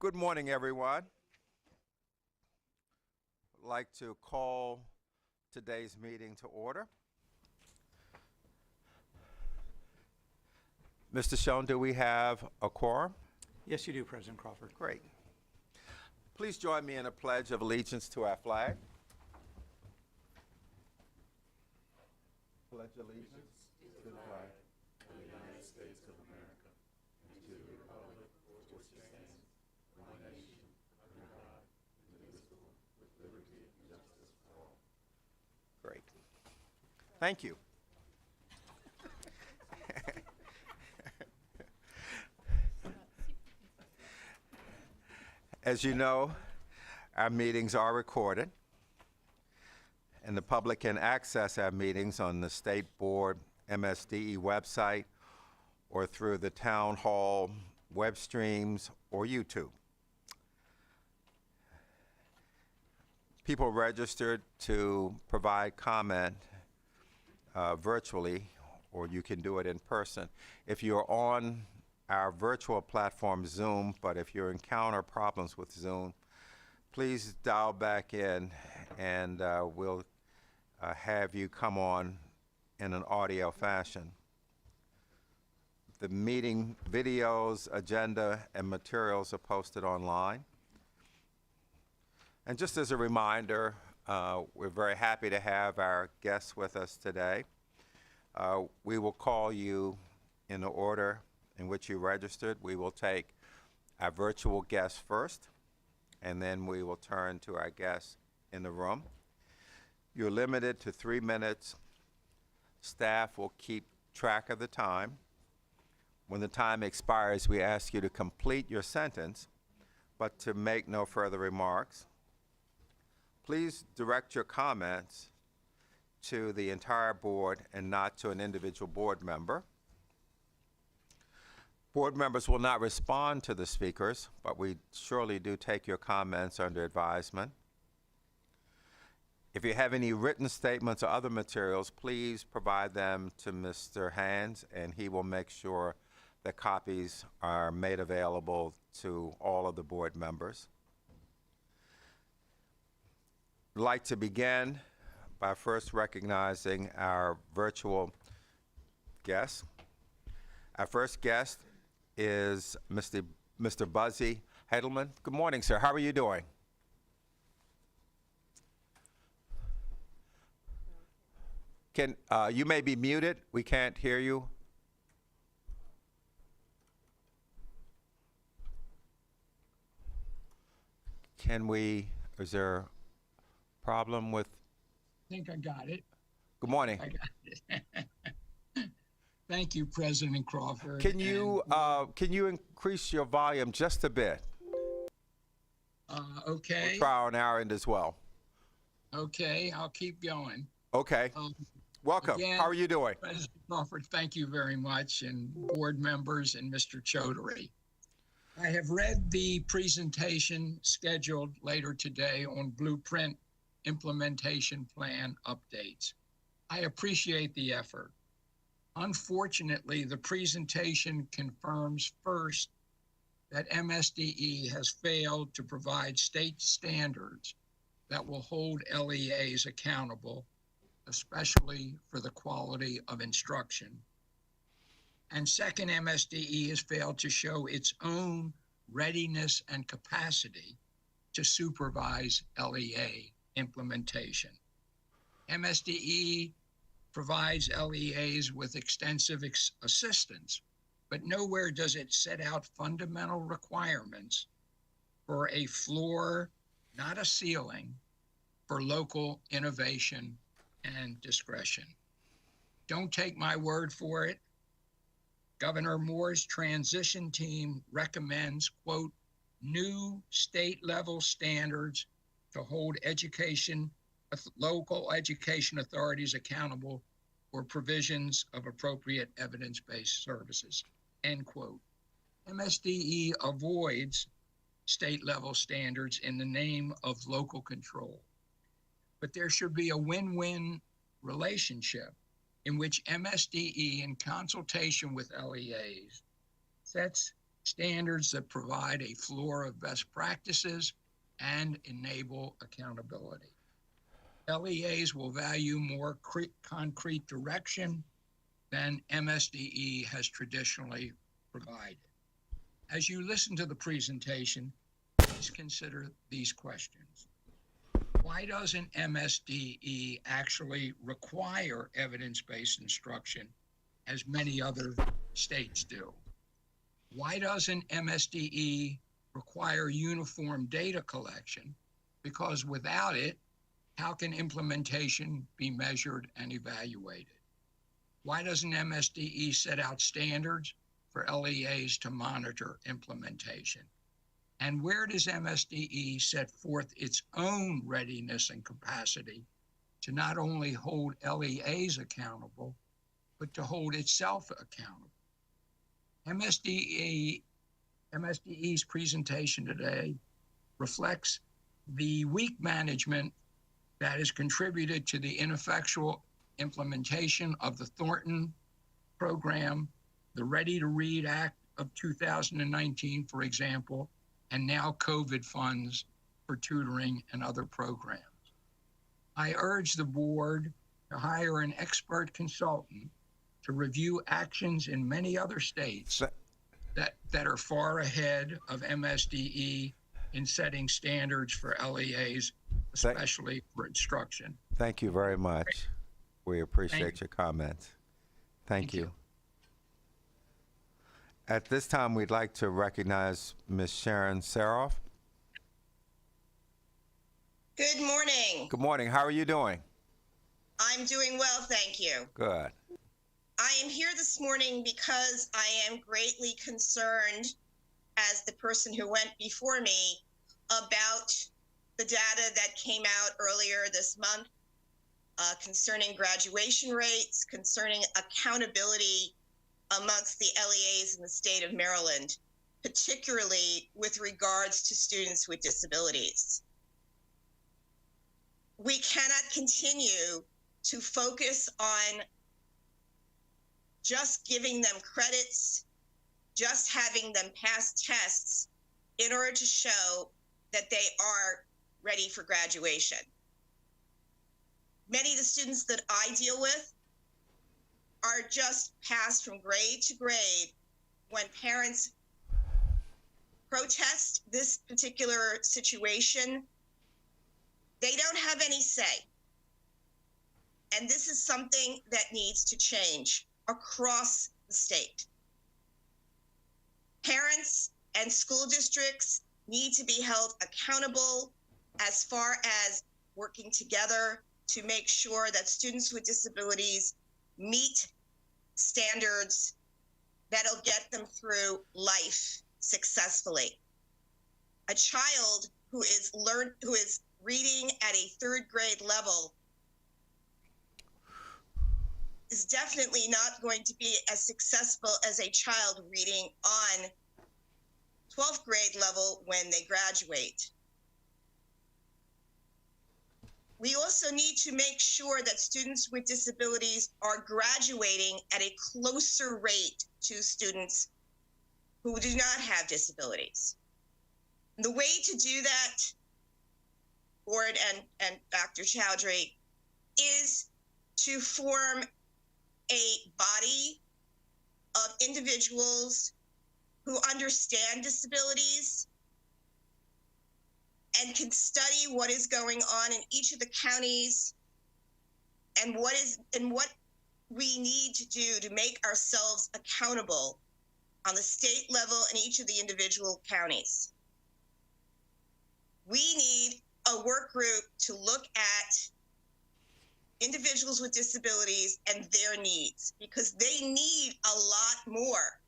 Good morning, everyone. I'd like to call today's meeting to order. Mr. Schoen, do we have a quorum? Yes, you do, President Crawford. Great. Please join me in a pledge of allegiance to our flag. Pledge allegiance to the flag of the United States of America and to the republic for which it stands, one nation, under God, indivisible, with liberty and justice for all. Great. Thank you. As you know, our meetings are recorded, and the public can access our meetings on the State Board MSDE website or through the Town Hall web streams or YouTube. People registered to provide comment virtually, or you can do it in person. If you're on our virtual platform, Zoom, but if you encounter problems with Zoom, please dial back in and we'll have you come on in an audio fashion. The meeting videos, agenda, and materials are posted online. And just as a reminder, we're very happy to have our guests with us today. We will call you in the order in which you registered. We will take our virtual guests first, and then we will turn to our guests in the room. You're limited to 3 minutes. Staff will keep track of the time. When the time expires, we ask you to complete your sentence, but to make no further remarks. Please direct your comments to the entire board and not to an individual board member. Board members will not respond to the speakers, but we surely do take your comments under advisement. If you have any written statements or other materials, please provide them to Mr. Hands, and he will make sure that copies are made available to all of the board members. I'd like to begin by first recognizing our virtual guests. Our first guest is Mr. Buzzy Heidelman. Good morning, sir. How are you doing? You may be muted. We can't hear you. Is there a problem with? I think I got it. Good morning. I got it. Thank you, President Crawford. Can you increase your volume just a bit? Okay. We'll try on our end as well. Okay, I'll keep going. Okay. Welcome. Again, how are you doing? President Crawford, thank you very much, and board members and Mr. Chaudhary. I have read the presentation scheduled later today on Blueprint Implementation Plan updates. I appreciate the effort. Unfortunately, the presentation confirms first that MSDE has failed to provide state standards that will hold LEAs accountable, especially for the quality of instruction. And second, MSDE has failed to show its own readiness and capacity to supervise LEA implementation. MSDE provides LEAs with extensive assistance, but nowhere does it set out fundamental requirements for a floor, not a ceiling, for local innovation and discretion. Don't take my word for it. Governor Moore's transition team recommends, quote, new state-level standards to hold local education authorities accountable for provisions of appropriate evidence-based services, end quote. MSDE avoids state-level standards in the name of local control. But there should be a win-win relationship in which MSDE, in consultation with LEAs, sets standards that provide a floor of best practices and enable accountability. LEAs will value more concrete direction than MSDE has traditionally provided. As you listen to the presentation, please consider these questions. Why doesn't MSDE actually require evidence-based instruction as many other states do? Why doesn't MSDE require uniform data collection? Because without it, how can implementation be measured and evaluated? Why doesn't MSDE set out standards for LEAs to monitor implementation? And where does MSDE set forth its own readiness and capacity to not only hold LEAs accountable, but to hold itself accountable? MSDE's presentation today reflects the weak management that has contributed to the ineffectual implementation of the Thornton program, the Ready to Read Act of 2019, for example, and now COVID funds for tutoring and other programs. I urge the board to hire an expert consultant to review actions in many other states that are far ahead of MSDE in setting standards for LEAs, especially for instruction. Thank you very much. We appreciate your comments. Thank you. At this time, we'd like to recognize Ms. Sharon Saroff. Good morning. Good morning. How are you doing? I'm doing well, thank you. Good. I am here this morning because I am greatly concerned, as the person who went before me, about the data that came out earlier this month concerning graduation rates, concerning accountability amongst the LEAs in the state of Maryland, particularly with regards to students with disabilities. We cannot continue to focus on just giving them credits, just having them pass tests in order to show that they are ready for graduation. Many of the students that I deal with are just passed from grade to grade. When parents protest this particular situation, they don't have any say. And this is something that needs to change across the state. Parents and school districts need to be held accountable as far as working together to make sure that students with disabilities meet standards that'll get them through life successfully. A child who is reading at a third grade level is definitely not going to be as successful as a child reading on 12th grade level when they graduate. We also need to make sure that students with disabilities are graduating at a closer rate to students who do not have disabilities. The way to do that, Board and Dr. Chowdhury, is to form a body of individuals who understand disabilities and can study what is going on in each of the counties and what we need to do to make ourselves accountable on the state level in each of the individual counties. We need a work group to look at individuals with disabilities and their needs, because they need a lot more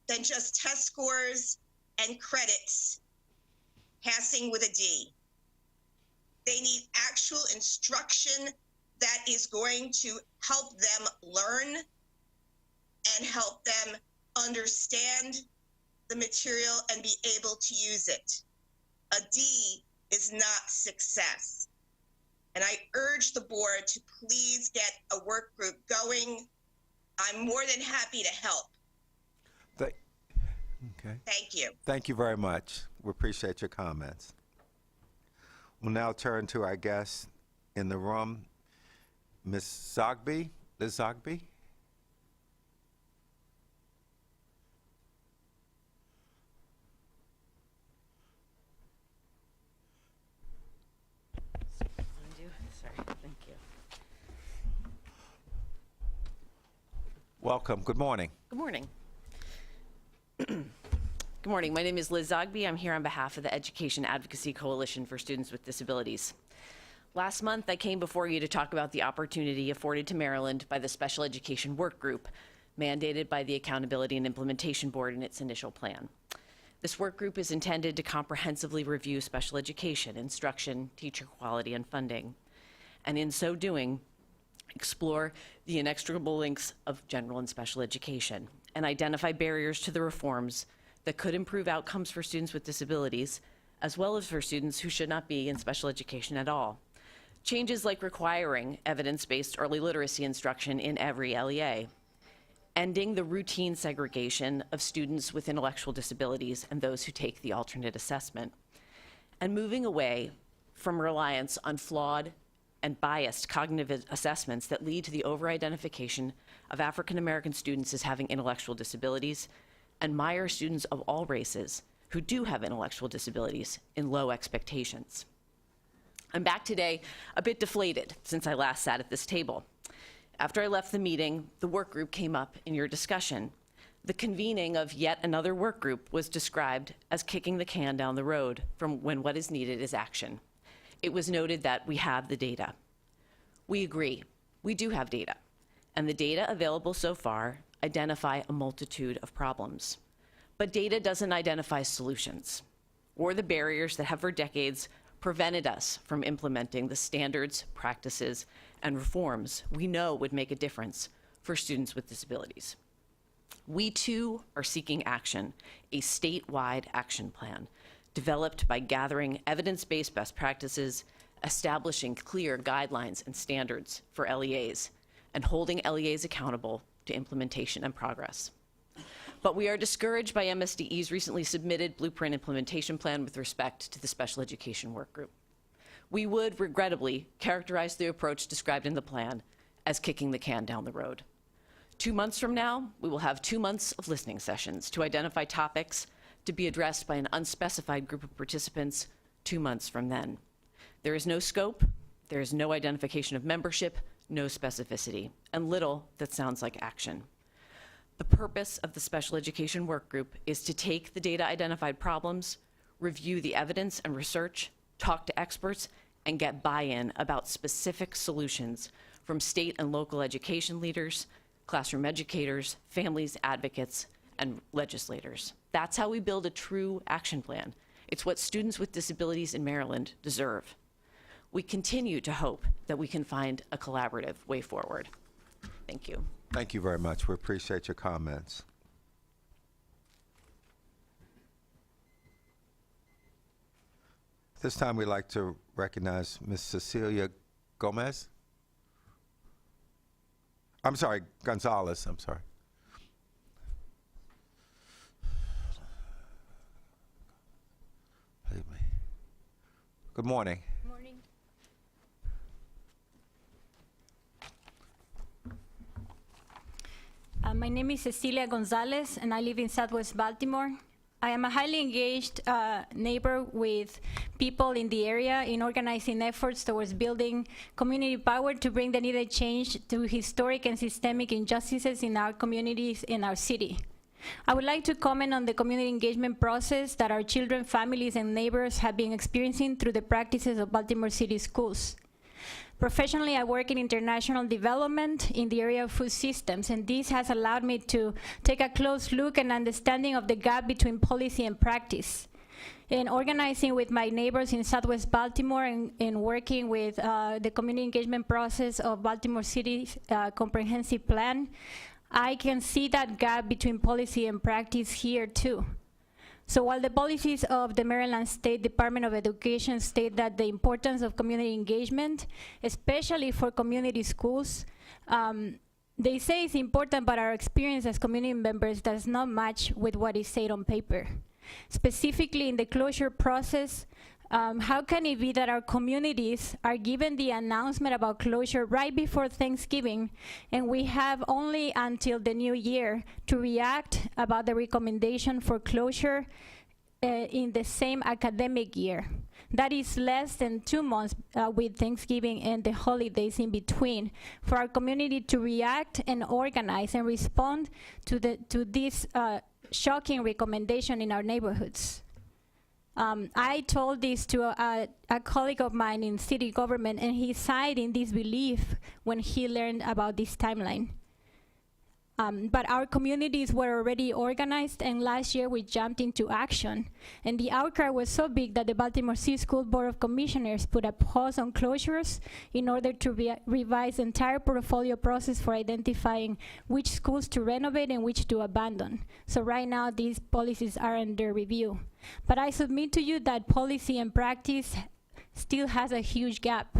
than just test scores and credits passing with a D. They need actual instruction that is going to help them learn and help them understand the material and be able to use it. A D is not success. And I urge the board to please get a work group going. I'm more than happy to help. Okay. Thank you. Thank you very much. We appreciate your comments. We'll now turn to our guest in the room, Ms. Zogby. Liz Zogby? Sorry, thank you. Welcome. Good morning. Good morning. Good morning. My name is Liz Zogby. I'm here on behalf of the Education Advocacy Coalition for Students with Disabilities. Last month, I came before you to talk about the opportunity afforded to Maryland by the Special Education Work Group, mandated by the Accountability and Implementation Board in its initial plan. This work group is intended to comprehensively review special education, instruction, teacher quality, and funding, and in so doing, explore the inextricable links of general and special education, and identify barriers to the reforms that could improve outcomes for students with disabilities, as well as for students who should not be in special education at all. Changes like requiring evidence-based early literacy instruction in every LEA, ending the routine segregation of students with intellectual disabilities and those who take the alternate assessment, and moving away from reliance on flawed and biased cognitive assessments that lead to the over-identification of African American students as having intellectual disabilities and mire students of all races who do have intellectual disabilities in low expectations. I'm back today a bit deflated since I last sat at this table. After I left the meeting, the work group came up in your discussion. The convening of yet another work group was described as kicking the can down the road from when what is needed is action. It was noted that we have the data. We agree, we do have data, and the data available so far identify a multitude of problems. But data doesn't identify solutions or the barriers that have for decades prevented us from implementing the standards, practices, and reforms we know would make a difference for students with disabilities. We too are seeking action, a statewide action plan developed by gathering evidence-based best practices, establishing clear guidelines and standards for LEAs, and holding LEAs accountable to implementation and progress. But we are discouraged by MSDE's recently submitted blueprint implementation plan with respect to the special education work group. We would regrettably characterize the approach described in the plan as kicking the can down the road. 2 months from now, we will have 2 months of listening sessions to identify topics to be addressed by an unspecified group of participants 2 months from then. There is no scope, there is no identification of membership, no specificity, and little that sounds like action. The purpose of the special education work group is to take the data identified problems, review the evidence and research, talk to experts, and get buy-in about specific solutions from state and local education leaders, classroom educators, families, advocates, and legislators. That's how we build a true action plan. It's what students with disabilities in Maryland deserve. We continue to hope that we can find a collaborative way forward. Thank you. Thank you very much. We appreciate your comments. This time we'd like to recognize Ms. Cecilia Gomez. I'm sorry, Gonzalez, I'm sorry. Good morning. Good morning. My name is Cecilia Gonzalez, and I live in Southwest Baltimore. I am a highly engaged neighbor with people in the area in organizing efforts towards building community power to bring the needed change to historic and systemic injustices in our communities in our city. I would like to comment on the community engagement process that our children, families, and neighbors have been experiencing through the practices of Baltimore City schools. Professionally, I work in international development in the area of food systems, and this has allowed me to take a close look and understanding of the gap between policy and practice. In organizing with my neighbors in Southwest Baltimore and working with the community engagement process of Baltimore City's comprehensive plan, I can see that gap between policy and practice here too. So while the policies of the Maryland State Department of Education state that the importance of community engagement, especially for community schools, they say it's important, but our experience as community members does not match with what is said on paper. Specifically in the closure process, how can it be that our communities are given the announcement about closure right before Thanksgiving, and we have only until the new year to react about the recommendation for closure in the same academic year? That is less than 2 months with Thanksgiving and the holidays in between, for our community to react and organize and respond to this shocking recommendation in our neighborhoods. I told this to a colleague of mine in city government, and he sighed in disbelief when he learned about this timeline. But our communities were already organized, and last year we jumped into action. And the outcry was so big that the Baltimore City School Board of Commissioners put a pause on closures in order to revise the entire portfolio process for identifying which schools to renovate and which to abandon. So right now these policies are under review. But I submit to you that policy and practice still has a huge gap.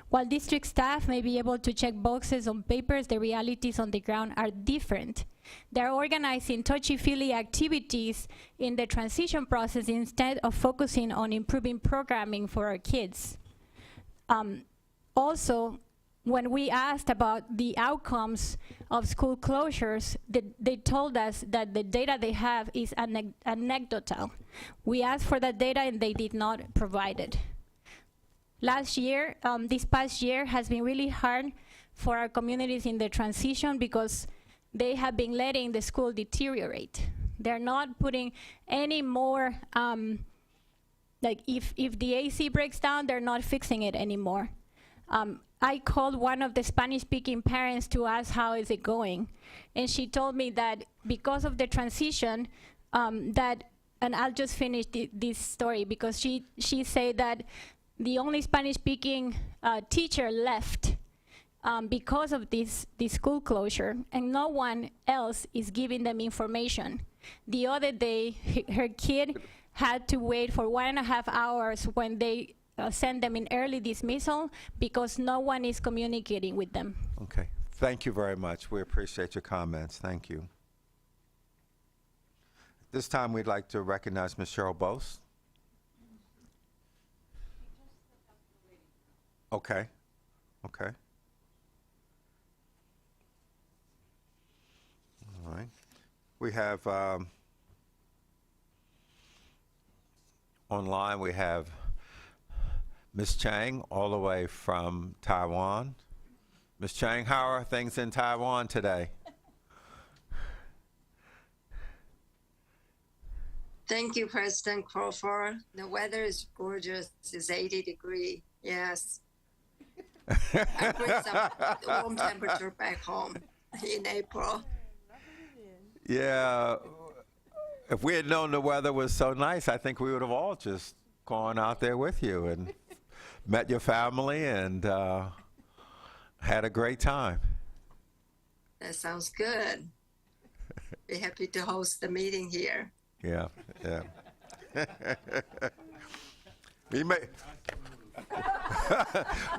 While district staff may be able to check boxes on papers, the realities on the ground are different. They're organizing touchy-feely activities in the transition process instead of focusing on improving programming for our kids. Also, when we asked about the outcomes of school closures, they told us that the data they have is anecdotal. We asked for that data and they did not provide it. Last year, this past year has been really hard for our communities in the transition because they have been letting the school deteriorate. They're not putting any more, like if the AC breaks down, they're not fixing it anymore. I called one of the Spanish-speaking parents to ask how is it going. And she told me that because of the transition, and I'll just finish this story, because she said that the only Spanish-speaking teacher left because of this school closure, and no one else is giving them information. The other day, her kid had to wait for 1.5 hours when they sent them in early dismissal because no one is communicating with them. Okay. Thank you very much. We appreciate your comments. Thank you. This time, we'd like to recognize Ms. Cheryl Bose. Okay. Okay. All right. We have online, we have Ms. Chang, all the way from Taiwan. Ms. Chang, how are things in Taiwan today? Thank you, President Crawford. The weather is gorgeous. It's 80 degrees. Yes. I bring some warm temperature back home in April. Yeah. If we had known the weather was so nice, I think we would have all just gone out there with you and met your family and had a great time. That sounds good. Be happy to host the meeting here. Yeah, yeah.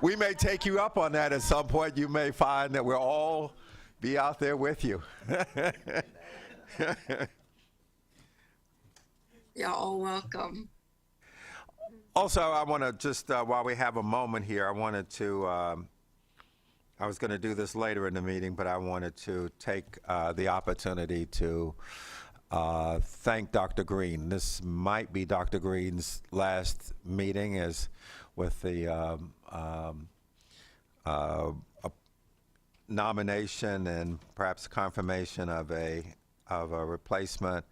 We may take you up on that at some point. You may find that we'll all be out there with you. You're all welcome. Also, I want to just, while we have a moment here, I wanted to, I was going to do this later in the meeting, but I wanted to take the opportunity to thank Dr. Green. This might be Dr. Green's last meeting as with the nomination and perhaps confirmation of a replacement.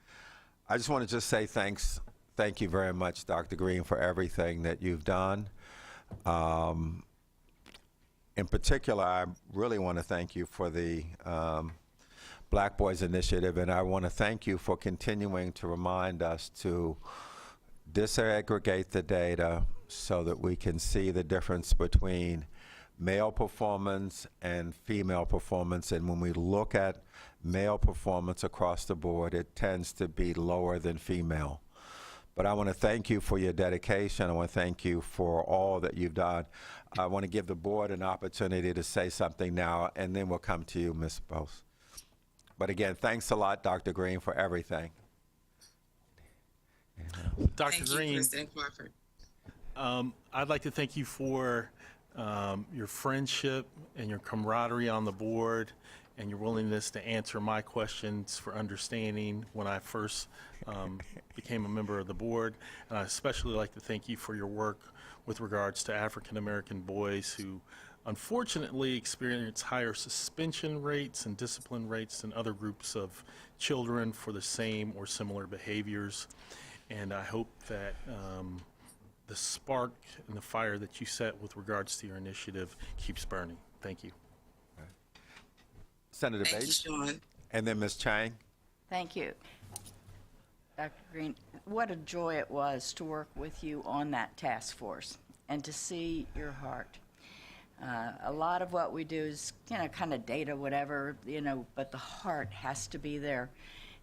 I just want to just say thank you very much, Dr. Green, for everything that you've done. In particular, I really want to thank you for the Black Boys Initiative, and I want to thank you for continuing to remind us to disaggregate the data so that we can see the difference between male performance and female performance. And when we look at male performance across the board, it tends to be lower than female. But I want to thank you for your dedication. I want to thank you for all that you've done. I want to give the board an opportunity to say something now, and then we'll come to you, Ms. Bose. But again, thanks a lot, Dr. Green, for everything. Dr. Thank Green, you, President Crawford. I'd like to thank you for your friendship and your camaraderie on the board and your willingness to answer my questions for understanding when I first became a member of the board. And I especially like to thank you for your work with regards to African American boys who unfortunately experience higher suspension rates and discipline rates than other groups of children for the same or similar behaviors. And I hope that the spark and the fire that you set with regards to your initiative keeps burning. Thank you. Senator Thank you, Bates, Sean. and then Ms. Chang. Thank you. Dr. Green, what a joy it was to work with you on that task force and to see your heart. A lot of what we do is, kind of data, whatever, but the heart has to be there.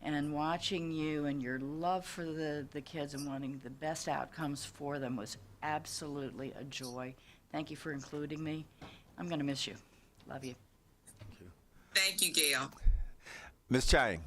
And watching you and your love for the kids and wanting the best outcomes for them was absolutely a joy. Thank you for including me. I'm going to miss you. Love you. Thank you, Gail. Ms. Chang.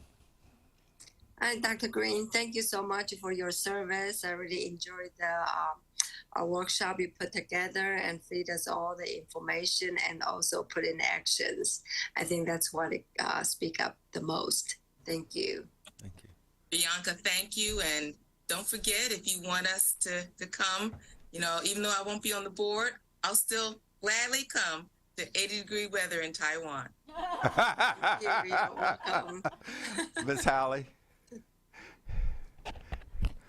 And Dr. Green, thank you so much for your service. I really enjoyed the workshop you put together and feed us all the information and also put in actions. I think that's what it speak up the most. Thank you. Thank you. Bianca, thank you. And don't forget, if you want us to come, even though I won't be on the board, I'll still gladly come to 80-degree weather in Taiwan. You're welcome. Ms. Howley.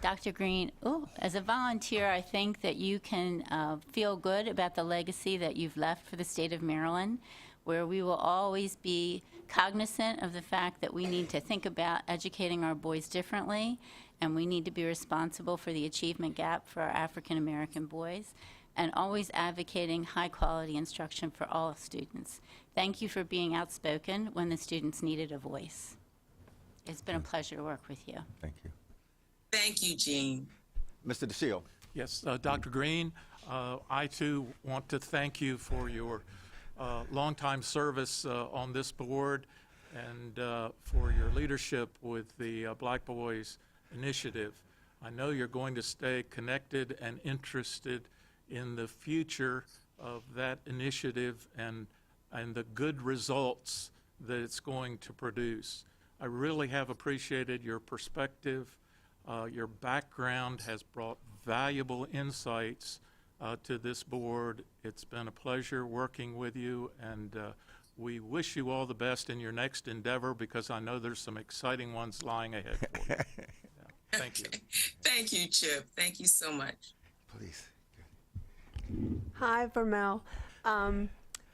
Dr. Green, as a volunteer, I think that you can feel good about the legacy that you've left for the state of Maryland, where we will always be cognizant of the fact that we need to think about educating our boys differently, and we need to be responsible for the achievement gap for our African American boys, and always advocating high-quality instruction for all students. Thank you for being outspoken when the students needed a voice. It's been a pleasure to work with you. Thank you. Thank you, Jean. Mr. DeShiel. Yes, Dr. Green, I too want to thank you for your longtime service on this board and for your leadership with the Black Boys Initiative. I know you're going to stay connected and interested in the future of that initiative and the good results that it's going to produce. I really have appreciated your perspective. Your background has brought valuable insights to this board. It's been a pleasure working with you, and we wish you all the best in your next endeavor because I know there's some exciting ones lying ahead for you. Yeah. Thank you. Thank you, Chip. Thank you so much. Please. Hi, Vermel.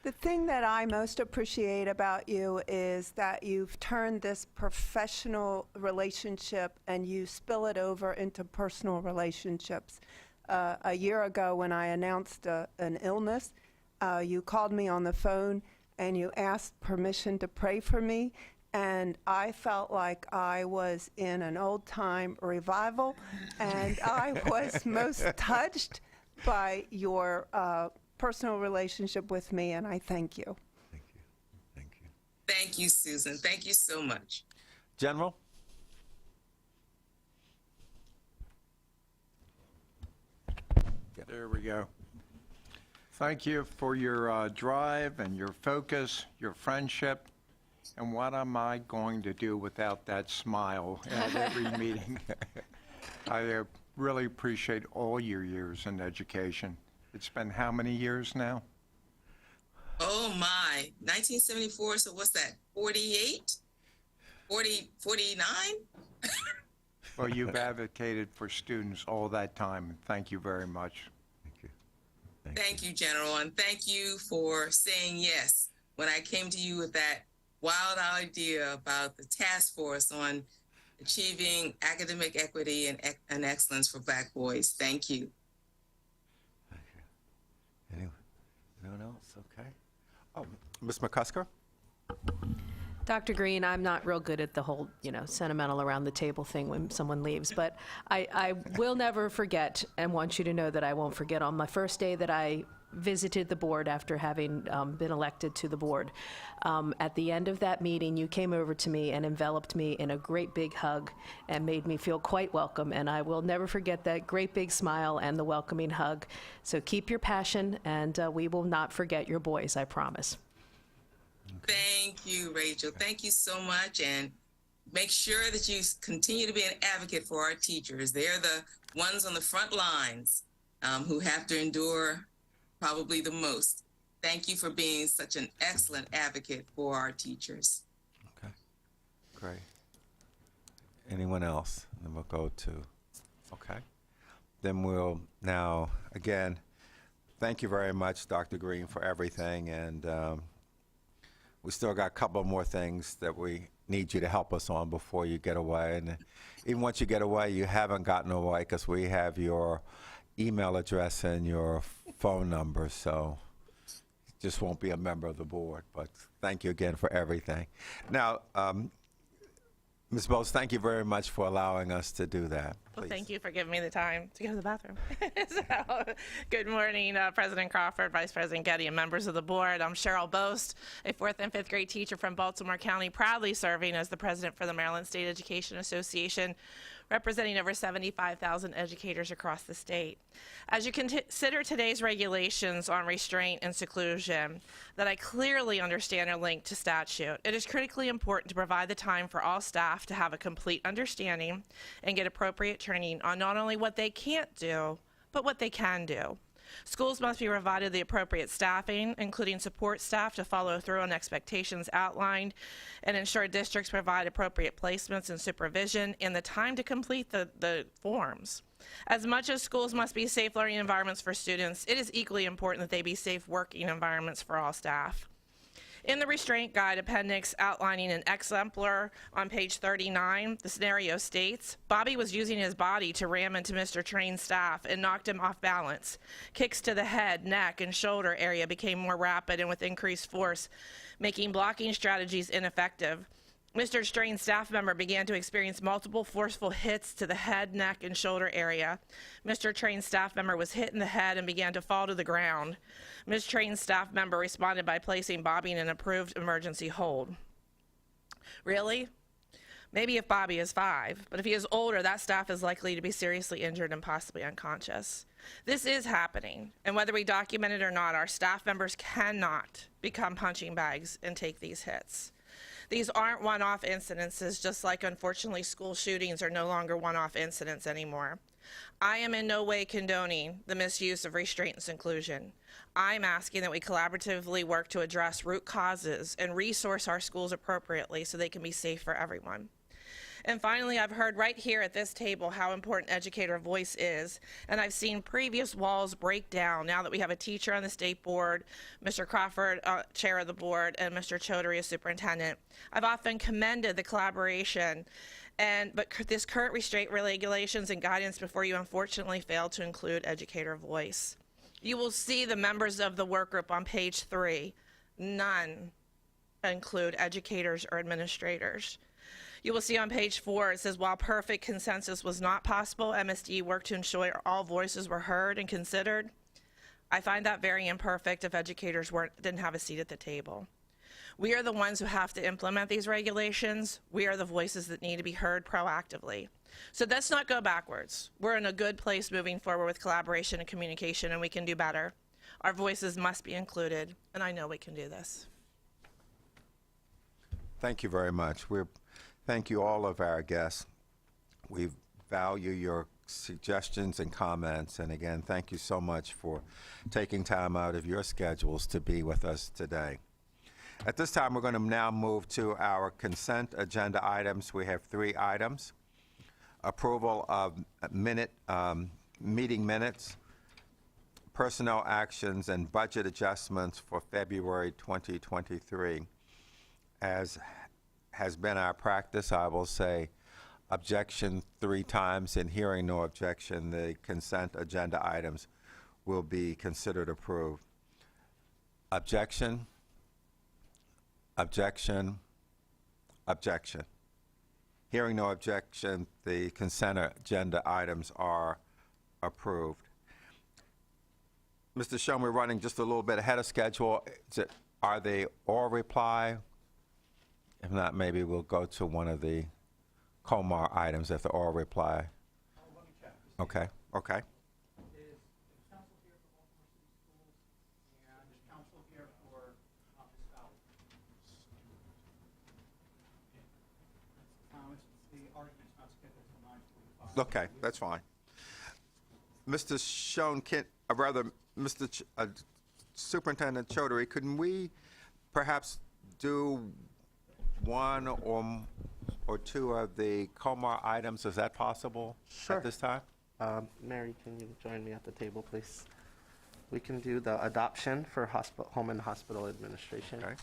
The thing that I most appreciate about you is that you've turned this professional relationship and you spill it over into personal relationships. A year ago when I announced an illness, you called me on the phone and you asked permission to pray for me. And I felt like I was in an old-time revival, and I was most touched by your personal relationship with me, and I thank you. Thank you. Thank you. Thank you, Susan. Thank you so much. General. There we go. Thank you for your drive and your focus, your friendship. And what am I going to do without that smile at every meeting? I really appreciate all your years in education. It's been how many years now? Oh, my. 1974, so what's that, 48? 49? Well, you've advocated for students all that time. Thank you very much. Thank you. Thank you, General, and thank you for saying yes when I came to you with that wild idea about the task force on achieving academic equity and excellence for Black boys. Thank you. Thank you. Anyone else? Okay. Oh, Ms. McCusker. Dr. Green, I'm not real good at the whole, sentimental around the table thing when someone leaves, but I will never forget and want you to know that I won't forget on my first day that I visited the board after having been elected to the board. At the end of that meeting, you came over to me and enveloped me in a great big hug and made me feel quite welcome, and I will never forget that great big smile and the welcoming hug. So keep your passion, and we will not forget your boys, I promise. Thank you, Rachel. Thank you so much, and make sure that you continue to be an advocate for our teachers. They're the ones on the front lines who have to endure probably the most. Thank you for being such an excellent advocate for our teachers. Okay, great. Anyone else? Then we'll go to, okay. Then we'll now, again, thank you very much, Dr. Green, for everything. And we still got a couple more things that we need you to help us on before you get away. And even once you get away, you haven't gotten away because we have your email address and your phone number, so just won't be a member of the board. But thank you again for everything. Now, Ms. Bose, thank you very much for allowing us to do that. Well, Please. thank you for giving me the time to go to the bathroom. So, good morning, President Crawford, Vice President Getty, and members of the board. I'm Cheryl Bost, a 4th and 5th grade teacher from Baltimore County, proudly serving as the president for the Maryland State Education Association, representing over 75,000 educators across the state. As you consider today's regulations on restraint and seclusion that I clearly understand are linked to statute, it is critically important to provide the time for all staff to have a complete understanding and get appropriate training on not only what they can't do, but what they can do. Schools must be provided the appropriate staffing, including support staff to follow through on expectations outlined and ensure districts provide appropriate placements and supervision and the time to complete the forms. As much as schools must be safe learning environments for students, it is equally important that they be safe working environments for all staff. In the restraint guide appendix outlining an exemplar on page 39, the scenario states, Bobby was using his body to ram into Mr. Train's staff and knocked him off balance. Kicks to the head, neck, and shoulder area became more rapid and with increased force, making blocking strategies ineffective. Mr. Strain's staff member began to experience multiple forceful hits to the head, neck, and shoulder area. Mr. Train's staff member was hit in the head and began to fall to the ground. Ms. Train's staff member responded by placing Bobby in an approved emergency hold. Really? Maybe if Bobby is 5, but if he is older, that staff is likely to be seriously injured and possibly unconscious. This is happening, and whether we document it or not, our staff members cannot become punching bags and take these hits. These aren't one-off incidences, just like, unfortunately, school shootings are no longer one-off incidents anymore. I am in no way condoning the misuse of restraint and seclusion. I'm asking that we collaboratively work to address root causes and resource our schools appropriately so they can be safe for everyone. And finally, I've heard right here at this table how important educator voice is, and I've seen previous walls break down now that we have a teacher on the state board, Mr. Crawford, chair of the board, and Mr. Chaudhary as superintendent. I've often commended the collaboration, but this current restraint regulations and guidance before you unfortunately failed to include educator voice. You will see the members of the work group on page 3. None include educators or administrators. You will see on page 4, it says, while perfect consensus was not possible, MSD worked to ensure all voices were heard and considered. I find that very imperfect if educators didn't have a seat at the table. We are the ones who have to implement these regulations. We are the voices that need to be heard proactively. So let's not go backwards. We're in a good place moving forward with collaboration and communication, and we can do better. Our voices must be included, and I know we can do this. Thank you very much. Thank you, all of our guests. We value your suggestions and comments. And again, thank you so much for taking time out of your schedules to be with us today. At this time, we're going to now move to our consent agenda items. We have 3 items. Approval of meeting minutes, personnel actions, and budget adjustments for February 2023. As has been our practice, I will say objection 3 times, and hearing no objection, the consent agenda items will be considered approved. Objection, objection, objection? Hearing no objection, the consent agenda items are approved. Mr. Schoen, we're running just a little bit ahead of schedule. Are they all reply? If not, maybe we'll go to one of the Comar items if they're all reply. Okay, okay. Okay, that's fine. Mr. Schoen, Mr. Superintendent Chaudhary, couldn't we perhaps do one or two of the Comar items? Is that possible at this time? Mary, can you join me at the table, please? We can do the adoption for home and hospital administration. Okay,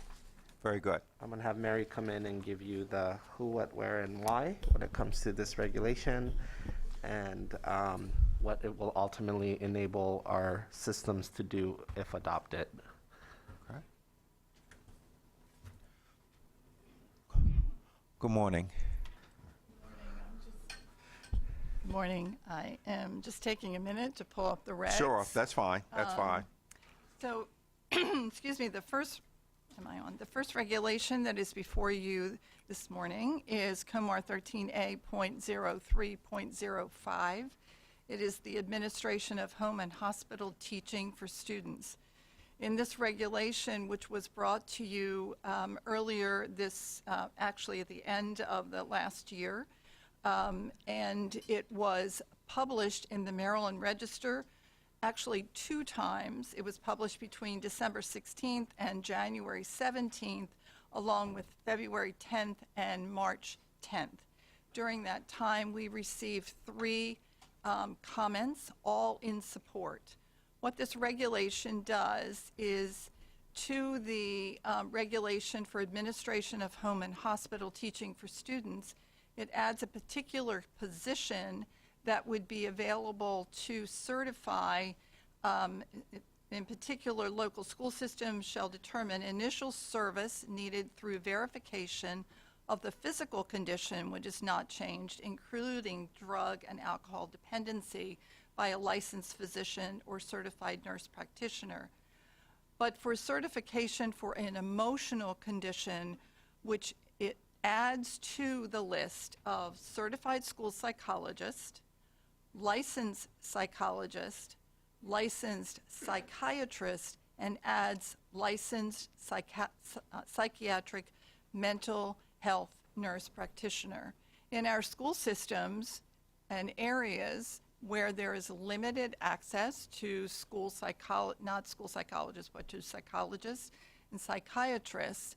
very good. I'm going to have Mary come in and give you the who, what, where, and why when it comes to this regulation, and what it will ultimately enable our systems to do if adopted. Okay. Good morning. Good morning. I am just taking a minute to pull up the regs. Sure, that's fine. That's fine. So, excuse me, the first regulation that is before you this morning is Comar 13A.03.05. It is the administration of home and hospital teaching for students. In this regulation, which was brought to you earlier actually at the end of the last year, and it was published in the Maryland Register actually 2 times. It was published between December 16th and January 17th, along with February 10th and March 10th. During that time, we received 3 comments, all in support. What this regulation does is, to the regulation for administration of home and hospital teaching for students, it adds a particular position that would be available to certify. In particular, local school systems shall determine initial service needed through verification of the physical condition which is not changed, including drug and alcohol dependency, by a licensed physician or certified nurse practitioner. But for certification for an emotional condition, which it adds to the list of certified school psychologist, licensed psychologist, licensed psychiatrist, and adds licensed psychiatric mental health nurse practitioner. In our school systems and areas where there is limited access to not school psychologists, but to psychologists and psychiatrists,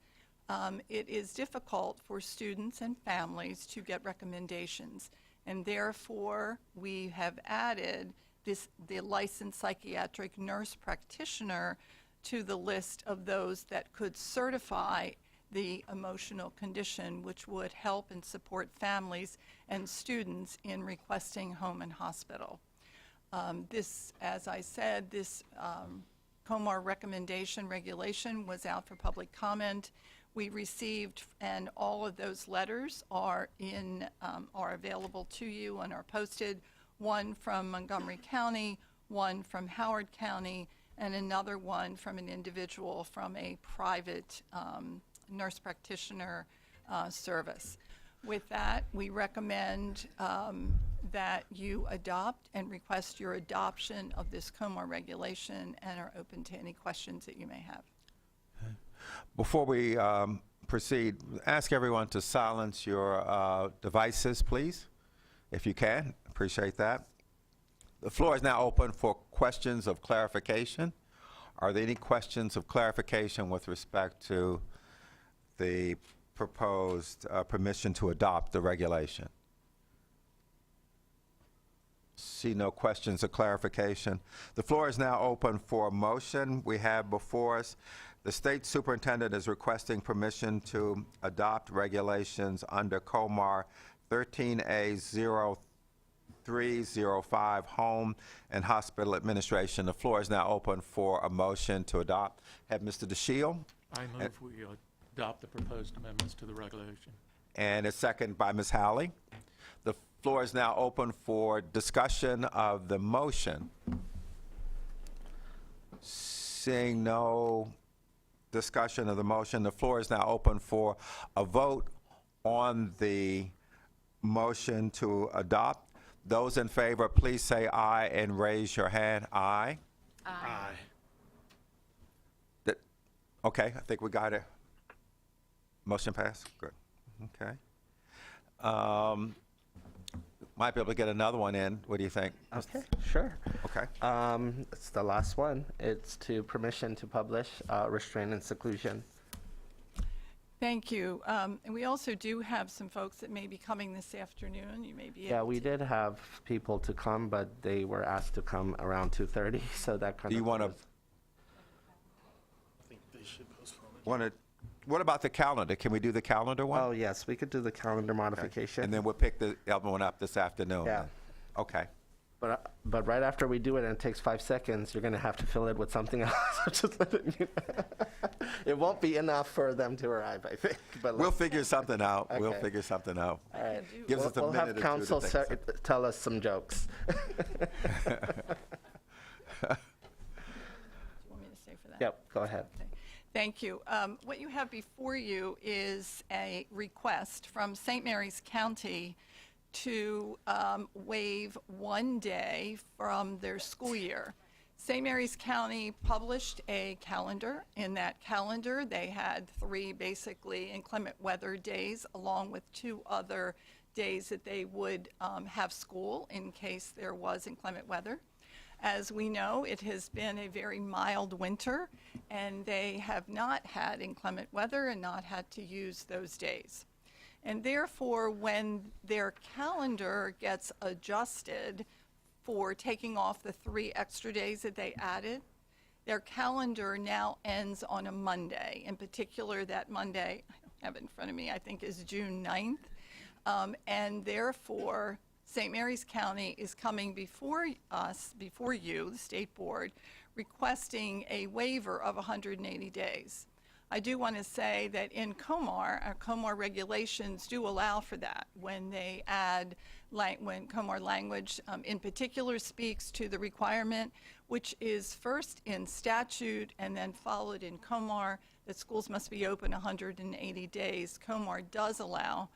it is difficult for students and families to get recommendations. And therefore, we have added the licensed psychiatric nurse practitioner to the list of those that could certify the emotional condition, which would help and support families and students in requesting home and hospital. This, as I said, this Comar recommendation regulation was out for public comment. We received, and all of those letters are available to you and are posted. One from Montgomery County, one from Howard County, and another one from an individual from a private nurse practitioner service. With that, we recommend that you adopt and request your adoption of this Comar regulation, and are open to any questions that you may have. Before we proceed, ask everyone to silence your devices, please, if you can. Appreciate that. The floor is now open for questions of clarification. Are there any questions of clarification with respect to the proposed permission to adopt the regulation? See no questions of clarification. The floor is now open for a motion. We have before us the state superintendent is requesting permission to adopt regulations under Comar 13A0305, home and hospital administration. The floor is now open for a motion to adopt. Have Mr. DeShiel. I move we adopt the proposed amendments to the regulation. And a second by Ms. Howley. The floor is now open for discussion of the motion. Seeing no discussion of the motion, the floor is now open for a vote on the motion to adopt. Those in favor, please say aye and raise your hand. Aye. Aye. Okay, I think we got it. Motion passed? Good. Okay. Might be able to get another one in. What do you think? Okay, sure. Okay. It's the last one. It's to permission to publish restraint and seclusion. Thank you. And we also do have some folks that may be coming this afternoon. You may be Yeah, able we to. did have people to come, but they were asked to come around 2:30, so that kind of. Do you want to, I think they should postpone it. what about the calendar? Can we do the calendar one? Oh, yes, we could do the calendar modification. And then we'll pick the other one up this afternoon. Yeah. Okay. But right after we do it, and it takes 5 seconds, you're going to have to fill it with something else. Just letting you know. It won't be enough for them to arrive, I think. But We'll figure something out. We'll Okay. figing something out. All right. Gives us a We'll minute have or two council to think. tell us some jokes. Want me to stay for that? Yep, go ahead. Thank you. What you have before you is a request from St. Mary's County to waive 1 day from their school year. St. Mary's County published a calendar. In that calendar, they had 3 basically inclement weather days, along with 2 other days that they would have school in case there was inclement weather. As we know, it has been a very mild winter, and they have not had inclement weather and not had to use those days. And therefore, when their calendar gets adjusted for taking off the 3 extra days that they added, their calendar now ends on a Monday. In particular, that Monday, I don't have it in front of me, I think is June 9th. And therefore, St. Mary's County is coming before us, before you, the State Board, requesting a waiver of 180 days. I do want to say that in COMAR, our COMAR regulations do allow for that when they add, when COMAR language in particular speaks to the requirement, which is first in statute and then followed in COMAR, that schools must be open 180 days. COMAR does allow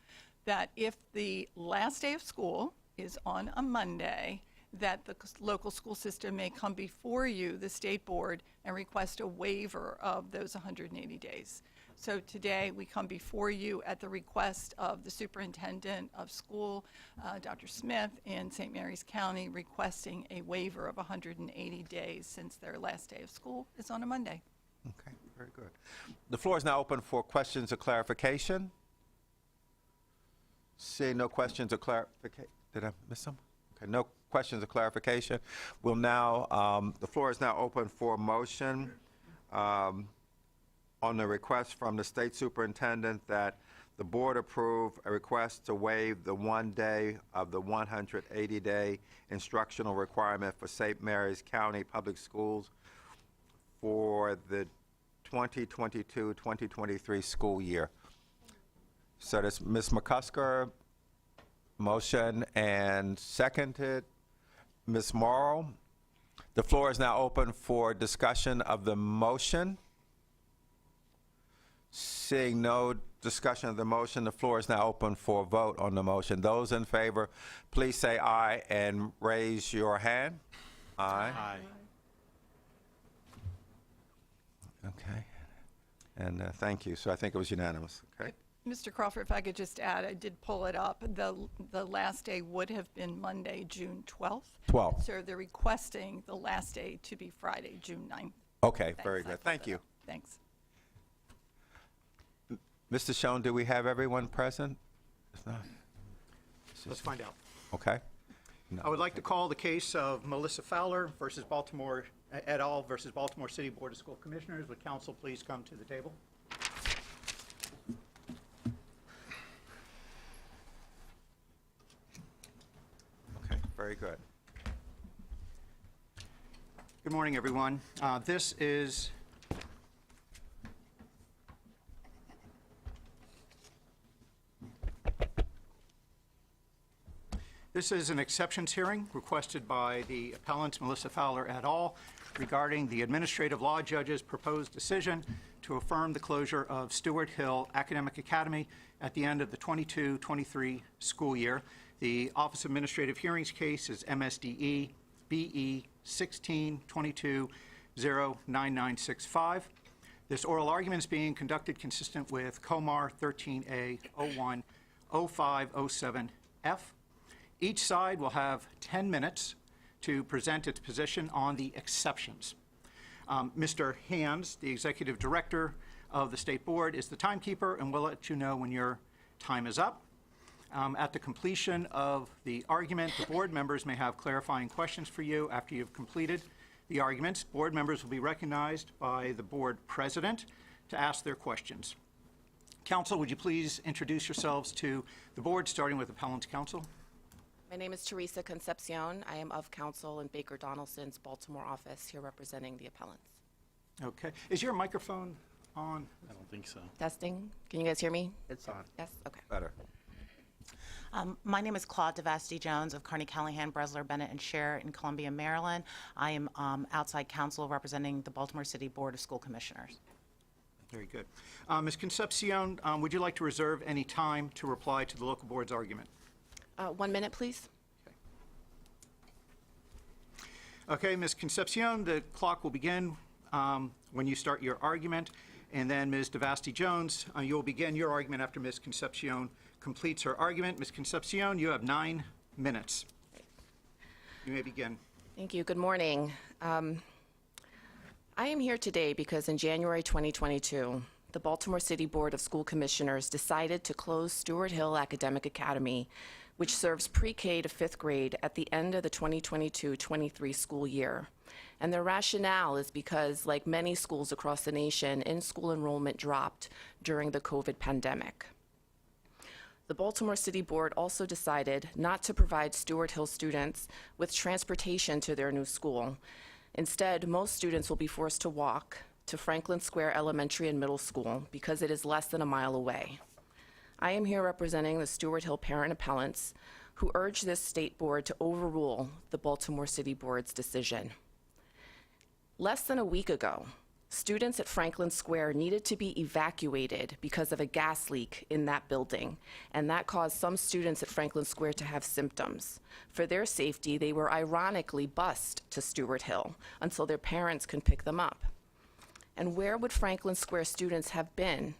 that if the last day of school is on a Monday, that the local school system may come before you, the State Board, and request a waiver of those 180 days. So today, we come before you at the request of the Superintendent of School, Dr. Smith, in St. Mary's County, requesting a waiver of 180 days since their last day of school is on a Monday. Okay, very good. The floor is now open for questions or clarification. Seeing no questions or clarification. Did I miss some? Okay, no questions or clarification. We'll now, the floor is now open for motion on the request from the State Superintendent that the board approve a request to waive the 1 day of the 180-day instructional requirement for St. Mary's County Public Schools for the 2022-2023 school year. So that's Ms. McCusker, motion and seconded. Ms. Morrow, the floor is now open for discussion of the motion. Seeing no discussion of the motion, the floor is now open for a vote on the motion. Those in favor, please say aye and raise your hand. Aye. Aye. Okay. And thank you. So I think it was unanimous. Okay. Mr. Crawford, if I could just add, I did pull it up. The last day would have been Monday, June 12th. 12th. So they're requesting the last day to be Friday, June 9th. Okay, very good. Thank you. Thanks. Mr. Schoen, do we have everyone present? If not, Let's find out. okay. No. I would like to call the case of Melissa Fowler versus Baltimore, et al. Versus Baltimore City Board of School Commissioners. Would council please come to the table? Okay, very good. Good morning, everyone. This is This is an exceptions hearing requested by the appellant Melissa Fowler et al. Regarding the administrative law judge's proposed decision to affirm the closure of Stewart Hill Academic Academy at the end of the 22-23 school year. The Office of Administrative Hearings case is MSDE BE 1622-09965. This oral argument is being conducted consistent with Comar 13A 010507F. Each side will have 10 minutes to present its position on the exceptions. Mr. Hands, the Executive Director of the State Board, is the timekeeper and will let you know when your time is up. At the completion of the argument, the board members may have clarifying questions for you after you've completed the arguments. Board members will be recognized by the board president to ask their questions. Council, would you please introduce yourselves to the board, starting with appellant's counsel? My name is Teresa Concepcion. I am of counsel in Baker Donaldson's Baltimore office, here representing the appellants. Okay. Is your microphone on? I don't think so. Testing. Can you guys hear me? It's on. Yes? Okay. Better. My name is Claude Devasty Jones of Carney Callahan, Bresler, Bennett, and Scher in Columbia, Maryland. I am outside counsel representing the Baltimore City Board of School Commissioners. Very good. Ms. Concepcion, would you like to reserve any time to reply to the local board's argument? 1 minute, please. Okay, Ms. Concepcion, the clock will begin when you start your argument. And then Ms. Devasty Jones, you'll begin your argument after Ms. Concepcion completes her argument. Ms. Concepcion, you have 9 minutes. You may begin. Thank you. Good morning. I am here today because in January 2022, the Baltimore City Board of School Commissioners decided to close Stewart Hill Academic Academy, which serves pre-K to 5th grade at the end of the 2022-23 school year. And the rationale is because, like many schools across the nation, in-school enrollment dropped during the COVID pandemic. The Baltimore City Board also decided not to provide Stewart Hill students with transportation to their new school. Instead, most students will be forced to walk to Franklin Square Elementary and Middle School because it is less than a mile away. I am here representing the Stewart Hill parent appellants who urge this state board to overrule the Baltimore City Board's decision. Less than a week ago, students at Franklin Square needed to be evacuated because of a gas leak in that building, and that caused some students at Franklin Square to have symptoms. For their safety, they were ironically bused to Stewart Hill until their parents could pick them up. And where would Franklin Square students have been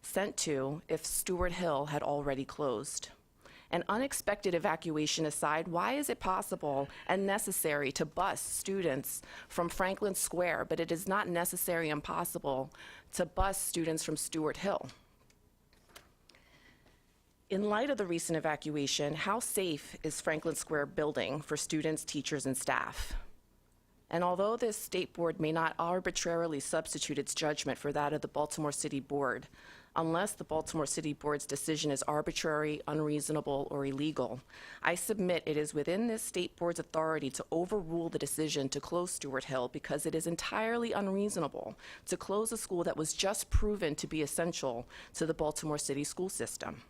sent to if Stewart Hill had already closed? An unexpected evacuation aside, why is it possible and necessary to bus students from Franklin Square, but it is not necessary and possible to bus students from Stewart Hill? In light of the recent evacuation, how safe is Franklin Square building for students, teachers, and staff? And although this state board may not arbitrarily substitute its judgment for that of the Baltimore City Board, unless the Baltimore City Board's decision is arbitrary, unreasonable, or illegal, I submit it is within this state board's authority to overrule the decision to close Stewart Hill because it is entirely unreasonable to close a school that was just proven to be essential to the Baltimore City school system.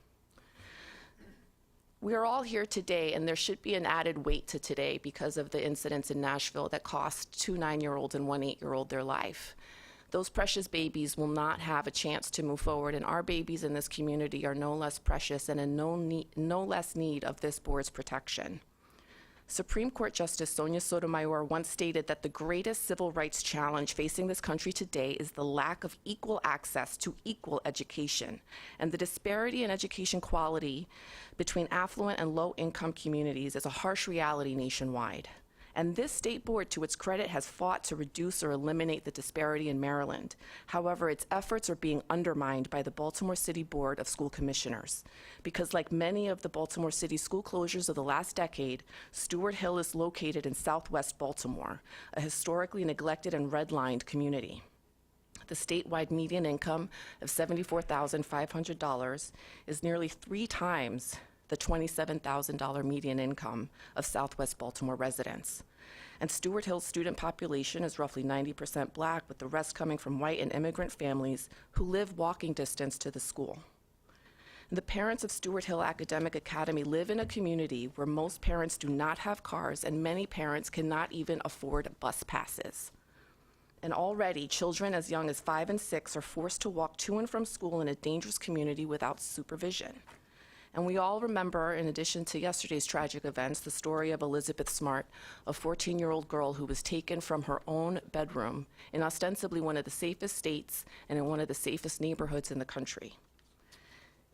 We are all here today, and there should be an added weight to today because of the incidents in Nashville that cost 2 9-year-olds and 1 8-year-old their life. Those precious babies will not have a chance to move forward, and our babies in this community are no less precious and in no less need of this board's protection. Supreme Court Justice Sonia Sotomayor once stated that the greatest civil rights challenge facing this country today is the lack of equal access to equal education, and the disparity in education quality between affluent and low-income communities is a harsh reality nationwide. And this state board, to its credit, has fought to reduce or eliminate the disparity in Maryland. However, its efforts are being undermined by the Baltimore City Board of School Commissioners. Because like many of the Baltimore City school closures of the last decade, Stewart Hill is located in southwest Baltimore, a historically neglected and redlined community. The statewide median income of $74,500 is nearly 3 times the $27,000 median income of Southwest Baltimore residents. And Stewart Hill's student population is roughly 90% Black, with the rest coming from white and immigrant families who live walking distance to the school. The parents of Stewart Hill Academic Academy live in a community where most parents do not have cars and many parents cannot even afford bus passes. And already, children as young as 5 and 6 are forced to walk to and from school in a dangerous community without supervision. And we all remember, in addition to yesterday's tragic events, the story of Elizabeth Smart, a 14-year-old girl who was taken from her own bedroom in ostensibly one of the safest states and in one of the safest neighborhoods in the country.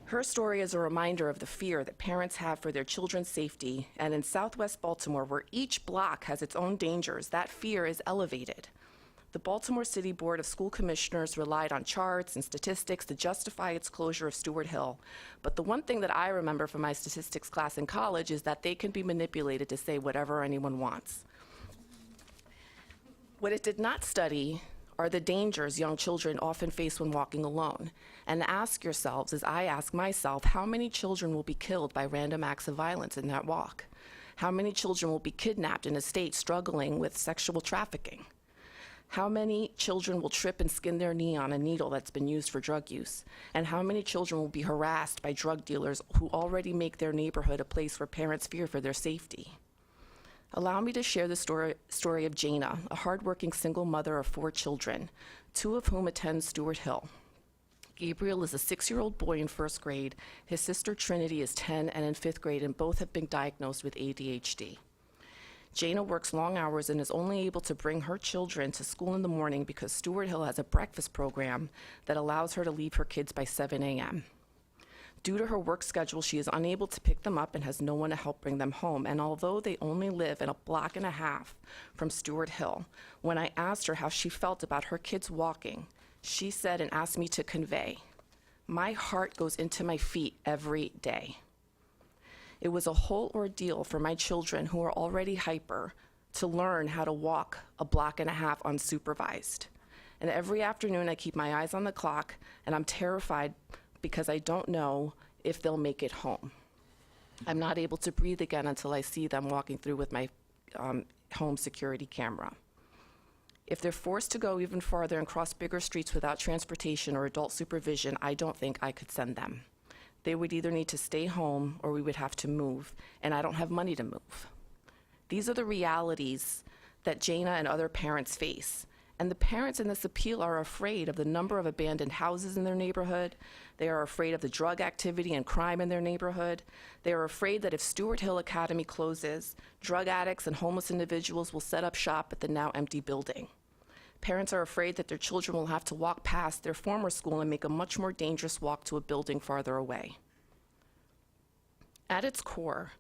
Her story is a reminder of the fear that parents have for their children's safety, and in Southwest Baltimore, where each block has its own dangers, that fear is elevated. The Baltimore City Board of School Commissioners relied on charts and statistics to justify its closure of Stewart Hill. But the one thing that I remember from my statistics class in college is that they can be manipulated to say whatever anyone wants. What it did not study are the dangers young children often face when walking alone. And ask yourselves, as I ask myself, how many children will be killed by random acts of violence in that walk? How many children will be kidnapped in a state struggling with sexual trafficking? How many children will trip and skin their knee on a needle that's been used for drug use? And how many children will be harassed by drug dealers who already make their neighborhood a place where parents fear for their safety? Allow me to share the story of Jana, a hardworking single mother of 4 children, 2 of whom attend Stewart Hill. Gabriel is a 6-year-old boy in 1st grade. His sister Trinity is 10 and in 5th grade, and both have been diagnosed with ADHD. Jana works long hours and is only able to bring her children to school in the morning because Stewart Hill has a breakfast program that allows her to leave her kids by 7 a.m. Due to her work schedule, she is unable to pick them up and has no one to help bring them home. And although they only live in a block and a half from Stewart Hill, when I asked her how she felt about her kids walking, she said and asked me to convey, "My heart goes into my feet every day." It was a whole ordeal for my children, who are already hyper, to learn how to walk a block and a half unsupervised. And every afternoon I keep my eyes on the clock, and I'm terrified because I don't know if they'll make it home. I'm not able to breathe again until I see them walking through with my home security camera. If they're forced to go even farther and cross bigger streets without transportation or adult supervision, I don't think I could send them. They would either need to stay home or we would have to move, and I don't have money to move. These are the realities that Jana and other parents face. And the parents in this appeal are afraid of the number of abandoned houses in their neighborhood. They are afraid of the drug activity and crime in their neighborhood. They are afraid that if Stewart Hill Academy closes, drug addicts and homeless individuals will set up shop at the now empty building. Parents are afraid that their children will have to walk past their former school and make a much more dangerous walk to a building farther away. At its core,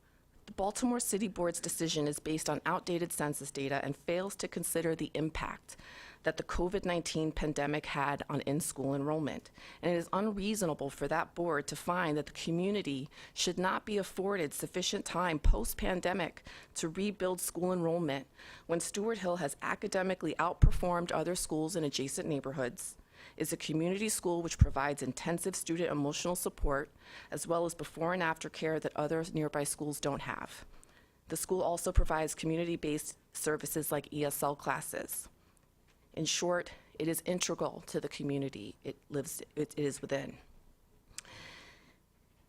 the Baltimore City Board's decision is based on outdated census data and fails to consider the impact that the COVID-19 pandemic had on in-school enrollment. And it is unreasonable for that board to find that the community should not be afforded sufficient time post-pandemic to rebuild school enrollment when Stewart Hill has academically outperformed other schools in adjacent neighborhoods, is a community school which provides intensive student emotional support, as well as before and after care that other nearby schools don't have. The school also provides community-based services like ESL classes. In short, it is integral to the community it is within.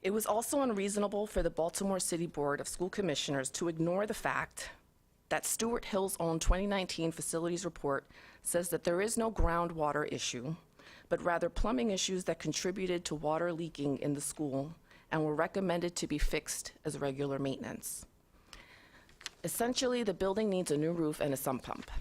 It was also unreasonable for the Baltimore City Board of School Commissioners to ignore the fact that Stewart Hill's own 2019 facilities report says that there is no groundwater issue, but rather plumbing issues that contributed to water leaking in the school and were recommended to be fixed as regular maintenance. Essentially, the building needs a new roof and a sump pump.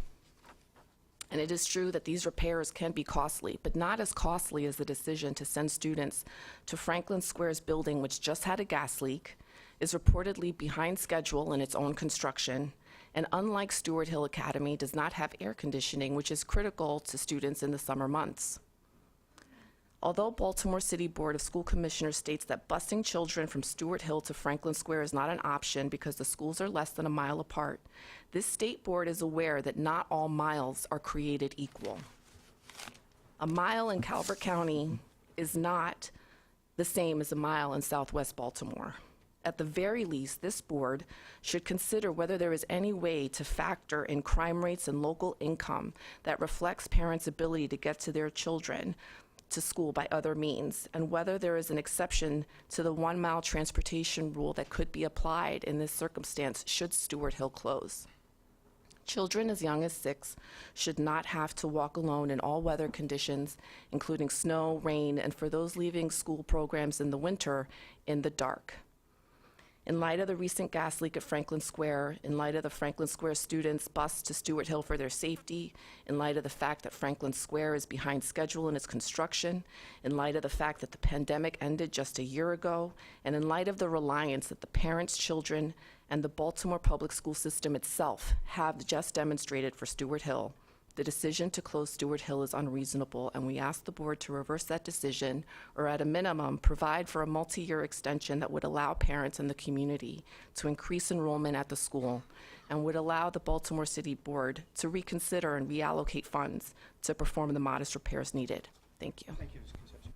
And it is true that these repairs can be costly, but not as costly as the decision to send students to Franklin Square's building, which just had a gas leak, is reportedly behind schedule in its own construction, and unlike Stewart Hill Academy, does not have air conditioning, which is critical to students in the summer months. Although Baltimore City Board of School Commissioners states that busing children from Stewart Hill to Franklin Square is not an option because the schools are less than a mile apart, this state board is aware that not all miles are created equal. A mile in Calvert County is not the same as a mile in Southwest Baltimore. At the very least, this board should consider whether there is any way to factor in crime rates and local income that reflects parents' ability to get to their children to school by other means, and whether there is an exception to the 1 mile transportation rule that could be applied in this circumstance should Stewart Hill close. Children as young as 6 should not have to walk alone in all weather conditions, including snow, rain, and for those leaving school programs in the winter, in the dark. In light of the recent gas leak at Franklin Square, in light of the Franklin Square students bused to Stewart Hill for their safety, in light of the fact that Franklin Square is behind schedule in its construction, in light of the fact that the pandemic ended just a year ago, and in light of the reliance that the parents, children, and the Baltimore public school system itself have just demonstrated for Stewart Hill, the decision to close Stewart Hill is unreasonable, and we ask the board to reverse that decision, or at a minimum, provide for a multi-year extension that would allow parents and the community to increase enrollment at the school, and would allow the Baltimore City Board to reconsider and reallocate funds to perform the modest repairs needed. Thank you. Thank you, Ms. Concepcion.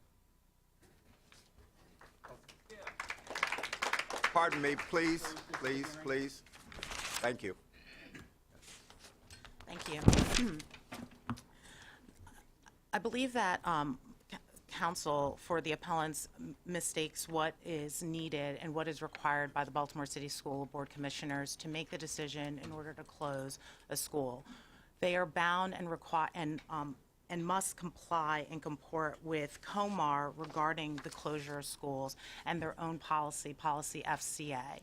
Pardon me, please, please, please. Thank you. Thank you. I believe that counsel for the appellants mistakes what is needed and what is required by the Baltimore City School Board Commissioners to make the decision in order to close a school. They are bound and and must comply and comport with COMAR regarding the closure of schools and their own policy FCA.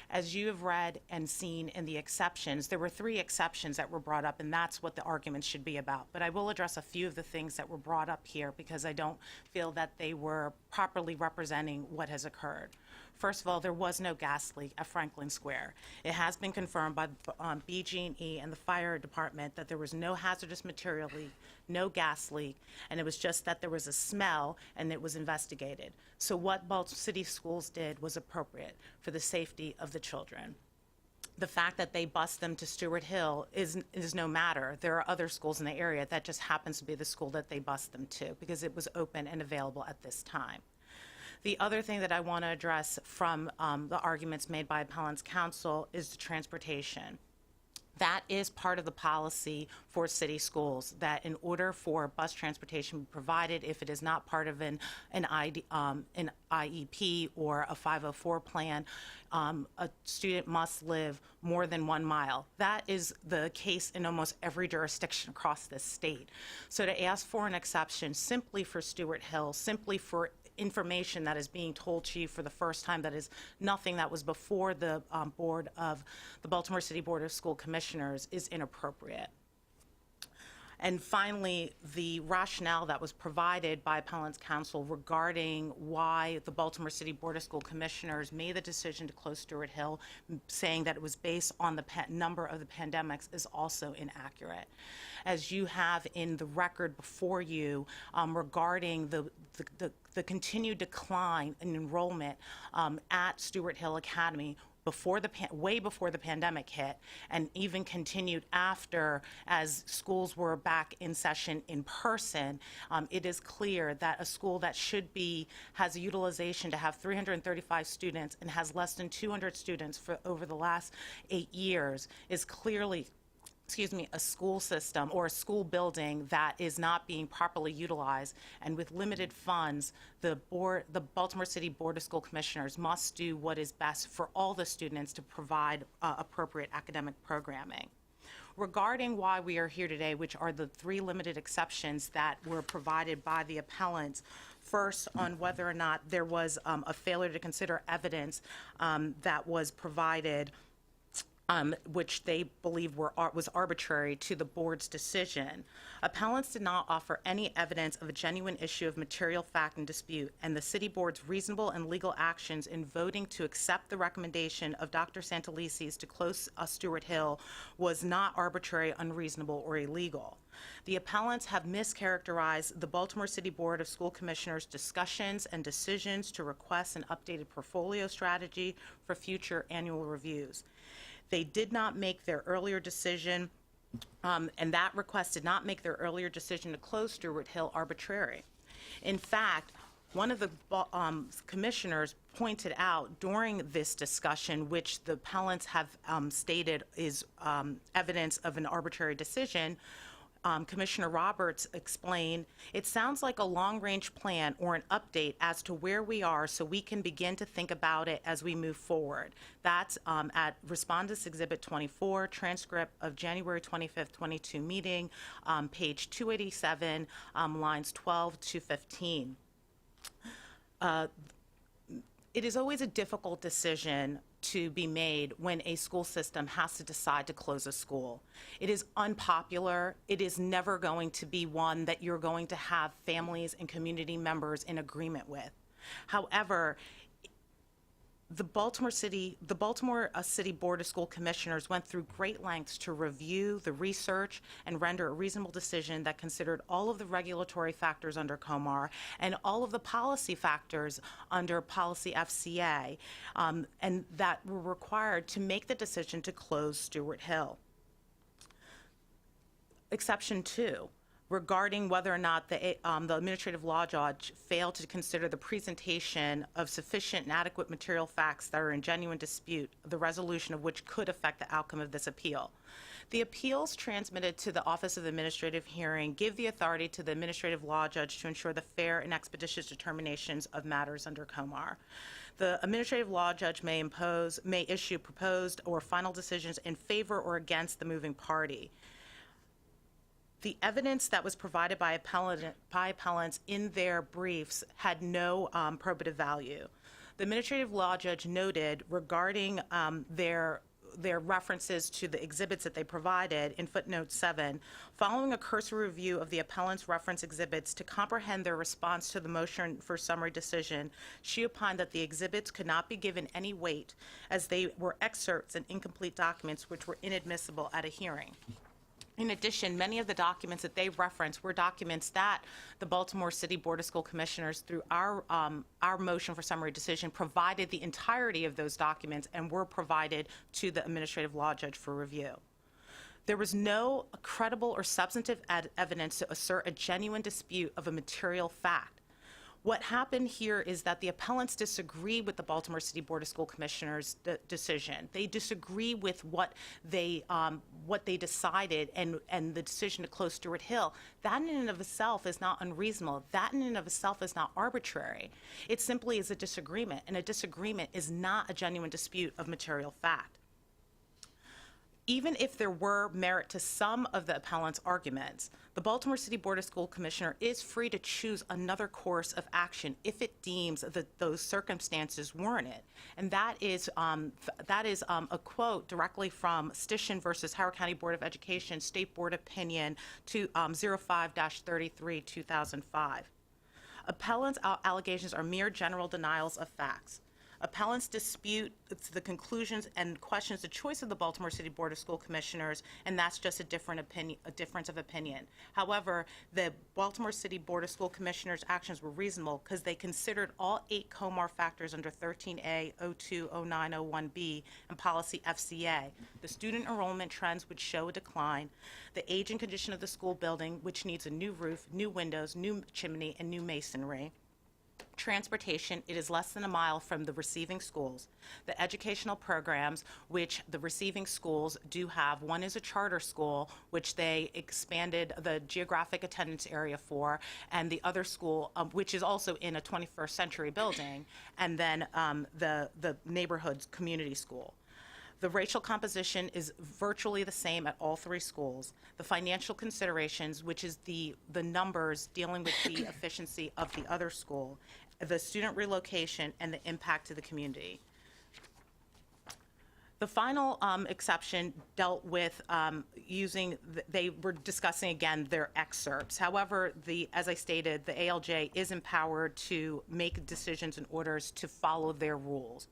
As you have read and seen in the exceptions, there were 3 exceptions that were brought up, and that's what the argument should be about. But I will address a few of the things that were brought up here because I don't feel that they were properly representing what has occurred. First of all, there was no gas leak at Franklin Square. It has been confirmed by BG&E and the fire department that there was no hazardous material leak, no gas leak, and it was just that there was a smell and it was investigated. So what Baltimore City Schools did was appropriate for the safety of the children. The fact that they bused them to Stewart Hill is no matter. There are other schools in the area. That just happens to be the school that they bused them to because it was open and available at this time. The other thing that I want to address from the arguments made by appellant's counsel is the transportation. That is part of the policy for city schools, that in order for bus transportation to be provided, if it is not part of an IEP or a 504 plan, a student must live more than 1 mile. That is the case in almost every jurisdiction across this state. So to ask for an exception simply for Stewart Hill, simply for information that is being told to you for the first time, that is nothing that was before the board of the Baltimore City Board of School Commissioners, is inappropriate. And finally, the rationale that was provided by appellant's counsel regarding why the Baltimore City Board of School Commissioners made the decision to close Stewart Hill, saying that it was based on the number of the pandemics, is also inaccurate. As you have in the record before you regarding the continued decline in enrollment at Stewart Hill Academy, way before the pandemic hit, and even continued after, as schools were back in session in person, it is clear that a school that has a utilization to have 335 students and has less than 200 students for over the last 8 years is clearly a school system or a school building that is not being properly utilized. And with limited funds, the Baltimore City Board of School Commissioners must do what is best for all the students to provide appropriate academic programming. Regarding why we are here today, which are the 3 limited exceptions that were provided by the appellants, first on whether or not there was a failure to consider evidence that was provided, which they believe was arbitrary to the board's decision. Appellants did not offer any evidence of a genuine issue of material fact and dispute, and the city board's reasonable and legal actions in voting to accept the recommendation of Dr. Santelices to close Stewart Hill was not arbitrary, unreasonable, or illegal. The appellants have mischaracterized the Baltimore City Board of School Commissioners' discussions and decisions to request an updated portfolio strategy for future annual reviews. They did not make their earlier decision, and that request did not make their earlier decision to close Stewart Hill arbitrary. In fact, one of the commissioners pointed out during this discussion, which the appellants have stated is evidence of an arbitrary decision, Commissioner Roberts explained, it sounds like a long-range plan or an update as to where we are so we can begin to think about it as we move forward. That's at Respondents Exhibit 24, transcript of January 25th, 22 meeting, page 287, lines 12 to 15. It is always a difficult decision to be made when a school system has to decide to close a school. It is unpopular. It is never going to be one that you're going to have families and community members in agreement with. However, the Baltimore City Board of School Commissioners went through great lengths to review the research and render a reasonable decision that considered all of the regulatory factors under COMAR and all of the policy factors under policy FCA, and that were required to make the decision to close Stewart Hill. Exception 2. Regarding whether or not the administrative law judge failed to consider the presentation of sufficient and adequate material facts that are in genuine dispute, the resolution of which could affect the outcome of this appeal. The appeals transmitted to the Office of Administrative Hearing give the authority to the administrative law judge to ensure the fair and expeditious determinations of matters under COMAR. The administrative law judge may issue proposed or final decisions in favor or against the moving party. The evidence that was provided by appellants in their briefs had no probative value. The administrative law judge noted regarding their references to the exhibits that they provided in footnote 7, following a cursory review of the appellant's reference exhibits to comprehend their response to the motion for summary decision, she opined that the exhibits could not be given any weight as they were excerpts and incomplete documents which were inadmissible at a hearing. In addition, many of the documents that they referenced were documents that the Baltimore City Board of School Commissioners, through our motion for summary decision, provided the entirety of those documents and were provided to the administrative law judge for review. There was no credible or substantive evidence to assert a genuine dispute of a material fact. What happened here is that the appellants disagree with the Baltimore City Board of School Commissioners' decision. They disagree with what they decided and the decision to close Stewart Hill. That in and of itself is not unreasonable. That in and of itself is not arbitrary. It simply is a disagreement, and a disagreement is not a genuine dispute of material fact. Even if there were merit to some of the appellant's arguments, the Baltimore City Board of School Commissioner is free to choose another course of action if it deems that those circumstances warrant it. And that is a quote directly from Stishin versus Howard County Board of Education, State Board Opinion 05-33, 2005. Appellant's allegations are mere general denials of facts. Appellants dispute the conclusions and questions the choice of the Baltimore City Board of School Commissioners, and that's just a difference of opinion. However, the Baltimore City Board of School Commissioners' actions were reasonable because they considered all 8 COMAR factors under 13A, 02, 09, 01B, and policy FCA. The student enrollment trends would show a decline, the age and condition of the school building, which needs a new roof, new windows, new chimney, and new masonry. Transportation, it is less than a mile from the receiving schools. The educational programs, which the receiving schools do have, one is a charter school, which they expanded the geographic attendance area for, and the other school, which is also in a 21st century building, and then the neighborhood community school. The racial composition is virtually the same at all 3 schools. The financial considerations, which is the numbers dealing with the efficiency of the other school, the student relocation, and the impact to the community. The final exception dealt with they were discussing again their excerpts. However, as I stated, the ALJ is empowered to make decisions and orders to follow their rules.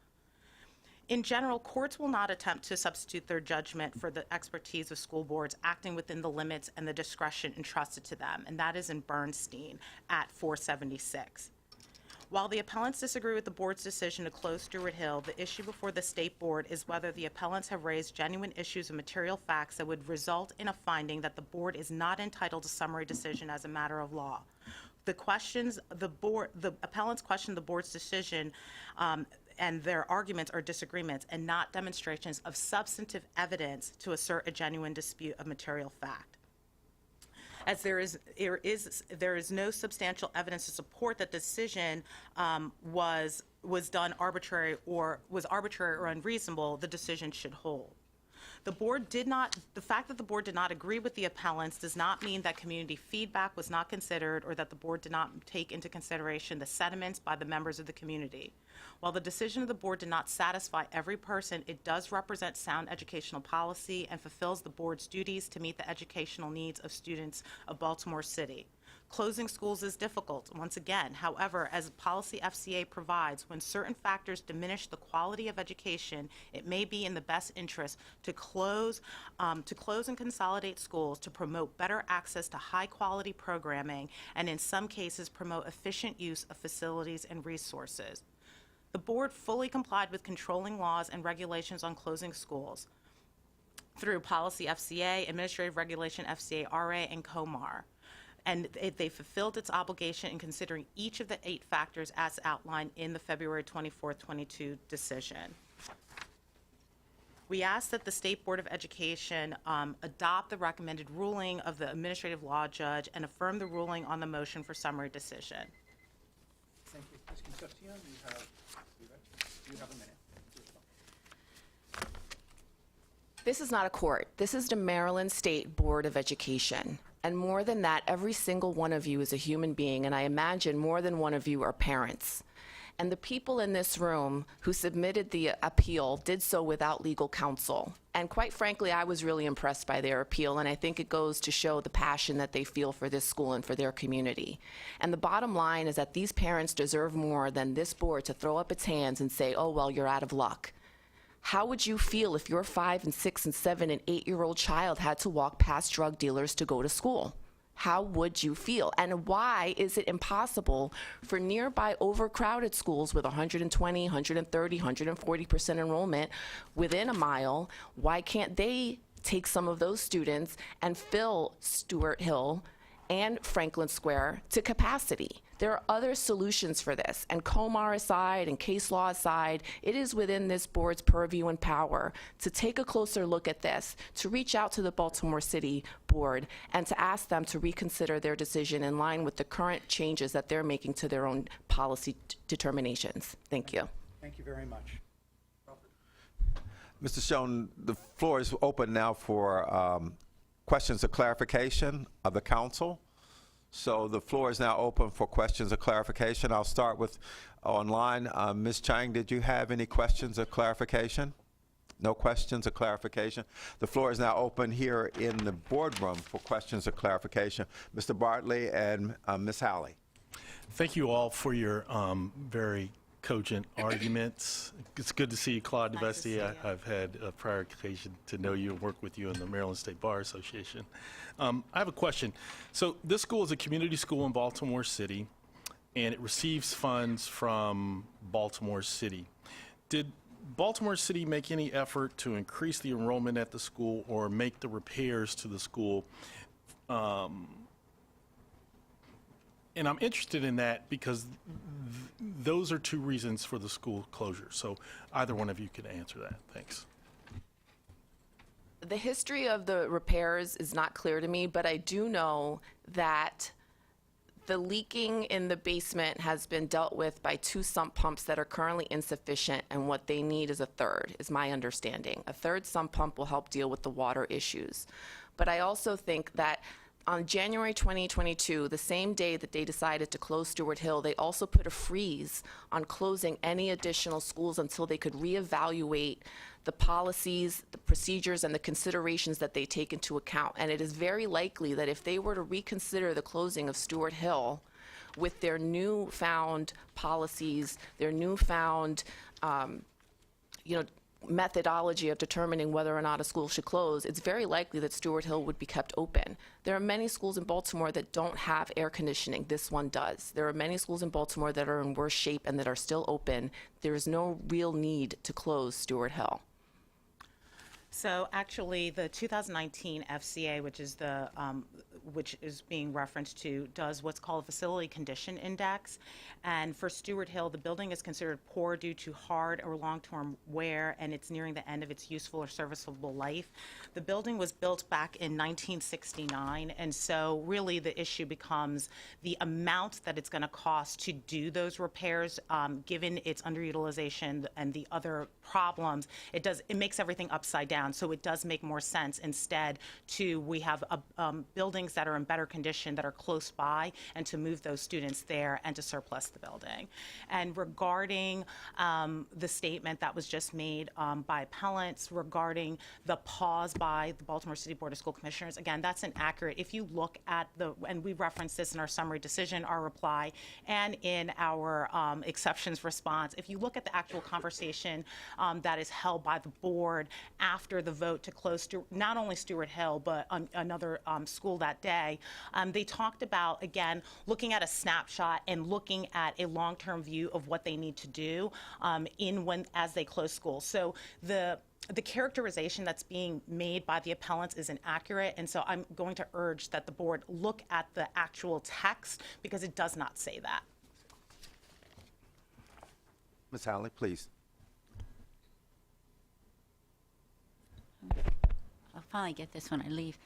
In general, courts will not attempt to substitute their judgment for the expertise of school boards acting within the limits and the discretion entrusted to them, and that is in Bernstein at 476. While the appellants disagree with the board's decision to close Stewart Hill, the issue before the state board is whether the appellants have raised genuine issues of material facts that would result in a finding that the board is not entitled to summary decision as a matter of law. The appellants question the board's decision and their arguments are disagreements and not demonstrations of substantive evidence to assert a genuine dispute of material fact. as there is no substantial evidence to support that decision was done arbitrary or unreasonable, the decision should hold. The fact that the board did not agree with the appellants does not mean that community feedback was not considered or that the board did not take into consideration the sentiments by the members of the community. While the decision of the board did not satisfy every person, it does represent sound educational policy and fulfills the board's duties to meet the educational needs of students of Baltimore City. Closing schools is difficult, once again. However, as policy FCA provides, when certain factors diminish the quality of education, it may be in the best interest to close and consolidate schools to promote better access to high-quality programming and, in some cases, promote efficient use of facilities and resources. The board fully complied with controlling laws and regulations on closing schools through policy FCA, administrative regulation FCA RA, and COMAR. And they fulfilled its obligation in considering each of the 8 factors as outlined in the February 24, 22 decision. We ask that the State Board of Education adopt the recommended ruling of the administrative law judge and affirm the ruling on the motion for summary decision. Thank you. Ms. Concepcion, you have a minute. This is not a court. This is the Maryland State Board of Education. And more than that, every single one of you is a human being, and I imagine more than one of you are parents. And the people in this room who submitted the appeal did so without legal counsel. And quite frankly, I was really impressed by their appeal, and I think it goes to show the passion that they feel for this school and for their community. And the bottom line is that these parents deserve more than this board to throw up its hands and say, oh, well, you're out of luck. How would you feel if your 5 and 6 and 7 and 8-year-old child had to walk past drug dealers to go to school? How would you feel? And why is it impossible for nearby overcrowded schools with 120, 130, 140% enrollment within a mile, why can't they take some of those students and fill Stuart Hill and Franklin Square to capacity? There are other solutions for this, and COMAR aside and case law aside, it is within this board's purview and power to take a closer look at this, to reach out to the Baltimore City Board and to ask them to reconsider their decision in line with the current changes that they're making to their own policy determinations. Thank you. Thank you very much. Mr. Schoen, the floor is open now for questions of clarification of the council. So the floor is now open for questions of clarification. I'll start with online. Ms. Chang, did you have any questions of clarification? No questions of clarification. The floor is now open here in the boardroom for questions of clarification. Mr. Bartley and Ms. Halley. Thank you all for your very cogent arguments. It's good to see you, Claude DeVesti. I've had a prior occasion to know you and work with you in the Maryland State Bar Association. I have a question. So this school is a community school in Baltimore City, and it receives funds from Baltimore City. Did Baltimore City make any effort to increase the enrollment at the school or make the repairs to the school? And I'm interested in that because those are 2 reasons for the school closure. So either one of you could answer that. Thanks. The history of the repairs is not clear to me, but I do know that the leaking in the basement has been dealt with by 2 sump pumps that are currently insufficient, and what they need is a 3rd, is my understanding. A 3rd sump pump will help deal with the water issues. But I also think that on January 2022, the same day that they decided to close Stuart Hill, they also put a freeze on closing any additional schools until they could reevaluate the policies, the procedures, and the considerations that they take into account. And it is very likely that if they were to reconsider the closing of Stuart Hill with their newfound policies, their newfound, methodology of determining whether or not a school should close, it's very likely that Stuart Hill would be kept open. There are many schools in Baltimore that don't have air conditioning. This one does. There are many schools in Baltimore that are in worse shape and that are still open. There is no real need to close Stuart Hill. So actually, the 2019 FCA, which is which is being referenced to, does what's called a facility condition index. And for Stewart Hill, the building is considered poor due to hard or long-term wear, and it's nearing the end of its useful or serviceable life. The building was built back in 1969, and so really the issue becomes the amount that it's going to cost to do those repairs, given its underutilization and the other problems. It makes everything upside down, so it does make more sense instead we have buildings that are in better condition that are close by, and to move those students there and to surplus the building. And regarding the statement that was just made by appellants regarding the pause by the Baltimore City Board of School Commissioners, again, that's inaccurate. If you look at and we referenced this in our summary decision, our reply, and in our exceptions response, if you look at the actual conversation that is held by the board after the vote to close not only Stewart Hill, but another school that day, they talked about, again, looking at a snapshot and looking at a long-term view of what they need to do as they close school. So the characterization that's being made by the appellants is inaccurate, and so I'm going to urge that the board look at the actual text, because it does not say that. Ms. Howley, please. I'll finally get this when I leave.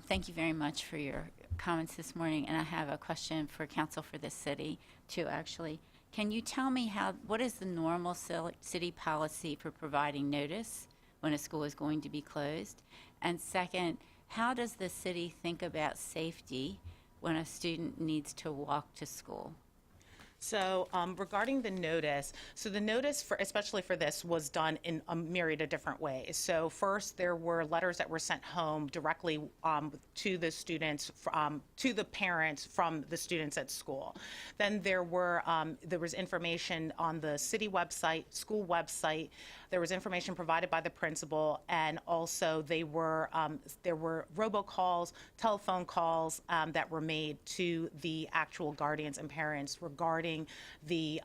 Thank you very much for your comments this morning, and I have a question for council for this city too, actually. Can you tell me what is the normal city policy for providing notice when a school is going to be closed? And second, how does the city think about safety when a student needs to walk to school? So regarding the notice, the notice, especially for this, was done in a myriad of different ways. So first, there were letters that were sent home directly to the students, to the parents from the students at school. Then there was information on the city website, school website. There was information provided by the principal, and also there were robocalls, telephone calls that were made to the actual guardians and parents regarding the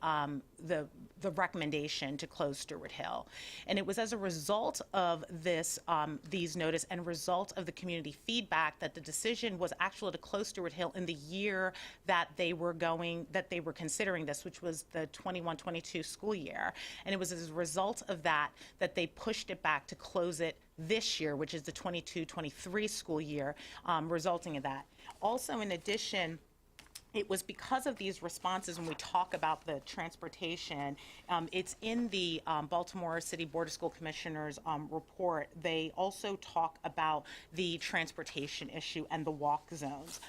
recommendation to close Stewart Hill. And it was as a result of these notice and result of the community feedback that the decision was actually to close Stewart Hill in the year that they were considering this, which was the 21-22 school year. And it was as a result of that they pushed it back to close it this year, which is the 22-23 school year, resulting in that. Also, in addition, it was because of these responses when we talk about the transportation. It's in the Baltimore City Board of School Commissioners report. They also talk about the transportation issue and the walk zones.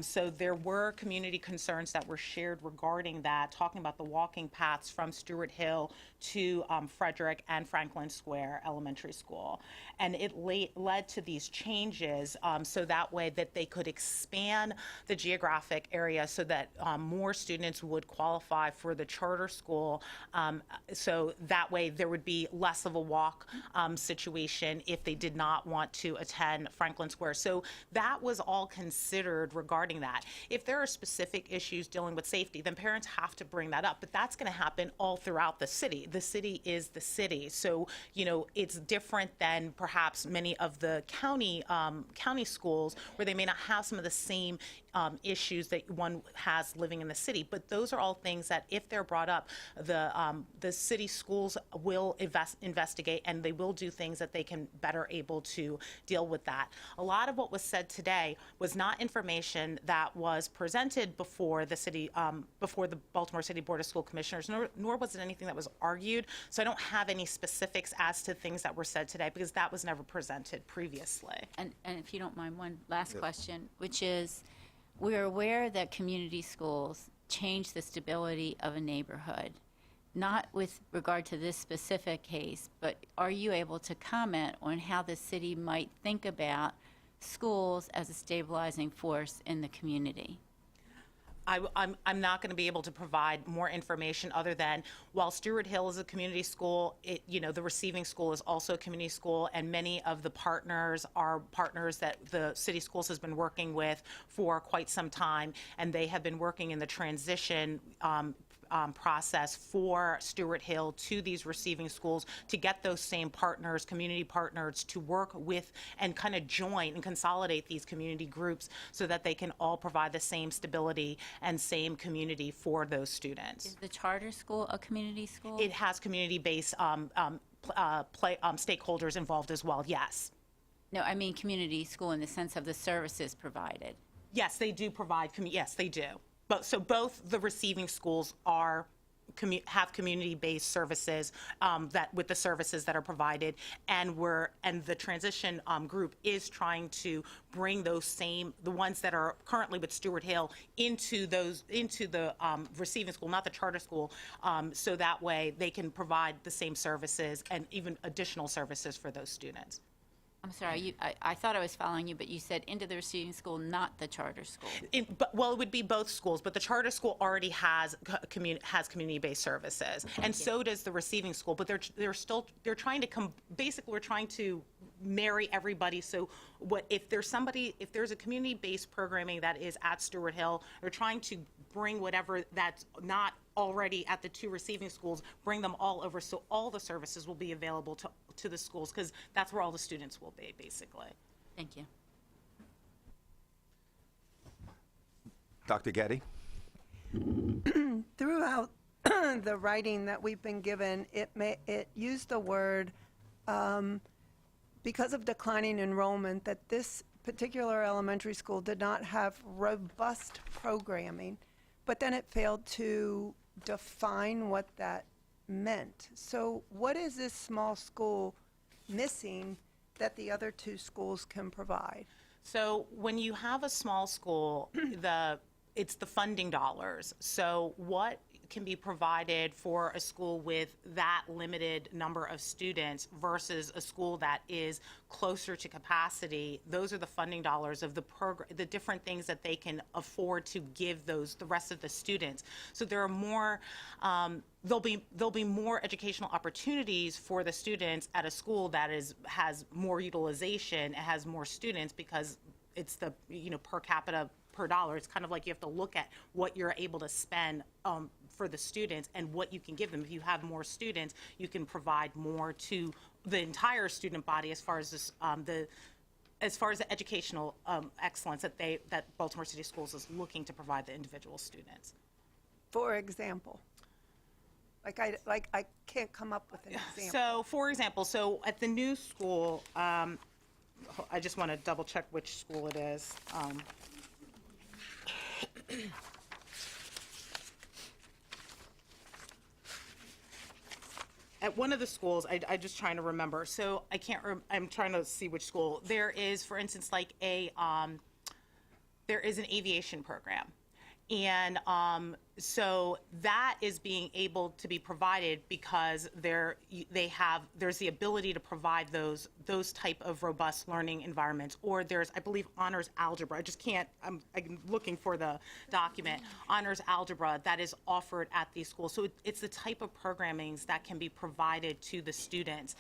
So there were community concerns that were shared regarding that, talking about the walking paths from Stewart Hill to Frederick and Franklin Square Elementary School. And it led to these changes so that way that they could expand the geographic area so that more students would qualify for the charter school. So that way there would be less of a walk situation if they did not want to attend Franklin Square. So that was all considered regarding that. If there are specific issues dealing with safety, then parents have to bring that up, but that's going to happen all throughout the city. The city is the city. So, it's different than perhaps many of the county schools where they may not have some of the same issues that one has living in the city. But those are all things that, if they're brought up, the city schools will investigate, and they will do things that they can better able to deal with that. A lot of what was said today was not information that was presented before the city, before the Baltimore City Board of School Commissioners, nor was it anything that was argued. So I don't have any specifics as to things that were said today, because that was never presented previously. And if you don't mind, one last question, which is, we're aware that community schools change the stability of a neighborhood, not with regard to this specific case, but are you able to comment on how the city might think about schools as a stabilizing force in the community? I'm not going to be able to provide more information other than, while Stewart Hill is a community school, the receiving school is also a community school, and many of the partners are partners that the city schools has been working with for quite some time, and they have been working in the transition process for Stewart Hill to these receiving schools to get those same partners, community partners, to work with and kind of join and consolidate these community groups so that they can all provide the same stability and same community for those students. Is the charter school a community school? It has community-based stakeholders involved as well, yes. No, I mean community school in the sense of the services provided. Yes, they do provide, yes, they do. But so both the receiving schools are have community-based services that with the services that are provided, and the transition group is trying to bring the ones that are currently with Stewart Hill into the receiving school, not the charter school, so that way they can provide the same services and even additional services for those students. I'm sorry, I thought I was following you, but you said into the receiving school, not the charter school. Well, it would be both schools, but the charter school already has community-based services, and so does the receiving school. But they're trying to basically we're trying to marry everybody. So if there's a community-based programming that is at Stewart Hill, they're trying to bring whatever that's not already at the two receiving schools, bring them all over, so all the services will be available to the schools, because that's where all the students will be, basically. Thank you. Dr. Getty? Throughout the writing that we've been given, it used the word, because of declining enrollment, that this particular elementary school did not have robust programming, but then it failed to define what that meant. So what is this small school missing that the other two schools can provide? So when you have a small school, it's the funding dollars. So what can be provided for a school with that limited number of students versus a school that is closer to capacity? Those are the funding dollars of the program, the different things that they can afford to give the rest of the students. So there are more, there'll be more educational opportunities for the students at a school that has more utilization, has more students, because it's the per capita per dollar. It's kind of like you have to look at what you're able to spend for the students and what you can give them. If you have more students, you can provide more to the entire student body as far as this, as far as the educational excellence that Baltimore City Schools is looking to provide the individual students. For example, I can't come up with an example. So, for example, at the new school, I just want to double check which school it is. At one of the schools, I'm just trying to remember. So I can't. I'm trying to see which school. There is, for instance, like there is an aviation program, and so that is being able to be provided because there's the ability to provide those type of robust learning environments. Or there's, I believe, honors algebra. I just can't. I'm looking for the document. Honors algebra that is offered at these schools. So it's the type of programmings that can be provided to the students.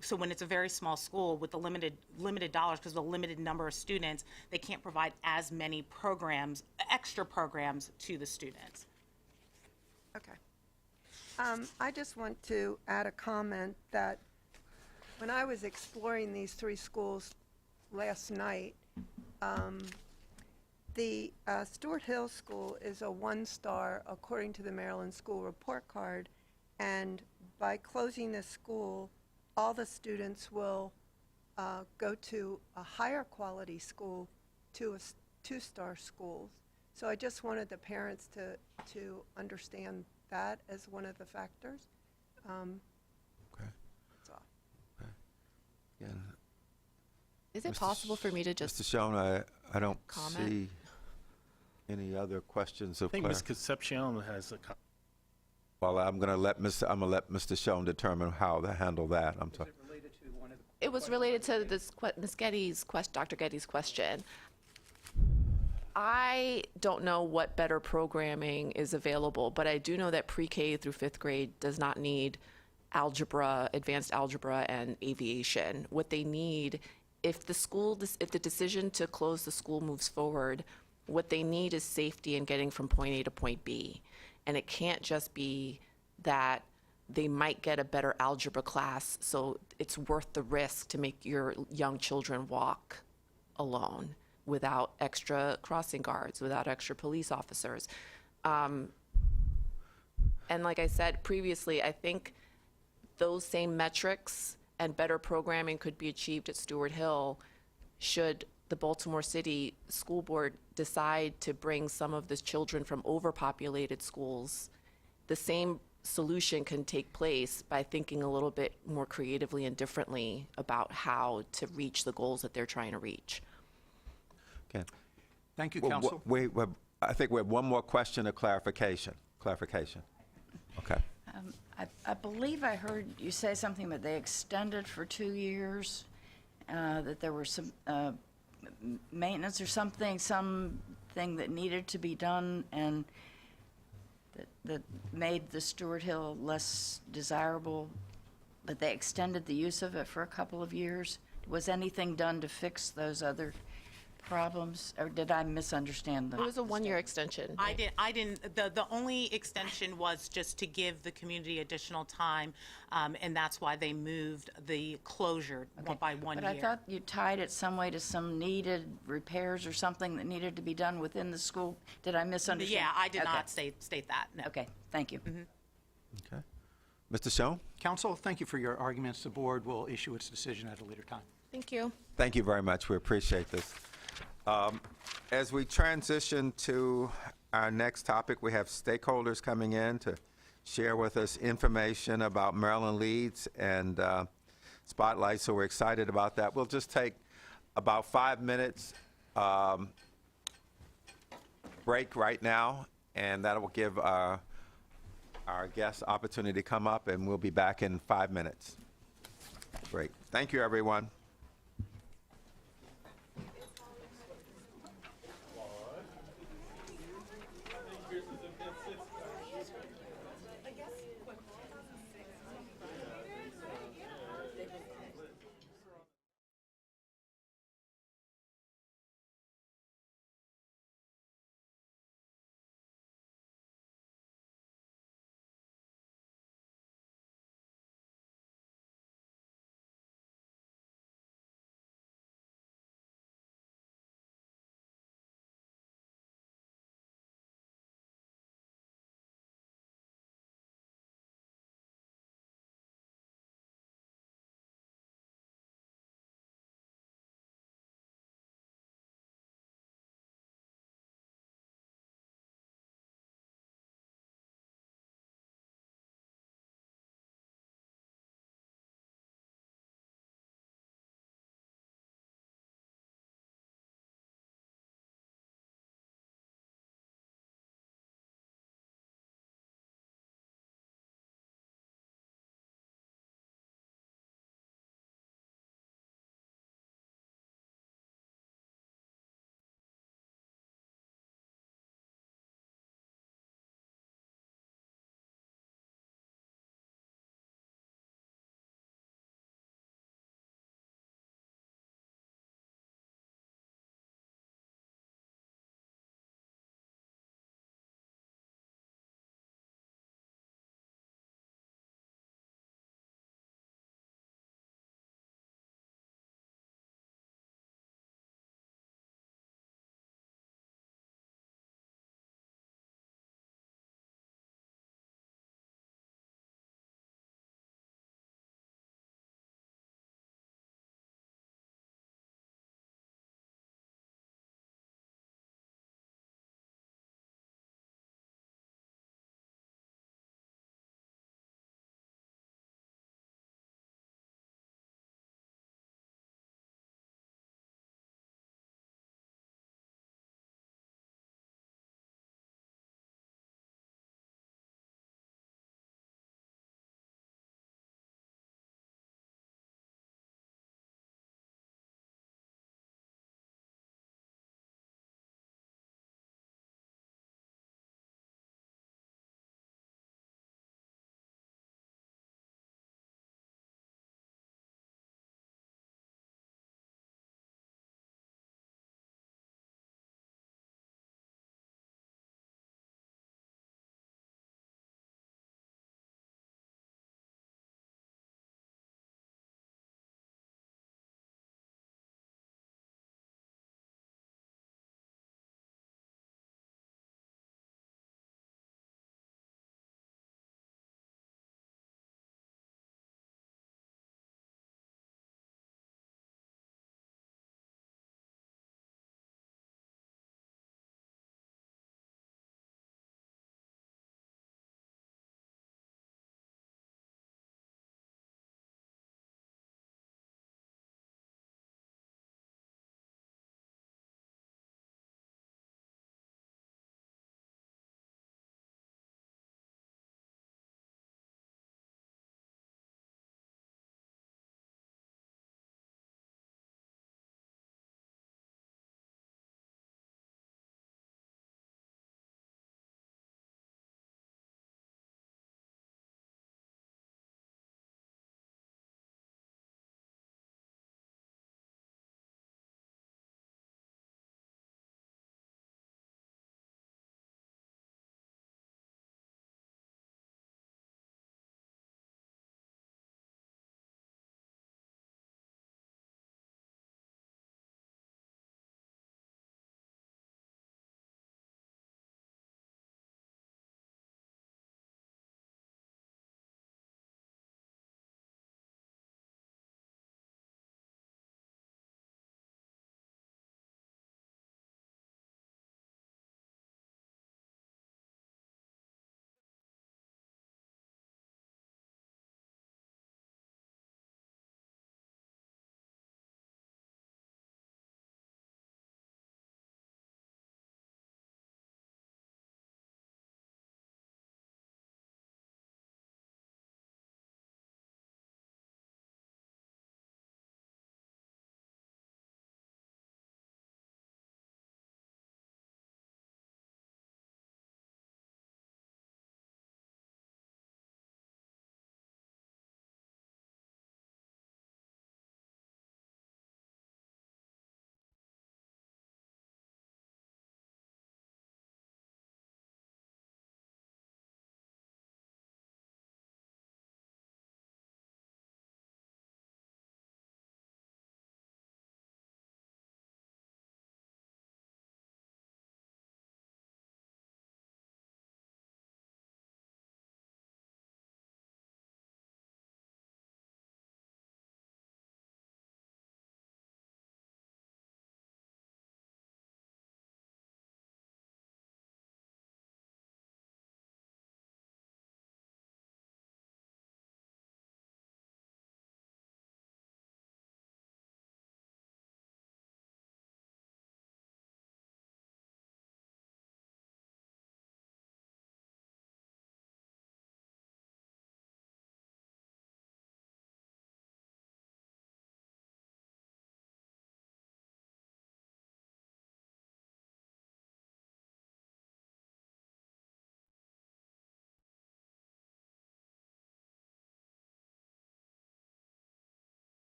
So when it's a very small school with the limited dollars, because of the limited number of students, they can't provide as many programs, extra programs to the students. Okay. I just want to add a comment that when I was exploring these three schools last night, the Stewart Hill School is a 1-star according to the Maryland School Report Card, and by closing this school, all the students will go to a higher quality school, to a 2-star schools. So I just wanted the parents to understand that as one of the factors. Okay. That's all. Okay. Yeah. Is it possible for me to just Mr. Schoen, I don't comment? see any other questions I of think Ms. clar- Concepcion has a comment. Well, I'm gonna let Mr. Schoen determine how to handle that. I'm sorry. It was related to this Ms. Getty's question, Dr. Getty's question. I don't know what better programming is available, but I do know that pre-K through 5th grade does not need algebra, advanced algebra, and aviation. What they need, if the decision to close the school moves forward, what they need is safety in getting from point A to point B. And it can't just be that they might get a better algebra class, so it's worth the risk to make your young children walk alone without extra crossing guards, without extra police officers. And like I said previously, I think those same metrics and better programming could be achieved at Stewart Hill should the Baltimore City School Board decide to bring some of the children from overpopulated schools. The same solution can take place by thinking a little bit more creatively and differently about how to reach the goals that they're trying to reach. Okay. Thank you, Well, Council. I think we have one more question of clarification. Okay. I believe I heard you say something that they extended for 2 years, that there were some maintenance or something that needed to be done, and that made the Stewart Hill less desirable, but they extended the use of it for a couple of years. Was anything done to fix those other problems, or did I misunderstand them? It was a one-year extension. I didn't, the only extension was just to give the community additional time, and that's why they moved the closure by 1 year. But I thought you tied it some way to some needed repairs or something that needed to be done within the school. Did I misunderstand? Yeah, I did Okay. not state that, no. Okay, thank you. Okay. Mr. Schoen? Council, thank you for your arguments. The board will issue its decision at a later time. Thank you. Thank you very much. We appreciate this. As we transition to our next topic, we have stakeholders coming in to share with us information about Maryland Leads and Spotlight, so we're excited about that. We'll just take about 5 minutes break right now, and that will give our guests opportunity to come up, and we'll be back in 5 minutes. Great. Thank you, everyone.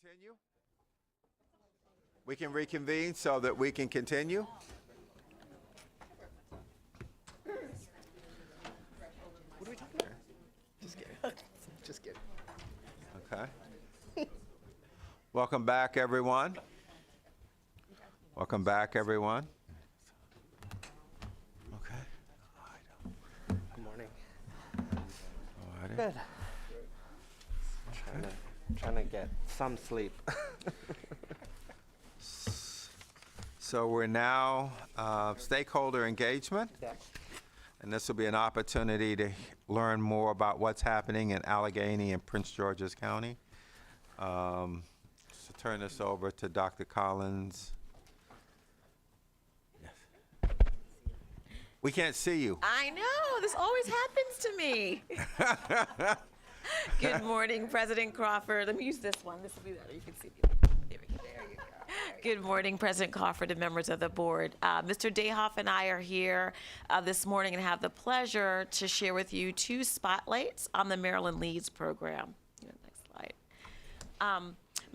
Continue? We can reconvene so that we can continue? What are we talking about? Just kidding. Just kidding. Okay. Welcome back, everyone. Welcome back, everyone. Okay. Good morning. Alrighty. Good. Trying to get some sleep. So we're now stakeholder engagement. Yeah. And this will be an opportunity to learn more about what's happening in Allegheny and Prince George's County. So turn this over to Dr. Collins. Yes. We can't see you. I know, this always happens to me. Good morning, President Crawford. Let me use this one. This will be better. You can see me. There we go. There you go. Good morning, President Crawford and members of the board. Mr. Dayhoff and I are here this morning and have the pleasure to share with you 2 spotlights on the Maryland Leads program. Next slide.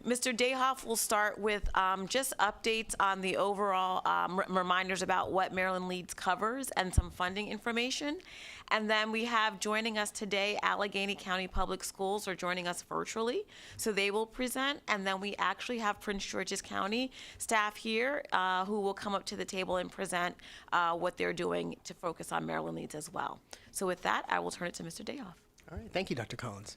Mr. Dayhoff will start with just updates on the overall reminders about what Maryland Leads covers and some funding information. And then we have joining us today, Allegheny County Public Schools are joining us virtually, so they will present. And then we actually have Prince George's County staff here who will come up to the table and present what they're doing to focus on Maryland Leads as well. So with that, I will turn it to Mr. Dayhoff. All right. Thank you, Dr. Collins.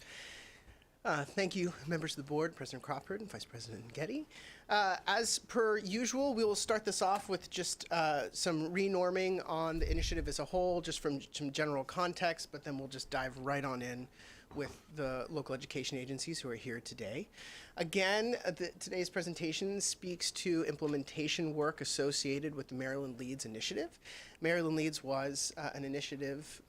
Thank you, members of the board, President Crawford and Vice President Getty. As per usual, we will start this off with just some renorming on the initiative as a whole, just from some general context, but then we'll just dive right on in with the local education agencies who are here today. Again, today's presentation speaks to implementation work associated with the Maryland Leads initiative. Maryland Leads was an initiative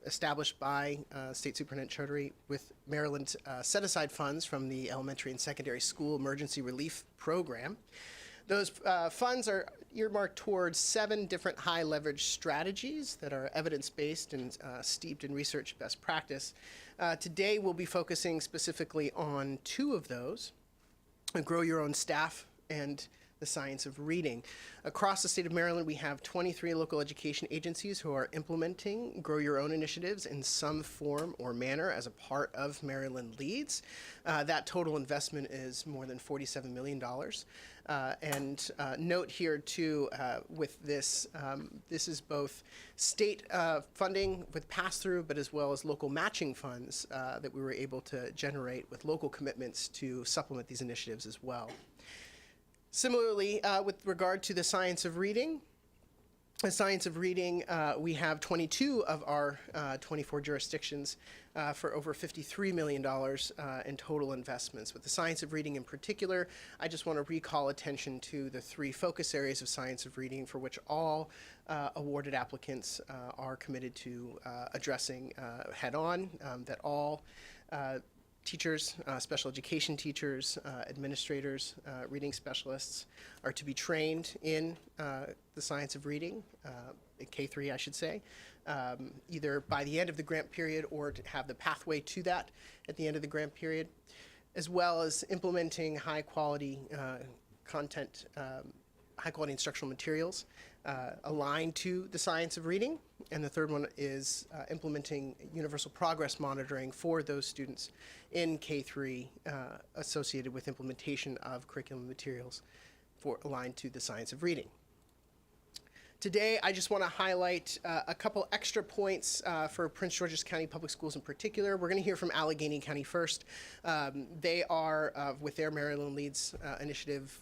established by State Superintendent Chaudhary with Maryland set-aside funds from the Elementary and Secondary School Emergency Relief Program. Those funds are earmarked towards 7 different high-leverage strategies that are evidence-based and steeped in research best practice. Today, we'll be focusing specifically on 2 of those, Grow Your Own Staff and the Science of Reading. Across the state of Maryland, we have 23 local education agencies who are implementing Grow Your Own initiatives in some form or manner as a part of Maryland Leads. That total investment is more than $47 million. And note here too, with this, this is both state funding with pass-through, but as well as local matching funds that we were able to generate with local commitments to supplement these initiatives as well. Similarly, with regard to the Science of Reading, we have 22 of our 24 jurisdictions for over $53 million in total investments. With the Science of Reading in particular, I just want to recall attention to the 3 focus areas of Science of Reading for which all awarded applicants are committed to addressing head-on, that all teachers, special education teachers, administrators, reading specialists are to be trained in the Science of Reading, K3 I should say, either by the end of the grant period or to have the pathway to that at the end of the grant period, as well as implementing high quality content, high quality instructional materials aligned to the Science of Reading. And the third one is implementing universal progress monitoring for those students in K3 associated with implementation of curriculum materials aligned to the Science of Reading. Today, I just want to highlight a couple extra points for Prince George's County Public Schools in particular. We're going to hear from Allegheny County first. They are, with their Maryland Leads initiative,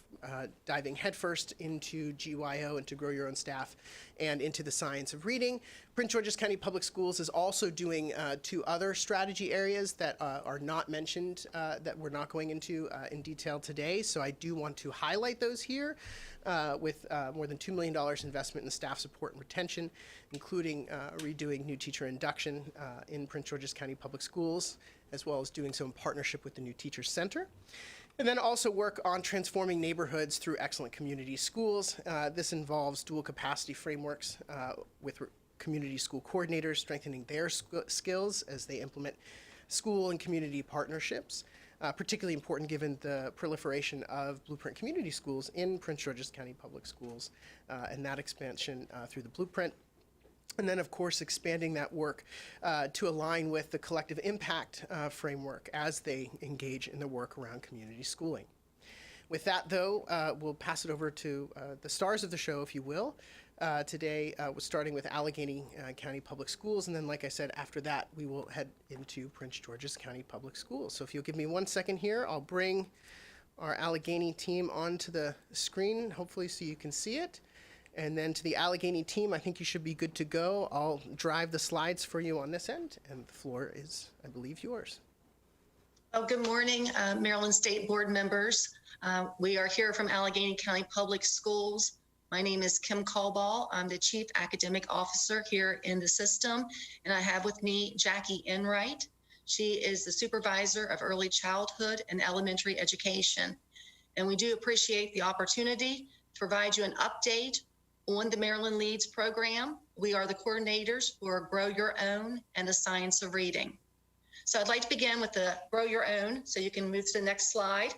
diving headfirst into GYO, into Grow Your Own Staff, and into the Science of Reading. Prince George's County Public Schools is also doing 2 other strategy areas that are not mentioned, that we're not going into in detail today. So I do want to highlight those here with more than $2 million investment in staff support and retention, including redoing new teacher induction in Prince George's County Public Schools, as well as doing so in partnership with the New Teacher Center. And then also work on transforming neighborhoods through excellent community schools. This involves dual capacity frameworks with community school coordinators, strengthening their skills as they implement school and community partnerships. particularly important given the proliferation of Blueprint community schools in Prince George's County Public Schools and that expansion through the Blueprint. And then, of course, expanding that work to align with the collective impact framework as they engage in the work around community schooling. With that, though, we'll pass it over to the stars of the show, if you will. Today, we're starting with Allegheny County Public Schools, and then, like I said, after that, we will head into Prince George's County Public Schools. So if you'll give me 1 second here, I'll bring our Allegheny team onto the screen, hopefully so you can see it. And then to the Allegheny team, I think you should be good to go. I'll drive the slides for you on this end, and the floor is, I believe, yours. Oh, good morning, Maryland State Board members. We are here from Allegheny County Public Schools. My name is Kim Caldwell. I'm the Chief Academic Officer here in the system, and I have with me Jackie Enright. She is the Supervisor of Early Childhood and Elementary Education. And we do appreciate the opportunity to provide you an update on the Maryland Leads program. We are the coordinators for Grow Your Own and the Science of Reading. So I'd like to begin with the Grow Your Own, so you can move to the next slide,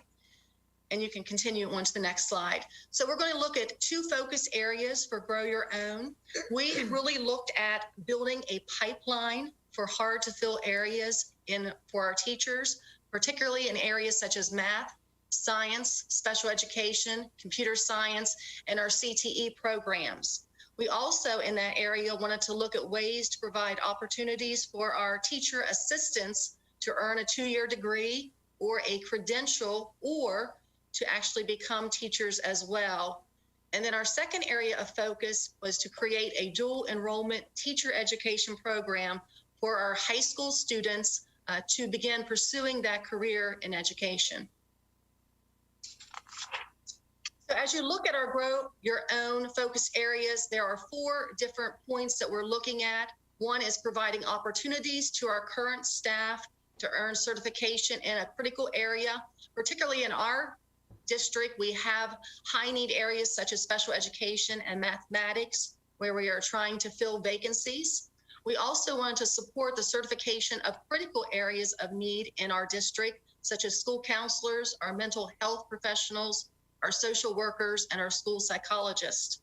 and you can continue on to the next slide. So we're going to look at 2 focus areas for Grow Your Own. We really looked at building a pipeline for hard to fill areas for our teachers, particularly in areas such as math, science, special education, computer science, and our CTE programs. We also, in that area, wanted to look at ways to provide opportunities for our teacher assistants to earn a 2-year degree or a credential, or to actually become teachers as well. And then our second area of focus was to create a dual enrollment teacher education program for our high school students to begin pursuing that career in education. So as you look at our Grow Your Own focus areas, there are 4 different points that we're looking at. One is providing opportunities to our current staff to earn certification in a critical area. Particularly in our district, we have high need areas such as special education and mathematics, where we are trying to fill vacancies. We also want to support the certification of critical areas of need in our district, such as school counselors, our mental health professionals, our social workers, and our school psychologists.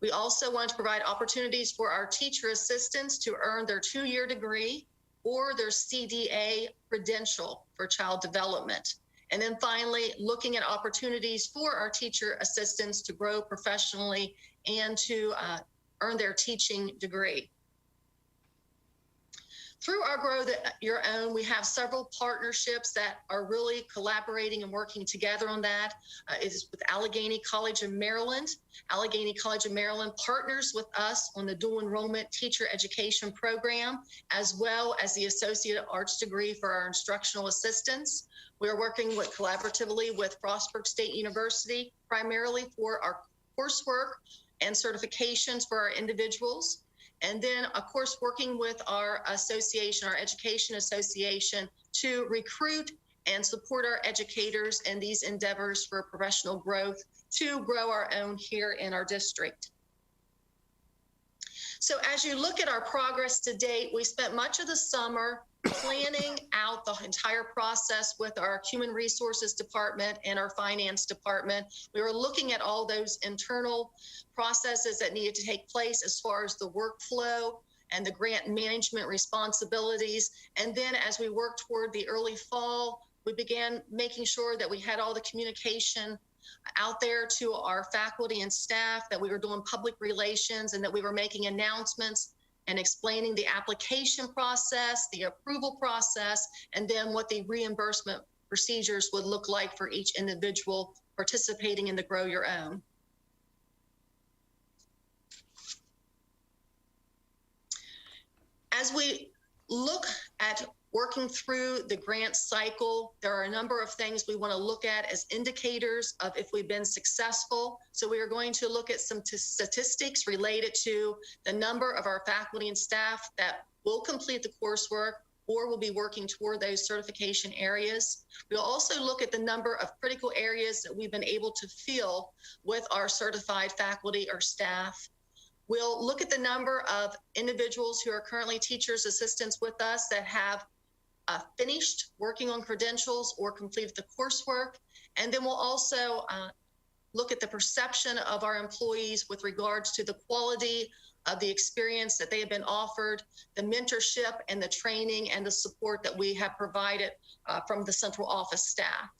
We also want to provide opportunities for our teacher assistants to earn their 2-year degree or their CDA credential for child development. And then finally, looking at opportunities for our teacher assistants to grow professionally and to earn their teaching degree. Through our Grow Your Own, we have several partnerships that are really collaborating and working together on that. It is with Allegheny College of Maryland. Allegheny College of Maryland partners with us on the dual enrollment teacher education program, as well as the Associate Arts degree for our instructional assistants. We are working collaboratively with Frostburg State University, primarily for our coursework and certifications for our individuals. And then, of course, working with our association, our education association, to recruit and support our educators in these endeavors for professional growth to grow our own here in our district. So as you look at our progress to date, we spent much of the summer planning out the entire process with our human resources department and our finance department. We were looking at all those internal processes that needed to take place as far as the workflow and the grant management responsibilities. And then as we worked toward the early fall, we began making sure that we had all the communication out there to our faculty and staff, that we were doing public relations, and that we were making announcements and explaining the application process, the approval process, and then what the reimbursement procedures would look like for each individual participating in the Grow Your Own. As we look at working through the grant cycle, there are a number of things we want to look at as indicators of if we've been successful. So we are going to look at some statistics related to the number of our faculty and staff that will complete the coursework or will be working toward those certification areas. We'll also look at the number of critical areas that we've been able to fill with our certified faculty or staff. We'll look at the number of individuals who are currently teachers assistants with us that have finished working on credentials or completed the coursework. And then we'll also look at the perception of our employees with regards to the quality of the experience that they have been offered, the mentorship and the training and the support that we have provided from the central office staff.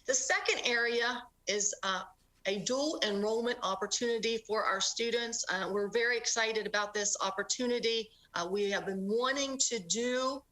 The second area is a dual enrollment opportunity for our students. We're very excited about this opportunity. We have been wanting to do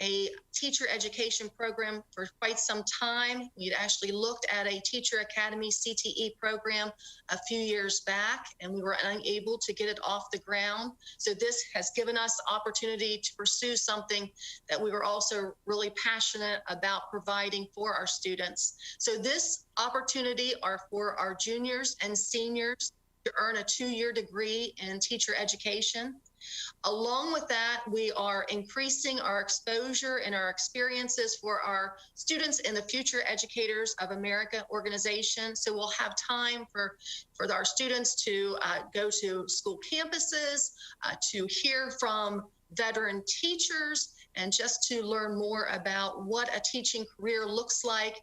a teacher education program for quite some time. We'd actually looked at a Teacher Academy CTE program a few years back, and we were unable to get it off the ground. So this has given us the opportunity to pursue something that we were also really passionate about providing for our students. So this opportunity are for our juniors and seniors to earn a 2-year degree in teacher education. Along with that, we are increasing our exposure and our experiences for our students in the Future Educators of America organization. So we'll have time for our students to go to school campuses, to hear from veteran teachers, and just to learn more about what a teaching career looks like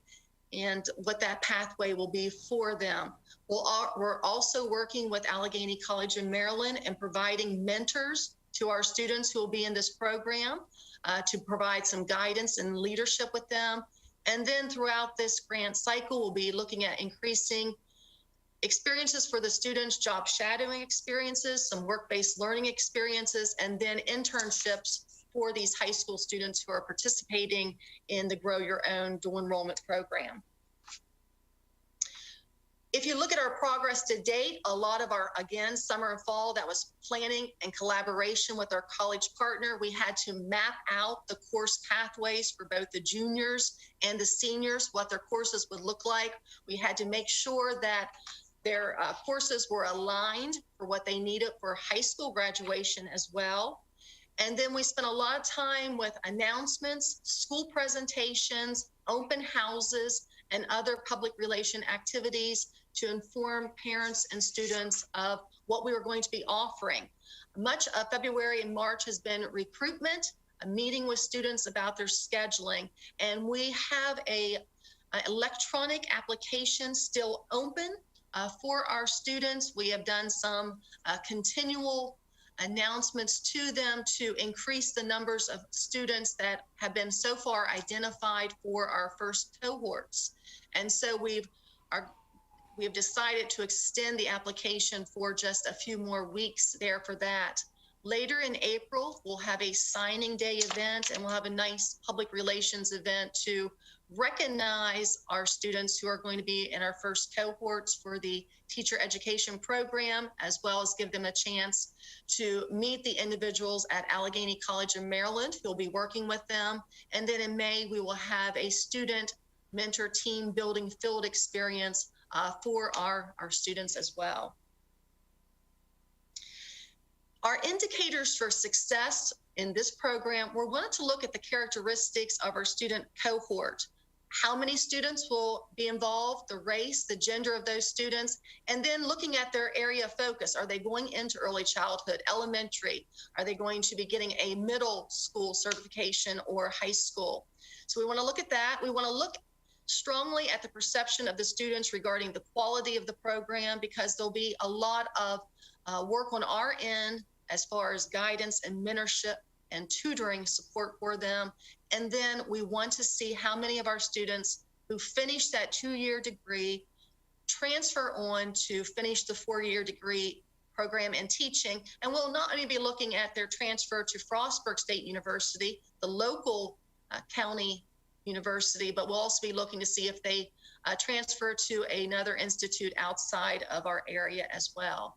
and what that pathway will be for them. We're also working with Allegheny College in Maryland and providing mentors to our students who will be in this program to provide some guidance and leadership with them. And then throughout this grant cycle, we'll be looking at increasing experiences for the students, job shadowing experiences, some work-based learning experiences, and then internships for these high school students who are participating in the Grow Your Own dual enrollment program. If you look at our progress to date, a lot of our, again, summer and fall, that was planning and collaboration with our college partner. We had to map out the course pathways for both the juniors and the seniors, what their courses would look like. We had to make sure that their courses were aligned for what they needed for high school graduation as well. And then we spent a lot of time with announcements, school presentations, open houses, and other public relation activities to inform parents and students of what we were going to be offering. Much of February and March has been recruitment, a meeting with students about their scheduling, and we have an electronic application still open for our students. We have done some continual announcements to them to increase the numbers of students that have been so far identified for our first cohorts. And so we have decided to extend the application for just a few more weeks there for that. Later in April, we'll have a signing day event, and we'll have a nice public relations event to recognize our students who are going to be in our first cohorts for the teacher education program, as well as give them a chance to meet the individuals at Allegheny College in Maryland who will be working with them. And then in May, we will have a student mentor team building field experience for our students as well. Our indicators for success in this program, we're going to look at the characteristics of our student cohort. How many students will be involved, the race, the gender of those students, and then looking at their area of focus. Are they going into early childhood, elementary? Are they going to be getting a middle school certification or high school? So we want to look at that. We want to look strongly at the perception of the students regarding the quality of the program, because there'll be a lot of work on our end as far as guidance and mentorship and tutoring support for them. And then we want to see how many of our students who finish that 2-year degree transfer on to finish the 4-year degree program in teaching. And we'll not only be looking at their transfer to Frostburg State University, the local county university, but we'll also be looking to see if they transfer to another institute outside of our area as well.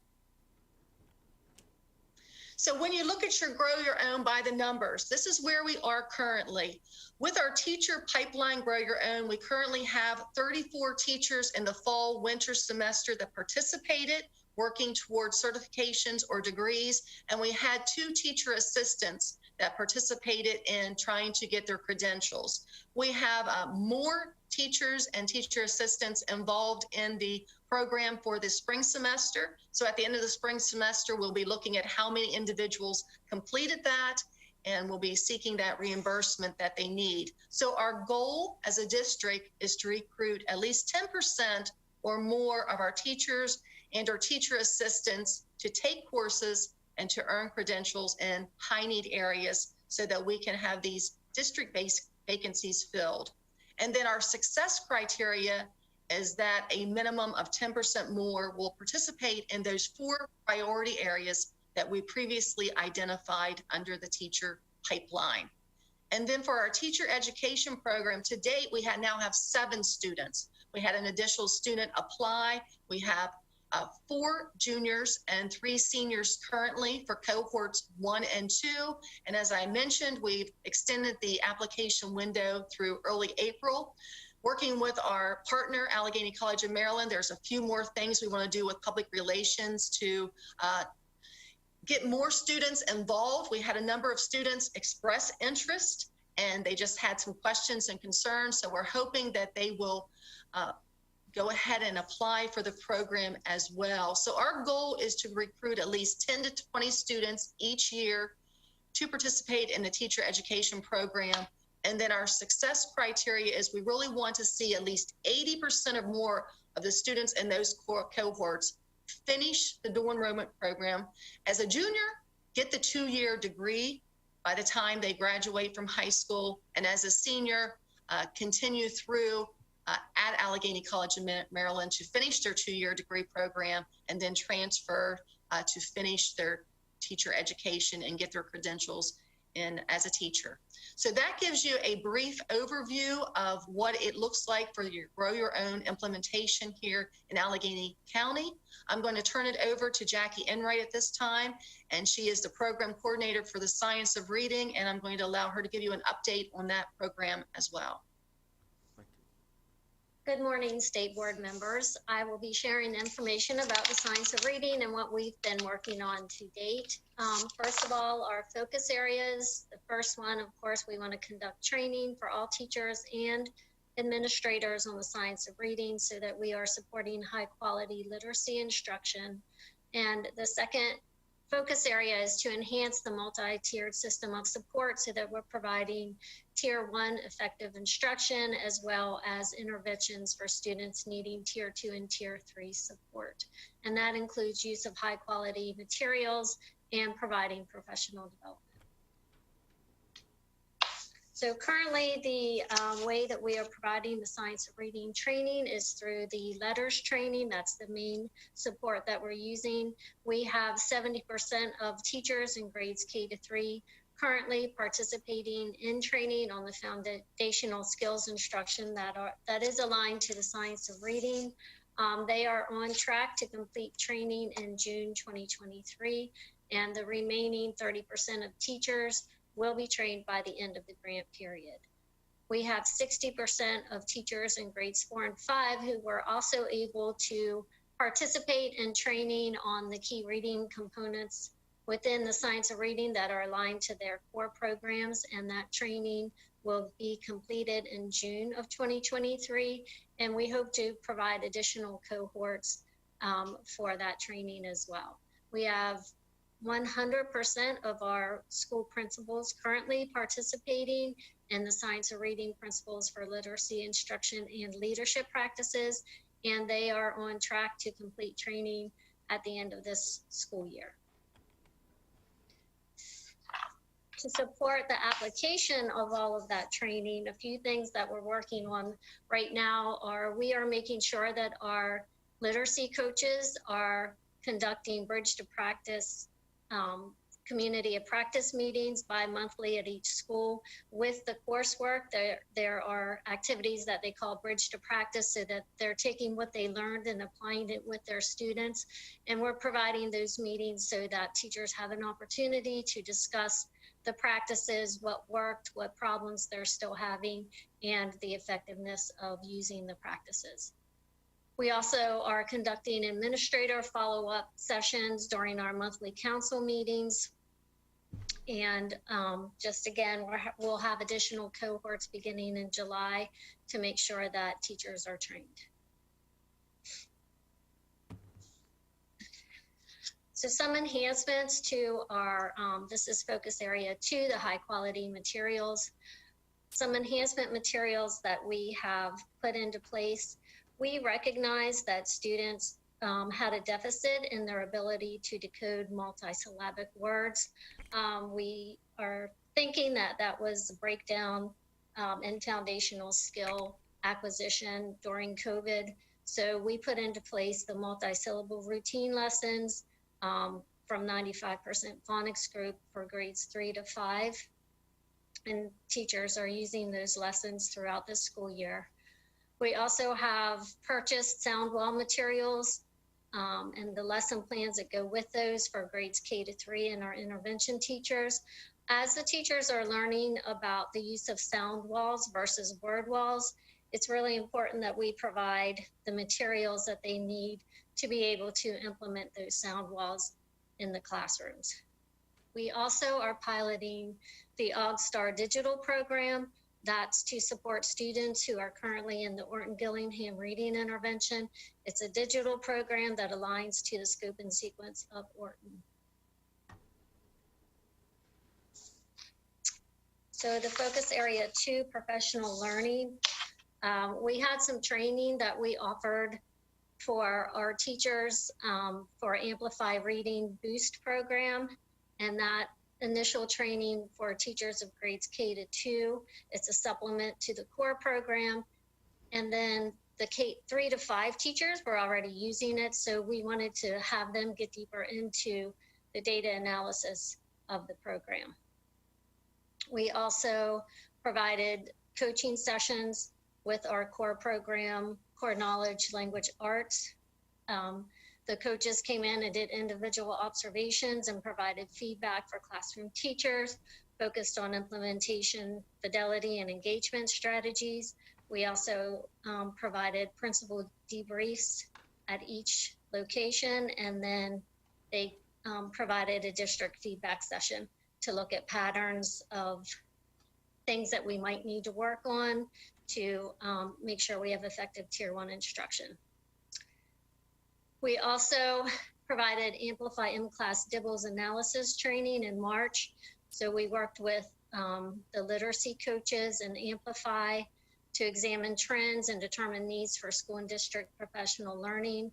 So when you look at your Grow Your Own by the numbers, this is where we are currently. With our teacher pipeline Grow Your Own, we currently have 34 teachers in the fall winter semester that participated, working towards certifications or degrees, and we had 2 teacher assistants that participated in trying to get their credentials. We have more teachers and teacher assistants involved in the program for the spring semester. So at the end of the spring semester, we'll be looking at how many individuals completed that, and we'll be seeking that reimbursement that they need. So our goal as a district is to recruit at least 10% or more of our teachers and our teacher assistants to take courses and to earn credentials in high need areas so that we can have these district-based vacancies filled. And then our success criteria is that a minimum of 10% more will participate in those 4 priority areas that we previously identified under the teacher pipeline. And then for our teacher education program, to date, we now have 7 students. We had an additional student apply. We have 4 juniors and 3 seniors currently for cohorts 1 and 2. And as I mentioned, we've extended the application window through early April. Working with our partner, Allegheny College of Maryland, there's a few more things we want to do with public relations to get more students involved. We had a number of students express interest, and they just had some questions and concerns. So we're hoping that they will go ahead and apply for the program as well. So our goal is to recruit at least 10 to 20 students each year to participate in the teacher education program. And then our success criteria is we really want to see at least 80% or more of the students in those cohorts finish the dual enrollment program. As a junior, get the 2-year degree by the time they graduate from high school. And as a senior, continue through at Allegheny College of Maryland to finish their 2-year degree program and then transfer to finish their teacher education and get their credentials in as a teacher. So that gives you a brief overview of what it looks like for your Grow Your Own implementation here in Allegheny County. I'm going to turn it over to Jackie Enright at this time, and she is the program coordinator for the Science of Reading, and I'm going to allow her to give you an update on that program as well. Good morning, State Board members. I will be sharing information about the Science of Reading and what we've been working on to date. First of all, our focus areas. The first one, of course, we want to conduct training for all teachers and administrators on the Science of Reading so that we are supporting high quality literacy instruction. And the second focus area is to enhance the multi-tiered system of support so that we're providing Tier 1 effective instruction as well as interventions for students needing Tier 2 and Tier 3 support. And that includes use of high quality materials and providing professional development. So currently the way that we are providing the Science of Reading training is through the letters training. That's the main support that we're using. We have 70% of teachers in grades K-3 currently participating in training on the foundational skills instruction that is aligned to the Science of Reading. They are on track to complete training in June 2023, and the remaining 30% of teachers will be trained by the end of the grant period. We have 60% of teachers in grades 4 and 5 who were also able to participate in training on the key reading components within the Science of Reading that are aligned to their core programs, and that training will be completed in June of 2023, and we hope to provide additional cohorts for that training as well. We have 100% of our school principals currently participating in the Science of Reading principles for literacy instruction and leadership practices, and they are on track to complete training at the end of this school year. To support the application of all of that training, a few things that we're working on right now are we are making sure that our literacy coaches are conducting bridge to practice community of practice meetings bi-monthly at each school. With the coursework, there are activities that they call bridge to practice so that they're taking what they learned and applying it with their students. And we're providing those meetings so that teachers have an opportunity to discuss the practices, what worked, what problems they're still having, and the effectiveness of using the practices. We also are conducting administrator follow-up sessions during our monthly council meetings. And just again, we'll have additional cohorts beginning in July to make sure that teachers are trained. So some enhancements to our, this is focus area 2, the high quality materials. Some enhancement materials that we have put into place. We recognize that students had a deficit in their ability to decode multisyllabic words. We are thinking that that was a breakdown in foundational skill acquisition during COVID. So we put into place the multisyllable routine lessons from 95% phonics group for grades 3 to 5. And teachers are using those lessons throughout the school year. We also have purchased sound wall materials and the lesson plans that go with those for grades K to 3 and our intervention teachers. As the teachers are learning about the use of sound walls versus word walls, it's really important that we provide the materials that they need to be able to implement those sound walls in the classrooms. We also are piloting the OgStar digital program. That's to support students who are currently in the Orton-Gillingham reading intervention. It's a digital program that aligns to the scope and sequence of Orton. So the focus area 2, professional learning. We had some training that we offered for our teachers for Amplify Reading Boost program, and that initial training for teachers of grades K to 2. It's a supplement to the core program. And then the K 3 to 5 teachers were already using it, so we wanted to have them get deeper into the data analysis of the program. We also provided coaching sessions with our core program, Core Knowledge, Language Arts. The coaches came in and did individual observations and provided feedback for classroom teachers, focused on implementation, fidelity, and engagement strategies. We also provided principal debriefs at each location, and then they provided a district feedback session to look at patterns of things that we might need to work on to make sure we have effective Tier 1 instruction. We also provided Amplify M-Class DIBELS analysis training in March. So we worked with the literacy coaches and Amplify to examine trends and determine needs for school and district professional learning.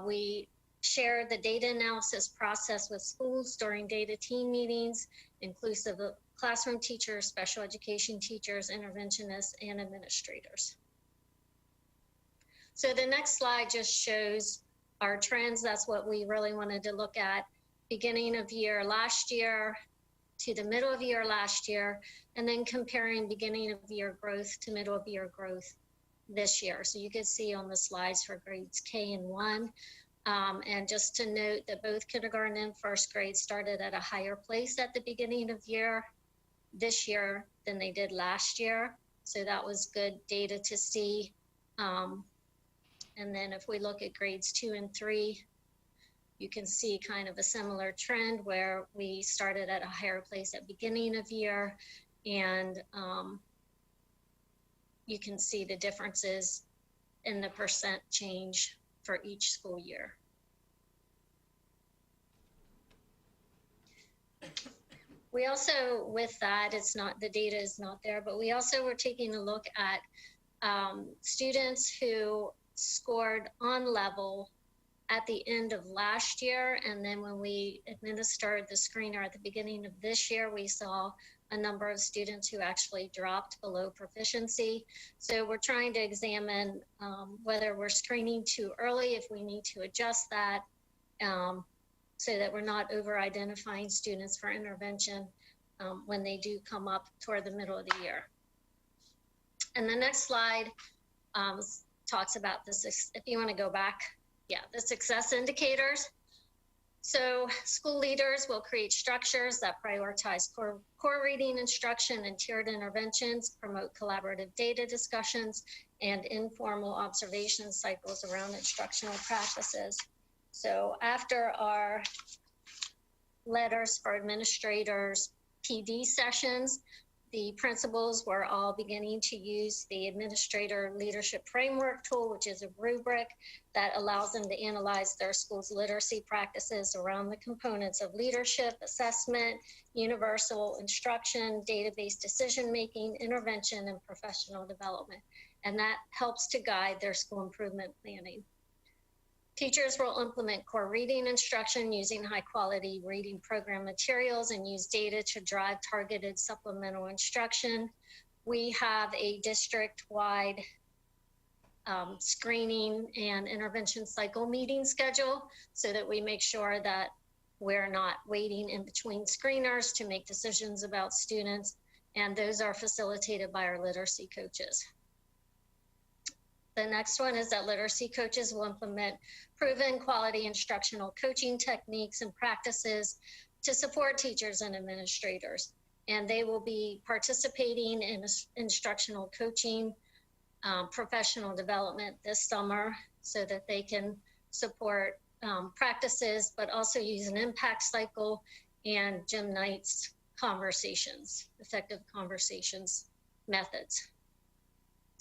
We shared the data analysis process with schools during data team meetings, inclusive of classroom teachers, special education teachers, interventionists, and administrators. So the next slide just shows our trends. That's what we really wanted to look at. Beginning of year last year to the middle of year last year, and then comparing beginning of year growth to middle of year growth this year. So you can see on the slides for grades K and 1. And just to note that both kindergarten and first grade started at a higher place at the beginning of year this year than they did last year. So that was good data to see. And then if we look at grades 2 and 3, you can see kind of a similar trend where we started at a higher place at beginning of year, and you can see the differences in the percent change for each school year. We also, with that, it's not, the data is not there, but we also were taking a look at students who scored on level at the end of last year. And then when we administered the screener at the beginning of this year, we saw a number of students who actually dropped below proficiency. So we're trying to examine whether we're screening too early, if we need to adjust that, so that we're not over-identifying students for intervention when they do come up toward the middle of the year. And the next slide talks about this, if you want to go back, the success indicators. So school leaders will create structures that prioritize core reading instruction and tiered interventions, promote collaborative data discussions, and informal observation cycles around instructional practices. So after our letters for administrators, PD sessions, The principals were all beginning to use the Administrator Leadership Framework tool, which is a rubric that allows them to analyze their school's literacy practices around the components of leadership, assessment, universal instruction, database decision-making, intervention, and professional development. And that helps to guide their school improvement planning. Teachers will implement core reading instruction using high-quality reading program materials and use data to drive targeted supplemental instruction. We have a district-wide screening and intervention cycle meeting schedule so that we make sure that we're not waiting in between screeners to make decisions about students, and those are facilitated by our literacy coaches. The next one is that literacy coaches will implement proven quality instructional coaching techniques and practices to support teachers and administrators. And they will be participating in instructional coaching, professional development this summer so that they can support practices, but also use an impact cycle and Jim Knight's conversations, effective conversations methods.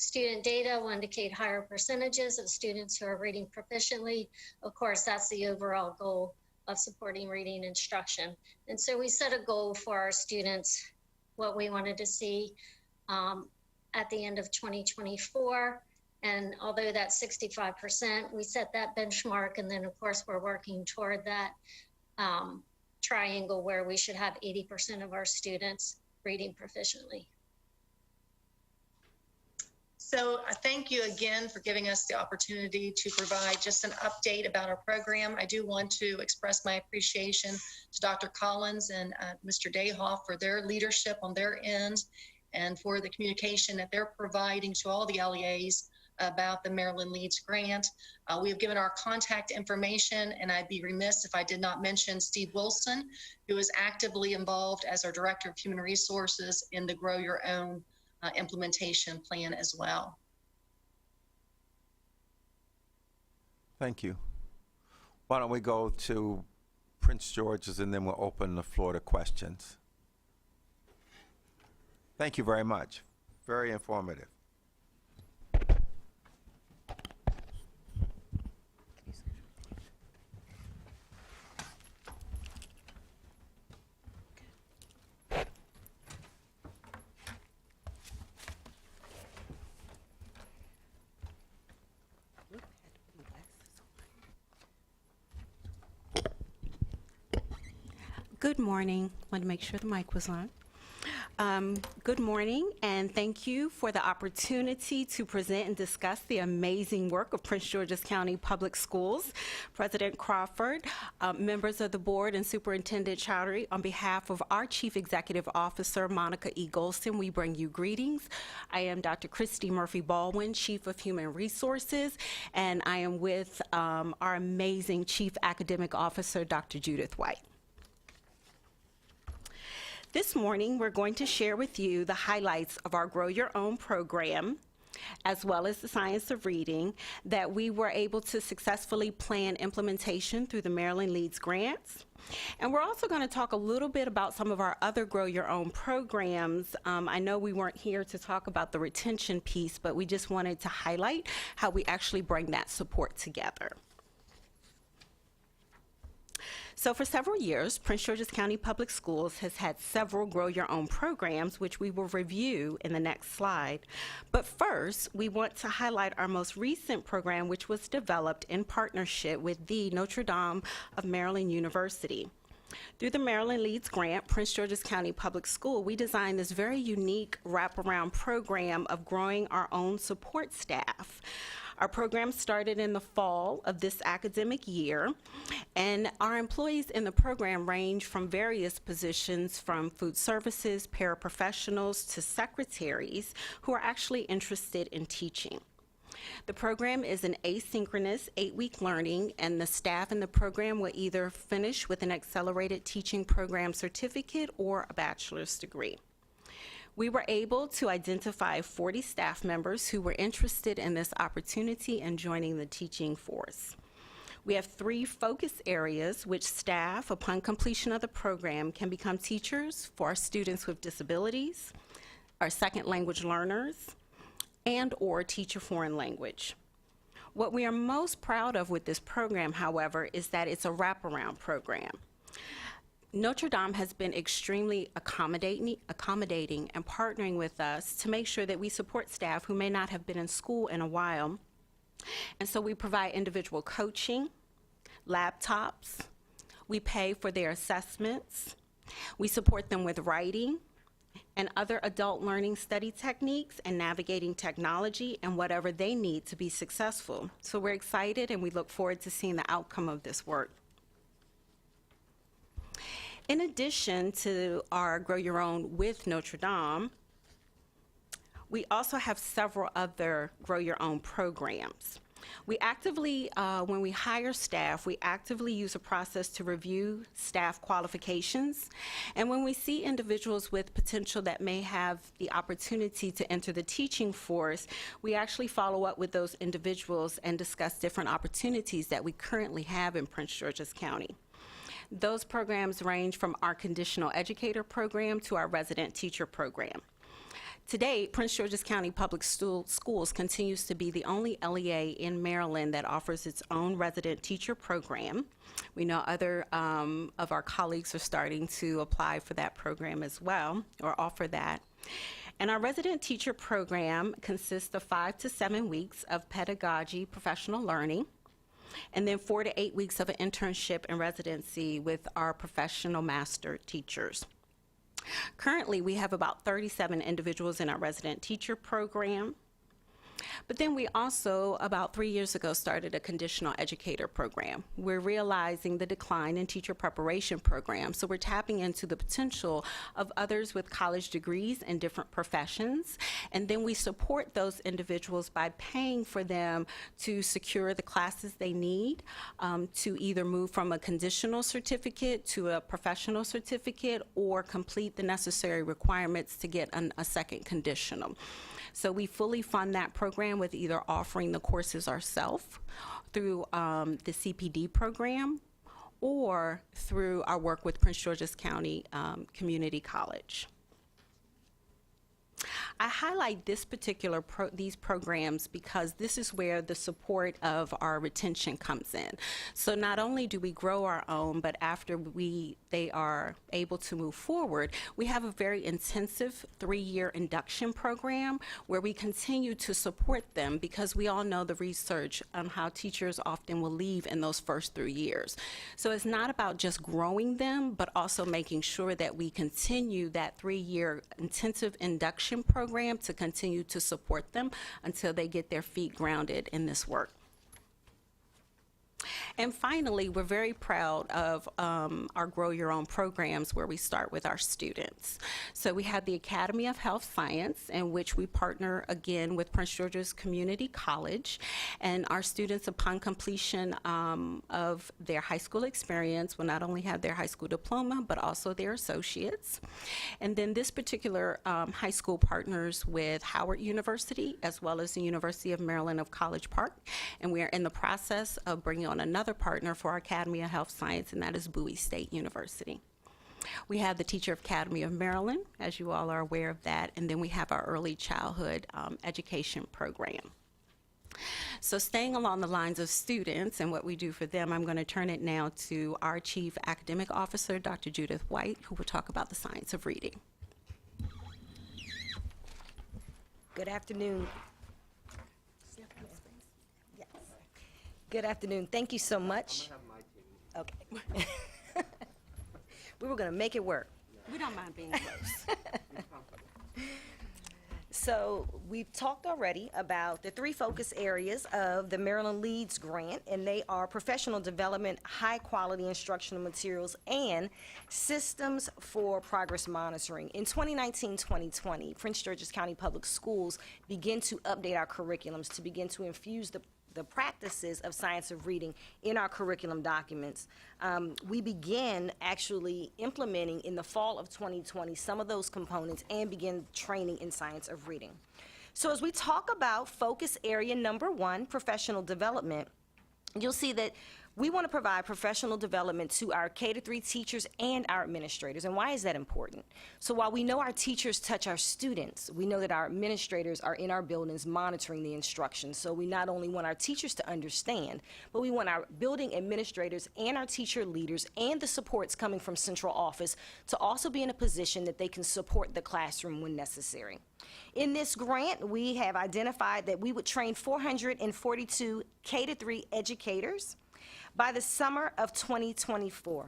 Student data will indicate higher percentages of students who are reading proficiently. Of course, that's the overall goal of supporting reading instruction. And so we set a goal for our students, what we wanted to see at the end of 2024. And although that's 65%, we set that benchmark. And then of course, we're working toward that triangle where we should have 80% of our students reading proficiently. So thank you again for giving us the opportunity to provide just an update about our program. I do want to express my appreciation to Dr. Collins and Mr. Dayhoff for their leadership on their end and for the communication that they're providing to all the LEAs about the Maryland Leads Grant. We have given our contact information, and I'd be remiss if I did not mention Steve Wilson, who is actively involved as our Director of Human Resources in the Grow Your Own implementation plan as well. Thank you. Why don't we go to Prince George's and then we'll open the floor to questions. Thank you very much. Very informative. Good morning. Want to make sure the mic was on. Good morning, and thank you for the opportunity to present and discuss the amazing work of Prince George's County Public Schools. President Crawford, members of the board, and Superintendent Chowdhury, on behalf of our Chief Executive Officer, Monica E. Golston, we bring you greetings. I am Dr. Christy Murphy-Baldwin, Chief of Human Resources, and I am with our amazing Chief Academic Officer, Dr. Judith White. This morning, we're going to share with you the highlights of our Grow Your Own program, as well as the Science of Reading, that we were able to successfully plan implementation through the Maryland Leads Grants. And we're also going to talk a little bit about some of our other Grow Your Own programs. I know we weren't here to talk about the retention piece, but we just wanted to highlight how we actually bring that support together. So for several years, Prince George's County Public Schools has had several Grow Your Own programs, which we will review in the next slide. But first, we want to highlight our most recent program, which was developed in partnership with the Notre Dame of Maryland University. Through the Maryland Leads Grant, Prince George's County Public School, we designed this very unique wraparound program of growing our own support staff. Our program started in the fall of this academic year, and our employees in the program range from various positions from food services, paraprofessionals, to secretaries who are actually interested in teaching. The program is an asynchronous 8-week learning, and the staff in the program will either finish with an accelerated teaching program certificate or a bachelor's degree. We were able to identify 40 staff members who were interested in this opportunity and joining the teaching force. We have 3 focus areas which staff, upon completion of the program, can become teachers for our students with disabilities, are second language learners and/or teach a foreign language. What we are most proud of with this program, however, is that it's a wraparound program. Notre Dame has been extremely accommodating and partnering with us to make sure that we support staff who may not have been in school in a while. And so we provide individual coaching, laptops, we pay for their assessments, we support them with writing and other adult learning study techniques and navigating technology and whatever they need to be successful. So we're excited and we look forward to seeing the outcome of this work. In addition to our Grow Your Own with Notre Dame, we also have several other Grow Your Own programs. We actively, when we hire staff, we actively use a process to review staff qualifications. And when we see individuals with potential that may have the opportunity to enter the teaching force, we actually follow up with those individuals and discuss different opportunities that we currently have in Prince George's County. Those programs range from our conditional educator program to our resident teacher program. To date, Prince George's County Public Schools continues to be the only LEA in Maryland that offers its own resident teacher program. We know other of our colleagues are starting to apply for that program as well, or offer that. And our resident teacher program consists of 5 to 7 weeks of pedagogy professional learning, and then 4 to 8 weeks of an internship and residency with our professional master teachers. Currently, we have about 37 individuals in our resident teacher program. But then we also, about 3 years ago, started a conditional educator program. We're realizing the decline in teacher preparation programs, so we're tapping into the potential of others with college degrees in different professions, and then we support those individuals by paying for them to secure the classes they need to either move from a conditional certificate to a professional certificate or complete the necessary requirements to get a second conditional. So we fully fund that program with either offering the courses ourselves through the CPD program or through our work with Prince George's County Community College. I highlight this particular these programs because this is where the support of our retention comes in. So not only do we grow our own, but after they are able to move forward, we have a very intensive 3-year induction program where we continue to support them because we all know the research on how teachers often will leave in those first 3 years. So it's not about just growing them, but also making sure that we continue that 3-year intensive induction program to continue to support them until they get their feet grounded in this work. And finally, we're very proud of our Grow Your Own programs where we start with our students. So we have the Academy of Health Science, in which we partner again with Prince George's Community College. And our students, upon completion of their high school experience, will not only have their high school diploma, but also their associates. And then this particular high school partners with Howard University, as well as the University of Maryland of College Park. And we are in the process of bringing on another partner for our Academy of Health Science, and that is Bowie State University. We have the Teacher Academy of Maryland, as you all are aware of that, and then we have our early childhood education program. So staying along the lines of students and what we do for them, I'm going to turn it now to our Chief Academic Officer, Dr. Judith White, who will talk about the science of reading. Good afternoon. Good afternoon. Thank you so much. Okay. We were going to make it work. We don't mind being close. So we've talked already about the 3 focus areas of the Maryland Leads Grant, and they are professional development, high-quality instructional materials, and systems for progress monitoring. In 2019-2020, Prince George's County Public Schools began to update our curriculums to begin to infuse the practices of science of reading in our curriculum documents. We began actually implementing in the fall of 2020 some of those components and began training in science of reading. So as we talk about focus area number 1, professional development, you'll see that We want to provide professional development to our K-3 teachers and our administrators. And why is that important? So while we know our teachers touch our students, we know that our administrators are in our buildings monitoring the instruction. So we not only want our teachers to understand, but we want our building administrators and our teacher leaders and the supports coming from central office to also be in a position that they can support the classroom when necessary. In this grant, we have identified that we would train 442 K-3 educators by the summer of 2024.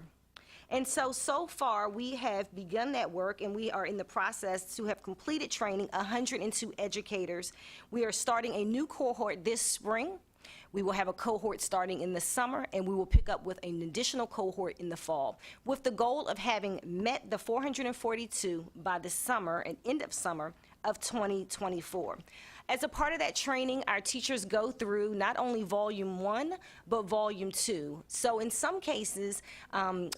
And so far, we have begun that work, and we are in the process to have completed training 102 educators. We are starting a new cohort this spring. We will have a cohort starting in the summer, and we will pick up with an additional cohort in the fall, with the goal of having met the 442 by the summer and end of summer of 2024. As a part of that training, our teachers go through not only Volume 1, but Volume 2. So in some cases,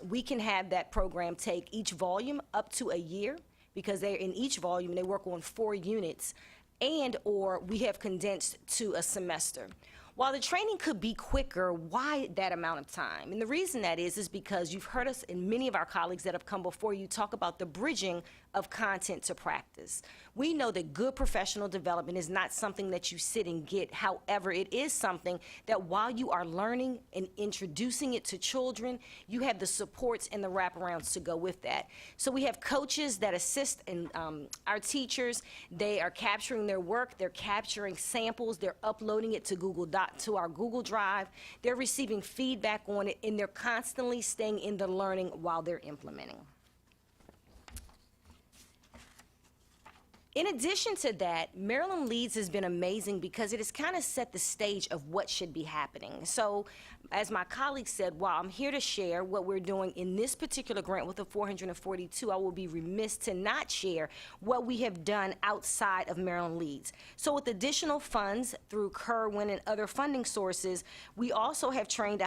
we can have that program take each volume up to a year, because they're in each volume, they work on 4 units, and or we have condensed to a semester. While the training could be quicker, why that amount of time? And the reason that is because you've heard us and many of our colleagues that have come before you talk about the bridging of content to practice. We know that good professional development is not something that you sit and get. However, it is something that while you are learning and introducing it to children, you have the supports and the wraparounds to go with that. So we have coaches that assist in our teachers. They are capturing their work. They're capturing samples. They're uploading it to our Google Drive. They're receiving feedback on it, and they're constantly staying in the learning while they're implementing. In addition to that, Maryland Leads has been amazing because it has kind of set the stage of what should be happening. So, as my colleague said, while I'm here to share what we're doing in this particular grant with the 442, I will be remiss to not share what we have done outside of Maryland Leads. So with additional funds through Kerwin and other funding sources, we also have trained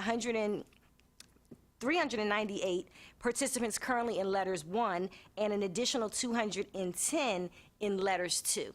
398 participants currently in Letters 1 and an additional 210 in Letters 2.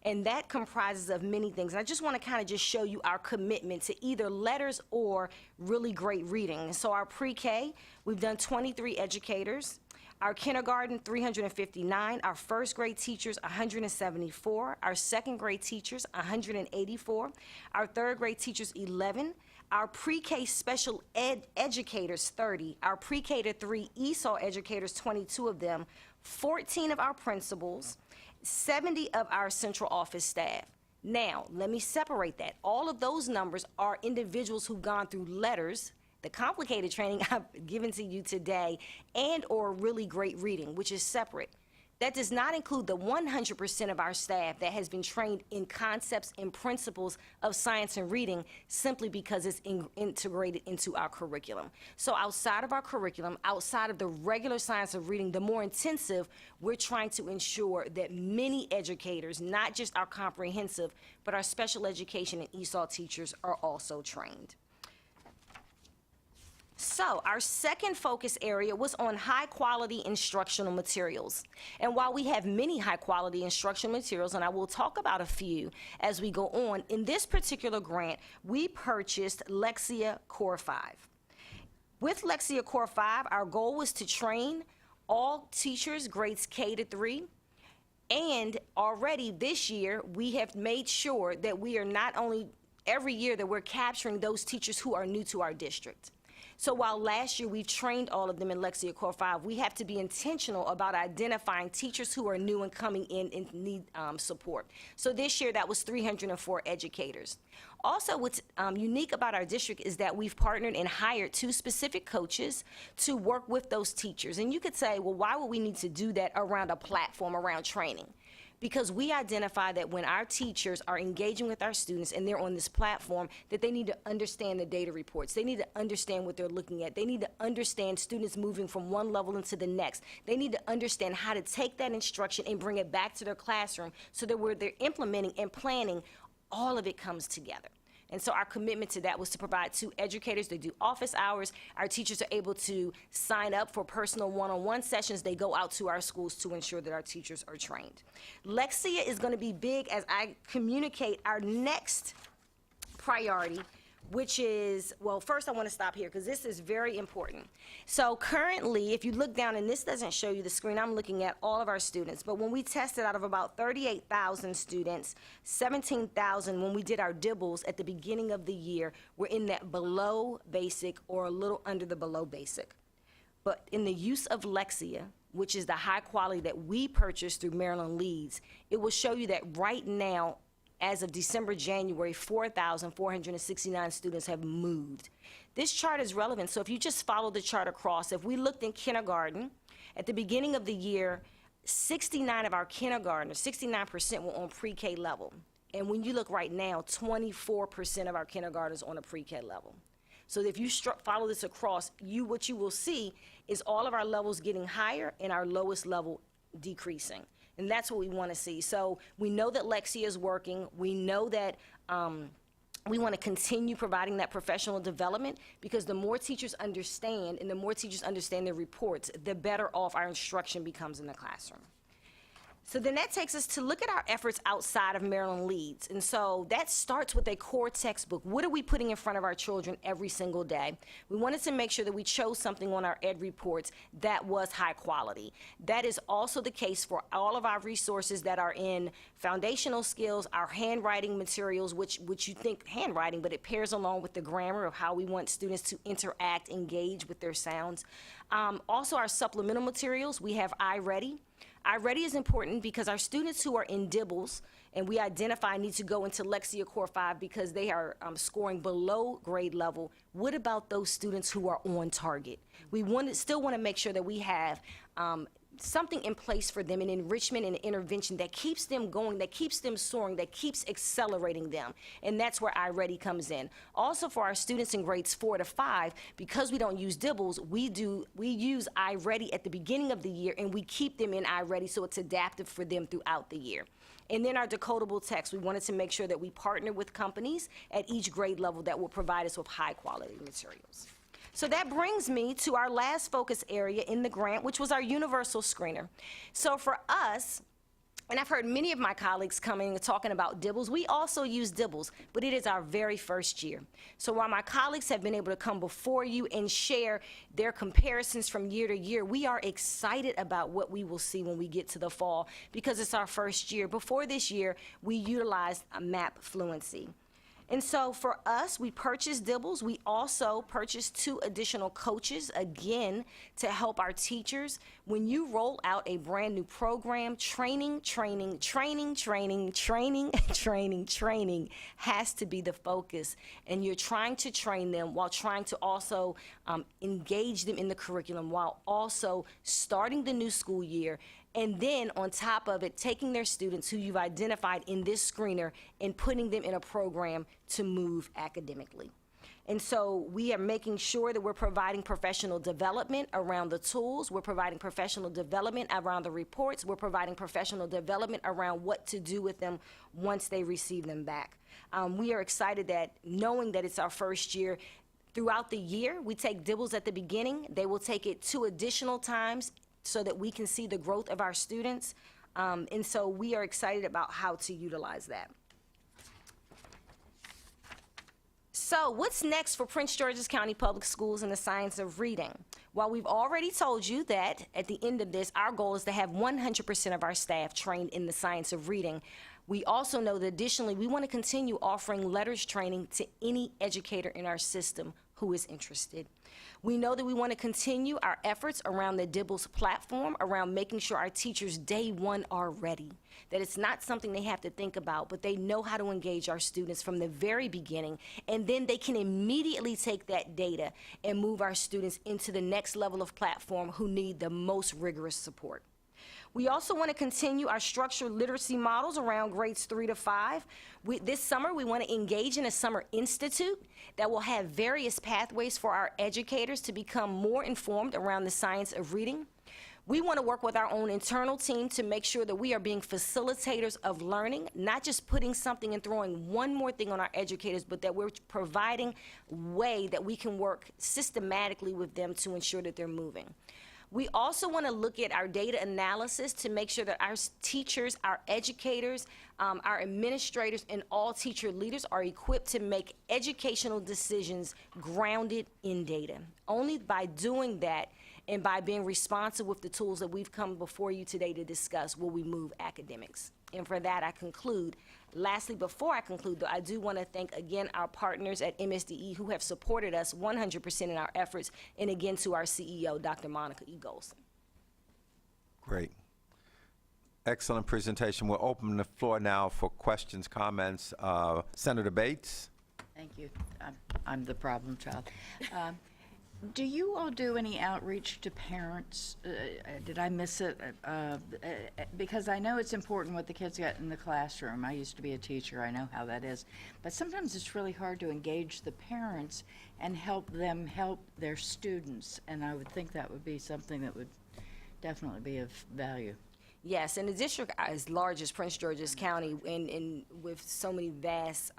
And that comprises of many things. And I just want to kind of just show you our commitment to either letters or really great reading. So our pre-K, we've done 23 educators. Our kindergarten, 359. Our first grade teachers, 174. Our second grade teachers, 184. Our third grade teachers, 11. Our pre-K special ed educators, 30. Our pre-K to 3 ESOL educators, 22 of them. 14 of our principals. 70 of our central office staff. Now, let me separate that. All of those numbers are individuals who've gone through letters, the complicated training I've given to you today, and or really great reading, which is separate. That does not include the 100% of our staff that has been trained in concepts and principles of science and reading simply because it's integrated into our curriculum. So outside of our curriculum, outside of the regular science of reading, the more intensive, we're trying to ensure that many educators, not just our comprehensive, but our special education and ESOL teachers are also trained. So our second focus area was on high-quality instructional materials. And while we have many high-quality instructional materials, and I will talk about a few as we go on, in this particular grant, we purchased Lexia Core 5. With Lexia Core 5, our goal was to train all teachers grades K to 3. And already this year, we have made sure that we are not only every year that we're capturing those teachers who are new to our district. So while last year we've trained all of them in Lexia Core 5, we have to be intentional about identifying teachers who are new and coming in and need support. So this year that was 304 educators. Also, what's unique about our district is that we've partnered and hired 2 specific coaches to work with those teachers. And you could say, well, why would we need to do that around a platform, around training? Because we identify that when our teachers are engaging with our students and they're on this platform, that they need to understand the data reports. They need to understand what they're looking at. They need to understand students moving from one level into the next. They need to understand how to take that instruction and bring it back to their classroom so that where they're implementing and planning, all of it comes together. And so our commitment to that was to provide 2 educators. They do office hours. Our teachers are able to sign up for personal one-on-one sessions. They go out to our schools to ensure that our teachers are trained. Lexia is going to be big as I communicate our next priority, which is, well, first I want to stop here because this is very important. So currently, if you look down, and this doesn't show you the screen, I'm looking at all of our students, but when we tested out of about 38,000 students, 17,000 when we did our dibbles at the beginning of the year were in that below basic or a little under the below basic. But in the use of Lexia, which is the high quality that we purchased through Maryland Leads, it will show you that right now, as of December, January, 4,469 students have moved. This chart is relevant, so if you just follow the chart across, if we looked in kindergarten, at the beginning of the year, 69 of our kindergartners, 69% were on pre-K level. And when you look right now, 24% of our kindergartners on a pre-K level. So if you follow this across, what you will see is all of our levels getting higher and our lowest level decreasing. And that's what we want to see. So we know that Lexia is working. We know that we want to continue providing that professional development, because the more teachers understand and the more teachers understand their reports, the better off our instruction becomes in the classroom. So then that takes us to look at our efforts outside of Maryland Leads. And so that starts with a core textbook. What are we putting in front of our children every single day? We wanted to make sure that we chose something on our ed reports that was high quality. That is also the case for all of our resources that are in foundational skills, our handwriting materials, which you think handwriting, but it pairs along with the grammar of how we want students to interact, engage with their sounds. Also our supplemental materials, we have iReady. iReady is important because our students who are in dibbles and we identify need to go into Lexia Core 5 because they are scoring below grade level. What about those students who are on target? We still want to make sure that we have something in place for them, an enrichment and intervention that keeps them going, that keeps them soaring, that keeps accelerating them. And that's where iReady comes in. Also for our students in grades 4 to 5, because we don't use dibbles, we use iReady at the beginning of the year and we keep them in iReady so it's adaptive for them throughout the year. And then our decodable text, we wanted to make sure that we partner with companies at each grade level that will provide us with high quality materials. So that brings me to our last focus area in the grant, which was our universal screener. So for us, and I've heard many of my colleagues coming and talking about dibbles, we also use dibbles, but it is our very first year. So while my colleagues have been able to come before you and share their comparisons from year to year, we are excited about what we will see when we get to the fall because it's our first year. Before this year, we utilized a MAP fluency. And so for us, we purchased dibbles. We also purchased 2 additional coaches, again, to help our teachers. When you roll out a brand new program, training has to be the focus. And you're trying to train them while trying to also engage them in the curriculum, while also starting the new school year. And then on top of it, taking their students who you've identified in this screener and putting them in a program to move academically. And so we are making sure that we're providing professional development around the tools. We're providing professional development around the reports. We're providing professional development around what to do with them once they receive them back. We are excited that knowing that it's our first year, throughout the year, we take dibbles at the beginning. They will take it 2 additional times so that we can see the growth of our students. And so we are excited about how to utilize that. So what's next for Prince George's County Public Schools in the science of reading? Well, we've already told you that at the end of this, our goal is to have 100% of our staff trained in the science of reading. We also know that additionally, we want to continue offering letters training to any educator in our system who is interested. We know that we want to continue our efforts around the Dibbles platform, around making sure our teachers day one are ready, that it's not something they have to think about, but they know how to engage our students from the very beginning, and then they can immediately take that data and move our students into the next level of platform who need the most rigorous support. We also want to continue our structured literacy models around grades 3 to 5. This summer, we want to engage in a summer institute that will have various pathways for our educators to become more informed around the science of reading. We want to work with our own internal team to make sure that we are being facilitators of learning, not just putting something and throwing one more thing on our educators, but that we're providing a way that we can work systematically with them to ensure that they're moving. We also want to look at our data analysis to make sure that our teachers, our educators, our administrators, and all teacher leaders are equipped to make educational decisions grounded in data. Only by doing that and by being responsive with the tools that we've come before you today to discuss will we move academics. And for that, I conclude. Lastly, before I conclude, though, I do want to thank again our partners at MSDE who have supported us 100% in our efforts, and again to our CEO, Dr. Monica E. Golson. Great. Excellent presentation. We'll open the floor now for questions, comments. Senator Bates. Thank you. I'm the problem child. Do you all do any outreach to parents? Did I miss it? Because I know it's important what the kids get in the classroom. I used to be a teacher. I know how that is. But sometimes it's really hard to engage the parents and help them help their students. And I would think that would be something that would definitely be of value. Yes, and the district as large as Prince George's County and with so many vast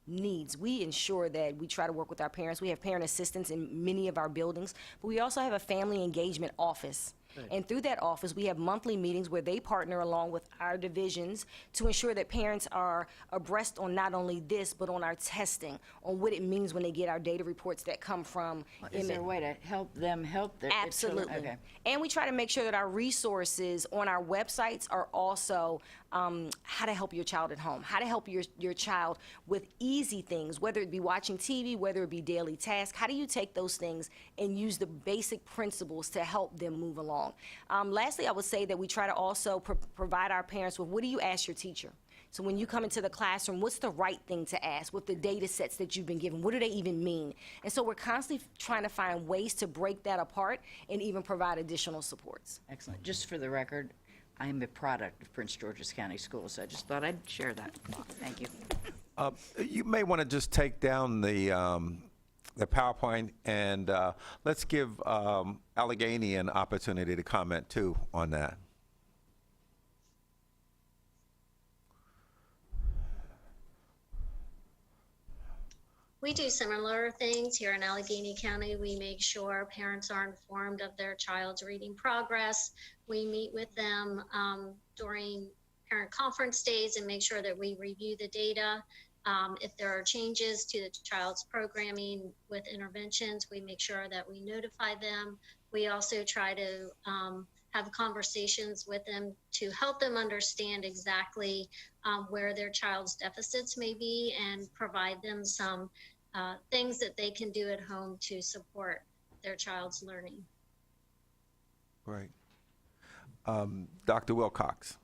needs, we ensure that we try to work with our parents. We have parent assistants in many of our buildings, but we also have a family engagement office. And through that office, we have monthly meetings where they partner along with our divisions to ensure that parents are abreast on not only this, but on our testing, on what it means when they get our data reports that come from. Is there a way to help them help their Absolutely. children? Okay. And we try to make sure that our resources on our websites are also how to help your child at home, how to help your child with easy things, whether it be watching TV, whether it be daily tasks. How do you take those things and use the basic principles to help them move along? Lastly, I would say that we try to also provide our parents with, what do you ask your teacher? So when you come into the classroom, what's the right thing to ask with the data sets that you've been given? What do they even mean? And so we're constantly trying to find ways to break that apart and even provide additional supports. Excellent. Just for the record, I am a product of Prince George's County Schools, so I just thought I'd share that. Thank you. You may want to just take down the PowerPoint, and let's give Allegheny an opportunity to comment too on that. We do similar things here in Allegheny County. We make sure parents are informed of their child's reading progress. We meet with them during parent conference days and make sure that we review the data. If there are changes to the child's programming with interventions, we make sure that we notify them. We also try to have conversations with them to help them understand exactly where their child's deficits may be and provide them some things that they can do at home to support their child's learning. Right. Dr. Wilcox.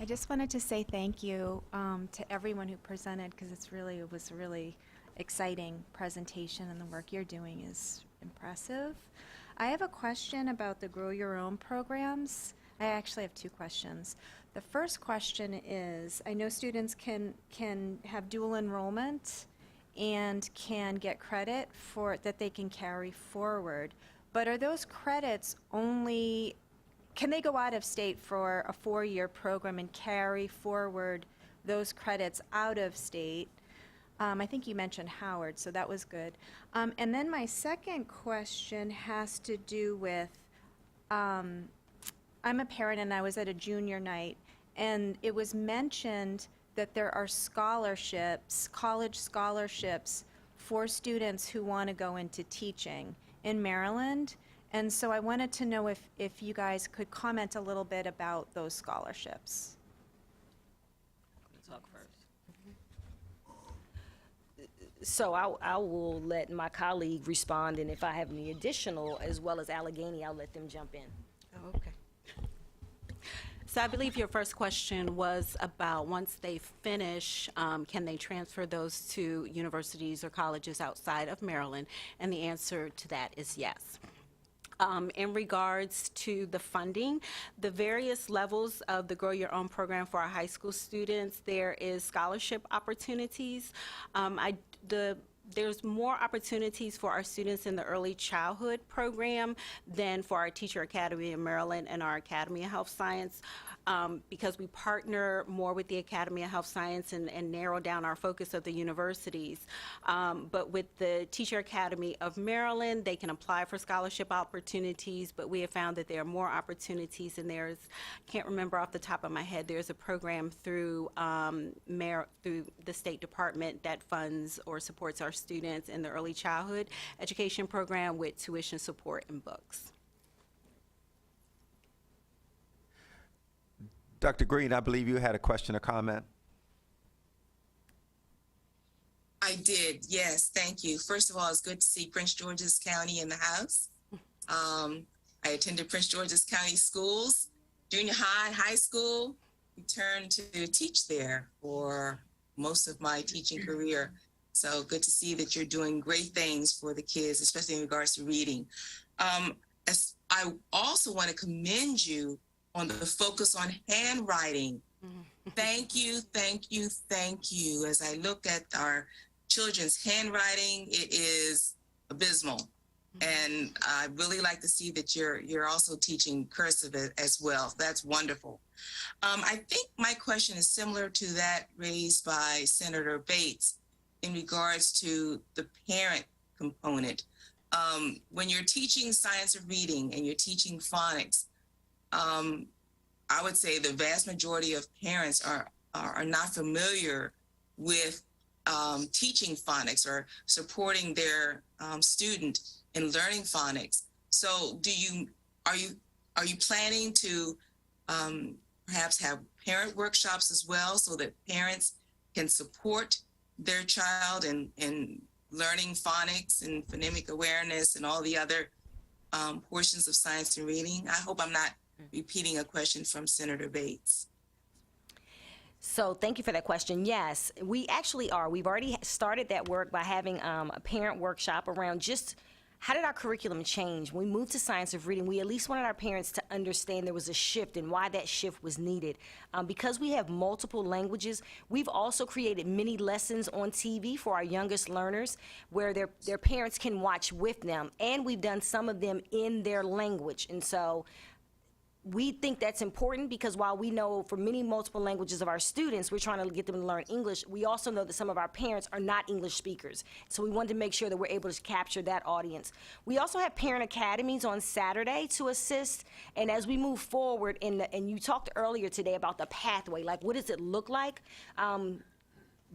I just wanted to say thank you to everyone who presented, because it was a really exciting presentation, and the work you're doing is impressive. I have a question about the Grow Your Own programs. I actually have two questions. The first question is, I know students can have dual enrollment and can get credit for that they can carry forward, but are those credits only, can they go out of state for a 4-year program and carry forward those credits out of state? I think you mentioned Howard, so that was good. And then my second question has to do with, I'm a parent and I was at a junior night, and it was mentioned that there are scholarships, college scholarships, for students who want to go into teaching in Maryland. And so I wanted to know if you guys could comment a little bit about those scholarships. Talk first. So I will let my colleague respond, and if I have any additional, as well as Allegheny, I'll let them jump in. Oh, okay. So I believe your first question was about, once they finish, can they transfer those to universities or colleges outside of Maryland? And the answer to that is yes. In regards to the funding, the various levels of the Grow Your Own program for our high school students, there is scholarship opportunities. There's more opportunities for our students in the early childhood program than for our Teacher Academy in Maryland and our Academy of Health Science. because we partner more with the Academy of Health Science and narrow down our focus of the universities. But with the Teacher Academy of Maryland, they can apply for scholarship opportunities, but we have found that there are more opportunities, and there's, can't remember off the top of my head, there's a program through through the State Department that funds or supports our students in the early childhood education program with tuition support and books. Dr. Green, I believe you had a question or comment. I did, yes, thank you. First of all, it's good to see Prince George's County in the house. I attended Prince George's County schools, junior high, high school, returned to teach there for most of my teaching career. So good to see that you're doing great things for the kids, especially in regards to reading. As I also want to commend you on the focus on handwriting. Thank you, thank you, thank you. As I look at our children's handwriting, it is abysmal. And I really like to see that you're also teaching cursive as well. That's wonderful. I think my question is similar to that raised by Senator Bates in regards to the parent component. When you're teaching science of reading and you're teaching phonics, I would say the vast majority of parents are not familiar with teaching phonics or supporting their student in learning phonics. So are you planning to perhaps have parent workshops as well so that parents can support their child in learning phonics and phonemic awareness and all the other portions of science and reading? I hope I'm not repeating a question from Senator Bates. So thank you for that question. Yes, we actually are. We've already started that work by having a parent workshop around just how did our curriculum change? When we moved to science of reading, we at least wanted our parents to understand there was a shift and why that shift was needed. Because we have multiple languages, we've also created mini lessons on TV for our youngest learners where their parents can watch with them, and we've done some of them in their language. And so we think that's important because while we know for many multiple languages of our students, we're trying to get them to learn English, we also know that some of our parents are not English speakers. So we wanted to make sure that we're able to capture that audience. We also have parent academies on Saturday to assist. And as we move forward, and you talked earlier today about the pathway, like what does it look like?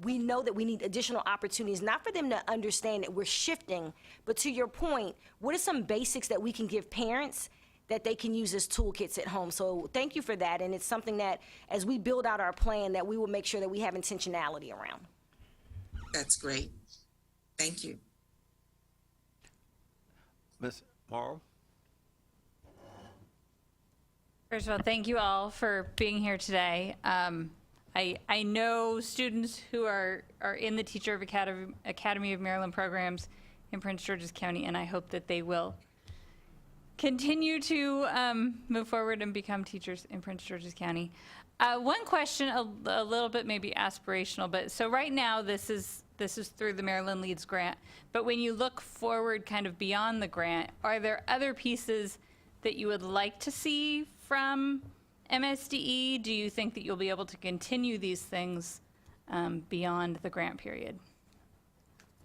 We know that we need additional opportunities, not for them to understand that we're shifting, but to your point, what are some basics that we can give parents that they can use as toolkits at home? So thank you for that, and it's something that as we build out our plan that we will make sure that we have intentionality around. That's great. Thank you. Ms. Morrow? First of all, thank you all for being here today. I know students who are in the Teacher of Academy of Maryland programs in Prince George's County, and I hope that they will continue to move forward and become teachers in Prince George's County. One question, a little bit maybe aspirational, but so right now this is through the Maryland Leads grant, but when you look forward kind of beyond the grant, are there other pieces that you would like to see from MSDE? Do you think that you'll be able to continue these things beyond the grant period?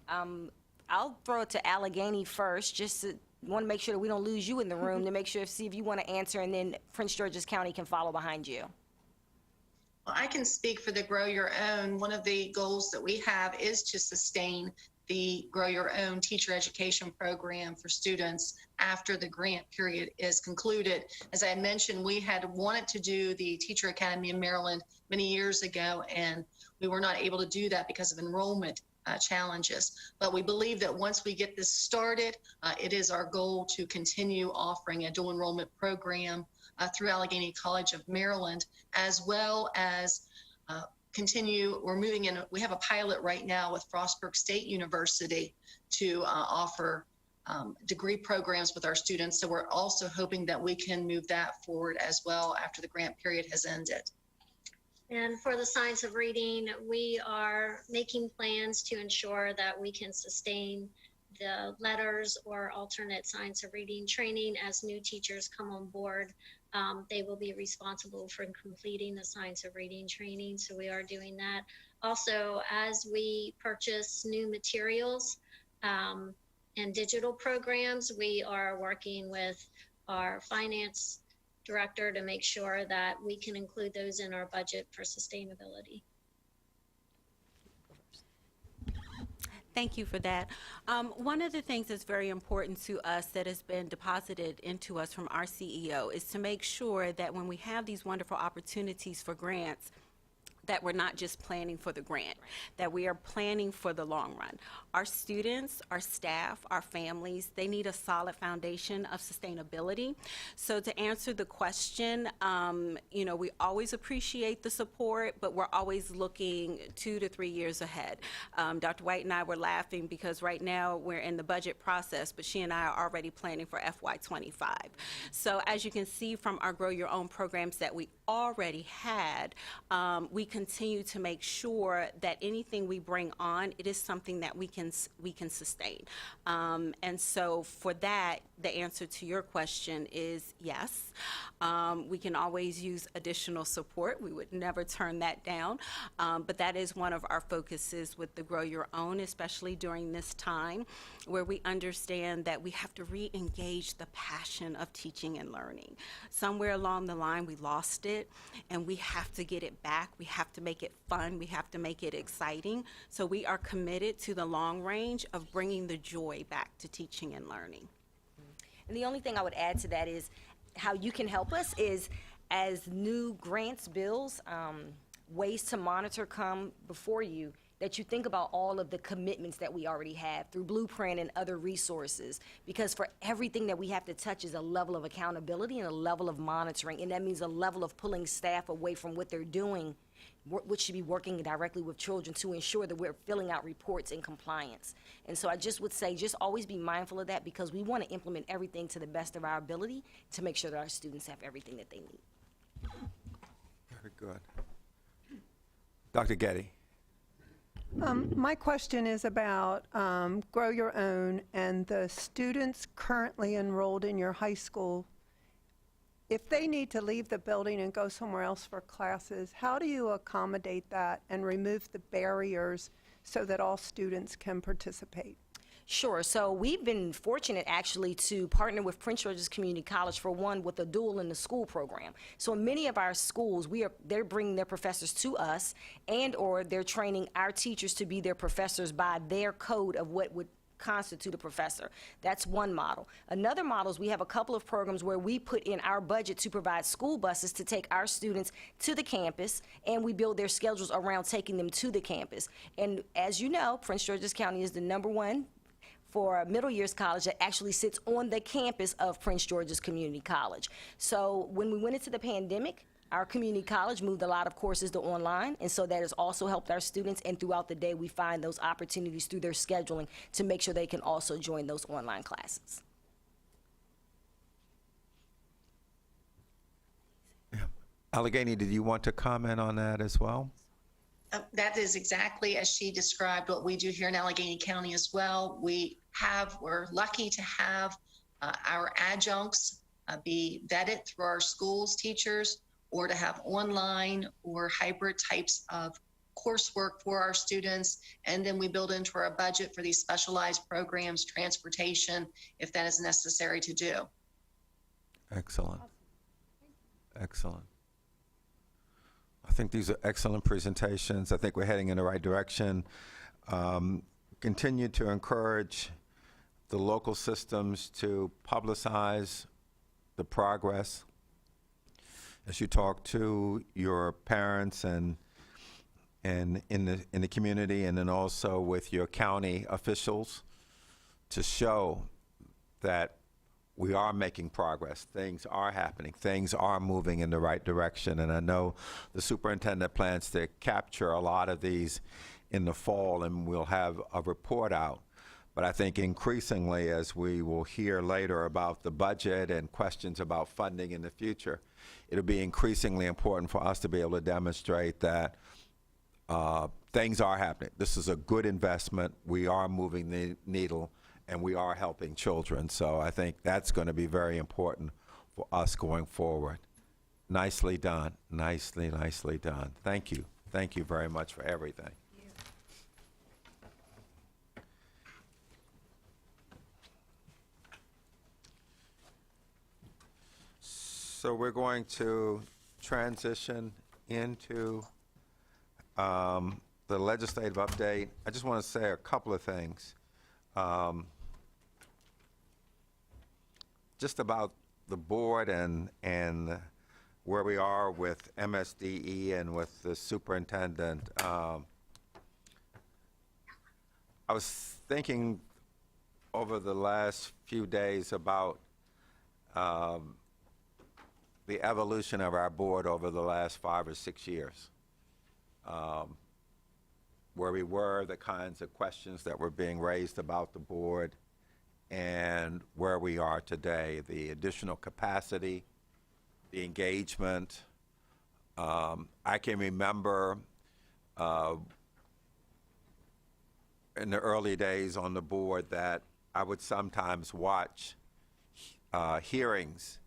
I'll throw it to Allegheny first, just to want to make sure that we don't lose you in the room, to make sure, see if you want to answer, and then Prince George's County can follow behind you. Well, I can speak for the Grow Your Own. One of the goals that we have is to sustain the Grow Your Own teacher education program for students after the grant period is concluded. As I mentioned, we had wanted to do the Teacher Academy in Maryland many years ago, and we were not able to do that because of enrollment challenges. But we believe that once we get this started, it is our goal to continue offering a dual enrollment program through Allegheny College of Maryland, as well as continue, we're moving in, we have a pilot right now with Frostburg State University to offer degree programs with our students. So we're also hoping that we can move that forward as well after the grant period has ended. And for the science of reading, we are making plans to ensure that we can sustain the letters or alternate science of reading training. As new teachers come on board, they will be responsible for completing the science of reading training. So we are doing that. Also, as we purchase new materials and digital programs, we are working with our finance director to make sure that we can include those in our budget for sustainability. Thank you for that. One of the things that's very important to us that has been deposited into us from our CEO is to make sure that when we have these wonderful opportunities for grants, that we're not just planning for the grant, that we are planning for the long run. Our students, our staff, our families, they need a solid foundation of sustainability. So to answer the question, we always appreciate the support, but we're always looking 2 to 3 years ahead. Dr. White and I were laughing because right now we're in the budget process, but she and I are already planning for FY25. So as you can see from our Grow Your Own programs that we already had, we continue to make sure that anything we bring on, it is something that we can sustain. And so for that, the answer to your question is yes. We can always use additional support. We would never turn that down. But that is one of our focuses with the Grow Your Own, especially during this time where we understand that we have to re-engage the passion of teaching and learning. Somewhere along the line, we lost it, and we have to get it back. We have to make it fun. We have to make it exciting. So we are committed to the long range of bringing the joy back to teaching and learning. And the only thing I would add to that is how you can help us is as new grants, bills, ways to monitor come before you, that you think about all of the commitments that we already have through Blueprint and other resources. Because for everything that we have to touch is a level of accountability and a level of monitoring. And that means a level of pulling staff away from what they're doing, which should be working directly with children to ensure that we're filling out reports in compliance. And so I just would say, just always be mindful of that, because we want to implement everything to the best of our ability to make sure that our students have everything that they need. Very good. Dr. Getty. My question is about Grow Your Own and the students currently enrolled in your high school. If they need to leave the building and go somewhere else for classes, how do you accommodate that and remove the barriers so that all students can participate? Sure. So we've been fortunate actually to partner with Prince George's Community College for one with a dual in the school program. So in many of our schools, they're bringing their professors to us, and or they're training our teachers to be their professors by their code of what would constitute a professor. That's one model. Another model is we have a couple of programs where we put in our budget to provide school buses to take our students to the campus, and we build their schedules around taking them to the campus. And as you know, Prince George's County is the #1 for a middle years college that actually sits on the campus of Prince George's Community College. So when we went into the pandemic, our community college moved a lot of courses to online, and so that has also helped our students, and throughout the day we find those opportunities through their scheduling to make sure they can also join those online classes. Allegheny, did you want to comment on that as well? That is exactly as she described what we do here in Allegheny County as well. We're lucky to have our adjuncts be vetted through our schools teachers, or to have online or hybrid types of coursework for our students. And then we build into our budget for these specialized programs, transportation, if that is necessary to do. Excellent. Excellent. I think these are excellent presentations. I think we're heading in the right direction. Continue to encourage the local systems to publicize the progress as you talk to your parents and in the community, and then also with your county officials, to show that we are making progress. Things are happening. Things are moving in the right direction. And I know the superintendent plans to capture a lot of these in the fall, and we'll have a report out. But I think increasingly, as we will hear later about the budget and questions about funding in the future, it'll be increasingly important for us to be able to demonstrate that things are happening. This is a good investment. We are moving the needle, and we are helping children. So I think that's going to be very important for us going forward. Nicely done. Nicely done. Thank you. Thank you very much for everything. So we're going to transition into the legislative update. I just want to say a couple of things. Just about the board and where we are with MSDE and with the superintendent. I was thinking over the last few days about the evolution of our board over the last 5 or 6 years. Where we were, the kinds of questions that were being raised about the board, and where we are today, the additional capacity, the engagement. I can remember in the early days on the board that I would sometimes watch hearings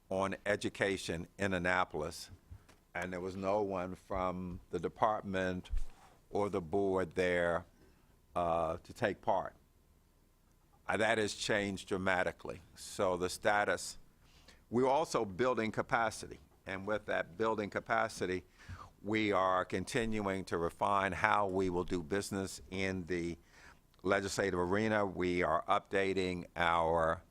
on education in Annapolis, and there was no one from the department or the board there to take part. That has changed dramatically. So the status, we're also building capacity, and with that building capacity, we are continuing to refine how we will do business in the legislative arena. We are updating our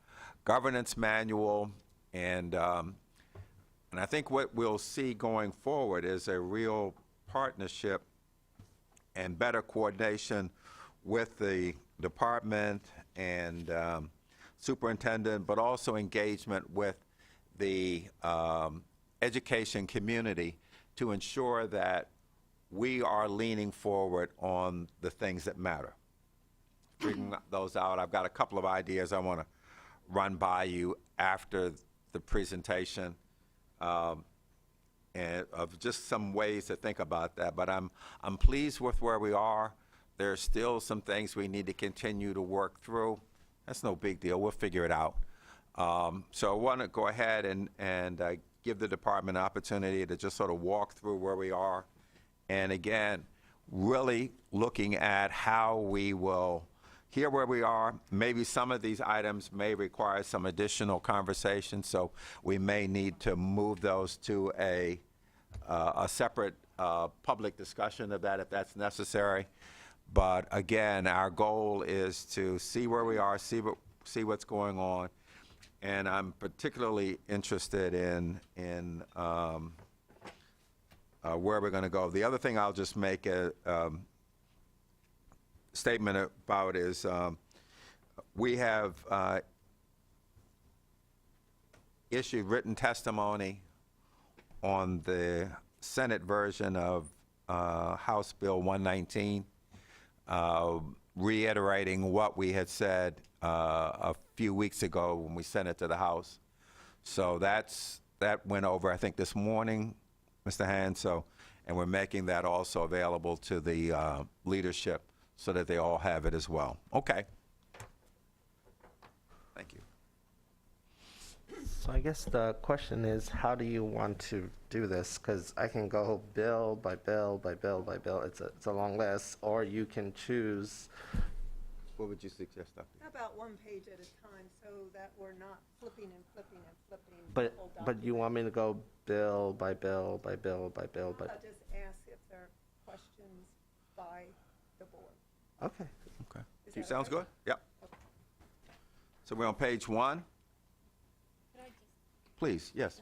governance manual, and I think what we'll see going forward is a real partnership and better coordination with the department and superintendent, but also engagement with the education community to ensure that we are leaning forward on the things that matter. Figuring those out, I've got a couple of ideas I want to run by you after the presentation, and of just some ways to think about that. But I'm pleased with where we are. There are still some things we need to continue to work through. That's no big deal. We'll figure it out. So I want to go ahead and give the department an opportunity to just sort of walk through where we are. And again, really looking at how we will hear where we are. Maybe some of these items may require some additional conversation, so we may need to move those to a separate public discussion of that if that's necessary. But again, our goal is to see where we are, see what's going on, and I'm particularly interested in where we're going to go. The other thing I'll just make a statement about is we have issued written testimony on the Senate version of House Bill 119, reiterating what we had said a few weeks ago when we sent it to the House. So that went over, I think, this morning, Mr. Hand. And we're making that also available to the leadership so that they all have it as well. Okay. Thank you. So I guess the question is, how do you want to do this? Because I can go bill by bill by bill by bill. It's a long list, or you can choose. What would you suggest, Dr.? How about one page at a time so that we're not flipping and flipping and flipping? But you want me to go bill by bill by bill by bill by? I'll just ask if there are questions by the board. Okay. Okay. Sounds good? Yep. Okay. So we're on page 1. Please, yes.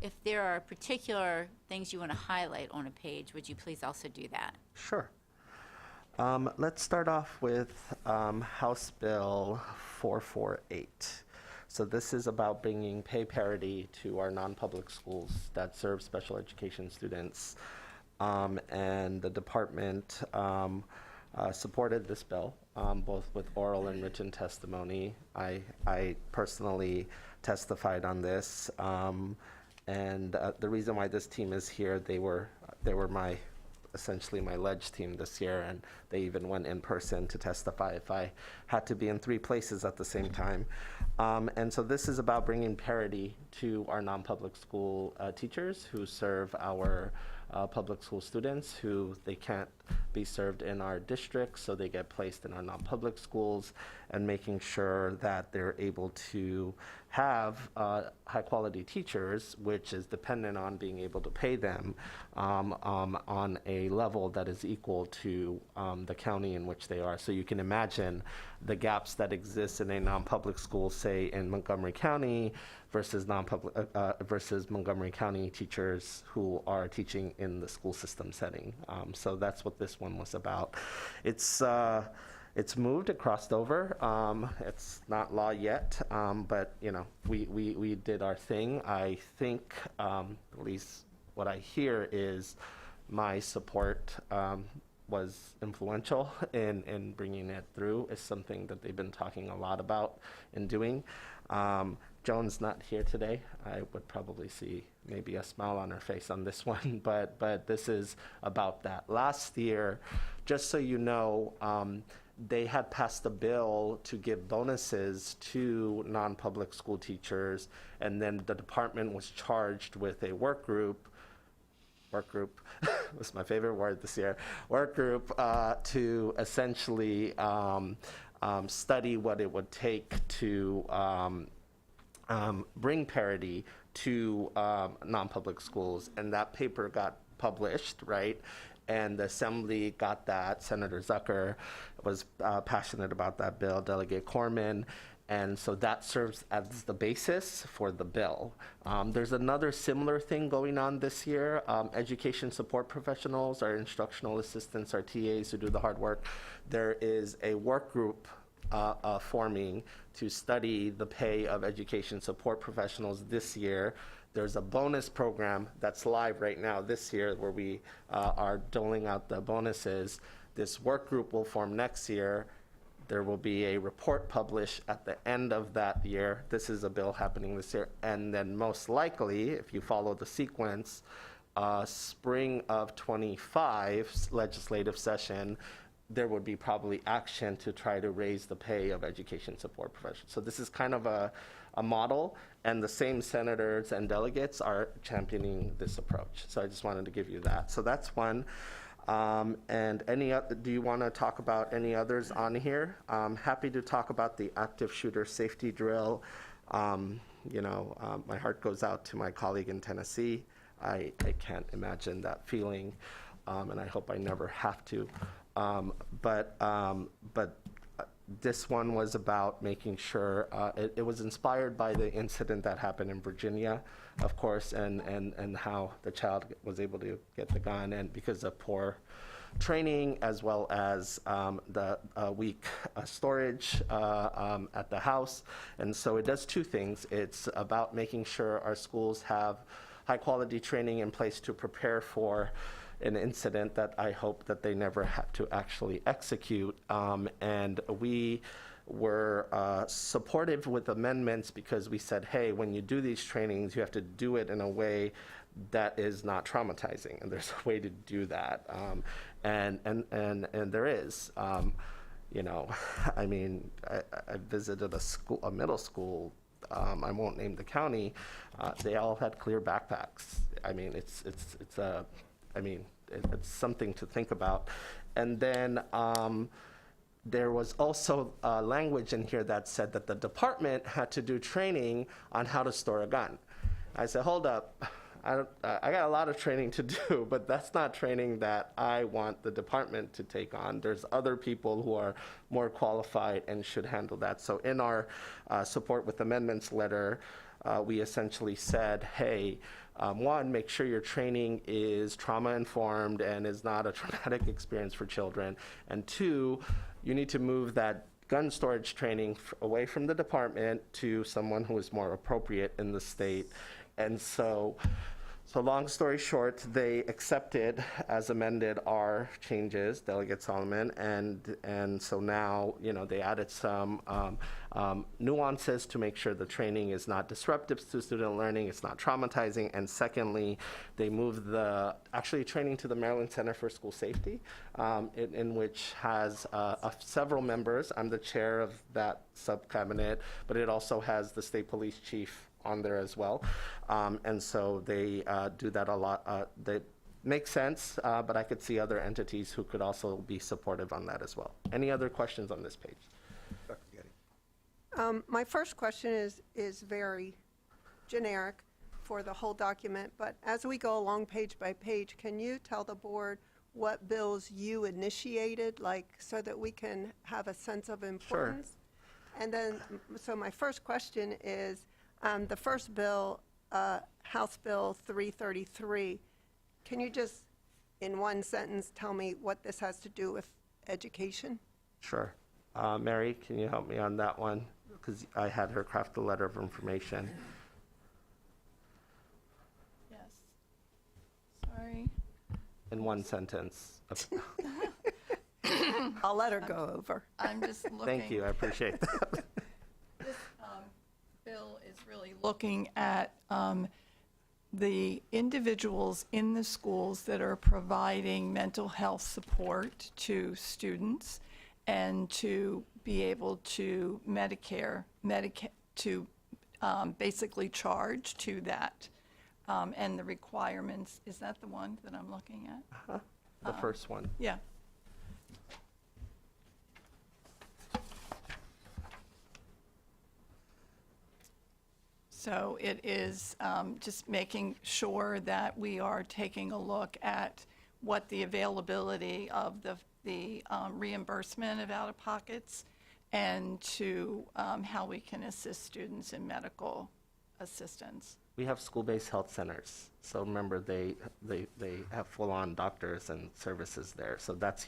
If there are particular things you want to highlight on a page, would you please also do that? Sure. Let's start off with House Bill 448. So this is about bringing pay parity to our non-public schools that serve special education students. And the department supported this bill, both with oral and written testimony. I personally testified on this, and the reason why this team is here, they were my essentially my ledge team this year, and they even went in person to testify if I had to be in 3 places at the same time. And so this is about bringing parity to our non-public school teachers who serve our public school students who they can't be served in our district, so they get placed in our non-public schools, and making sure that they're able to have high-quality teachers, which is dependent on being able to pay them on a level that is equal to the county in which they are. So you can imagine the gaps that exist in a non-public school, say in Montgomery County, versus versus Montgomery County teachers who are teaching in the school system setting. So that's what this one was about. It's moved, it crossed over. It's not law yet, but you know, we did our thing. I think, at least what I hear is my support was influential in bringing it through. It's something that they've been talking a lot about and doing. Joan's not here today. I would probably see maybe a smile on her face on this one, but this is about that. Last year, just so you know, they had passed a bill to give bonuses to non-public school teachers, and then the department was charged with a work group was my favorite word this year, work group to essentially study what it would take to bring parity to non-public schools, and that paper got published, right? And the Assembly got that. Senator Zucker was passionate about that bill, Delegate Corman, and so that serves as the basis for the bill. There's another similar thing going on this year. Education support professionals, our instructional assistants, our TAs who do the hard work, there is a work group forming to study the pay of education support professionals this year. There's a bonus program that's live right now this year where we are doling out the bonuses. This work group will form next year. There will be a report published at the end of that year. This is a bill happening this year. And then most likely, if you follow the sequence, spring of 25 legislative session, there would be probably action to try to raise the pay of education support professionals. So this is kind of a model, and the same senators and delegates are championing this approach. So I just wanted to give you that. So that's one. And do you want to talk about any others on here? I'm happy to talk about the active shooter safety drill. My heart goes out to my colleague in Tennessee. I can't imagine that feeling, and I hope I never have to. But this one was about making sure, it was inspired by the incident that happened in Virginia, of course, and how the child was able to get the gun, and because of poor training as well as the weak storage at the house. And so it does 2 things. It's about making sure our schools have high quality training in place to prepare for an incident that I hope that they never have to actually execute. And we were supportive with amendments because we said, hey, when you do these trainings, you have to do it in a way that is not traumatizing, and there's a way to do that. And there is. I mean, I visited a middle school. I won't name the county. They all had clear backpacks. I mean, it's something to think about. And then there was also language in here that said that the department had to do training on how to store a gun. I said, hold up. I got a lot of training to do, but that's not training that I want the department to take on. There's other people who are more qualified and should handle that. So in our support with amendments letter, we essentially said, hey, one, make sure your training is trauma-informed and is not a traumatic experience for children. And 2, you need to move that gun storage training away from the department to someone who is more appropriate in the state. And so long story short, they accepted as amended our changes, Delegate Solomon, and so now, they added some nuances to make sure the training is not disruptive to student learning, it's not traumatizing, and secondly, they moved the actually training to the Maryland Center for School Safety, in which has several members. I'm the chair of that sub-cabinet, but it also has the state police chief on there as well. And so they do that a lot. They make sense, but I could see other entities who could also be supportive on that as well. Any other questions on this page? Dr. Getty. My first question is very generic for the whole document, but as we go along page by page, can you tell the board what bills you initiated, like, so that we can have a sense of importance? Sure. And then, so my first question is, the first bill, House Bill 333, can you just, in one sentence, tell me what this has to do with education? Sure. Mary, can you help me on that one? Because I had her craft a letter of information. Yes. Sorry. In one sentence. I'll let her go over. I'm just looking. Thank you, I appreciate that. This bill is really looking at the individuals in the schools that are providing mental health support to students and to be able to basically charge to that. And the requirements, is that the one that I'm looking at? The first one. Yeah. So it is just making sure that we are taking a look at what the availability of the reimbursement of out-of-pockets and to how we can assist students in medical assistance. We have school-based health centers. So remember, they have full-on doctors and services there. So that's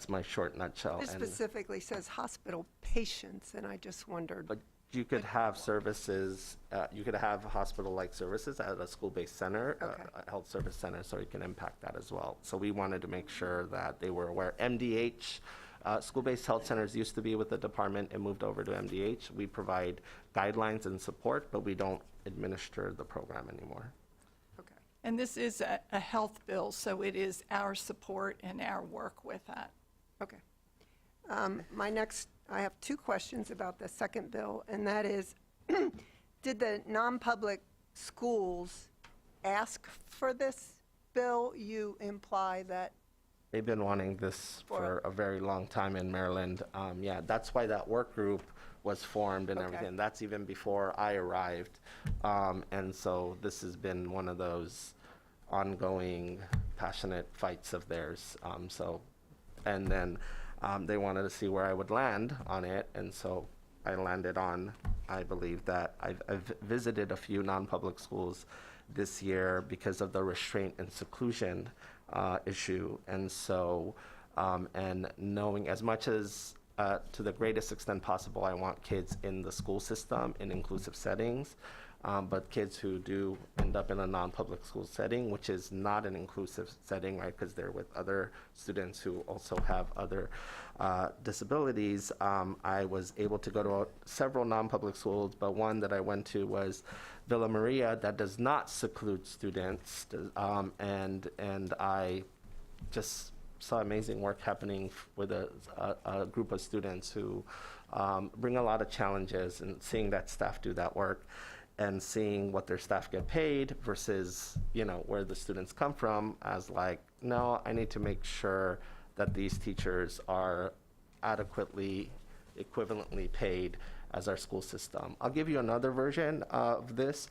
my short nutshell. This specifically says hospital patients, and I just wondered. But you could have services, you could have hospital-like services at a school-based center, a health service center, so it can impact that as well. So we wanted to make sure that they were aware. MDH, school-based health centers used to be with the department and moved over to MDH. We provide guidelines and support, but we don't administer the program anymore. Okay. And this is a health bill, so it is our support and our work with that. Okay. I have two questions about the second bill, and that is, did the non-public schools ask for this bill? You imply that. They've been wanting this for a very long time in Maryland. Yeah, that's why that work group was formed and everything. That's even before I arrived. And so this has been one of those ongoing, passionate fights of theirs. And then they wanted to see where I would land on it, and so I landed on, I believe that I've visited a few non-public schools this year because of the restraint and seclusion issue, and so, and knowing as much as, to the greatest extent possible, I want kids in the school system in inclusive settings, but kids who do end up in a non-public school setting, which is not an inclusive setting, right, because they're with other students who also have other disabilities. I was able to go to several non-public schools, but one that I went to was Villa Maria that does not seclude students, and I just saw amazing work happening with a group of students who bring a lot of challenges, and seeing that staff do that work and seeing what their staff get paid versus, where the students come from, as like, no, I need to make sure that these teachers are adequately, equivalently paid as our school system. I'll give you another version of this.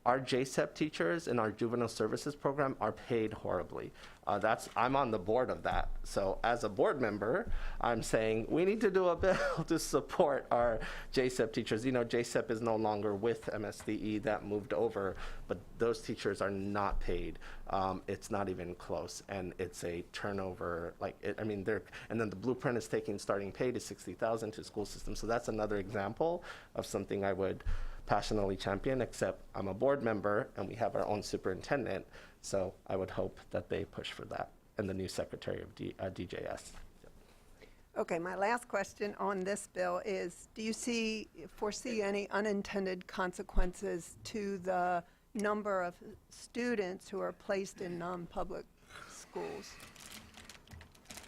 Our JSEP teachers in our juvenile services program are paid horribly. I'm on the board of that. So as a board member, I'm saying we need to do a bill to support our JSEP teachers. JSEP is no longer with MSDE, that moved over, but those teachers are not paid. It's not even close, and it's a turnover. And then the blueprint is taking starting pay to $60,000 to school systems. So that's another example of something I would passionately champion, except I'm a board member and we have our own superintendent, so I would hope that they push for that, and the new secretary of DJS. Okay, my last question on this bill is, do you foresee any unintended consequences to the number of students who are placed in non-public schools?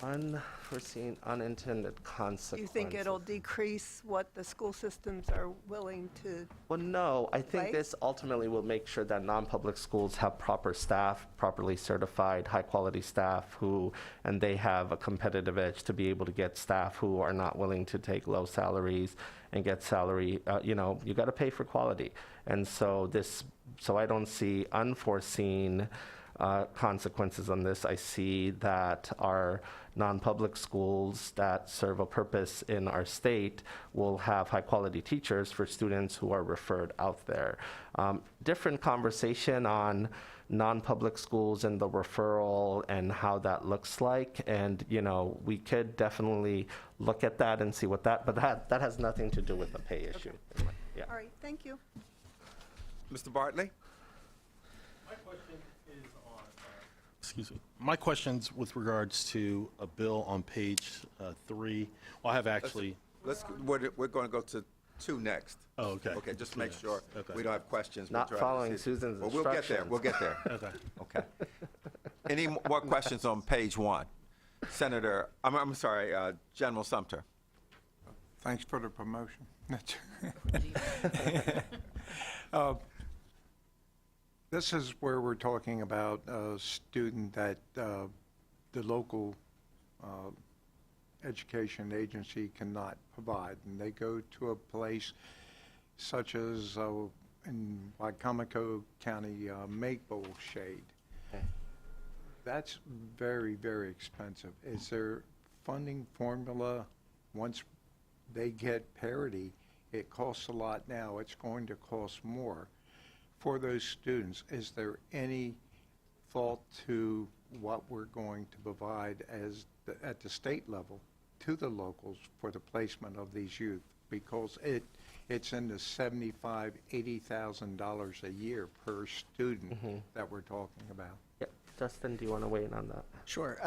Unforeseen, unintended Do consequences. you think it'll decrease what the school systems are willing to? Well, no, I think Right? this ultimately will make sure that non-public schools have proper staff, properly certified, high-quality staff and they have a competitive edge to be able to get staff who are not willing to take low salaries and get salary, you got to pay for quality. And so I don't see unforeseen consequences on this. I see that our non-public schools that serve a purpose in our state will have high-quality teachers for students who are referred out there. Different conversation on non-public schools and the referral and how that looks like. And, we could definitely look at that and see what but that has nothing to do with the pay issue. Yeah. All right, thank you. Mr. Bartley? Excuse me. My question's with regards to a bill on page 3. Well, I have actually. We're going to go to 2 next. Oh, okay. Okay, just make sure Okay. we don't have questions. Not We'll try to following see- Susan's Well, we'll get there. instructions. We'll get there. Okay. Okay. Any more questions on page 1? Senator, I'm sorry, General Sumter. Thanks for the promotion. This is where we're talking about a student that the local education agency cannot provide, and they go to a place such as in Wicomico County, Maple Shade. That's very, very expensive. Is there funding formula once they get parity? It costs a lot now. It's going to cost more for those students. Is there any thought to what we're going to provide at the state level to the locals for the placement of these youth? Because it's in the $75,000, $80,000 a year per student that we're talking about. Yep. Justin, do you want to weigh in on that? Sure.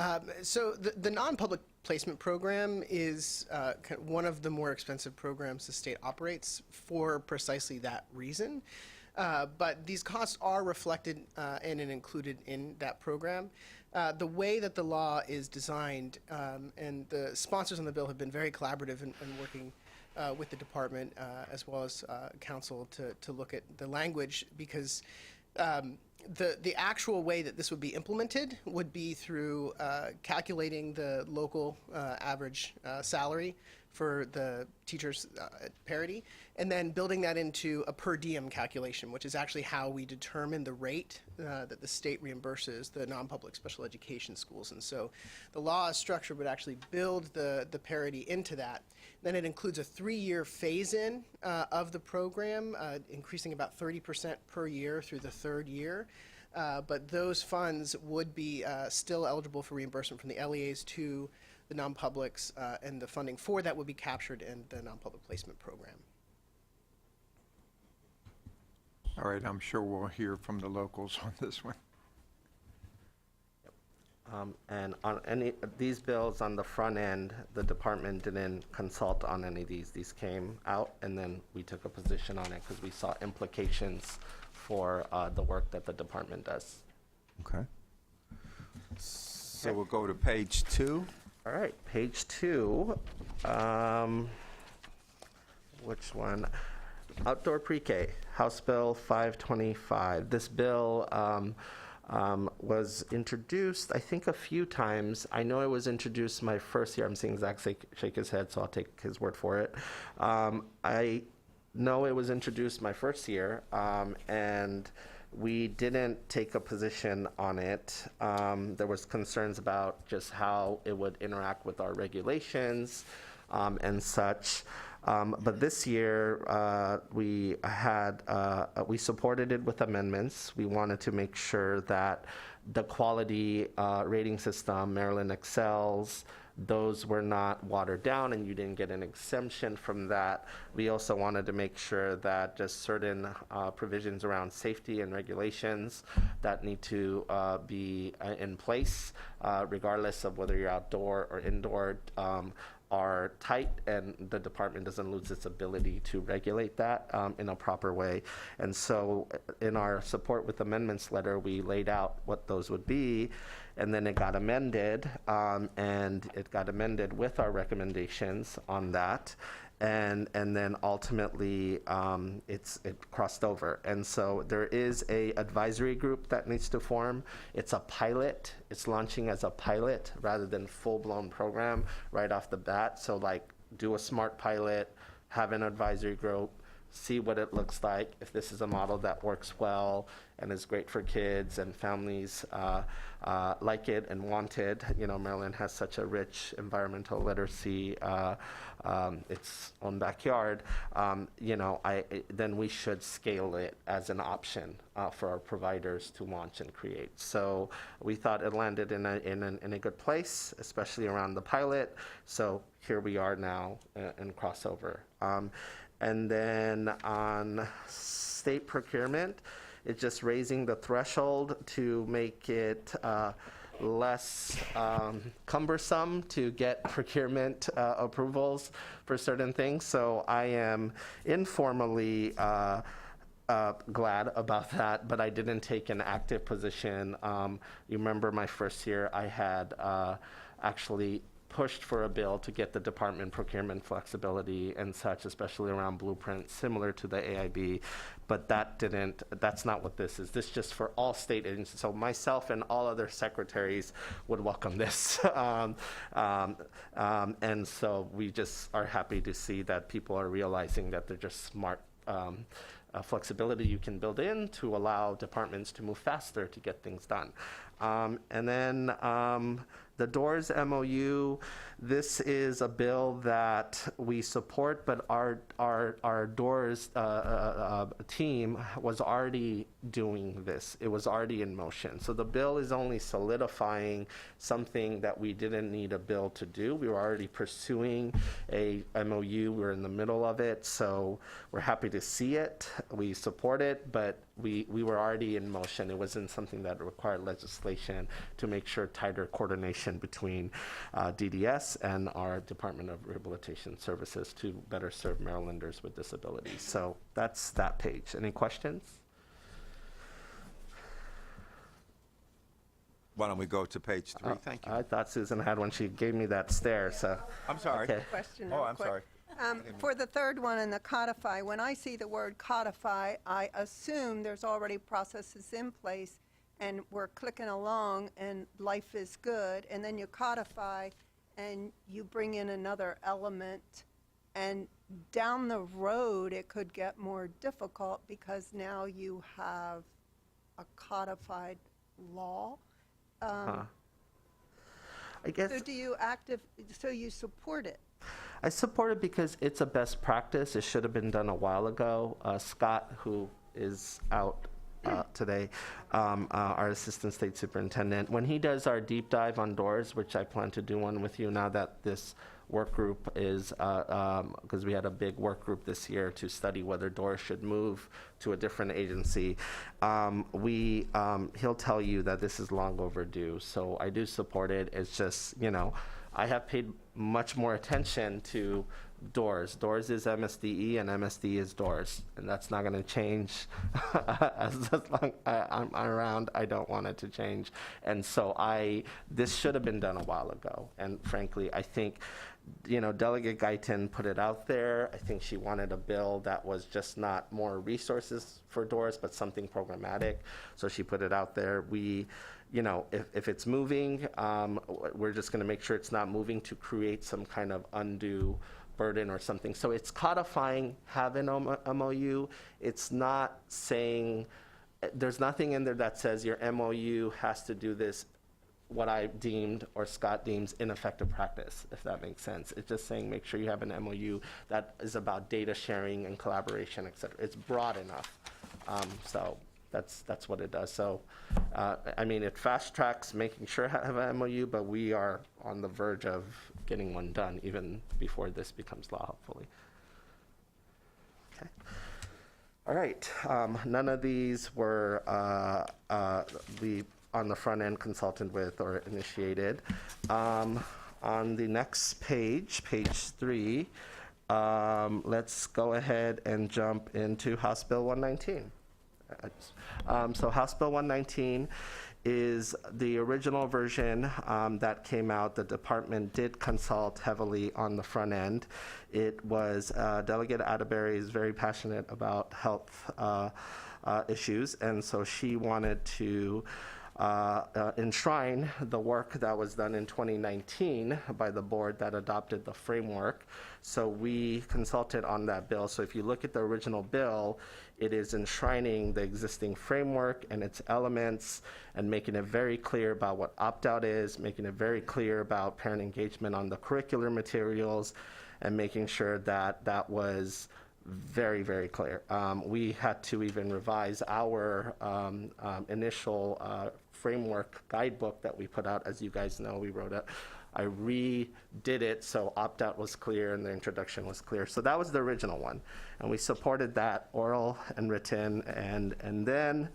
So the non-public placement program is one of the more expensive programs the state operates for precisely that reason. But these costs are reflected and included in that program. The way that the law is designed, and the sponsors on the bill have been very collaborative in working with the department as well as council to look at the language, because the actual way that this would be implemented would be through calculating the local average salary for the teachers at parity, and then building that into a per diem calculation, which is actually how we determine the rate that the state reimburses the non-public special education schools. And so the law structure would actually build the parity into that. Then it includes a 3-year phase-in of the program, increasing about 30% per year through the 3rd year. But those funds would be still eligible for reimbursement from the LEAs to the non-publics, and the funding for that would be captured in the non-public placement program. All right, I'm sure we'll hear from the locals on this one. And on any of these bills on the front end, the department didn't consult on any of these. These came out, and then we took a position on it because we saw implications for the work that the department does. Okay. So we'll go to page 2. All right, page 2. Which one? Outdoor pre-K, House Bill 525. This bill was introduced, I think, a few times. I know it was introduced my first year. I'm seeing Zach shake his head, so I'll take his word for it. I know it was introduced my first year, and we didn't take a position on it. There was concerns about just how it would interact with our regulations and such. But this year, we supported it with amendments. We wanted to make sure that the quality rating system, Maryland excels, those were not watered down and you didn't get an exemption from that. We also wanted to make sure that just certain provisions around safety and regulations that need to be in place, regardless of whether you're outdoor or indoor, are tight, and the department doesn't lose its ability to regulate that in a proper way. And so in our support with amendments letter, we laid out what those would be, and then it got amended, and it got amended with our recommendations on that. And then ultimately it crossed over. And so there is a advisory group that needs to form. It's a pilot. It's launching as a pilot rather than full-blown program right off the bat. So like do a smart pilot, have an advisory group, see what it looks like. If this is a model that works well and is great for kids and families like it and want it. You know, Maryland has such a rich environmental literacy, its own backyard. You know, then we should scale it as an option for our providers to launch and create. So we thought it landed in a good place, especially around the pilot. So here we are now in crossover. And then on state procurement, it's just raising the threshold to make it less cumbersome to get procurement approvals for certain things. So I am informally glad about that, but I didn't take an active position. You remember my first year, I had actually pushed for a bill to get the department procurement flexibility and such, especially around blueprints, similar to the AIB, but that's not what this is. This is just for all state agencies. So myself and all other secretaries would welcome this. And so we just are happy to see that people are realizing that they're just smart flexibility you can build in to allow departments to move faster to get things done. And then the DOORS MOU, this is a bill that we support, but our DOORS team was already doing this. It was already in motion. So the bill is only solidifying something that we didn't need a bill to do. We were already pursuing a MOU. We're in the middle of it, so we're happy to see it. We support it, but we were already in motion. It wasn't something that required legislation to make sure tighter coordination between DDS and our Department of Rehabilitation Services to better serve Marylanders with disabilities. So that's that page. Any questions? Why don't we go to page 3? Thank you. I thought Susan had one. She gave me that stare, so. I'm sorry. Okay. Question Oh, real I'm quick. sorry. For the third one in the codify, when I see the word codify, I assume there's already processes in place and we're clicking along and life is good, and then you codify and you bring in another element, and down the road it could get more difficult because now you have a codified law. I guess. So you support it? I support it because it's a best practice. It should have been done a while ago. Scott, who is out today, our Assistant State Superintendent, when he does our deep dive on DOORS, which I plan to do one with you now that this work group is, because we had a big work group this year to study whether DOORS should move to a different agency. He'll tell you that this is long overdue. So I do support it. It's just, you know, I have paid much more attention to DOORS. DOORS is MSDE and MSD is DOORS, and that's not going to change as long as I'm around. I don't want it to change, and so this should have been done a while ago. And frankly, I think, you know, Delegate Guyton put it out there. I think she wanted a bill that was just not more resources for DOORS, but something programmatic. So she put it out there. You know, if it's moving, we're just going to make sure it's not moving to create some kind of undue burden or something. So it's codifying, have an MOU. It's not saying, there's nothing in there that says your MOU has to do this, what I deemed or Scott deems ineffective practice, if that makes sense. It's just saying make sure you have an MOU that is about data sharing and collaboration, et cetera. It's broad enough. So that's what it does. So, I mean, it fast tracks making sure I have an MOU, but we are on the verge of getting one done even before this becomes law, hopefully. Okay. All right. None of these were we on the front end consulted with or initiated. On the next page, page 3, let's go ahead and jump into House Bill 119. So House Bill 119 is the original version that came out. The department did consult heavily on the front end. It was, Delegate Atterbury is very passionate about health issues, and so she wanted to enshrine the work that was done in 2019 by the board that adopted the framework. So we consulted on that bill. So if you look at the original bill, it is enshrining the existing framework and its elements and making it very clear about what opt-out is, making it very clear about parent engagement on the curricular materials, and making sure that that was very, very clear. We had to even revise our initial framework guidebook that we put out. As you guys know, we wrote it. I redid it so opt-out was clear and the introduction was clear. So that was the original one. And we supported that, oral and written. And then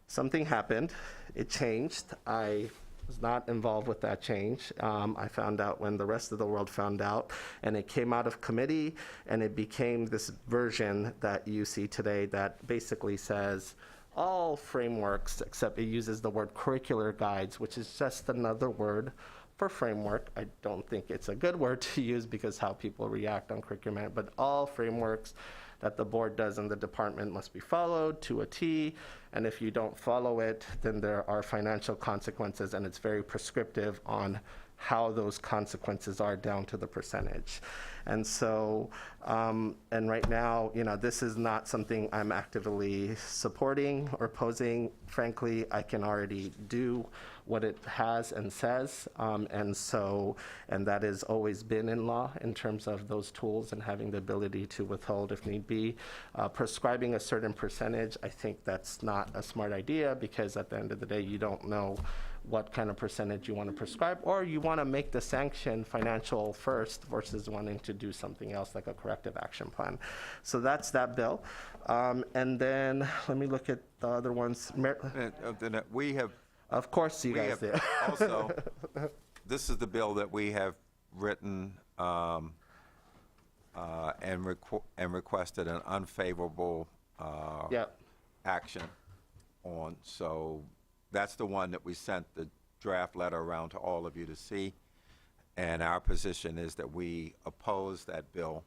something happened. It changed. I was not involved with that change. I found out when the rest of the world found out, and it came out of committee, and it became this version that you see today that basically says all frameworks, except it uses the word curricular guides, which is just another word for framework. I don't think it's a good word to use because how people react on curriculum, but all frameworks that the board does in the department must be followed to a T, and if you don't follow it, then there are financial consequences, and it's very prescriptive on how those consequences are down to the percentage. And so, and right now, you know, this is not something I'm actively supporting or opposing. Frankly, I can already do what it has and says, and that has always been in law in terms of those tools and having the ability to withhold if need be. Prescribing a certain percentage, I think that's not a smart idea because at the end of the day, you don't know what kind of percentage you want to prescribe, or you want to make the sanction financial first versus wanting to do something else like a corrective action plan. So that's that bill. And then let me look at the other ones. We have, of course you guys did. Also, this is the bill that we have written and requested an unfavorable action on. So that's the one that we sent the draft letter around to all of you to see. And our position is that we oppose that bill,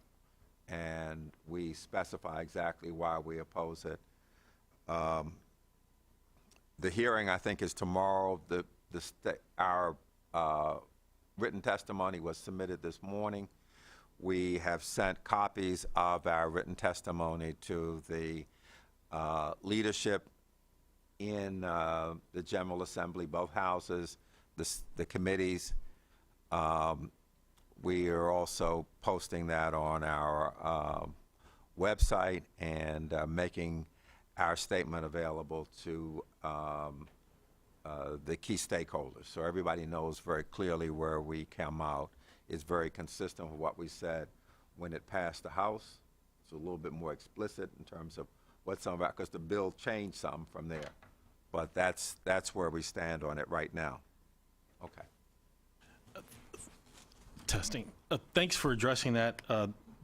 and we specify exactly why we oppose it. The hearing, I think, is tomorrow. Our written testimony was submitted this morning. We have sent copies of our written testimony to the leadership in the General Assembly, both houses, the committees. We are also posting that on our website and making our statement available to the key stakeholders. So everybody knows very clearly where we come out. It's very consistent with what we said when it passed the House. It's a little bit more explicit in terms of what's on about, because the bill changed some from there. But that's where we stand on it right now. Okay. Testing. Thanks for addressing that.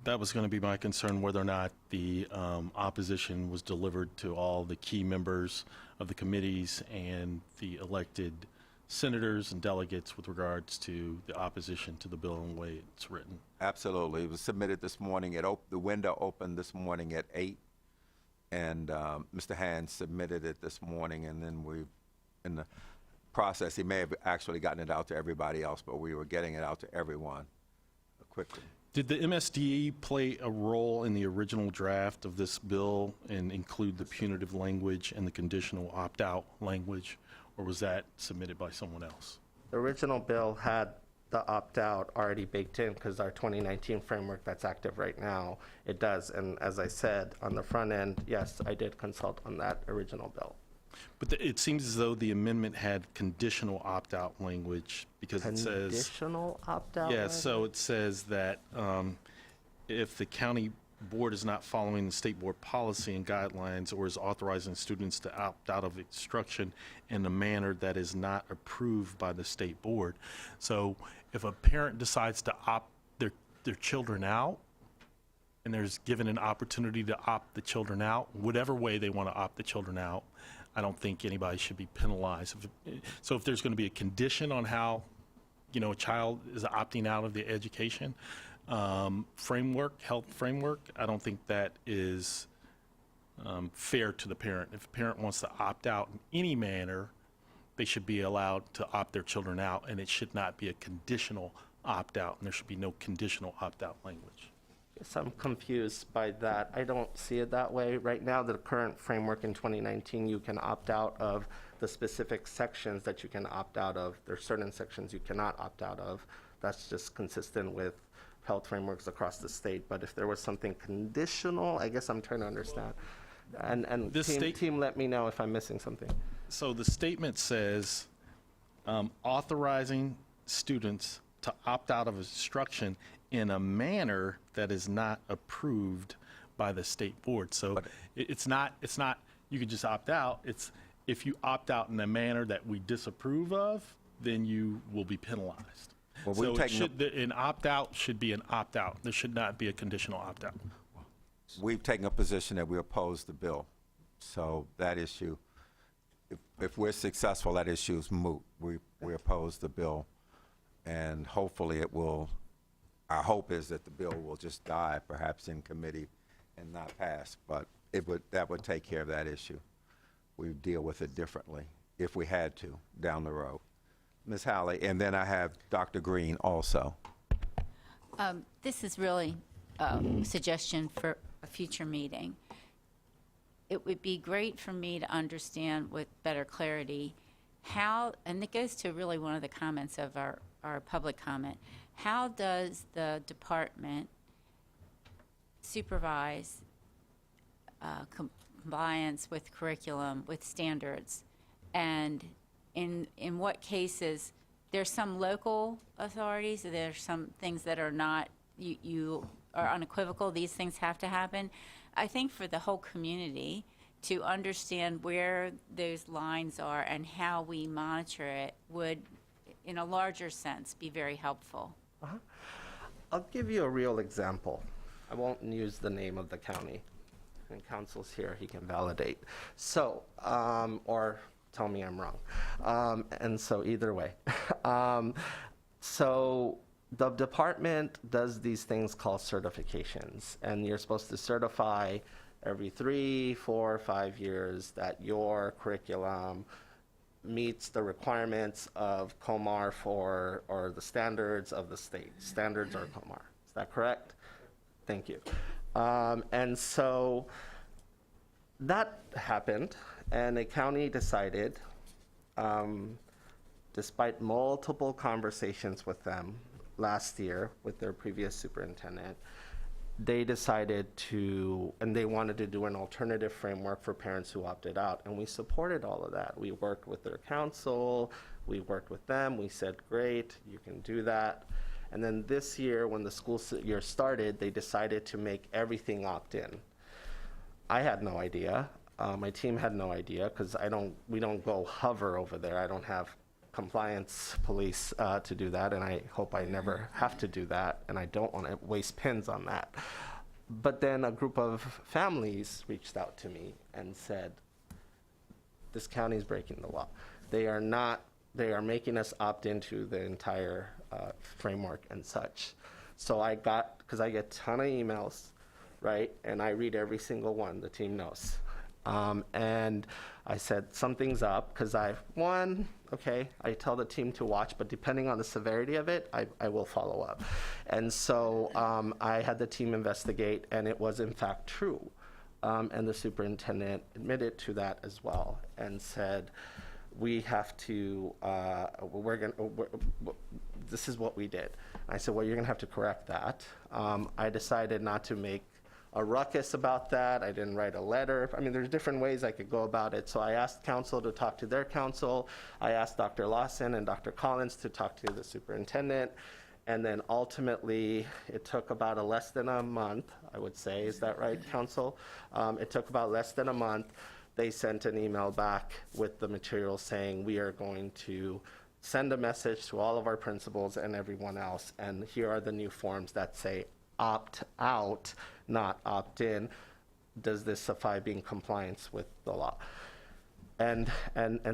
That was going to be my concern, whether or not the opposition was delivered to all the key members of the committees and the elected senators and delegates with regards to the opposition to the bill and the way it's written. Absolutely. It was submitted this morning. The window opened this morning at 8. And Mr. Hand submitted it this morning, and then in the process, he may have actually gotten it out to everybody else, but we were getting it out to everyone quickly. Did the MSDE play a role in the original draft of this bill and include the punitive language and the conditional opt-out language, or was that submitted by someone else? The original bill had the opt-out already baked in because our 2019 framework that's active right now, it does. And as I said, on the front end, yes, I did consult on that original bill. But it seems as though the amendment had conditional opt-out language because it says... Conditional opt-out? Yeah, so it says that if the county board is not following the state board policy and guidelines or is authorizing students to opt out of instruction in a manner that is not approved by the state board. So if a parent decides to opt their children out, and there's given an opportunity to opt the children out, whatever way they want to opt the children out, I don't think anybody should be penalized. So if there's going to be a condition on how, a child is opting out of the education framework, health framework, I don't think that is fair to the parent. If a parent wants to opt out in any manner, they should be allowed to opt their children out, and it should not be a conditional opt-out, and there should be no conditional opt-out language. Yes, I'm confused by that. I don't see it that way. Right now, the current framework in 2019, you can opt out of the specific sections that you can opt out of. There are certain sections you cannot opt out of. That's just consistent with health frameworks across the state. But if there was something conditional, I guess I'm trying to understand. And This team, let me know if I'm missing something. So the statement says authorizing students to opt out of instruction in a manner that is not approved by the state board. So it's not you can just opt out. It's if you opt out in a manner that we disapprove of, then you will be penalized. Well, so an opt-out should be an opt-out. There should not be a conditional opt-out. We've taken a position that we oppose the bill. So that issue, if we're successful, that issue is moot. We oppose the bill, and hopefully it will, our hope is that the bill will just die perhaps in committee and not pass, but that would take care of that issue. We would deal with it differently if we had to down the road. Ms. Howley, and then I have Dr. Green also. This is really a suggestion for a future meeting. It would be great for me to understand with better clarity how, and it goes to really one of the comments of our public comment, how does the department supervise compliance with curriculum, with standards, and in what cases there's some local authorities, there's some things that are not, you are unequivocal, these things have to happen. I think for the whole community to understand where those lines are and how we monitor it would, in a larger sense, be very helpful. I'll give you a real example. I won't use the name of the county. And council's here, he can validate. So, or tell me I'm wrong. And so either way. So the department does these things called certifications, and you're supposed to certify every 3, 4, 5 years that your curriculum meets the requirements of COMAR or the standards of the state. Standards are COMAR. Is that correct? Thank you. And so that happened, and the county decided, despite multiple conversations with them last year with their previous superintendent, they decided to, and they wanted to do an alternative framework for parents who opted out, and we supported all of that. We worked with their council, we worked with them, we said, great, you can do that. And then this year, when the school year started, they decided to make everything opt-in. I had no idea. My team had no idea, because we don't go hover over there. I don't have compliance police to do that, and I hope I never have to do that, and I don't want to waste pins on that. But then a group of families reached out to me and said, this county is breaking the law. They are making us opt into the entire framework and such. So because I get a ton of emails, right, and I read every single one, the team knows. And I said, something's up, because I tell the team to watch, but depending on the severity of it, I will follow up. And so I had the team investigate, and it was in fact true. And the superintendent admitted to that as well, and said, we have to, this is what we did. I said, well, you're gonna have to correct that. I decided not to make a ruckus about that. I didn't write a letter. I mean, there's different ways I could go about it. So I asked council to talk to their council. I asked Dr. Lawson and Dr. Collins to talk to the superintendent. And then ultimately, it took about less than a month, I would say. Is that right, Council? It took about less than a month. They sent an email back with the material saying, we are going to send a message to all of our principals and everyone else, and here are the new forms that say opt out, not opt in. Does this suffice being compliance with the law? And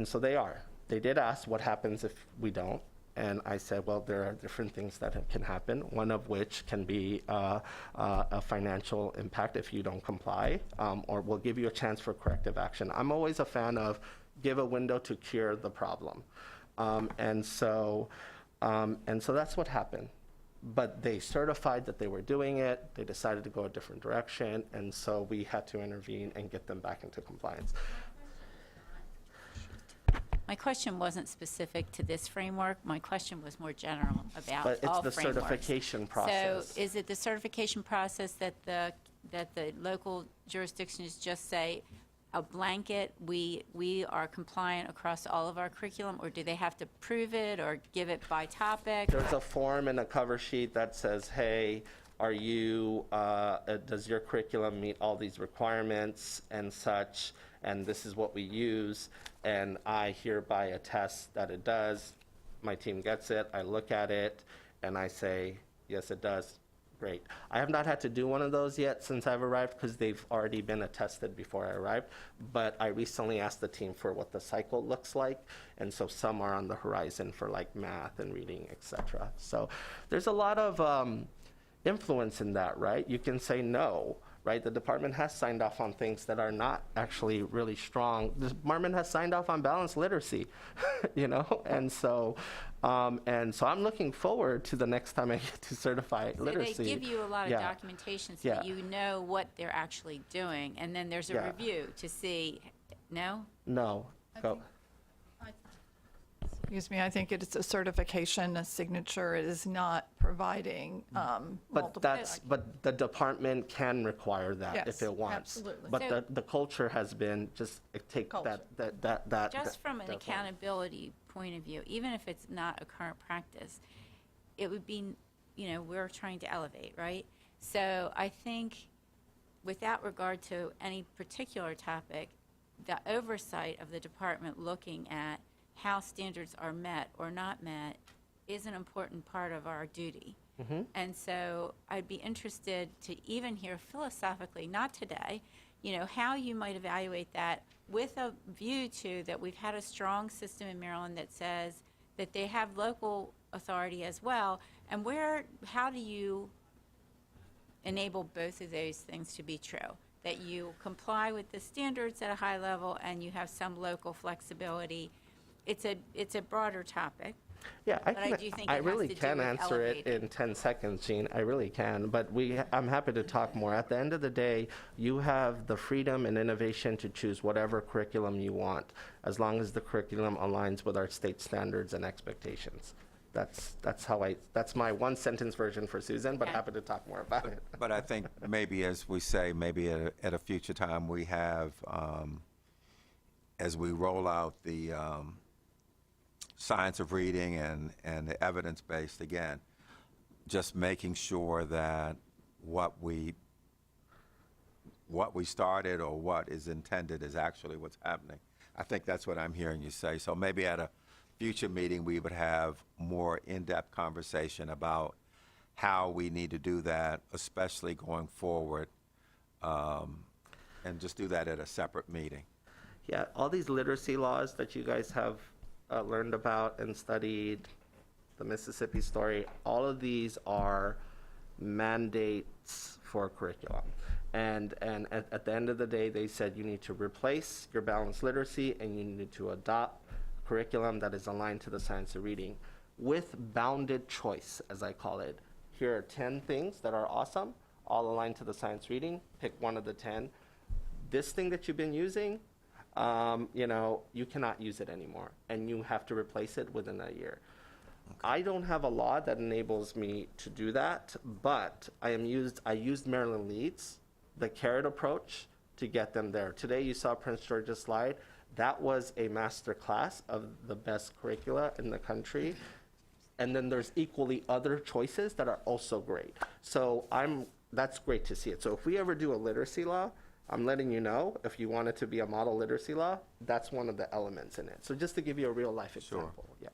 so they are. They did ask what happens if we don't. And I said, well, there are different things that can happen, one of which can be a financial impact if you don't comply, or we'll give you a chance for corrective action. I'm always a fan of give a window to cure the problem. And so that's what happened. But they certified that they were doing it. They decided to go a different direction. And so we had to intervene and get them back into compliance. My question wasn't specific to this framework. My question was more general about But it's all the frameworks. certification process. So is it the certification process that the local jurisdictions just say a blanket, we are compliant across all of our curriculum, or do they have to prove it or give it by topic? There's a form and a cover sheet that says, hey, are you, does your curriculum meet all these requirements and such? And this is what we use, and I hereby attest that it does. My team gets it, I look at it, and I say, yes, it does. Great. I have not had to do one of those yet since I've arrived because they've already been attested before I arrived, but I recently asked the team for what the cycle looks like, and so some are on the horizon for like math and reading, etc. So there's a lot of influence in that, right? You can say no. Right, the department has signed off on things that are not actually really strong. The department has signed off on balanced literacy, you know, and so I'm looking forward to the next time I get to certify literacy. So they give you a lot of documentation so that Yeah. you know what they're actually doing, and then there's a Yeah. review to see. No? No. Go. Excuse me, I think it's a certification, a signature. It is not providing multiple. But the department can require that Yes, if it wants. absolutely. But So- the culture has been just take Culture. that. Just from an that- accountability point of view, even if it's not a current practice, it would be, we're trying to elevate, right? So I think without regard to any particular topic, the oversight of the department looking at how standards are met or not met is an important part of our duty. And so I'd be interested to even hear philosophically, not today, how you might evaluate that with a view to that we've had a strong system in Maryland that says that they have local authority as well. And how do you enable both of those things to be true? That you comply with the standards at a high level and you have some local flexibility. It's a broader topic. Yeah, But I do think it I has really to do can with answer it elevating. in 10 seconds, Jean. I really can. But I'm happy to talk more. At the end of the day, you have the freedom and innovation to choose whatever curriculum you want, as long as the curriculum aligns with our state standards and expectations. That's my one sentence version for Susan, but happy to talk more about it. But I think maybe, as we say, maybe at a future time, we have, as we roll out the science of reading and the evidence-based, again, just making sure that what we started or what is intended is actually what's happening. I think that's what I'm hearing you say. So maybe at a future meeting, we would have more in-depth conversation about how we need to do that, especially going forward, and just do that at a separate meeting. Yeah, all these literacy laws that you guys have learned about and studied, the Mississippi story, all of these are mandates for curriculum. And at the end of the day, they said you need to replace your balanced literacy and you need to adopt curriculum that is aligned to the science of reading with bounded choice, as I call it. Here are 10 things that are awesome, all aligned to the science reading. Pick one of the 10. This thing that you've been using, you cannot use it anymore, and you have to replace it within a year. I don't have a law that enables me to do that, but I used Maryland Leads, the carrot approach, to get them there. Today you saw Prince George's slide. That was a master class of the best curricula in the country. And then there's equally other choices that are also great. So that's great to see it. So if we ever do a literacy law, I'm letting you know, if you want it to be a model literacy law, that's one of the elements in it. So just to give you a real life example. Yeah.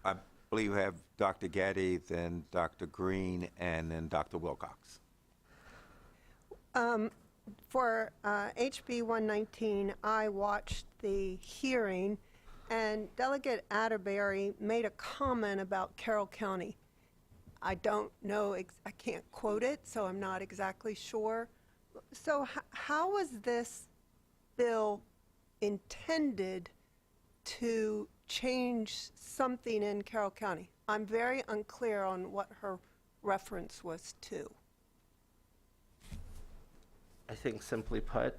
I believe we have Dr. Getty, then Dr. Green, and then Dr. Wilcox. For HB 119, I watched the hearing, and Delegate Atterbury made a comment about Carroll County. I don't know, I can't quote it, so I'm not exactly sure. So how was this bill intended to change something in Carroll County? I'm very unclear on what her reference was to. I think simply put,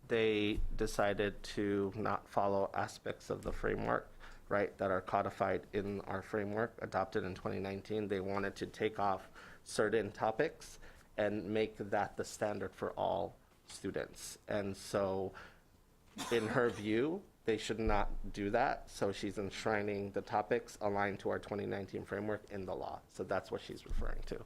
they decided to not follow aspects of the framework, right, that are codified in our framework adopted in 2019. They wanted to take off certain topics and make that the standard for all students. And so in her view, they should not do that. So she's enshrining the topics aligned to our 2019 framework in the law. So that's what she's referring to.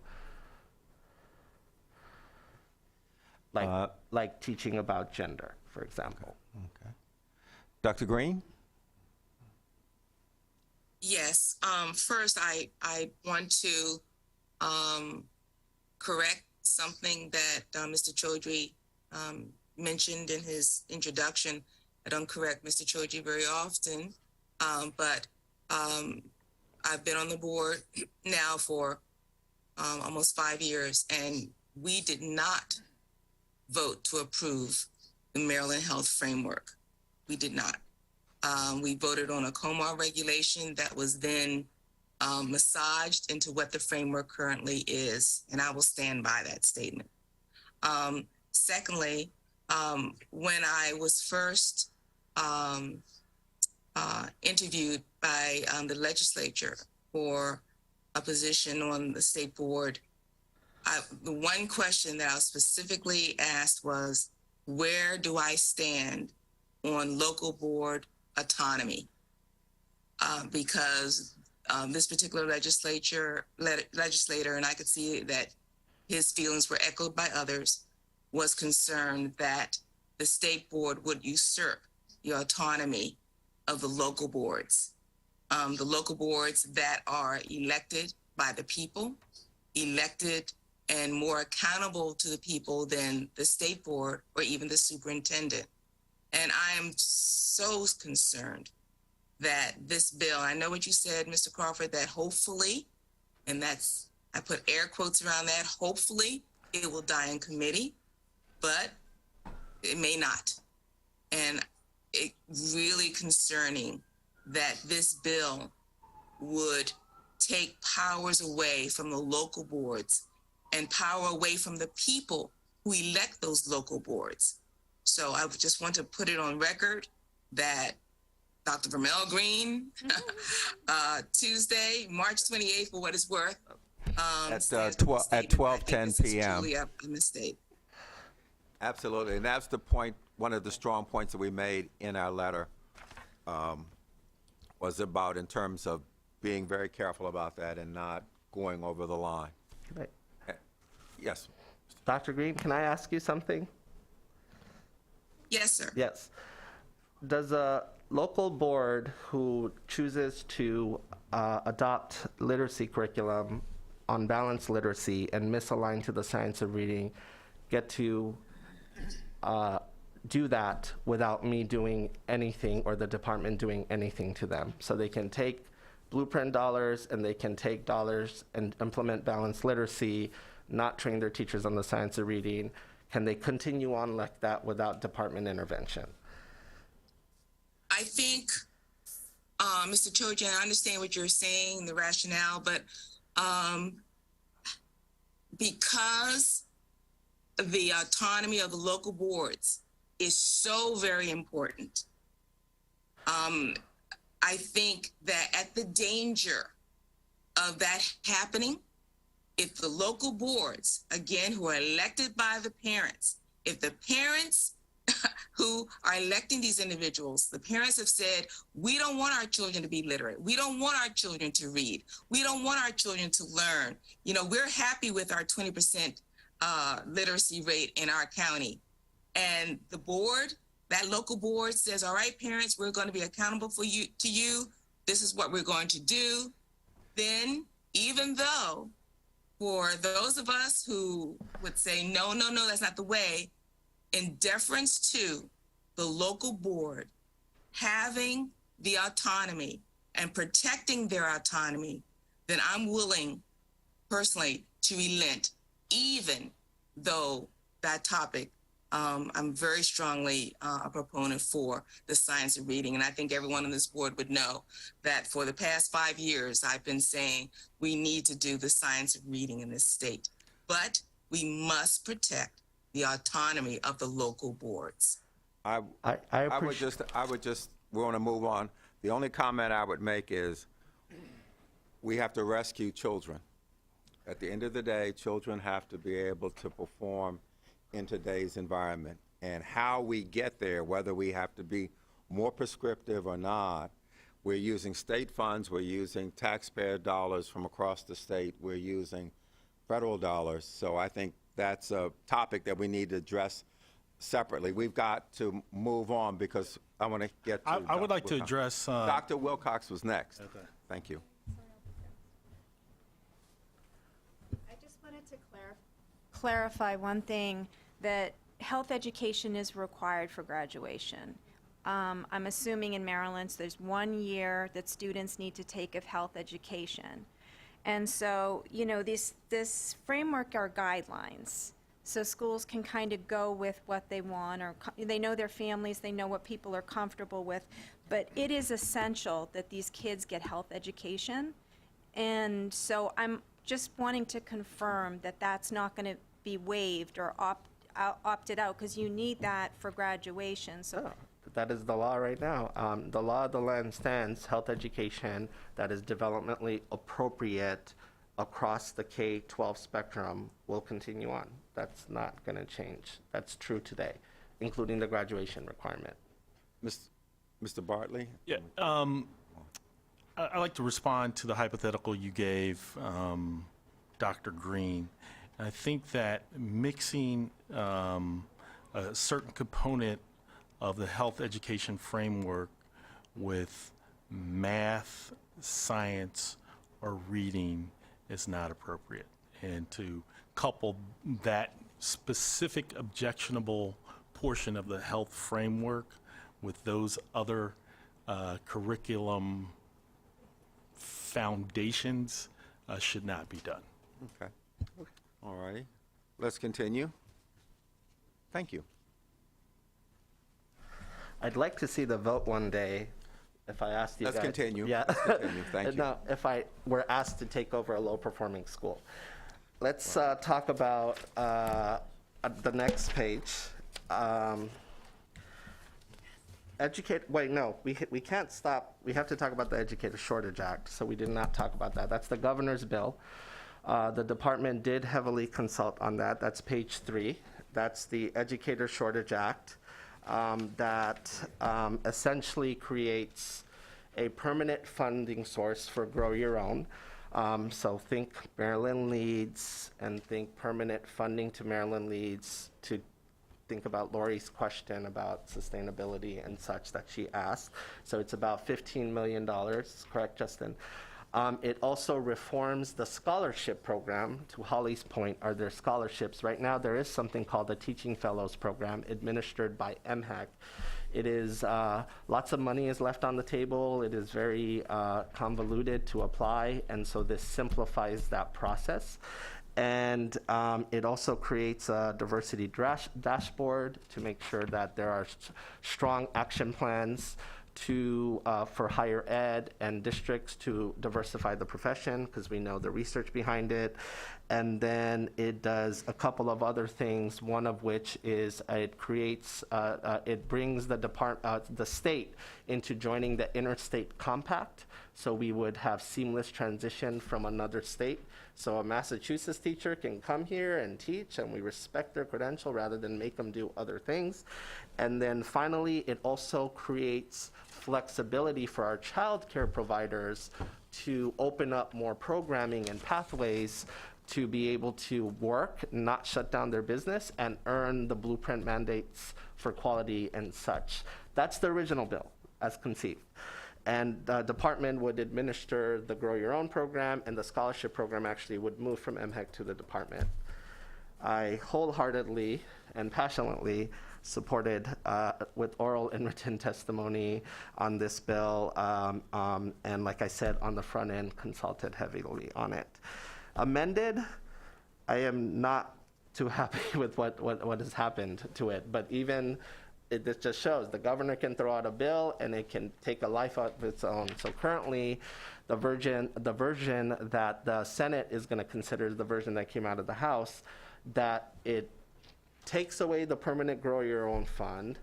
Like teaching about gender, for example. Okay. Dr. Green? Yes. First, I want to correct something that Mr. Chaudhry mentioned in his introduction. I don't correct Mr. Chaudhry very often, but I've been on the board now for almost 5 years, and we did not vote to approve the Maryland Health Framework. We did not. We voted on a COMAR regulation that was then massaged into what the framework currently is, and I will stand by that statement. Secondly, when I was first interviewed by the legislature for a position on the state board, the one question that I was specifically asked was, where do I stand on local board autonomy? Because this particular legislator, and I could see that his feelings were echoed by others, was concerned that the state board would usurp the autonomy of the local boards. The local boards that are elected by the people, elected and more accountable to the people than the state board or even the superintendent. And I am so concerned that this bill, I know what you said, Mr. Crawford, that hopefully, and that's, I put air quotes around that, hopefully it will die in committee, but it may not. And it's really concerning that this bill would take powers away from the local boards and power away from the people who elect those local boards. So I just want to put it on record that Dr. Vermel Green, Tuesday, March 28th, for what it's worth, at 12:10 p.m. Truly a mistake. Absolutely, and that's the point. One of the strong points that we made in our letter was about in terms of being very careful about that and not going over the line. Right. Yes. Dr. Green, can I ask you something? Yes, sir. Yes. Does a local board who chooses to adopt literacy curriculum on balanced literacy and misalign to the science of reading get to do that without me doing anything or the department doing anything to them? So they can take blueprint dollars and they can take dollars and implement balanced literacy, not train their teachers on the science of reading. Can they continue on like that without department intervention? I think, Mr. Trojan, I understand what you're saying, the rationale, but because the autonomy of the local boards is so very important, I think that at the danger of that happening, if the local boards, again, who are elected by the parents, if the parents who are electing these individuals, the parents have said, we don't want our children to be literate. We don't want our children to read. We don't want our children to learn. You know, we're happy with our 20% literacy rate in our county. And the board, that local board says, all right, parents, we're going to be accountable to you. This is what we're going to do. Then, even though for those of us who would say, no, that's not the way, in deference to the local board having the autonomy and protecting their autonomy, then I'm willing personally to relent, even though that topic, I'm very strongly a proponent for the science of reading. And I think everyone on this board would know that for the past 5 years, I've been saying we need to do the science of reading in this state, but we must protect the autonomy of the local boards. I would just, we want to move on. The only comment I would make is we have to rescue children. At the end of the day, children have to be able to perform in today's environment. And how we get there, whether we have to be more prescriptive or not, we're using state funds, we're using taxpayer dollars from across the state, we're using federal dollars. So I think that's a topic that we need to address separately. We've got to move on because I want to get to I would like to address... Dr. Wilcox was next. Okay. Thank you. I just wanted to clarify one thing, that health education is required for graduation. I'm assuming in Maryland there's 1 year that students need to take of health education. And so, you know, this framework are guidelines. So schools can kind of go with what they want, or they know their families, they know what people are comfortable with. But it is essential that these kids get health education. And so I'm just wanting to confirm that that's not going to be waived or opted out, because you need that for graduation. So. That is the law right now. The law of the land stands, health education that is developmentally appropriate across the K-12 spectrum will continue on. That's not going to change. That's true today, including the graduation requirement. Mr. Bartley? Yeah. I'd like to respond to the hypothetical you gave Dr. Green. I think that mixing a certain component of the health education framework with math, science, or reading is not appropriate. And to couple that specific objectionable portion of the health framework with those other curriculum foundations should not be done. Okay. All righty. Let's continue. Thank you. I'd like to see the vote one day if I asked you Let's guys. continue. Yeah. Let's continue. Thank you. No, if I were asked to take over a low-performing school. Let's talk about the next page. We can't stop. We have to talk about the Educator Shortage Act, so we did not talk about that. That's the governor's bill. The department did heavily consult on that. That's page 3. That's the Educator Shortage Act. That essentially creates a permanent funding source for Grow Your Own. So think Maryland Leads, and think permanent funding to Maryland Leads, to think about Lori's question about sustainability and such that she asked. So it's about $15 million, correct, Justin? It also reforms the scholarship program. To Holly's point, are there scholarships? Right now there is something called the Teaching Fellows Program administered by MHEC. It is, lots of money is left on the table. It is very convoluted to apply, and so this simplifies that process. And it also creates a diversity dashboard to make sure that there are strong action plans for higher ed and districts to diversify the profession, because we know the research behind it. And then it does a couple of other things, one of which is it creates, it brings the state into joining the interstate compact. So we would have seamless transition from another state. So a Massachusetts teacher can come here and teach, and we respect their credential rather than make them do other things. And then finally, it also creates flexibility for our child care providers to open up more programming and pathways to be able to work, not shut down their business, and earn the blueprint mandates for quality and such. That's the original bill as conceived. And the department would administer the Grow Your Own program, and the scholarship program actually would move from MHEC to the department. I wholeheartedly and passionately supported with oral and written testimony on this bill, and like I said, on the front end, consulted heavily on it. Amended, I am not too happy with what has happened to it, but even this just shows the governor can throw out a bill and it can take a life of its own. So currently, the version that the Senate is going to consider is the version that came out of the House, that it takes away the permanent Grow Your Own fund,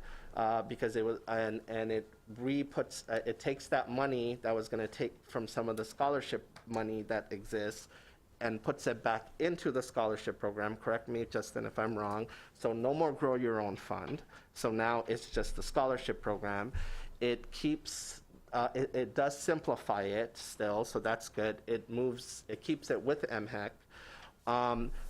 because it was, and it re-puts, it takes that money that was going to take from some of the scholarship money that exists and puts it back into the scholarship program. Correct me, Justin, if I'm wrong. So no more Grow Your Own fund. So now it's just the scholarship program. It keeps, it does simplify it still, so that's good. It keeps it with MHEC.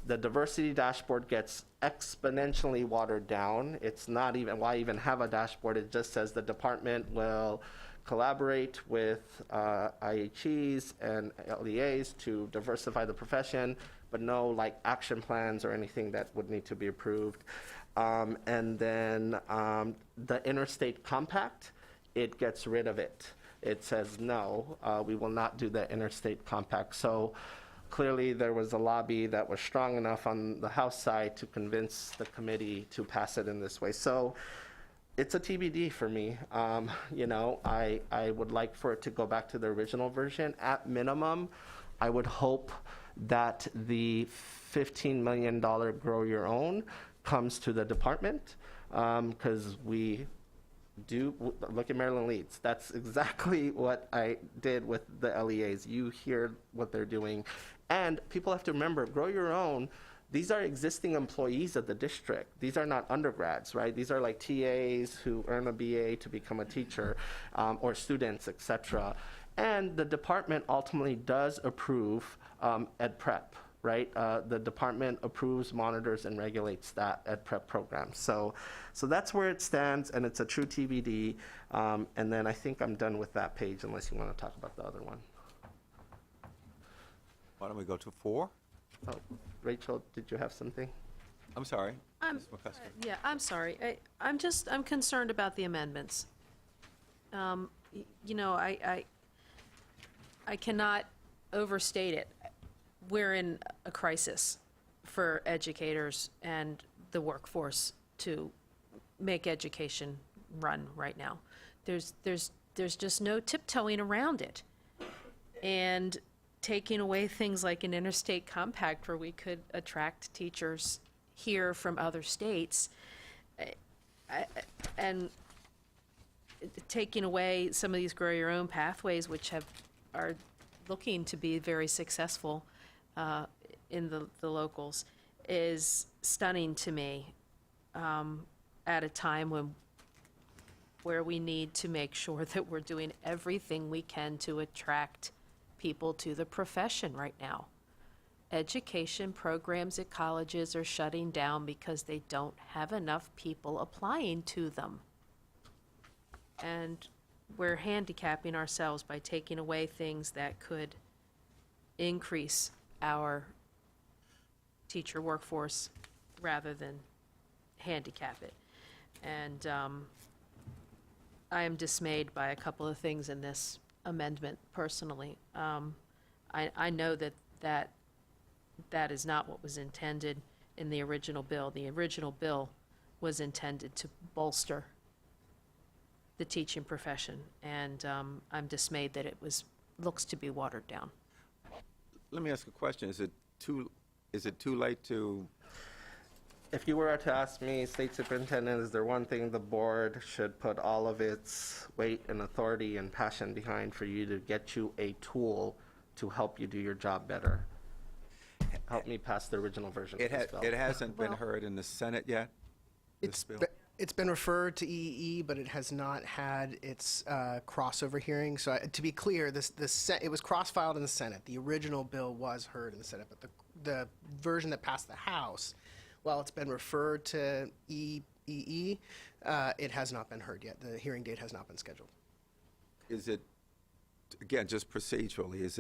The diversity dashboard gets exponentially watered down. It's not even, why even have a dashboard? It just says the department will collaborate with IHEs and LEAs to diversify the profession, but no like action plans or anything that would need to be approved. And then the interstate compact, it gets rid of it. It says, no, we will not do the interstate compact. So clearly there was a lobby that was strong enough on the House side to convince the committee to pass it in this way. So it's a TBD for me. You know, I would like for it to go back to the original version. At minimum, I would hope that the $15 million Grow Your Own comes to the department, because we do, look at Maryland Leads. That's exactly what I did with the LEAs. You hear what they're doing. And people have to remember, Grow Your Own, these are existing employees of the district. These are not undergrads, right? These are like TAs who earn a BA to become a teacher, or students, et cetera. And the department ultimately does approve ed prep, right? The department approves, monitors, and regulates that ed prep program. So that's where it stands, and it's a true TBD. And then I think I'm done with that page, unless you want to talk about the other one. Why don't we go to 4? Oh, Rachel, did you have something? I'm sorry. Ms. McCusker. Yeah, I'm sorry. I'm concerned about the amendments. You know, I cannot overstate it. We're in a crisis for educators and the workforce to make education run right now. There's just no tiptoeing around it. And taking away things like an interstate compact where we could attract teachers here from other states, and taking away some of these Grow Your Own pathways, which are looking to be very successful in the locals, is stunning to me at a time where we need to make sure that we're doing everything we can to attract people to the profession right now. Education programs at colleges are shutting down because they don't have enough people applying to them. And we're handicapping ourselves by taking away things that could increase our teacher workforce rather than handicap it. And I am dismayed by a couple of things in this amendment personally. I know that is not what was intended in the original bill. The original bill was intended to bolster the teaching profession, and I'm dismayed that it looks to be watered down. Let me ask a question. Is is it too late to, If you were to ask me, State Superintendent, is there one thing the board should put all of its weight and authority and passion behind for you to get you a tool to help you do your job better? Help me pass the original version of this bill. it hasn't been heard in the Senate yet? This bill? It's been referred to EEE, but it has not had its crossover hearing. So to be clear, it was cross-filed in the Senate. The original bill was heard in the Senate, but the version that passed the House, while it's been referred to EEE, it has not been heard yet. The hearing date has not been scheduled. Is it, again, just procedurally, is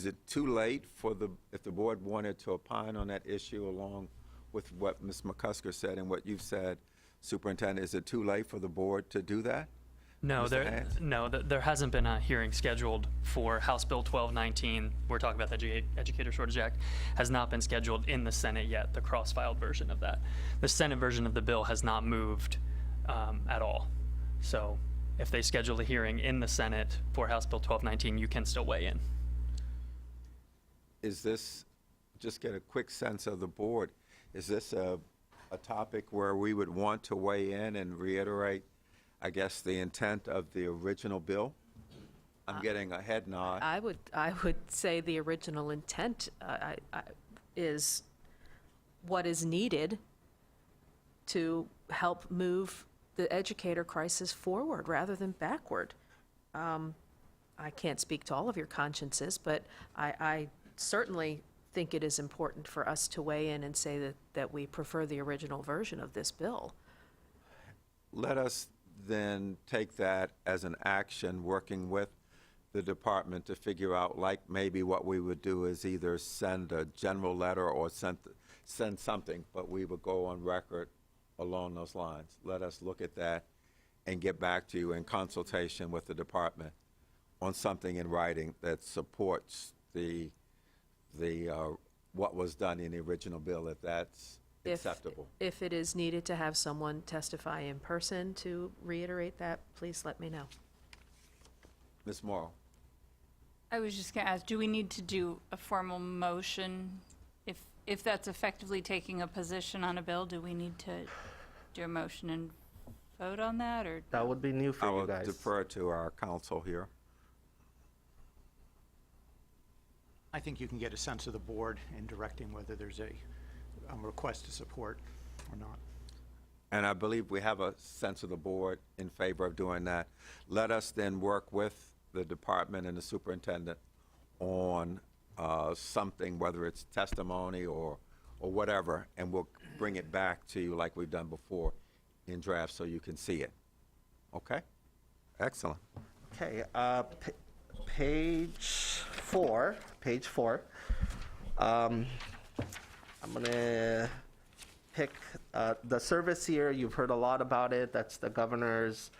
it too late for if the board wanted to opine on that issue along with what Ms. McCusker said and what you've said, Superintendent, is it too late for the board to do that? No, Mr. there hasn't been a hearing scheduled for House Bill 1219. We're talking about the Educator Shortage Act. Has not been scheduled in the Senate yet, the cross-filed version of that. The Senate version of the bill has not moved at all. So if they schedule a hearing in the Senate for House Bill 1219, you can still weigh in. Is this, just get a quick sense of the board, is this a topic where we would want to weigh in and reiterate, I guess, the intent of the original bill? I'm getting a head nod. I would say the original intent is what is needed to help move the educator crisis forward rather than backward. I can't speak to all of your consciences, but I certainly think it is important for us to weigh in and say that we prefer the original version of this bill. Let us then take that as an action, working with the department to figure out, like, maybe what we would do is either send a general letter or send something, but we would go on record along those lines. Let us look at that and get back to you in consultation with the department on something in writing that supports what was done in the original bill, if that's acceptable. If it is needed to have someone testify in person to reiterate that, please let me know. Ms. Morrow. I was just going to ask, do we need to do a formal motion? If that's effectively taking a position on a bill, do we need to do a motion and vote on that, or? That would be new for you guys. I will defer to our counsel here. I think you can get a sense of the board in directing whether there's a request to support or not. And I believe we have a sense of the board in favor of doing that. Let us then work with the department and the superintendent on something, whether it's testimony or whatever, and we'll bring it back to you like we've done before in draft so you can see it. Okay? Excellent. Okay, page four. I'm gonna pick the service here. You've heard a lot about it. That's the governor's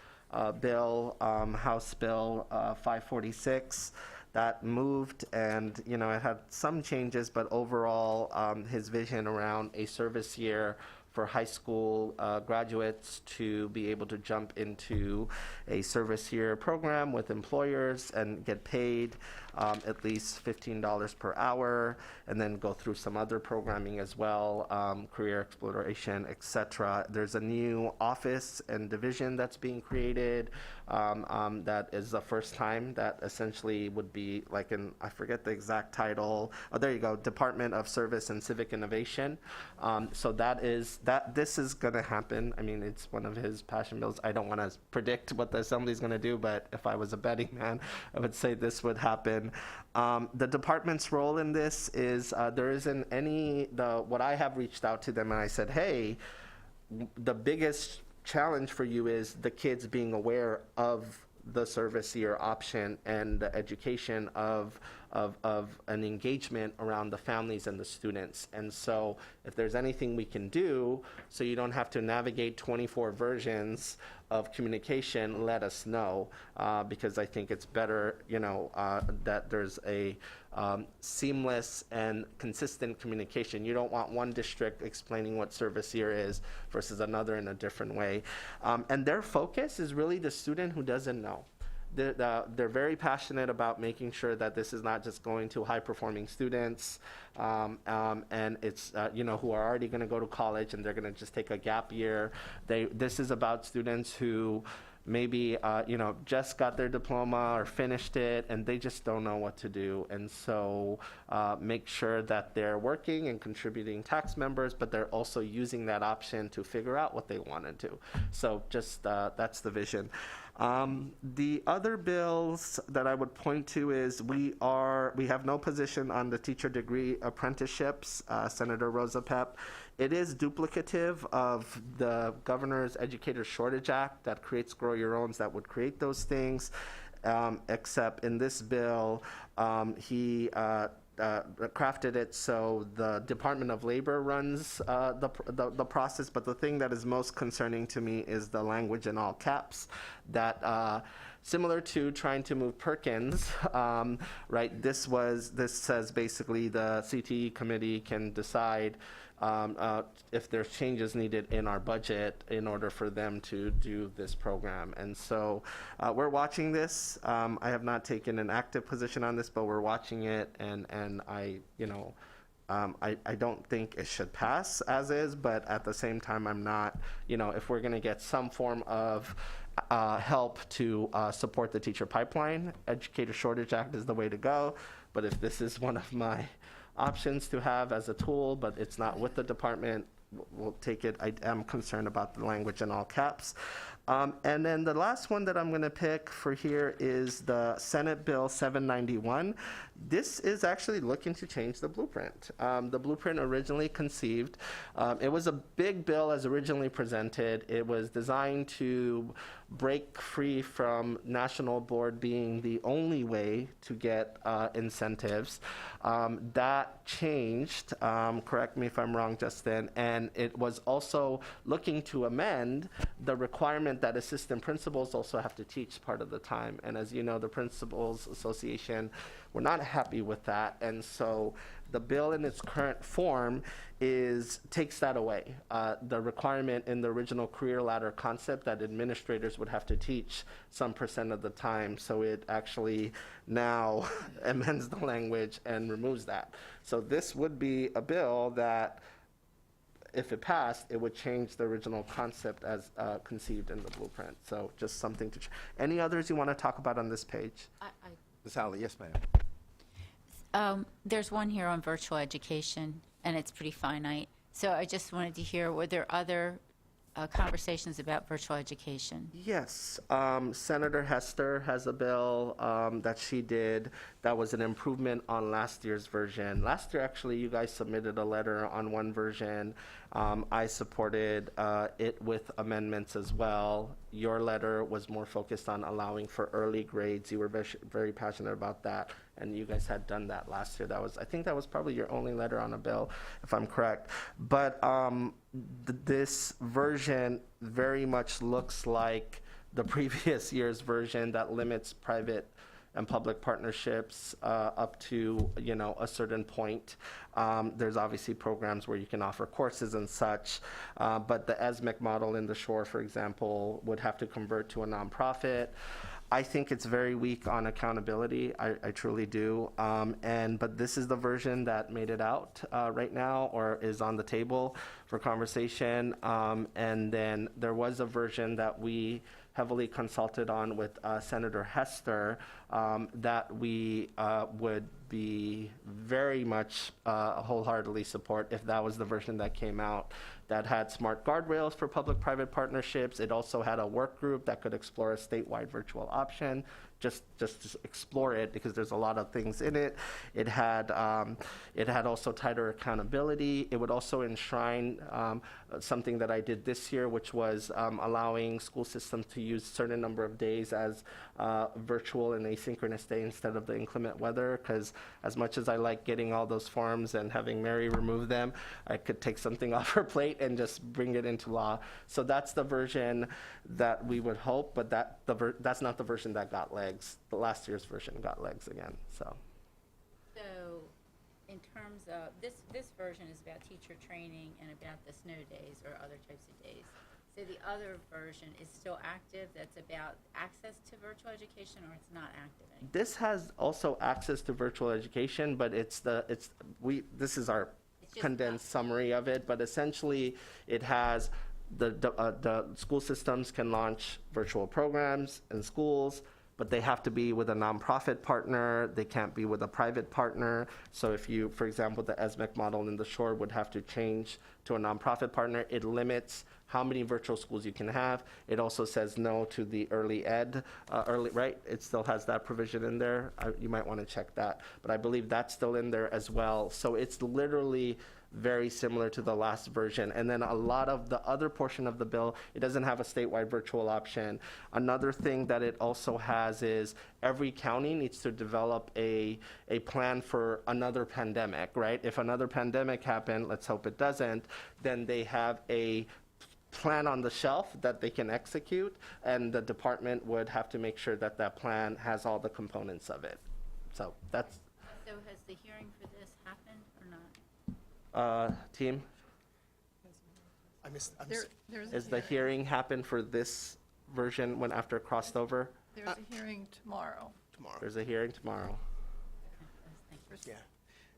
bill, House Bill 546. That moved, and it had some changes, but overall, his vision around a service year for high school graduates to be able to jump into a service year program with employers and get paid at least $15 per hour, and then go through some other programming as well, career exploration, etc. There's a new office and division that's being created that is the first time that essentially would be like I forget the exact title. Oh, there you go, Department of Service and Civic Innovation. So this is going to happen. I mean, it's one of his passion bills. I don't want to predict what the assembly is going to do, but if I was a betting man, I would say this would happen. The department's role in this is there isn't what I have reached out to them and I said, hey, the biggest challenge for you is the kids being aware of the service year option and the education of an engagement around the families and the students. And so if there's anything we can do so you don't have to navigate 24 versions of communication, let us know, because I think it's better, that there's a seamless and consistent communication. You don't want one district explaining what service year is versus another in a different way. And their focus is really the student who doesn't know. they're very passionate about making sure that this is not just going to high-performing students, and it's who are already going to go to college and they're going to just take a gap year. This is about students who maybe just got their diploma or finished it and they just don't know what to do, and so make sure that they're working and contributing tax members, but they're also using that option to figure out what they want to do. So just that's the vision. The other bills that I would point to is we have no position on the teacher degree apprenticeships, Senator Rosa Pepp. It is duplicative of the Governor's Educator Shortage Act that creates Grow Your Owns that would create those things, except in this bill, he crafted it so the Department of Labor runs the process, but the thing that is most concerning to me is the language in all caps that similar to trying to move Perkins, right? This says basically the CTE committee can decide if there's changes needed in our budget in order for them to do this program. And so we're watching this. I have not taken an active position on this, but we're watching it, and I don't think it should pass as is, but at the same time, I'm not, if we're going to get some form of help to support the teacher pipeline, Educator Shortage Act is the way to go. But if this is one of my options to have as a tool, but it's not with the department, we'll take it. I am concerned about the language in all caps. And then the last one that I'm going to pick for here is the Senate Bill 791. This is actually looking to change the blueprint. The blueprint originally conceived, it was a big bill as originally presented. It was designed to break free from national board being the only way to get incentives. That changed, correct me if I'm wrong, Justin, and it was also looking to amend the requirement that assistant principals also have to teach part of the time. And as you know, the Principals Association were not happy with that, and so the bill in its current form takes that away. The requirement in the original career ladder concept that administrators would have to teach some % of the time, so it actually now amends the language and removes that. So this would be a bill that, if it passed, it would change the original concept as conceived in the blueprint. So just something to. Any others you want to talk about on this page? Ms. Howley, yes, ma'am. There's one here on virtual education, and it's pretty finite. So I just wanted to hear, were there other conversations about virtual education? Yes. Senator Hester has a bill that she did that was an improvement on last year's version. Last year, actually, you guys submitted a letter on one version. I supported it with amendments as well. Your letter was more focused on allowing for early grades. You were very, very passionate about that, and you guys had done that last year. I think that was probably your only letter on a bill, if I'm correct. But this version very much looks like the previous year's version that limits private and public partnerships up to a certain point. There's obviously programs where you can offer courses and such, but the ESMIC model in the Shore, for example, would have to convert to a nonprofit. I think it's very weak on accountability. I truly do. But this is the version that made it out right now, or is on the table for conversation. And then there was a version that we heavily consulted on with Senator Hester that we would be very much wholeheartedly support if that was the version that came out, that had smart guardrails for public-private partnerships. It also had a work group that could explore a statewide virtual option, just to explore it, because there's a lot of things in it. It had also tighter accountability. It would also enshrine something that I did this year, which was allowing school systems to use a certain number of days as virtual and asynchronous day instead of the inclement weather, because as much as I like getting all those forms and having Mary remove them, I could take something off her plate and just bring it into law. So that's the version that we would hope, but that's not the version that got legs. The last year's version got legs again. So in terms of this version is about teacher training and about the snow days or other types of days. So the other version is still active, that's about access to virtual education, or it's not active anymore? This has also access to virtual education, but this is our condensed summary of it, but essentially it has the school systems can launch virtual programs in schools, but they have to be with a nonprofit partner. They can't be with a private partner. So if you, for example, the ESMEC model in the Shore would have to change to a nonprofit partner. It limits how many virtual schools you can have. It also says no to the early ed, right? It still has that provision in there. You might want to check that, but I believe that's still in there as well. So it's literally very similar to the last version. And then a lot of the other portion of the bill, it doesn't have a statewide virtual option. Another thing that it also has is every county needs to develop a plan for another pandemic, right? If another pandemic happened, let's hope it doesn't, then they have a plan on the shelf that they can execute, and the department would have to make sure that that plan has all the components of it. So that's. So has the hearing for this happened or not? Team? Is the hearing happen for this version when after crossover? There's a hearing tomorrow. There's a hearing tomorrow. Yeah.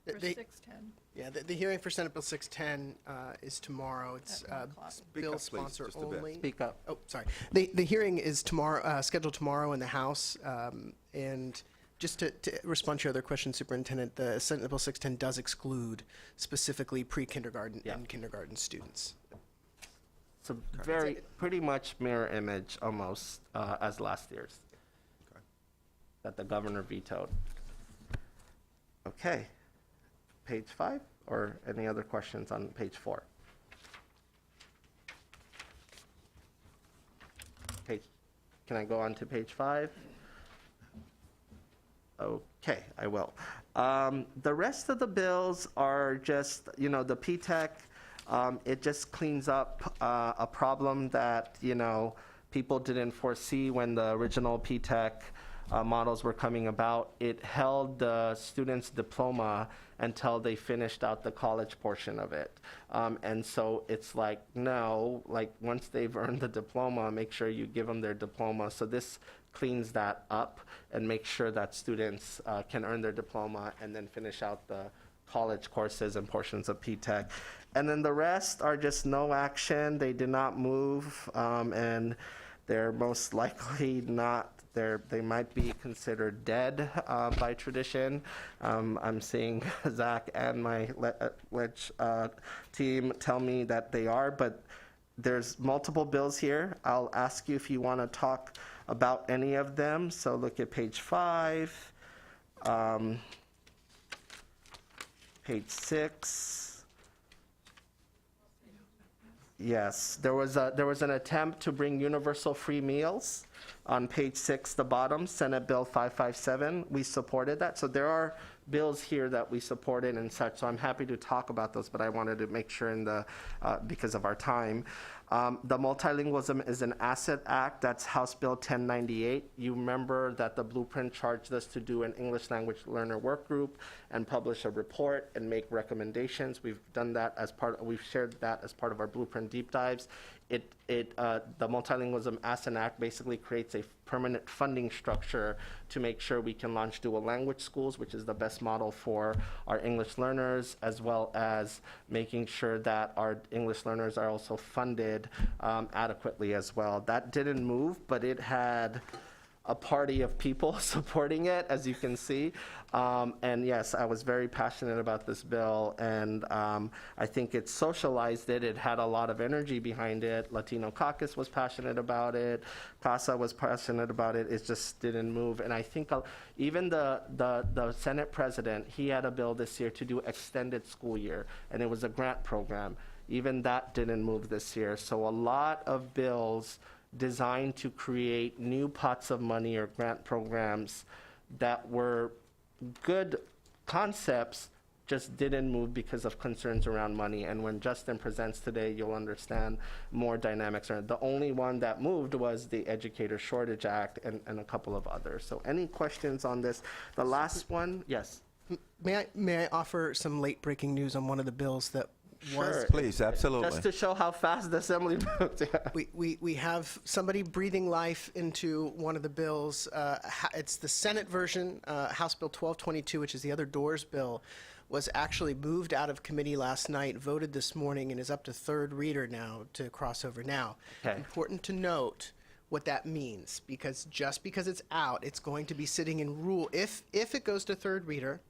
For 610. Yeah, the hearing for Senate Bill 610 is tomorrow. It's At 1 o'clock. bill up, please, sponsor just a bit. only. Speak up. Oh, sorry. The hearing is tomorrow, scheduled tomorrow in the House. And just to respond to your other question, Superintendent, the Senate Bill 610 does exclude specifically pre-kindergarten and kindergarten students. It's a pretty much mirror image almost as last year's that the governor vetoed. Okay. Page 5, or any other questions on page 4? Can I go on to page 5? Okay, I will. The rest of the bills are just, the PTEC, it just cleans up a problem that, people didn't foresee when the original PTEC models were coming about. It held the students' diploma until they finished out the college portion of it. And so it's like, no, like once they've earned the diploma, make sure you give them their diploma. So this cleans that up and makes sure that students can earn their diploma and then finish out the college courses and portions of PTEC. And then the rest are just no action. They did not move, and they're most likely not. They might be considered dead by tradition. I'm seeing Zach and my ledge team tell me that they are, but there's multiple bills here. I'll ask you if you want to talk about any of them. So look at page 5, page 6. Yes, there was an attempt to bring universal free meals on page 6, the bottom, Senate Bill 557. We supported that. So there are bills here that we supported and such. So I'm happy to talk about those, but I wanted to make sure because of our time. The Multilingualism is an Asset Act. That's House Bill 1098. You remember that the blueprint charged us to do an English language learner work group and publish a report and make recommendations. We've done that we've shared that as part of our blueprint deep dives. The Multilingualism Asset Act basically creates a permanent funding structure to make sure we can launch dual language schools, which is the best model for our English learners, as well as making sure that our English learners are also funded adequately as well. That didn't move, but it had a party of people supporting it, as you can see. And yes, I was very passionate about this bill, and I think it socialized it. It had a lot of energy behind it. Latino Caucus was passionate about it. CASA was passionate about it. It just didn't move. And I think even the Senate president, he had a bill this year to do extended school year, and it was a grant program. Even that didn't move this year. So a lot of bills designed to create new pots of money or grant programs that were good concepts just didn't move because of concerns around money. And when Justin presents today, you'll understand more dynamics. The only one that moved was the Educator Shortage Act and a couple of others. So any questions on this? The last one, yes. May I offer some late breaking news on one of the bills that was. Please, absolutely. Just to show how fast the assembly moves. Yeah. We have somebody breathing life into one of the bills. It's the Senate version, House Bill 1222, which is the other doors bill, was actually moved out of committee last night, voted this morning, and is up to third reader now to cross over now. Okay. Important to note what that means, because just because it's out, it's going to be sitting in rule. If it goes to third reader,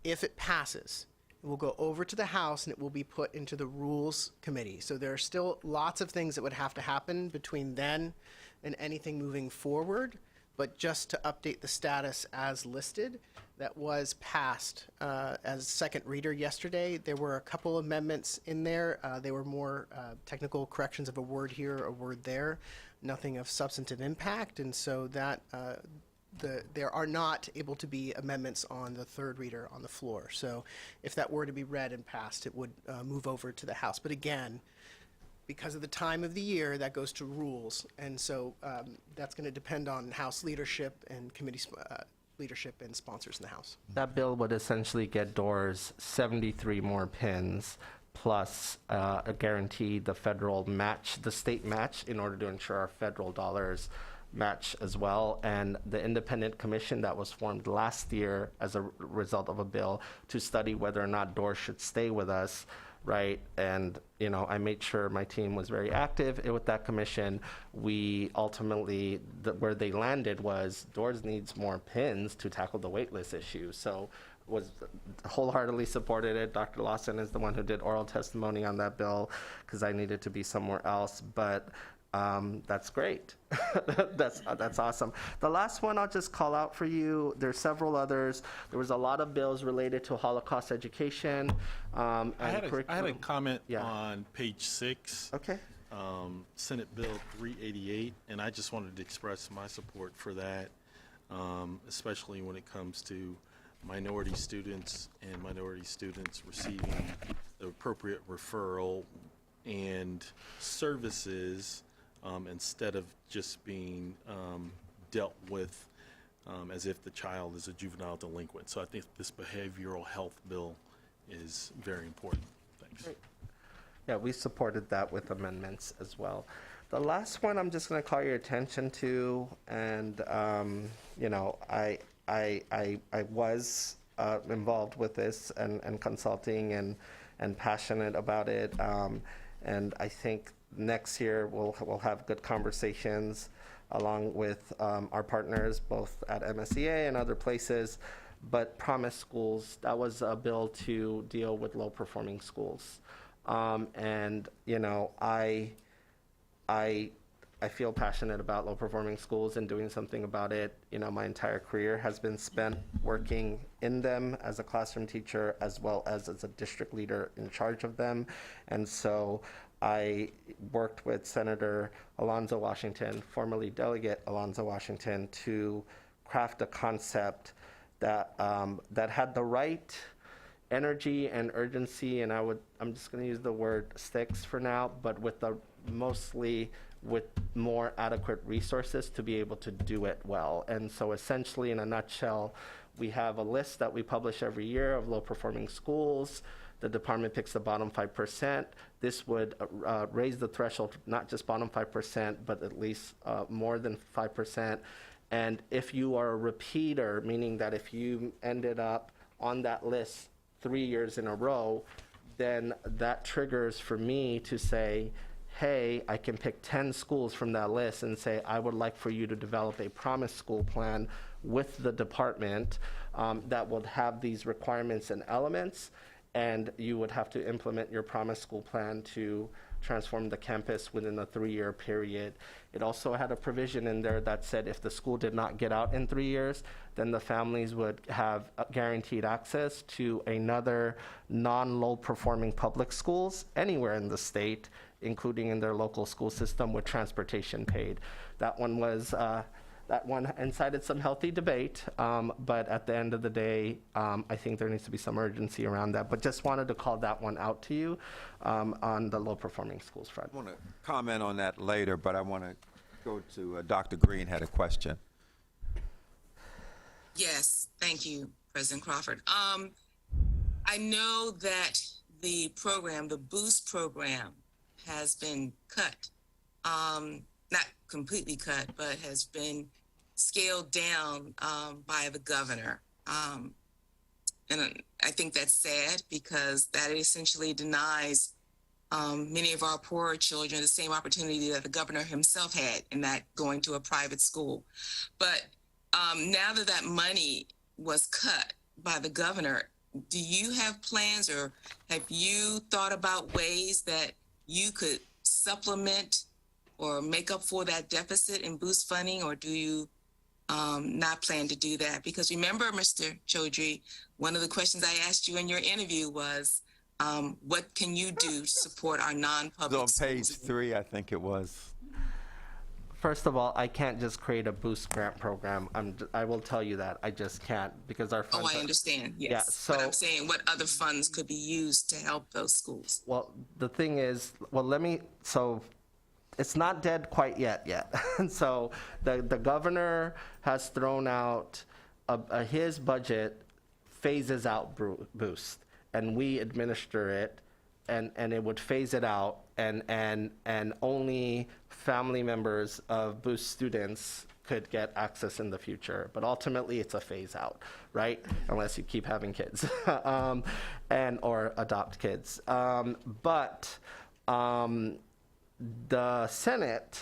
if it passes, it will go over to the House and it will be put into the Rules Committee. So there are still lots of things that would have to happen between then and anything moving forward. But just to update the status as listed, that was passed as second reader yesterday. There were a couple amendments in there. They were more technical corrections of a word here, a word there, nothing of substantive impact. And so that there are not able to be amendments on the third reader on the floor. So if that were to be read and passed, it would move over to the House. But again, because of the time of the year, that goes to rules. And so that's going to depend on House leadership and committee leadership and sponsors in the House. That bill would essentially get doors 73 more pins plus guarantee the federal match, the state match, in order to ensure our federal dollars match as well. And the independent commission that was formed last year as a result of a bill to study whether or not doors should stay with us, right? And, you know, I made sure my team was very active with that commission. We ultimately, where they landed was doors needs more pins to tackle the waitlist issue. So was wholeheartedly supported it. Dr. Lawson is the one who did oral testimony on that bill because I needed to be somewhere else. But that's great. That's awesome. The last one I'll just call out for you. There's several others. There was a lot of bills related to Holocaust education. I had a comment on page 6. Okay. Senate Bill 388, and I just wanted to express my support for that, especially when it comes to minority students and minority students receiving the appropriate referral and services instead of just being dealt with as if the child is a juvenile delinquent. So I think this behavioral health bill is very important. Thanks. Great. Yeah, we supported that with amendments as well. The last one I'm just going to call your attention to, and you know, I was involved with this and consulting and passionate about it, and I think next year we'll have good conversations along with our partners both at MSEA and other places. But Promise Schools, that was a bill to deal with low performing schools, and you know, I feel passionate about low performing schools and doing something about it. You know, my entire career has been spent working in them as a classroom teacher as well as a district leader in charge of them. And so I worked with Senator Alonzo Washington, formerly Delegate Alonzo Washington, to craft a concept that that had the right energy and urgency, and I'm just going to use the word sticks for now, but mostly with more adequate resources to be able to do it well. And so essentially, in a nutshell, we have a list that we publish every year of low performing schools. The department picks the bottom 5%. This would raise the threshold, not just bottom 5%, but at least more than 5%. And if you are a repeater, meaning that if you ended up on that list 3 years in a row, then that triggers for me to say, hey, I can pick 10 schools from that list and say, I would like for you to develop a Promise School plan with the department that would have these requirements and elements, and you would have to implement your Promise School plan to transform the campus within a 3-year period. It also had a provision in there that said if the school did not get out in 3 years, then the families would have guaranteed access to another non-low performing public schools anywhere in the state, including in their local school system, with transportation paid. That one incited some healthy debate, but at the end of the day, I think there needs to be some urgency around that. But just wanted to call that one out to you on the low-performing schools front. I want to comment on that later, but I want to go to Dr. Green had a question. Yes, thank you, President Crawford. I know that the program, the Boost program, has been cut, not completely cut, but has been scaled down by the governor. And I think that's sad because that essentially denies many of our poorer children the same opportunity that the governor himself had in that going to a private school. But now that that money was cut by the governor, do you have plans or have you thought about ways that you could supplement or make up for that deficit in Boost funding, or do you not plan to do that? Because remember, Mr. Chaudhry, one of the questions I asked you in your interview was, what can you do to support our non-public On page schools? 3, I think it was. First of all, I can't just create a Boost grant program. I will tell you that. I just can't because our funds Oh, I understand, yes. Yeah, so, but I'm saying what other funds could be used to help those schools? well, the thing is, so it's not dead quite yet. So the governor has thrown out, his budget phases out Boost, and we administer it, and it would phase it out, and only family members of Boost students could get access in the future. But ultimately, it's a phase out, right? Unless you keep having kids, or adopt kids. But the Senate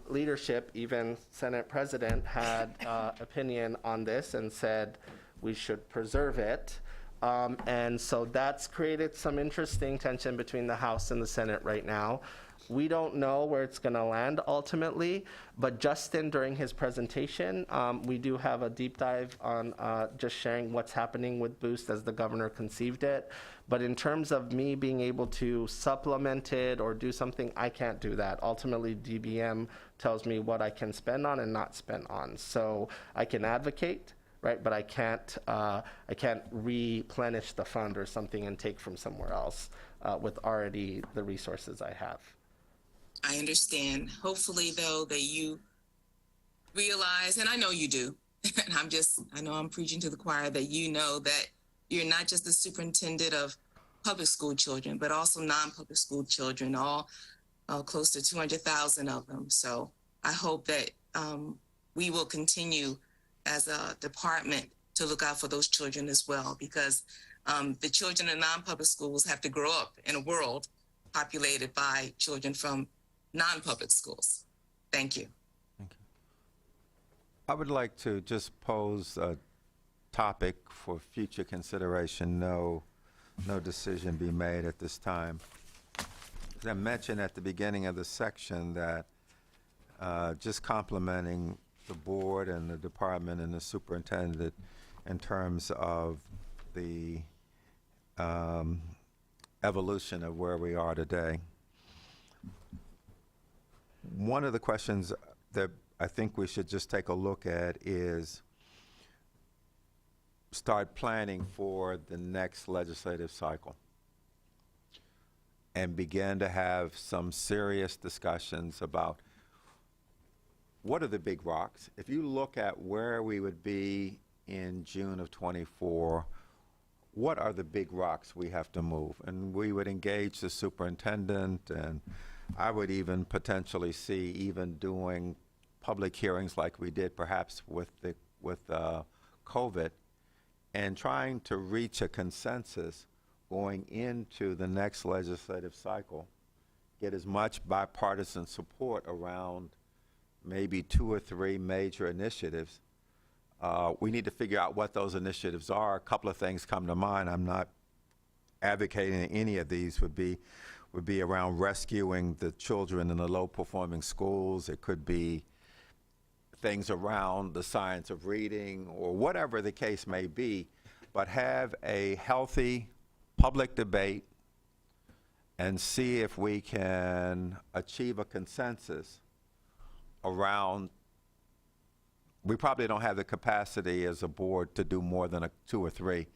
leadership, even Senate President, had opinion on this and said we should preserve it. And so that's created some interesting tension between the House and the Senate right now. We don't know where it's going to land ultimately, but Justin, during his presentation, we do have a deep dive on just sharing what's happening with Boost as the governor conceived it. But in terms of me being able to supplement it or do something, I can't do that. Ultimately, DBM tells me what I can spend on and not spend on. So I can advocate, right? But I can't replenish the fund or something and take from somewhere else with already the resources I have. I understand. Hopefully, though, that you realize, and I know you do, and I know I'm preaching to the choir, that you know that you're not just the superintendent of public school children, but also non-public school children, all close to 200,000 of them. So I hope that we will continue as a department to look out for those children as well, because the children in non-public schools have to grow up in a world populated by children from non-public schools. Thank you. I would like to just pose a topic for future consideration. No decision be made at this time. As I mentioned at the beginning of the section that just complimenting the board and the department and the superintendent in terms of the evolution of where we are today. One of the questions that I think we should just take a look at is start planning for the next legislative cycle and begin to have some serious discussions about what are the big rocks. If you look at where we would be in June of '24, what are the big rocks we have to move? And we would engage the superintendent, and I would even potentially see even doing public hearings like we did perhaps with COVID, and trying to reach a consensus going into the next legislative cycle, get as much bipartisan support around maybe 2 or 3 major initiatives. We need to figure out what those initiatives are. A couple of things come to mind. I'm not advocating any of these would be around rescuing the children in the low-performing schools. It could be things around the science of reading or whatever the case may be, but have a healthy public debate and see if we can achieve a consensus around. We probably don't have the capacity as a board to do more than 2 or 3.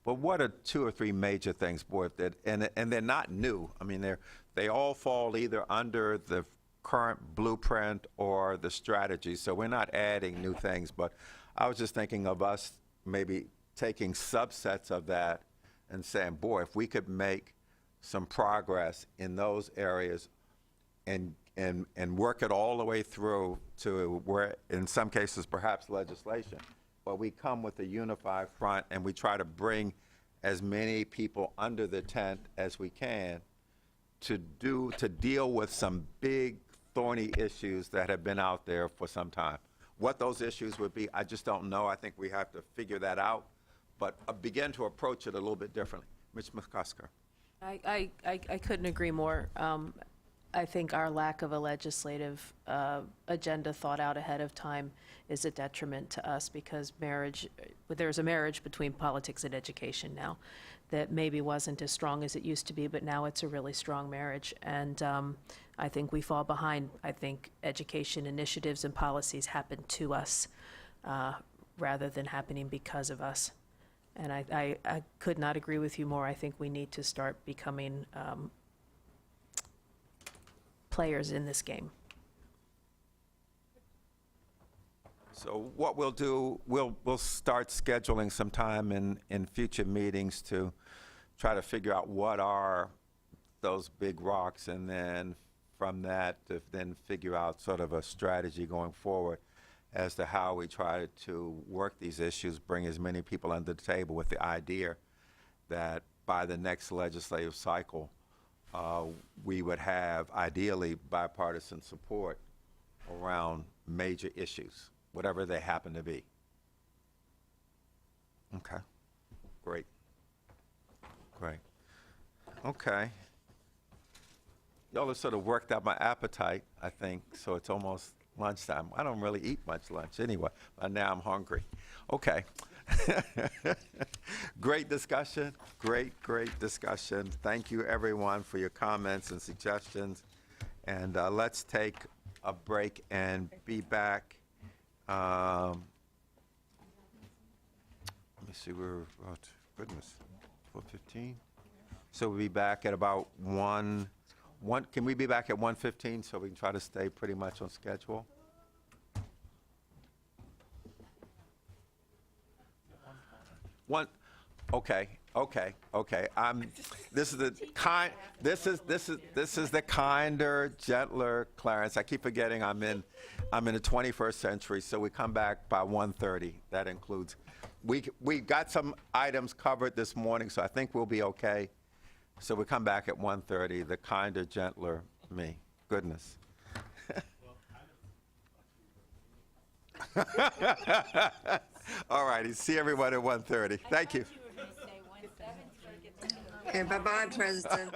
But what are 2 or 3 major things, board, that, and they're not new. I mean, they all fall either under the current blueprint or the strategy, so we're not adding new things. But I was just thinking of us maybe taking subsets of that and saying, boy, if we could make some progress in those areas and work it all the way through to where, in some cases, perhaps legislation, but we come with a unified front and we try to bring as many people under the tent as we can to deal with some big thorny issues that have been out there for some time. What those issues would be, I just don't know. I think we have to figure that out, but begin to approach it a little bit differently. Ms. McCusker. I couldn't agree more. I think our lack of a legislative agenda thought out ahead of time is a detriment to us, because there's a marriage between politics and education now that maybe wasn't as strong as it used to be, but now it's a really strong marriage. And I think we fall behind. I think education initiatives and policies happen to us rather than happening because of us. And I could not agree with you more. I think we need to start becoming players in this game. So what we'll do, we'll start scheduling some time in future meetings to try to figure out what are those big rocks, and then from that to then figure out sort of a strategy going forward as to how we try to work these issues, bring as many people under the table with the idea that by the next legislative cycle, we would have ideally bipartisan support around major issues, whatever they happen to be. Okay, great. Great. Okay. Y'all have sort of worked out my appetite, I think, so it's almost lunchtime. I don't really eat much lunch anyway, but now I'm hungry. Okay. Great discussion. Great discussion. Thank you, everyone, for your comments and suggestions. And let's take a break and be back. Let me see, goodness, 4:15? So we'll be back at about 1. Can we be back at 1:15 so we can try to stay pretty much on schedule? Okay. This is the kinder, gentler Clarence. I keep forgetting I'm in the 21st century. So we come back by 1:30. That includes, we got some items covered this morning, so I think we'll be okay. So we come back at 1:30. The kinder, gentler me. Goodness. All righty. See everyone at 1:30. Thank you. Okay, bye-bye, President.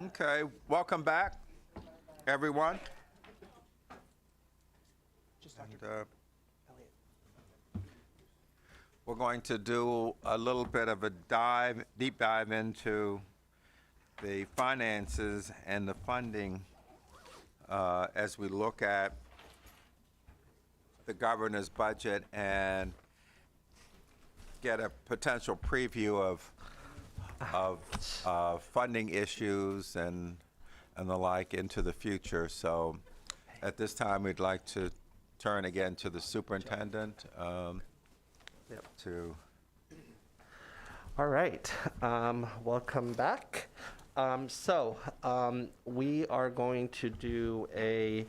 Okay, welcome back, everyone. And, we're going to do a little bit of a deep dive into the finances and the funding as we look at the governor's budget and get a potential preview of funding issues and the like into the future. So at this time, we'd like to turn again to the superintendent to. All right, welcome back. We are going to do a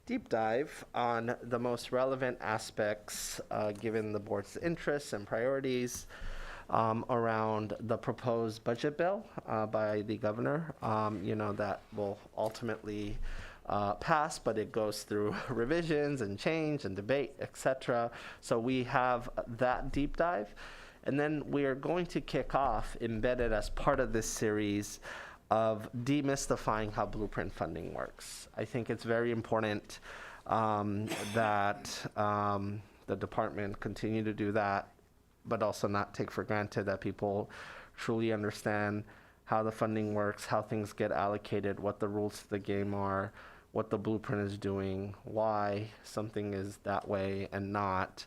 deep dive on the most relevant aspects, given the board's interests and priorities, around the proposed budget bill by the governor. That will ultimately pass, but it goes through revisions and change and debate, etc. So we have that deep dive. And then we are going to kick off, embedded as part of this series, of demystifying how blueprint funding works. I think it's very important that the department continue to do that, but also not take for granted that people truly understand how the funding works, how things get allocated, what the rules of the game are, what the blueprint is doing, why something is that way and not.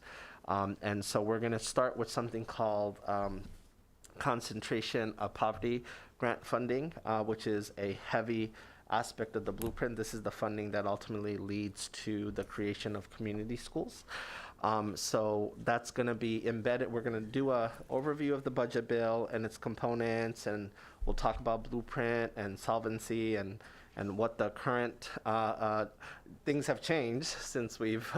And so we're going to start with something called concentration of poverty grant funding, which is a heavy aspect of the blueprint. This is the funding that ultimately leads to the creation of community schools. So that's going to be embedded. We're going to do a overview of the budget bill and its components, and we'll talk about blueprint and solvency and what the current things have changed since we've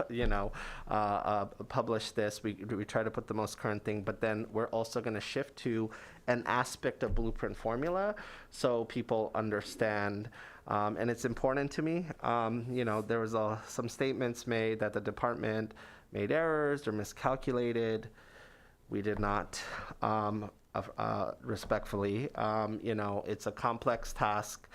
published this. We try to put the most current thing, but then we're also going to shift to an aspect of blueprint formula so people understand. And it's important to me. There was some statements made that the department made errors or miscalculated. We did not, respectfully. It's a complex task.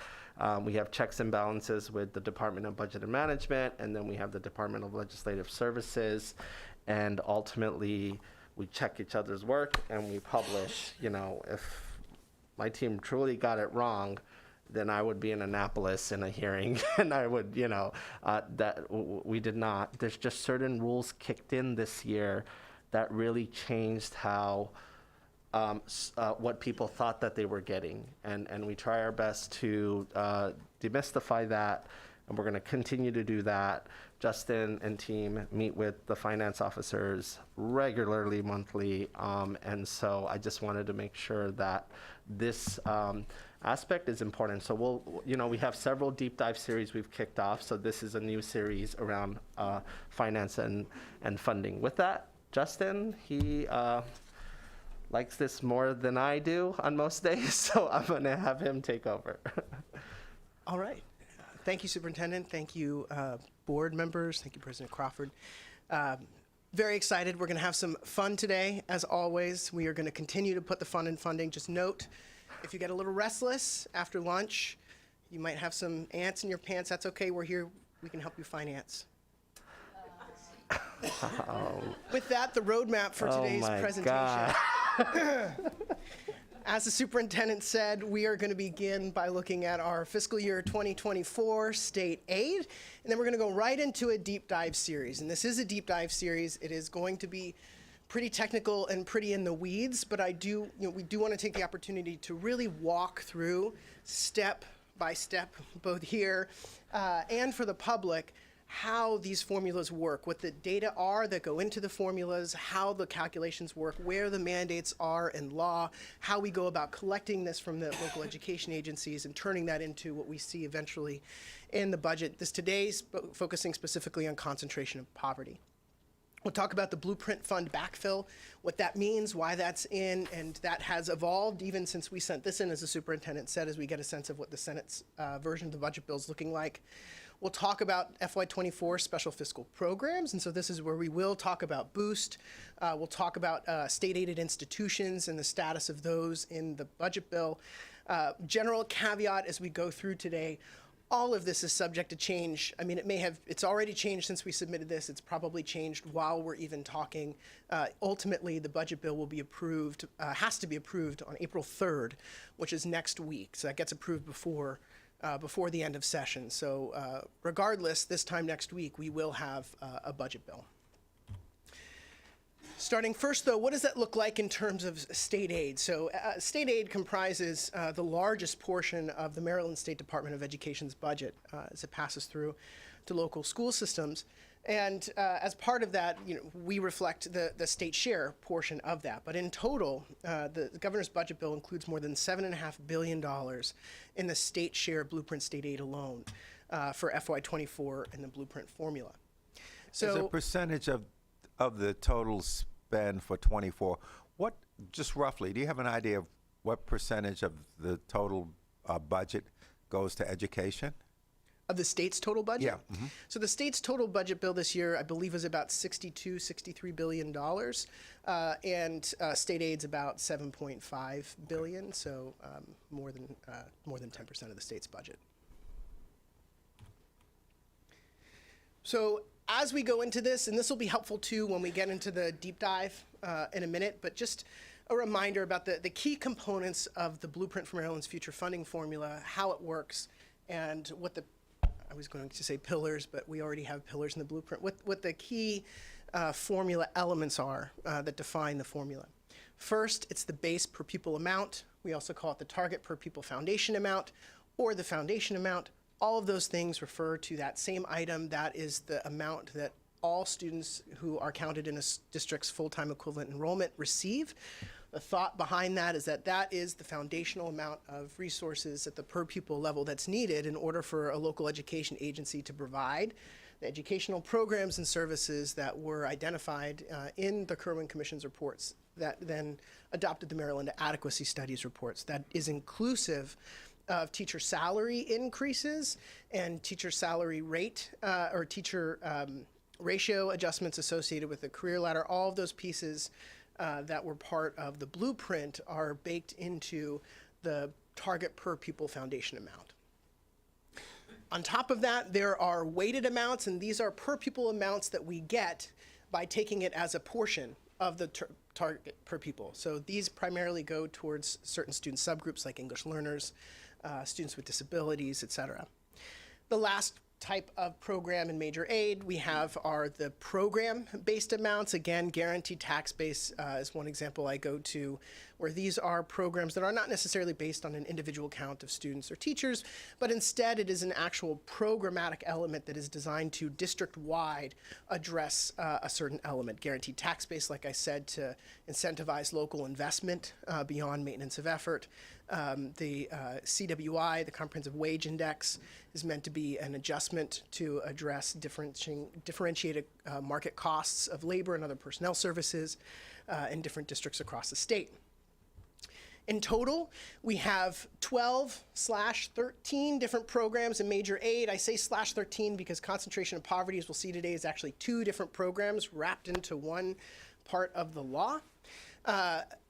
We have checks and balances with the Department of Budget and Management, and then we have the Department of Legislative Services, and ultimately we check each other's work and we publish. If my team truly got it wrong, then I would be in Annapolis in a hearing, and I would, that we did not. There's just certain rules kicked in this year that really changed how what people thought that they were getting. And we try our best to demystify that, and we're going to continue to do that. Justin and team meet with the finance officers regularly, monthly, and so I just wanted to make sure that this aspect is important. So we have several deep dive series we've kicked off, so this is a new series around finance and funding. With that, Justin, he likes this more than I do on most days, so I'm going to have him take over. All right. Thank you, Superintendent. Thank you, board members. Thank you, President Crawford. Very excited. We're going to have some fun today. As always, we are going to continue to put the fun in funding. Just note, if you get a little restless after lunch, you might have some ants in your pants. That's okay. We're here. We can help you finance. With that, the roadmap for today's presentation. God. As the superintendent said, we are going to begin by looking at our fiscal year 2024 state aid, and then we're going to go right into a deep dive series. And this is a deep dive series. It is going to be pretty technical and pretty in the weeds, but we do want to take the opportunity to really walk through step by step, both here and for the public, how these formulas work, what the data are that go into the formulas, how the calculations work, where the mandates are in law, how we go about collecting this from the local education agencies and turning that into what we see eventually in the budget. Today's focusing specifically on concentration of poverty. We'll talk about the Blueprint Fund backfill, what that means, why that's in, and that has evolved even since we sent this in, as the superintendent said, as we get a sense of what the Senate's version of the budget bill is looking like. We'll talk about FY24 special fiscal programs, and so this is where we will talk about Boost. We'll talk about state-aided institutions and the status of those in the budget bill. General caveat as we go through today, all of this is subject to change. I mean, it's already changed since we submitted this. It's probably changed while we're even talking. Ultimately, the budget bill will be approved, has to be approved on April 3rd, which is next week. So that gets approved before the end of session. So regardless, this time next week, we will have a budget bill. Starting first, though, what does that look like in terms of state aid? So state aid comprises the largest portion of the Maryland State Department of Education's budget as it passes through to local school systems. And as part of that, we reflect the state share portion of that. But in total, the governor's budget bill includes more than $7.5 billion in the state share Blueprint state aid alone for FY24 and the Blueprint formula. So as a percentage of the total spend for 24, what, just roughly, do you have an idea of what percentage of the total budget goes to education? Of the state's total budget? Yeah. Mm-hmm. So the state's total budget bill this year, I believe, was about $63 billion, and state aid's about $7.5 billion, so more than 10% of the state's budget. So as we go into this, and this will be helpful too when we get into the deep dive in a minute, but just a reminder about the key components of the Blueprint for Maryland's Future Funding Formula, how it works, and what I was going to say pillars, but we already have pillars in the Blueprint, what the key formula elements are that define the formula. First, it's the base per pupil amount. We also call it the target per pupil foundation amount, or the foundation amount. All of those things refer to that same item. That is the amount that all students who are counted in a district's full-time equivalent enrollment receive. The thought behind that is that that is the foundational amount of resources at the per pupil level that's needed in order for a local education agency to provide the educational programs and services that were identified in the Kerwin Commission's reports that then adopted the Maryland Adequacy Studies reports. That is inclusive of teacher salary increases and teacher salary rate or teacher ratio adjustments associated with the career ladder. All of those pieces that were part of the Blueprint are baked into the target per pupil foundation amount. On top of that, there are weighted amounts, and these are per pupil amounts that we get by taking it as a portion of the target per pupil. So these primarily go towards certain student subgroups like English learners, students with disabilities, etc. The last type of program in major aid we have are the program-based amounts. Again, guaranteed tax base is one example I go to, where these are programs that are not necessarily based on an individual count of students or teachers, but instead it is an actual programmatic element that is designed to district-wide address a certain element. Guaranteed tax base, like I said, to incentivize local investment beyond maintenance of effort. The CWI, the Comprehensive Wage Index, is meant to be an adjustment to address differentiated market costs of labor and other personnel services in different districts across the state. In total, we have 12/13 different programs in major aid. I say /13 because concentration of poverty, as we'll see today, is actually 2 different programs wrapped into one part of the law.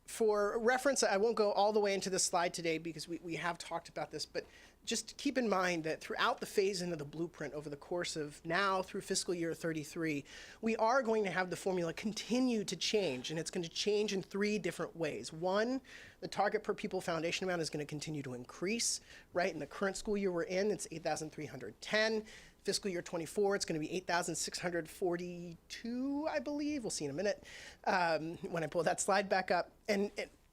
For reference, I won't go all the way into this slide today because we have talked about this, but just keep in mind that throughout the phase into the Blueprint over the course of now through fiscal year 33, we are going to have the formula continue to change, and it's going to change in 3 different ways. One, the target per pupil foundation amount is going to continue to increase, right? In the current school year we're in, it's 8,310. Fiscal year 24, it's going to be 8,642, I believe. We'll see in a minute when I pull that slide back up. And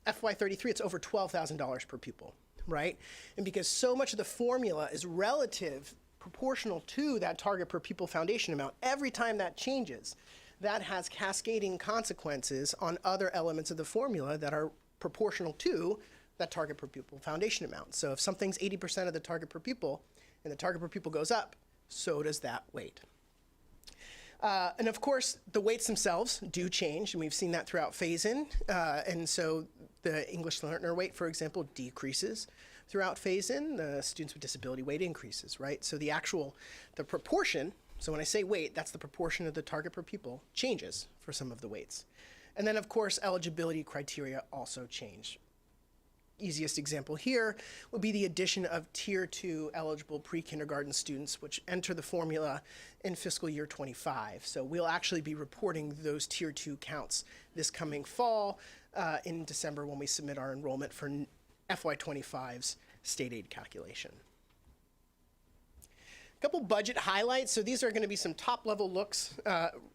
FY33, it's over $12,000 per pupil, right? And because so much of the formula is relative, proportional to that target per pupil foundation amount, every time that changes, that has cascading consequences on other elements of the formula that are proportional to that target per pupil foundation amount. So if something's 80% of the target per pupil and the target per pupil goes up, so does that weight. And of course, the weights themselves do change, and we've seen that throughout phase-in. And so the English learner weight, for example, decreases throughout phase-in. The students with disability weight increases, right? So the proportion, so when I say weight, that's the proportion of the target per pupil, changes for some of the weights. And then, of course, eligibility criteria also change. easiest example here would be the addition of Tier 2 eligible pre-kindergarten students, which enter the formula in fiscal year 25. So we'll actually be reporting those Tier 2 counts this coming fall in December when we submit our enrollment for FY25's state aid calculation. A couple budget highlights. So these are going to be some top-level looks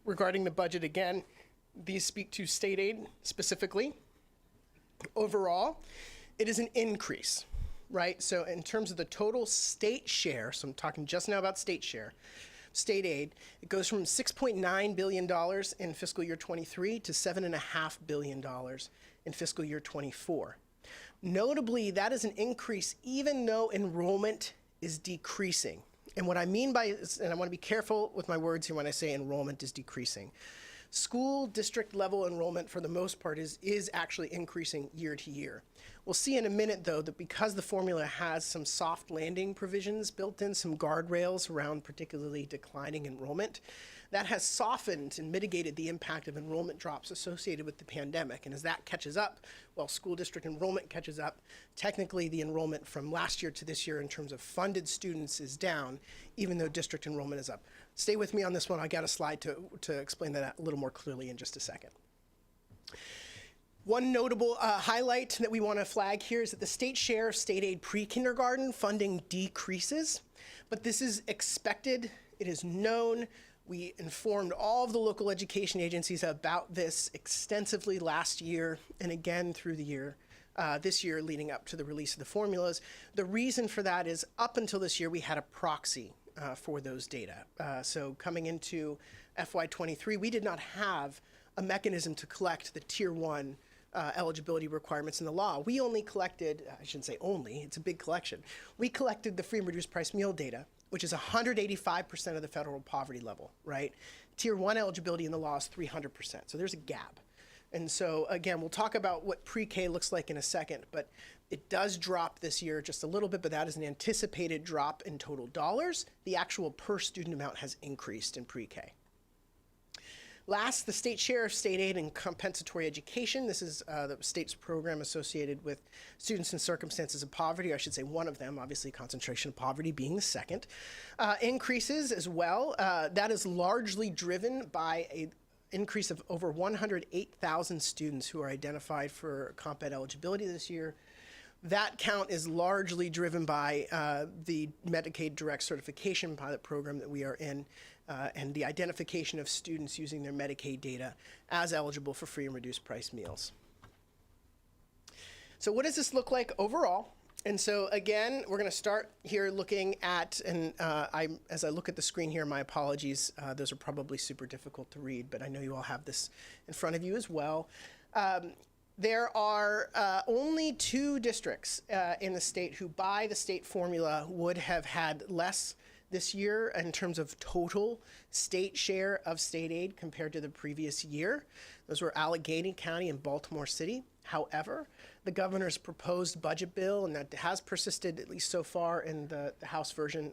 regarding the budget again. These speak to state aid specifically. Overall, it is an increase, right? So in terms of the total state share, so I'm talking just now about state share, state aid, it goes from $6.9 billion in fiscal year 23 to $7.5 billion in fiscal year 24. Notably, that is an increase even though enrollment is decreasing. And what I mean by, and I want to be careful with my words here when I say enrollment is decreasing. School district level enrollment for the most part is actually increasing year to year. We'll see in a minute though that because the formula has some soft landing provisions built in, some guardrails around particularly declining enrollment, that has softened and mitigated the impact of enrollment drops associated with the pandemic. And as that catches up, well, school district enrollment catches up, technically the enrollment from last year to this year in terms of funded students is down, even though district enrollment is up. Stay with me on this one. I got a slide to explain that a little more clearly in just a second. One notable highlight that we want to flag here is that the state share of state aid pre-kindergarten funding decreases, but this is expected. It is known. We informed all of the local education agencies about this extensively last year and again through the year, this year leading up to the release of the formulas. The reason for that is up until this year, we had a proxy for those data. So coming into FY23, we did not have a mechanism to collect the Tier 1 eligibility requirements in the law. We only collected, I shouldn't say only, it's a big collection. We collected the free and reduced price meal data, which is 185% of the federal poverty level, right? Tier 1 eligibility in the law is 300%, so there's a gap. And so again, we'll talk about what pre-K looks like in a second, but it does drop this year just a little bit, but that is an anticipated drop in total dollars. The actual per student amount has increased in pre-K. Last, the state share of state aid and compensatory education. This is the state's program associated with students in circumstances of poverty, or I should say one of them, obviously concentration of poverty being the second. Increases as well. That is largely driven by an increase of over 108,000 students who are identified for comp ed eligibility this year. That count is largely driven by the Medicaid Direct Certification pilot program that we are in, and the identification of students using their Medicaid data as eligible for free and reduced price meals. So what does this look like overall? And so again, we're going to start here looking at, and as I look at the screen here, my apologies, those are probably super difficult to read, but I know you all have this in front of you as well. There are only 2 districts in the state who, by the state formula, would have had less this year in terms of total state share of state aid compared to the previous year. Those were Allegheny County and Baltimore City. However, the governor's proposed budget bill, and that has persisted at least so far in the House version,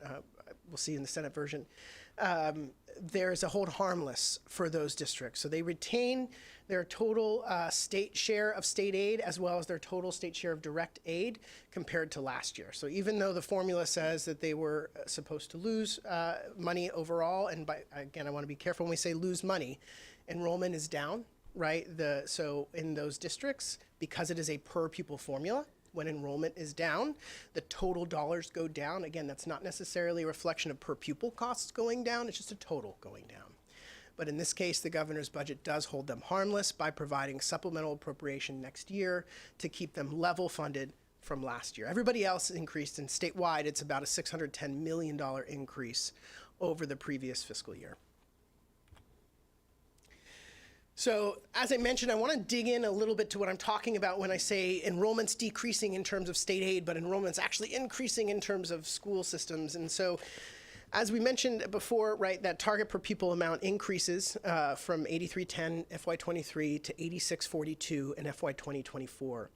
we'll see in the Senate version, there's a hold harmless for those districts. So they retain their total state share of state aid as well as their total state share of direct aid compared to last year. So even though the formula says that they were supposed to lose money overall, and again, I want to be careful when we say lose money, enrollment is down, right? So in those districts, because it is a per pupil formula, when enrollment is down, the total dollars go down. Again, that's not necessarily a reflection of per pupil costs going down, it's just a total going down. But in this case, the governor's budget does hold them harmless by providing supplemental appropriation next year to keep them level funded from last year. Everybody else increased, and statewide, it's about a $610 million increase over the previous fiscal year. So as I mentioned, I want to dig in a little bit to what I'm talking about when I say enrollment's decreasing in terms of state aid, but enrollment's actually increasing in terms of school systems. And so as we mentioned before, right, that target per pupil amount increases from 8310 FY23 to 8642 in FY 2024.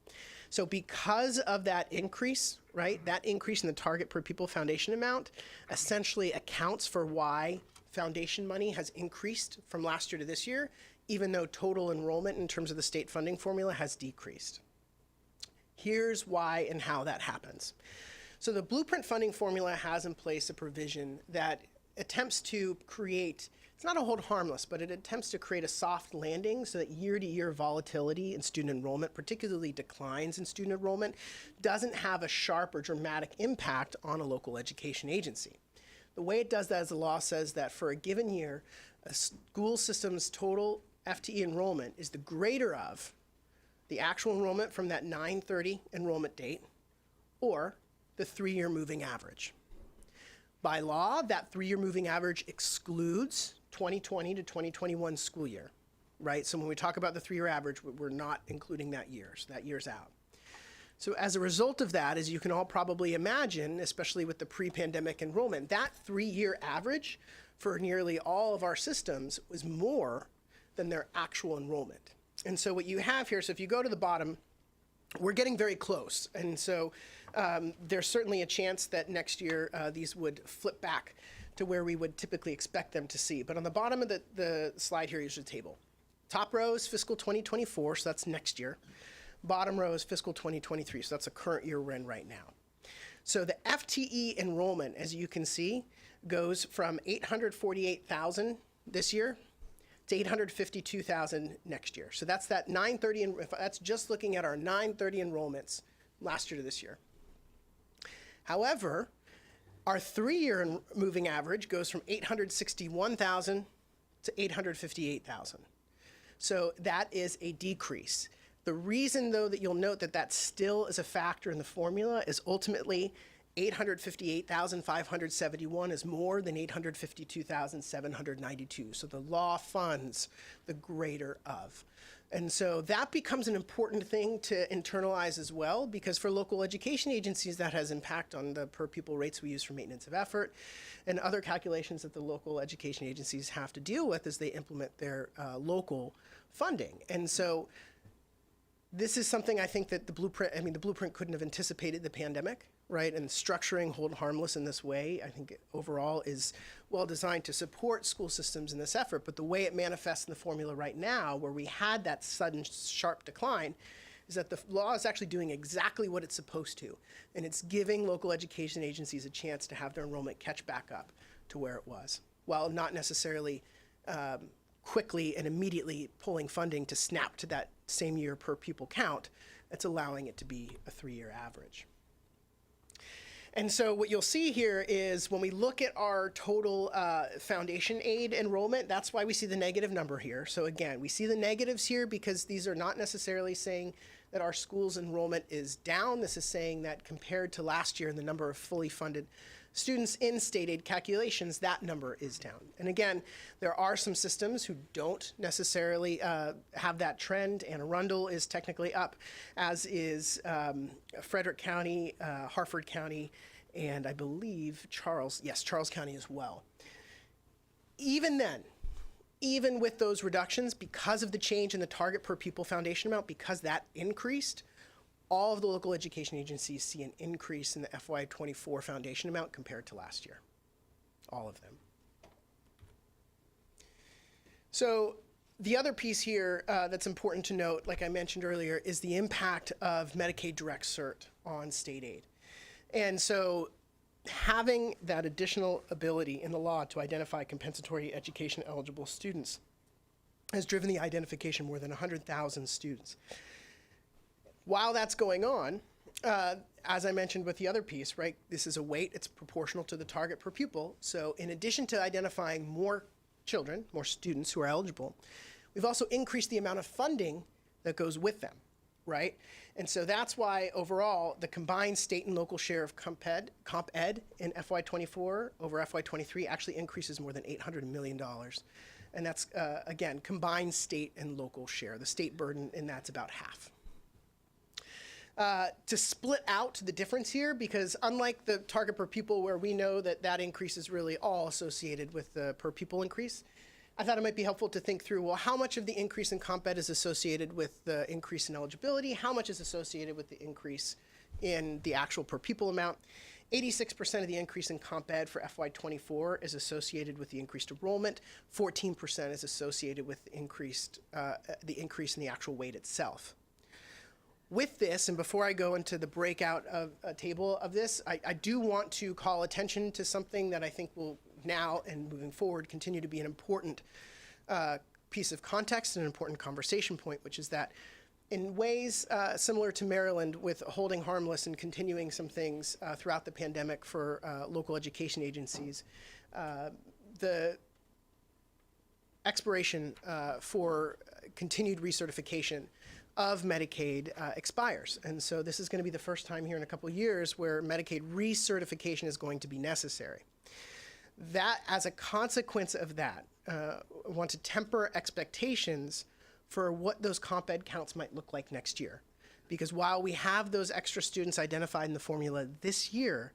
So because of that increase, right, that increase in the target per pupil foundation amount essentially accounts for why foundation money has increased from last year to this year, even though total enrollment in terms of the state funding formula has decreased. Here's why and how that happens. So the Blueprint funding formula has in place a provision that attempts to create, it's not a hold harmless, but it attempts to create a soft landing so that year-to-year volatility in student enrollment, particularly declines in student enrollment, doesn't have a sharp or dramatic impact on a local education agency. The way it does that is the law says that for a given year, a school system's total FTE enrollment is the greater of the actual enrollment from that 9/30 enrollment date or the 3-year moving average. By law, that 3-year moving average excludes 2020 to 2021 school year, right? So when we talk about the 3-year average, we're not including that year, so that year's out. So as a result of that, as you can all probably imagine, especially with the pre-pandemic enrollment, that 3-year average for nearly all of our systems was more than their actual enrollment. And so what you have here, so if you go to the bottom, we're getting very close. And so there's certainly a chance that next year these would flip back to where we would typically expect them to see. But on the bottom of the slide here is the table. Top row is fiscal 2024, so that's next year. Bottom row is fiscal 2023, so that's the current year we're in right now. So the FTE enrollment, as you can see, goes from 848,000 this year to 852,000 next year. So that's that 930, and that's just looking at our 930 enrollments last year to this year. However, our 3-year moving average goes from 861,000 to 858,000. So that is a decrease. The reason, though, that you'll note that that still is a factor in the formula is ultimately 858,571 is more than 852,792. So the law funds the greater of. And so that becomes an important thing to internalize as well, because for local education agencies, that has impact on the per pupil rates we use for maintenance of effort and other calculations that the local education agencies have to deal with as they implement their local funding. And so this is something I think that the Blueprint couldn't have anticipated the pandemic, right? And structuring hold harmless in this way, I think overall is well designed to support school systems in this effort. But the way it manifests in the formula right now, where we had that sudden sharp decline, is that the law is actually doing exactly what it's supposed to. And it's giving local education agencies a chance to have their enrollment catch back up to where it was, while not necessarily quickly and immediately pulling funding to snap to that same year per pupil count. It's allowing it to be a 3-year average. And so what you'll see here is when we look at our total foundation aid enrollment, that's why we see the negative number here. So again, we see the negatives here because these are not necessarily saying that our school's enrollment is down. This is saying that compared to last year and the number of fully funded students in state aid calculations, that number is down. And again, there are some systems who don't necessarily have that trend. Anne Arundel is technically up, as is Frederick County, Harford County, and I believe Charles County as well. Even then, even with those reductions, because of the change in the target per pupil foundation amount, because that increased, all of the local education agencies see an increase in the FY24 foundation amount compared to last year. All of them. So the other piece here that's important to note, like I mentioned earlier, is the impact of Medicaid Direct Cert on state aid. And so having that additional ability in the law to identify compensatory education eligible students has driven the identification of more than 100,000 students. While that's going on, as I mentioned with the other piece, right, this is a weight, it's proportional to the target per pupil. So in addition to identifying more children, more students who are eligible, we've also increased the amount of funding that goes with them, right? And so that's why overall, the combined state and local share of comp ed in FY24 over FY23 actually increases more than $800 million. And that's, again, combined state and local share. The state burden in that's about half. To split out the difference here, because unlike the target per pupil where we know that that increase is really all associated with the per pupil increase, I thought it might be helpful to think through, well, how much of the increase in comp ed is associated with the increase in eligibility? How much is associated with the increase in the actual per pupil amount? 86% of the increase in comp ed for FY24 is associated with the increased enrollment. 14% is associated with the increase in the actual weight itself. With this, and before I go into the breakout of a table of this, I do want to call attention to something that I think will now and moving forward continue to be an important piece of context and an important conversation point, which is that in ways similar to Maryland, with holding harmless and continuing some things throughout the pandemic for local education agencies, the expiration for continued recertification of Medicaid expires. And so this is going to be the first time here in a couple of years where Medicaid recertification is going to be necessary. That, as a consequence of that, I want to temper expectations for what those comp ed counts might look like next year. Because while we have those extra students identified in the formula this year,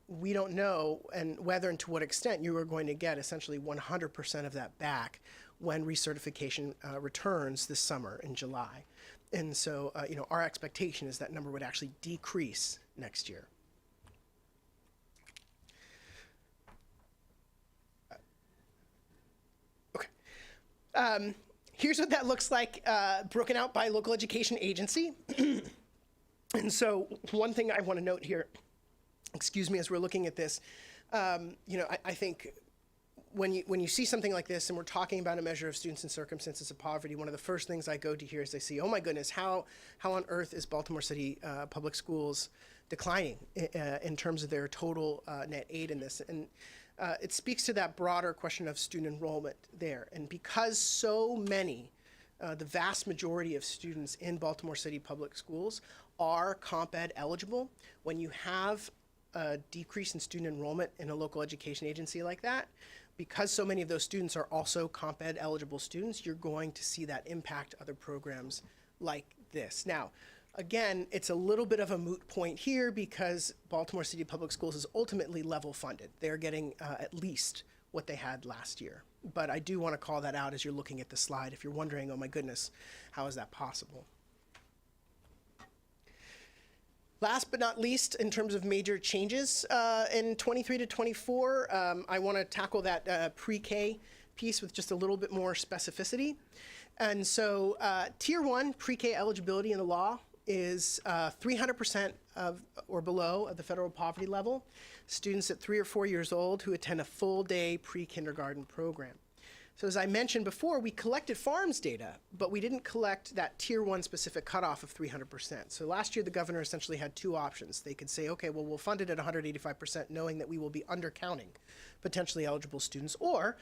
we don't know and whether and to what extent you are going to get essentially 100% of that back when recertification returns this summer in July. And so, our expectation is that number would actually decrease next year. Okay. Here's what that looks like broken out by local education agency. And so one thing I want to note here, as we're looking at this, I think when you see something like this and we're talking about a measure of students in circumstances of poverty, one of the first things I go to here is I see, oh my goodness, how on earth is Baltimore City Public Schools declining in terms of their total net aid in this? And it speaks to that broader question of student enrollment there. And because so many, the vast majority of students in Baltimore City Public Schools are comp ed eligible, when you have a decrease in student enrollment in a local education agency like that, because so many of those students are also comp ed eligible students, you're going to see that impact other programs like this. Now, again, it's a little bit of a moot point here because Baltimore City Public Schools is ultimately level funded. They're getting at least what they had last year. But I do want to call that out as you're looking at the slide if you're wondering, oh my goodness, how is that possible? Last but not least, in terms of major changes in 23 to 24, I want to tackle that pre-K piece with just a little bit more specificity. And so Tier 1 pre-K eligibility in the law is 300% of or below of the federal poverty level, students at 3 or 4 years old who attend a full-day pre-kindergarten program. So as I mentioned before, we collected farms data, but we didn't collect that Tier 1 specific cutoff of 300%. So last year, the governor essentially had two options. They could say, okay, well, we'll fund it at 185%, knowing that we will be undercounting potentially eligible students, or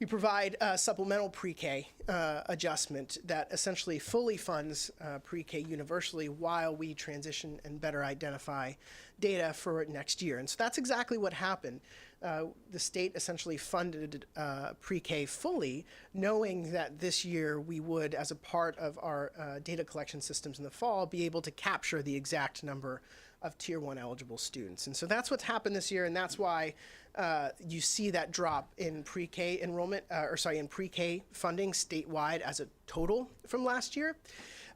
we provide a supplemental pre-K adjustment that essentially fully funds pre-K universally while we transition and better identify data for next year. And so that's exactly what happened. The state essentially funded pre-K fully, knowing that this year we would, as a part of our data collection systems in the fall, be able to capture the exact number of Tier 1 eligible students. And so that's what's happened this year, and that's why you see that drop in pre-K enrollment, in pre-K funding statewide as a total from last year.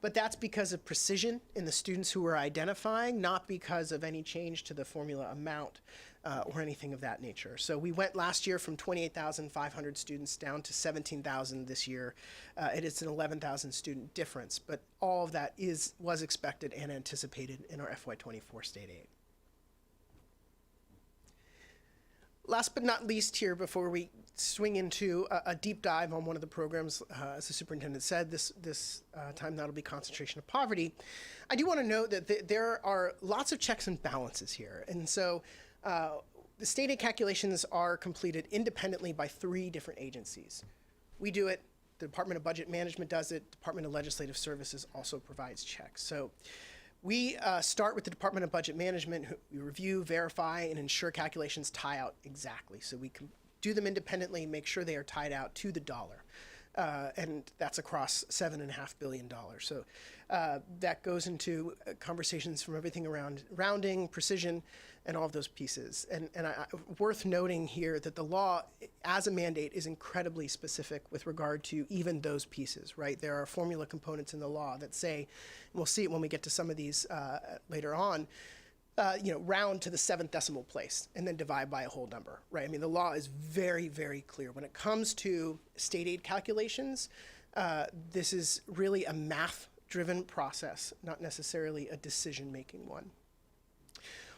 But that's because of precision in the students who we're identifying, not because of any change to the formula amount or anything of that nature. So we went last year from 28,500 students down to 17,000 this year. It is an 11,000 student difference, but all of that was expected and anticipated in our FY24 state aid. Last but not least here, before we swing into a deep dive on one of the programs, as the superintendent said, this time that'll be concentration of poverty, I do want to note that there are lots of checks and balances here. And so the state aid calculations are completed independently by 3 different agencies. We do it, the Department of Budget Management does it, Department of Legislative Services also provides checks. So we start with the Department of Budget Management, who we review, verify, and ensure calculations tie out exactly. So we can do them independently, make sure they are tied out to the dollar. And that's across $7.5 billion. So that goes into conversations from everything around rounding, precision, and all of those pieces. And worth noting here that the law, as a mandate, is incredibly specific with regard to even those pieces, right? There are formula components in the law that say, and we'll see it when we get to some of these later on, round to the 7th decimal place and then divide by a whole number, right? I mean, the law is very, very clear. When it comes to state aid calculations, this is really a math driven process, not necessarily a decision-making one.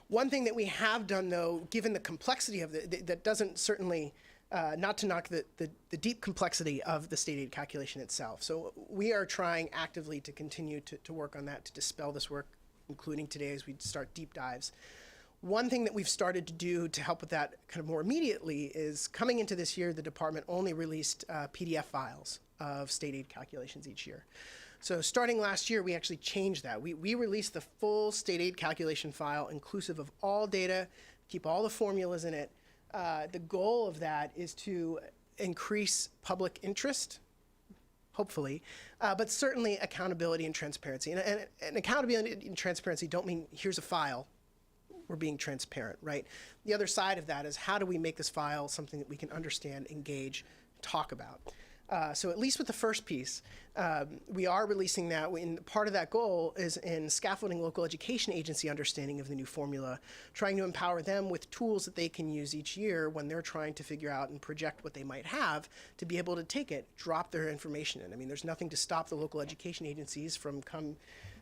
One thing that we have done, though, given the complexity of that doesn't certainly, not to knock the deep complexity of the state aid calculation itself. So we are trying actively to continue to work on that, to dispel this work, including today as we start deep dives. One thing that we've started to do to help with that kind of more immediately is coming into this year, the department only released PDF files of state aid calculations each year. So starting last year, we actually changed that. We released the full state aid calculation file, inclusive of all data, keep all the formulas in it. The goal of that is to increase public interest, hopefully, but certainly accountability and transparency. And accountability and transparency don't mean here's a file. We're being transparent, right? The other side of that is how do we make this file something that we can understand, engage, talk about? So at least with the first piece, we are releasing that. Part of that goal is in scaffolding local education agency understanding of the new formula, trying to empower them with tools that they can use each year when they're trying to figure out and project what they might have to be able to take it, drop their information in. I mean, there's nothing to stop the local education agencies from come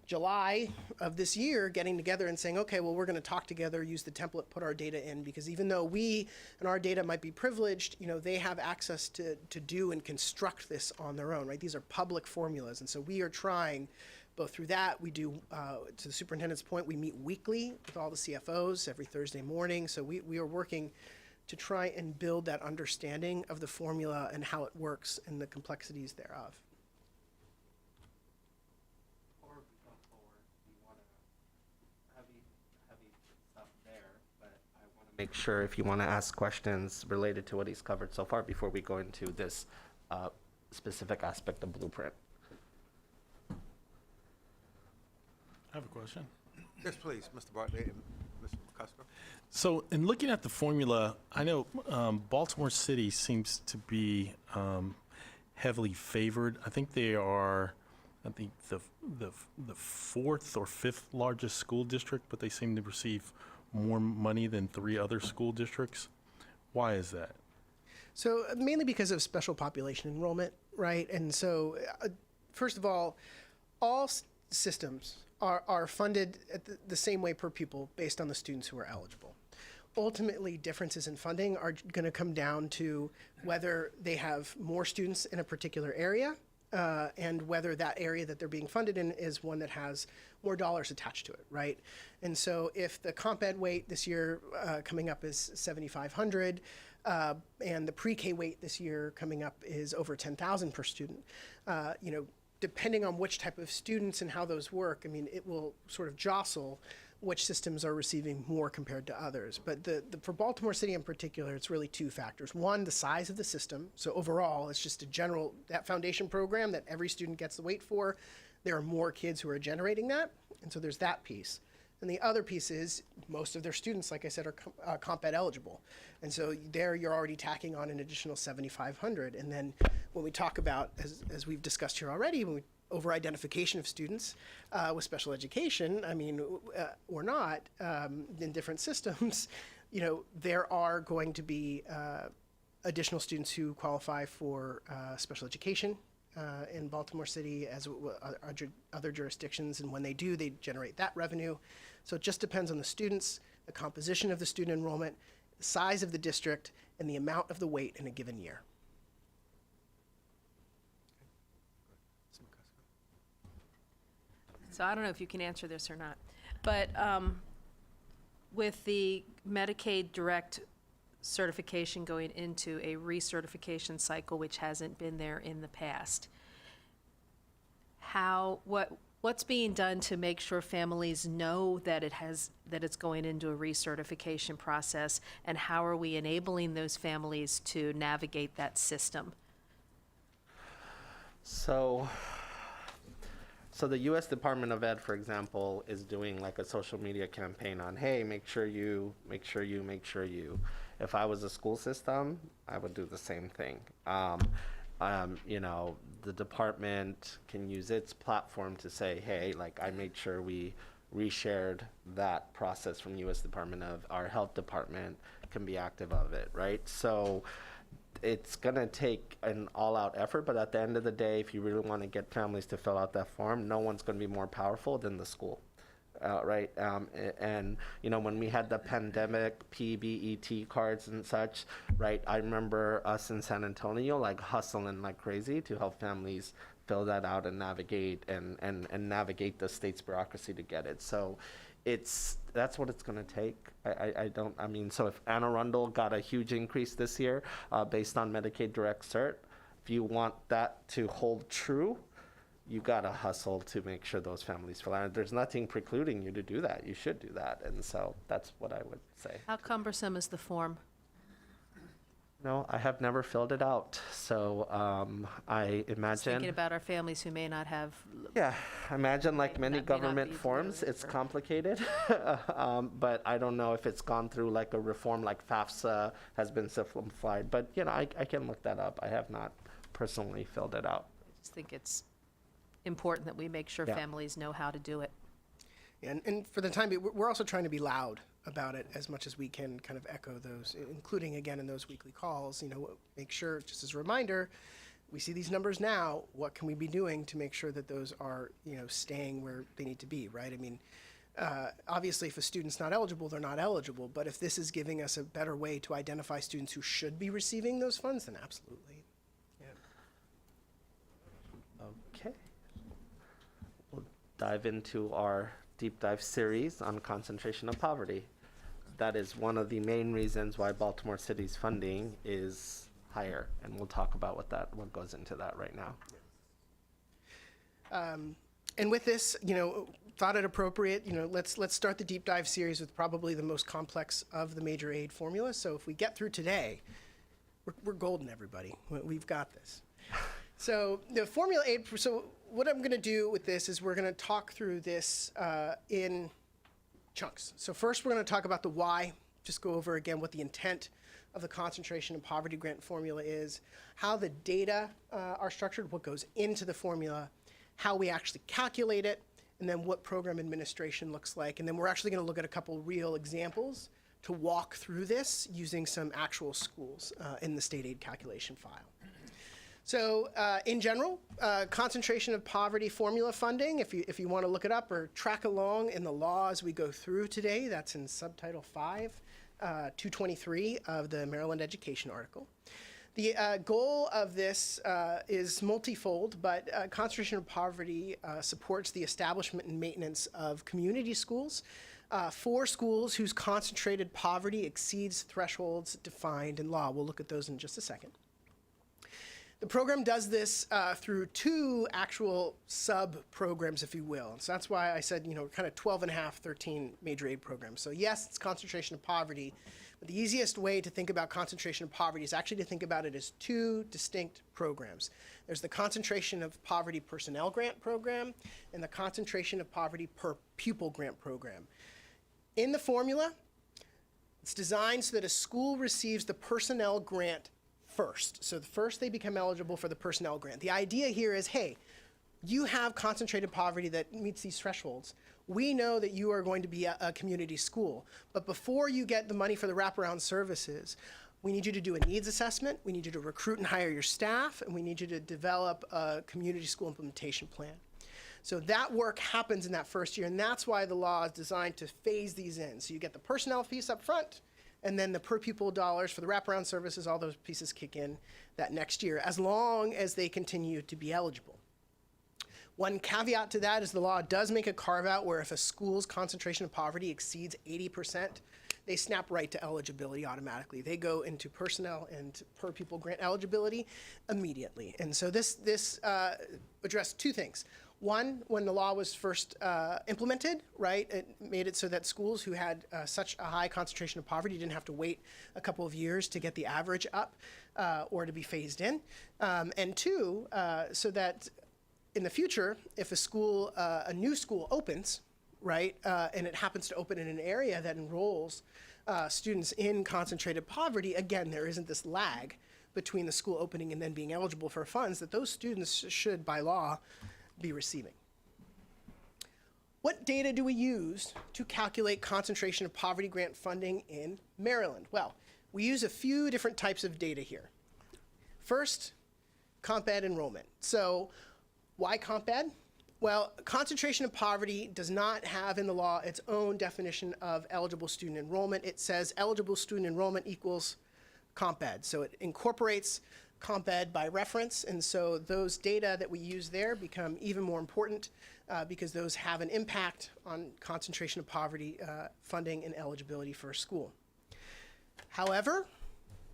July of this year getting together and saying, okay, well, we're going to talk together, use the template, put our data in, because even though we and our data might be privileged, they have access to do and construct this on their own, right? These are public formulas. And so we are trying, both through that, we do, to the superintendent's point, we meet weekly with all the CFOs every Thursday morning. So we are working to try and build that understanding of the formula and how it works and the complexities thereof. Make sure if you want to ask questions related to what he's covered so far before we go into this specific aspect of Blueprint. I have a question. Yes, please, Mr. Bartlett and Mr. McCusker. So in looking at the formula, I know Baltimore City seems to be heavily favored. I think they are, the fourth or fifth largest school district, but they seem to receive more money than 3 other school districts. Why is that? So mainly because of special population enrollment, right? And so, first of all systems are funded at the same way per pupil based on the students who are eligible. Ultimately, differences in funding are going to come down to whether they have more students in a particular area and whether that area that they're being funded in is one that has more dollars attached to it, right? And so if the comp ed weight this year coming up is 7,500, and the pre-K weight this year coming up is over 10,000 per student, depending on which type of students and how those work, I mean, it will sort of jostle which systems are receiving more compared to others. But for Baltimore City in particular, it's really 2 factors. One, the size of the system. So overall, it's just a general, that foundation program that every student gets the weight for, there are more kids who are generating that. And so there's that piece. And the other piece is most of their students, like I said, are comp ed eligible. And so there you're already tacking on an additional 7,500. And then when we talk about, as we've discussed here already, when we over identification of students with special education, I mean, or not, in different systems, there are going to be additional students who qualify for special education in Baltimore City as other jurisdictions, and when they do, they generate that revenue. So it just depends on the students, the composition of the student enrollment, the size of the district, and the amount of the weight in a given year. So I don't know if you can answer this or not, but with the Medicaid direct certification going into a recertification cycle, which hasn't been there in the past, what's being done to make sure families know that it's going into a recertification process, and how are we enabling those families to navigate that system? So the U.S. Department of Ed, for example, is doing like a social media campaign on, hey, make sure you. If I was a school system, I would do the same thing. The department can use its platform to say, hey, like I made sure we reshared that process from U.S. Department of, our health department can be active of it, right? So it's going to take an all-out effort, but at the end of the day, if you really want to get families to fill out that form, no one's going to be more powerful than the school. Right, and you know, when we had the pandemic PBET cards and such, right, I remember us in San Antonio like hustling like crazy to help families fill that out and navigate and navigate the state's bureaucracy to get it. So that's what it's going to take. I mean, so if Anne Arundel got a huge increase this year based on Medicaid Direct Cert, if you want that to hold true, you gotta hustle to make sure those families fill out. There's nothing precluding you to do that. You should do that, and so that's what I would say. How cumbersome is the form? No, I have never filled it out, so I Just imagine. thinking about our families who may not have. Yeah, I imagine like many that may not government be forms, through it's or- complicated, but I don't know if it's gone through like a reform like FAFSA has been simplified. But you know, I can look that up. I have not personally filled it out. I just think it's important that we make sure Yeah. families know how to do it. And for the time being, we're also trying to be loud about it as much as we can, kind of echo those, including again in those weekly calls. You know, make sure, just as a reminder, we see these numbers now. What can we be doing to make sure that those are, you know, staying where they need to be, right? I mean, obviously, if a student's not eligible, they're not eligible. But if this is giving us a better way to identify students who should be receiving those funds, then absolutely. Okay. We'll dive into our deep dive series on concentration of poverty. That is one of the main reasons why Baltimore City's funding is higher, and we'll talk about what goes into that right now. And with this, you know, thought it appropriate, you know, let's start the deep dive series with probably the most complex of the major aid formulas. So if we get through today, we're golden, everybody. We've got this. So the formula aid, so what I'm going to do with this is we're going to talk through this in chunks. So first we're going to talk about the why, just go over again what the intent of the concentration and poverty grant formula is, how the data are structured, what goes into the formula, how we actually calculate it, and then what program administration looks like. And then we're actually going to look at a couple real examples to walk through this using some actual schools in the state aid calculation file. So in general, concentration of poverty formula funding, if you want to look it up or track along in the law as we go through today, that's in subtitle 5, 223 of the Maryland Education article. The goal of this is multifold, but concentration of poverty supports the establishment and maintenance of community schools for schools whose concentrated poverty exceeds thresholds defined in law. We'll look at those in just a second. The program does this through two actual sub-programs, if you will. And so that's why I said, you know, kind of 12 and a half, 13 major aid programs. So yes, it's concentration of poverty, but the easiest way to think about concentration of poverty is actually to think about it as two distinct programs. There's the concentration of poverty personnel grant program and the concentration of poverty per pupil grant program. In the formula, it's designed so that a school receives the personnel grant first. So first they become eligible for the personnel grant. The idea here is, hey, you have concentrated poverty that meets these thresholds. We know that you are going to be a community school, but before you get the money for the wraparound services, we need you to do a needs assessment, we need you to recruit and hire your staff, and we need you to develop a community school implementation plan. So that work happens in that first year, and that's why the law is designed to phase these in. So you get the personnel piece up front, and then the per pupil dollars for the wraparound services, all those pieces kick in that next year, as long as they continue to be eligible. One caveat to that is the law does make a carve out where if a school's concentration of poverty exceeds 80%, they snap right to eligibility automatically. They go into personnel and per pupil grant eligibility immediately. And so this addressed two things. One, when the law was first implemented, right, it made it so that schools who had such a high concentration of poverty didn't have to wait a couple of years to get the average up or to be phased in. And two, so that in the future, if a school, a new school opens, right, and it happens to open in an area that enrolls students in concentrated poverty, again, there isn't this lag between the school opening and then being eligible for funds that those students should, by law, be receiving. What data do we use to calculate concentration of poverty grant funding in Maryland? Well, we use a few different types of data here. First, comp ed enrollment. So why comp ed? Well, concentration of poverty does not have in the law its own definition of eligible student enrollment. It says eligible student enrollment equals comp ed. So it incorporates comp ed by reference, and so those data that we use there become even more important because those have an impact on concentration of poverty funding and eligibility for a school. However,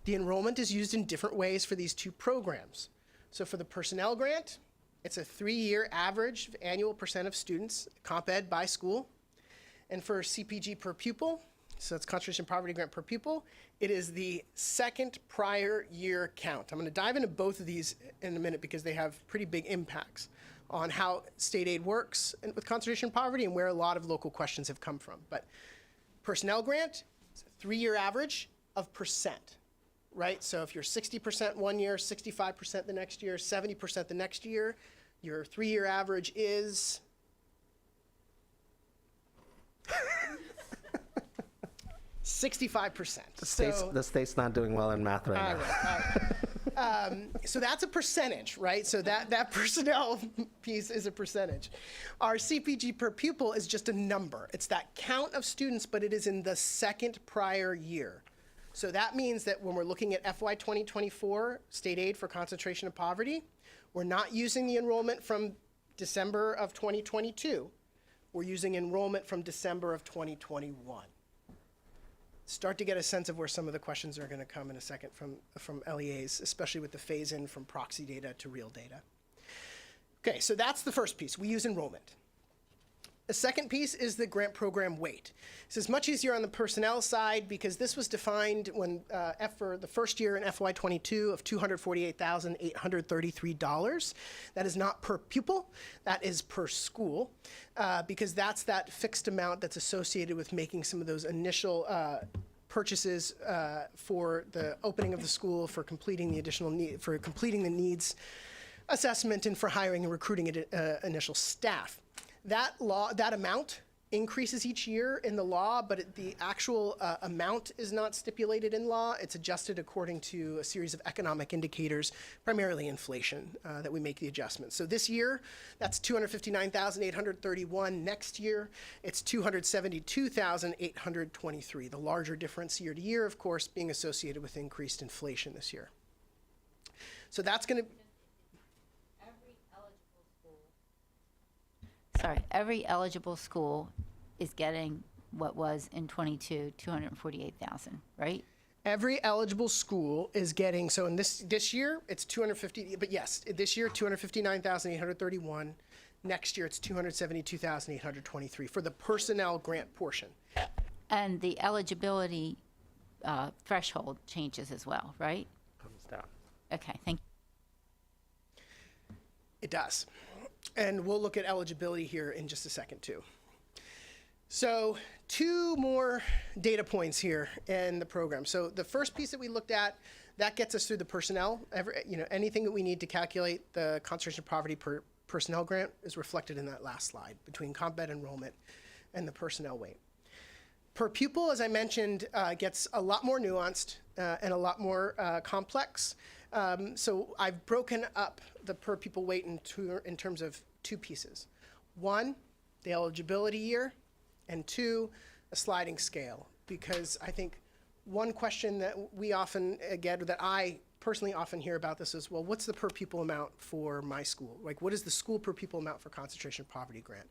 the enrollment is used in different ways for these two programs. So for the personnel grant, it's a 3-year average of annual percent of students, comp ed by school. And for CPG per pupil, so that's concentration poverty grant per pupil, it is the second prior year count. I'm going to dive into both of these in a minute because they have pretty big impacts on how state aid works and with concentration poverty and where a lot of local questions have come from. But personnel grant, it's a 3-year average of percent, right? So if you're 60% one year, 65% the next year, 70% the next year, your 3-year average is 65%. The state's not doing well in math right now. So that's a percentage, right? So that personnel piece is a percentage. Our CPG per pupil is just a number. It's that count of students, but it is in the second prior year. So that means that when we're looking at FY 2024 state aid for concentration of poverty, we're not using the enrollment from December of 2022. We're using enrollment from December of 2021. Start to get a sense of where some of the questions are going to come in a second from LEAs, especially with the phase-in from proxy data to real data. Okay, so that's the first piece. We use enrollment. The second piece is the grant program weight. This is much easier on the personnel side because this was defined when for the first year in FY22 of $248,833. That is not per pupil, that is per school, because that's that fixed amount that's associated with making some of those initial purchases for the opening of the school, for completing the additional need, for completing the needs assessment, and for hiring and recruiting initial staff. That amount increases each year in the law, but the actual amount is not stipulated in law. It's adjusted according to a series of economic indicators, primarily inflation, that we make the adjustments. So this year, that's $259,831. Next year, it's $272,823. The larger difference year to year, of course, being associated with increased inflation this year. So that's going to... Sorry, every eligible school is getting what was in 22, 248,000, right? Every eligible school is getting, so in this year, it's 250, but yes, this year, 259,831. Next year, it's 272,823 for the personnel grant portion. And the eligibility threshold changes as well, right? Comes down. Okay, thank you. It does. And we'll look at eligibility here in just a second, too. So 2 more data points here in the program. So the first piece that we looked at, that gets us through the personnel. Anything that we need to calculate the concentration of poverty per personnel grant is reflected in that last slide between comp ed enrollment and the personnel weight. Per pupil, as I mentioned, gets a lot more nuanced and a lot more complex. So I've broken up the per pupil weight in terms of 2 pieces. 1, the eligibility year, and 2, a sliding scale. Because I think one question that we often get, or that I personally often hear about this is, well, what's the per pupil amount for my school? Like, what is the school per pupil amount for concentration of poverty grant?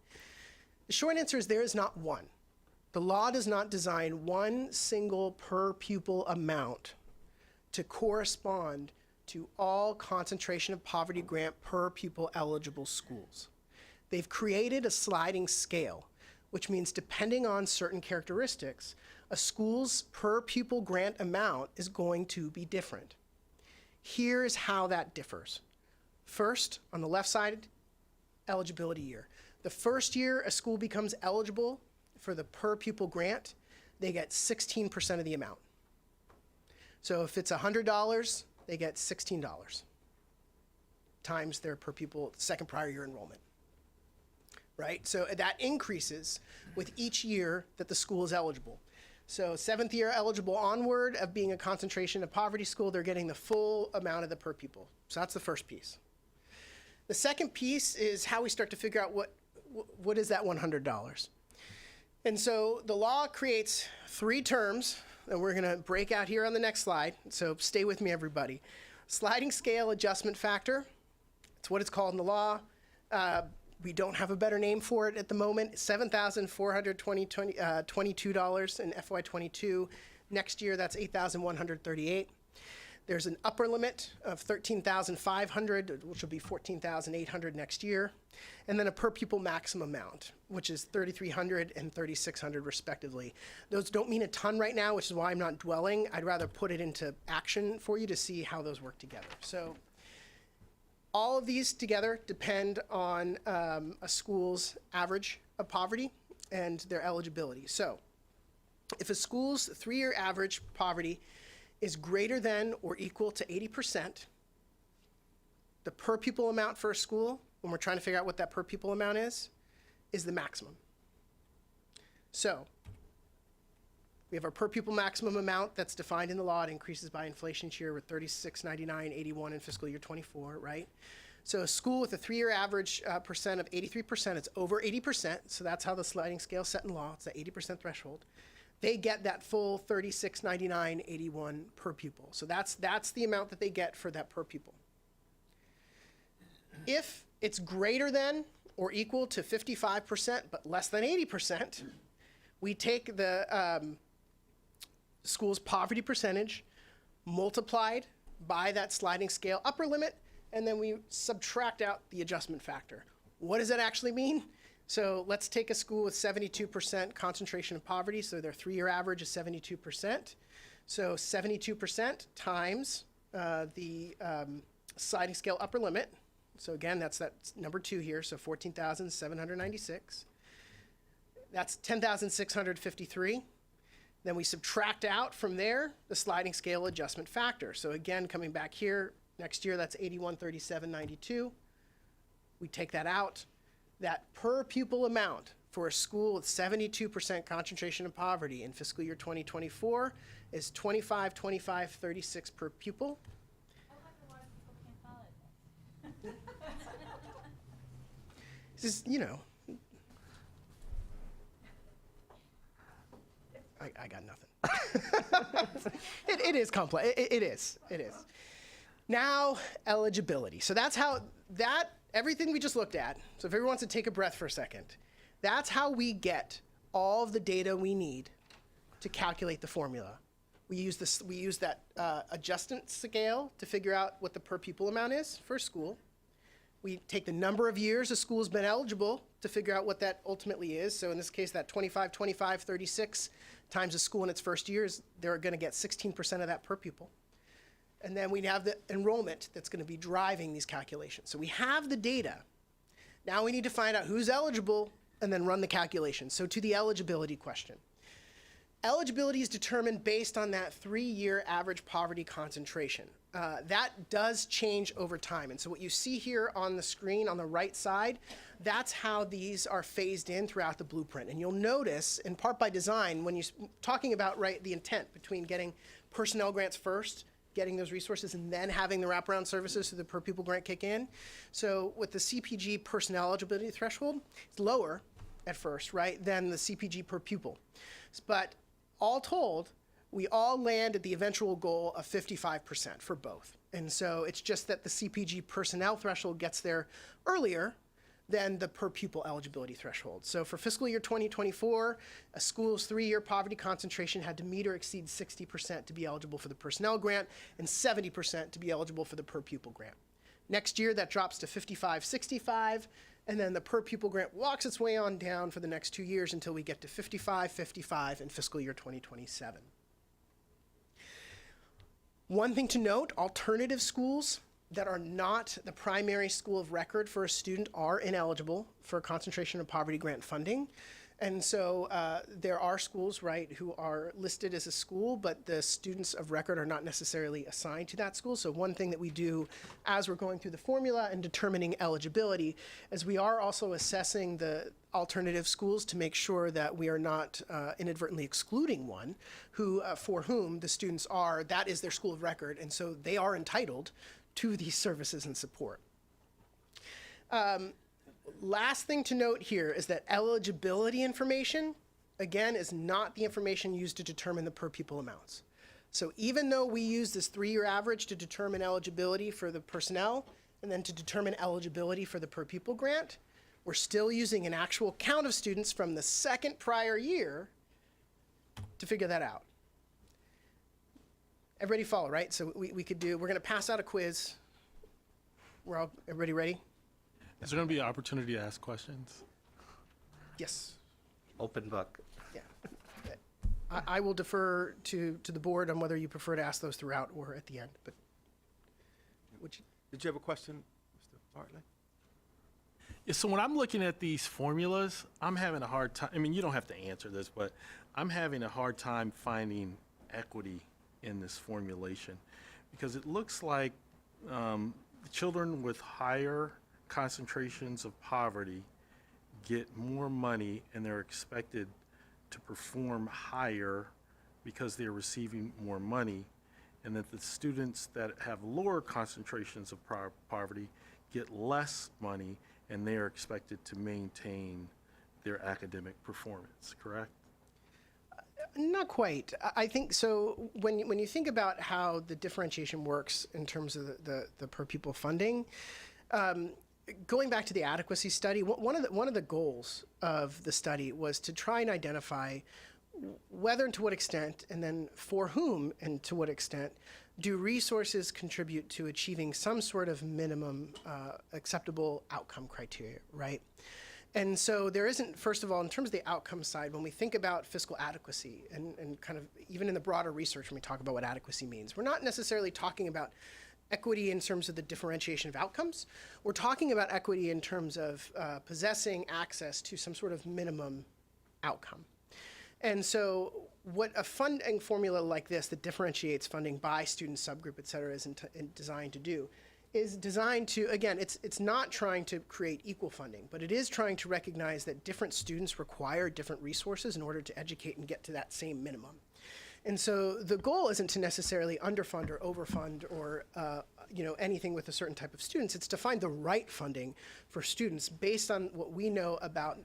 The short answer is there is not one. The law does not design one single per pupil amount to correspond to all concentration of poverty grant per pupil eligible schools. They've created a sliding scale, which means depending on certain characteristics, a school's per pupil grant amount is going to be different. Here's how that differs. First, on the left side, eligibility year. The first year a school becomes eligible for the per pupil grant, they get 16% of the amount. So if it's $100, they get $16 times their per pupil second prior year enrollment, right? So that increases with each year that the school is eligible. So 7th year eligible onward of being a concentration of poverty school, they're getting the full amount of the per pupil. So that's the first piece. The second piece is how we start to figure out what is that $100. And so the law creates 3 terms that we're going to break out here on the next slide. So stay with me, everybody. Sliding scale adjustment factor. It's what it's called in the law. We don't have a better name for it at the moment. $7,422 in FY22. Next year, that's $8,138. There's an upper limit of $13,500, which will be $14,800 next year, and then a per pupil maximum amount, which is $3,300 and $3,600 respectively. Those don't mean a ton right now, which is why I'm not dwelling. I'd rather put it into action for you to see how those work together. So all of these together depend on a school's average of poverty and their eligibility. So if a school's 3-year average poverty is greater than or equal to 80%, the per pupil amount for a school, when we're trying to figure out what that per pupil amount is the maximum. So we have our per pupil maximum amount that's defined in the law. It increases by inflation each year with $36.99.81 in fiscal year 24, right? So a school with a 3-year average percent of 83%, it's over 80%, so that's how the sliding scale is set in law. It's that 80% threshold. They get that full $36.99.81 per pupil. So that's the amount that they get for that per pupil. If it's greater than or equal to 55%, but less than 80%, we take the school's poverty percentage multiplied by that sliding scale upper limit, and then we subtract out the adjustment factor. What does that actually mean? So let's take a school with 72% concentration of poverty, so their 3-year average is 72%. So 72% times the sliding scale upper limit. So again, that's that number 2 here, so 14,796. That's 10,653. Then we subtract out from there the sliding scale adjustment factor. So again, coming back here, next year that's 8137.92. We take that out. That per pupil amount for a school with 72% concentration of poverty in fiscal year 2024 is $25.25.36 per pupil. This is, I got nothing. It is complex. It is. Now, eligibility. So that's how everything we just looked at. So if everyone wants to take a breath for a second, that's how we get all of the data we need to calculate the formula. We use that adjustment scale to figure out what the per pupil amount is for a school. We take the number of years a school has been eligible to figure out what that ultimately is. So in this case, that 36 times a school in its first year, they're going to get 16% of that per pupil. And then we have the enrollment that's going to be driving these calculations. So we have the data. Now we need to find out who's eligible and then run the calculation. So to the eligibility question. Eligibility is determined based on that 3-year average poverty concentration. That does change over time. And so what you see here on the screen on the right side, that's how these are phased in throughout the blueprint. And you'll notice, in part by design, when you're talking about the intent between getting personnel grants first, getting those resources, and then having the wraparound services so the per pupil grant kick in. So with the CPG personnel eligibility threshold, it's lower at first, right, than the CPG per pupil. But all told, we all land at the eventual goal of 55% for both. And so it's just that the CPG personnel threshold gets there earlier than the per pupil eligibility threshold. So for fiscal year 2024, a school's 3-year poverty concentration had to meet or exceed 60% to be eligible for the personnel grant and 70% to be eligible for the per pupil grant. Next year, that drops to 55-65, and then the per pupil grant walks its way on down for the next 2 years until we get to 55-55 in fiscal year 2027. One thing to note, alternative schools that are not the primary school of record for a student are ineligible for concentration of poverty grant funding. And so there are schools, right, who are listed as a school, but the students of record are not necessarily assigned to that school. So one thing that we do as we're going through the formula and determining eligibility is we are also assessing the alternative schools to make sure that we are not inadvertently excluding one who, for whom the students are, that is their school of record, and so they are entitled to these services and support. Last thing to note here is that eligibility information, again, is not the information used to determine the per pupil amounts. So even though we use this 3-year average to determine eligibility for the personnel and then to determine eligibility for the per pupil grant, we're still using an actual count of students from the second prior year to figure that out. Everybody follow, right? So we're going to pass out a quiz. Everybody ready? Is there going to be an opportunity to ask questions? Yes. Open book. Yeah. I will defer to the board on whether you prefer to ask those throughout or at the end. But Did you have a question, Mr. Bartley? Yeah, so when I'm looking at these formulas, I'm having a hard time. I mean, you don't have to answer this, but I'm having a hard time finding equity in this formulation because it looks like children with higher concentrations of poverty get more money and they're expected to perform higher because they're receiving more money, and that the students that have lower concentrations of poverty get less money and they are expected to maintain their academic performance, correct? Not quite. I think so. When you think about how the differentiation works in terms of the per pupil funding, going back to the adequacy study, one of the goals of the study was to try and identify whether and to what extent, and then for whom and to what extent, do resources contribute to achieving some sort of minimum acceptable outcome criteria, right? And so there isn't, first of all, in terms of the outcome side, when we think about fiscal adequacy and kind of even in the broader research when we talk about what adequacy means, we're not necessarily talking about equity in terms of the differentiation of outcomes. We're talking about equity in terms of possessing access to some sort of minimum outcome. And so what a funding formula like this that differentiates funding by student subgroup, et cetera, is designed to do is designed to, again, it's not trying to create equal funding, but it is trying to recognize that different students require different resources in order to educate and get to that same minimum. And so the goal isn't to necessarily underfund or overfund or anything with a certain type of students. It's to find the right funding for students based on what we know about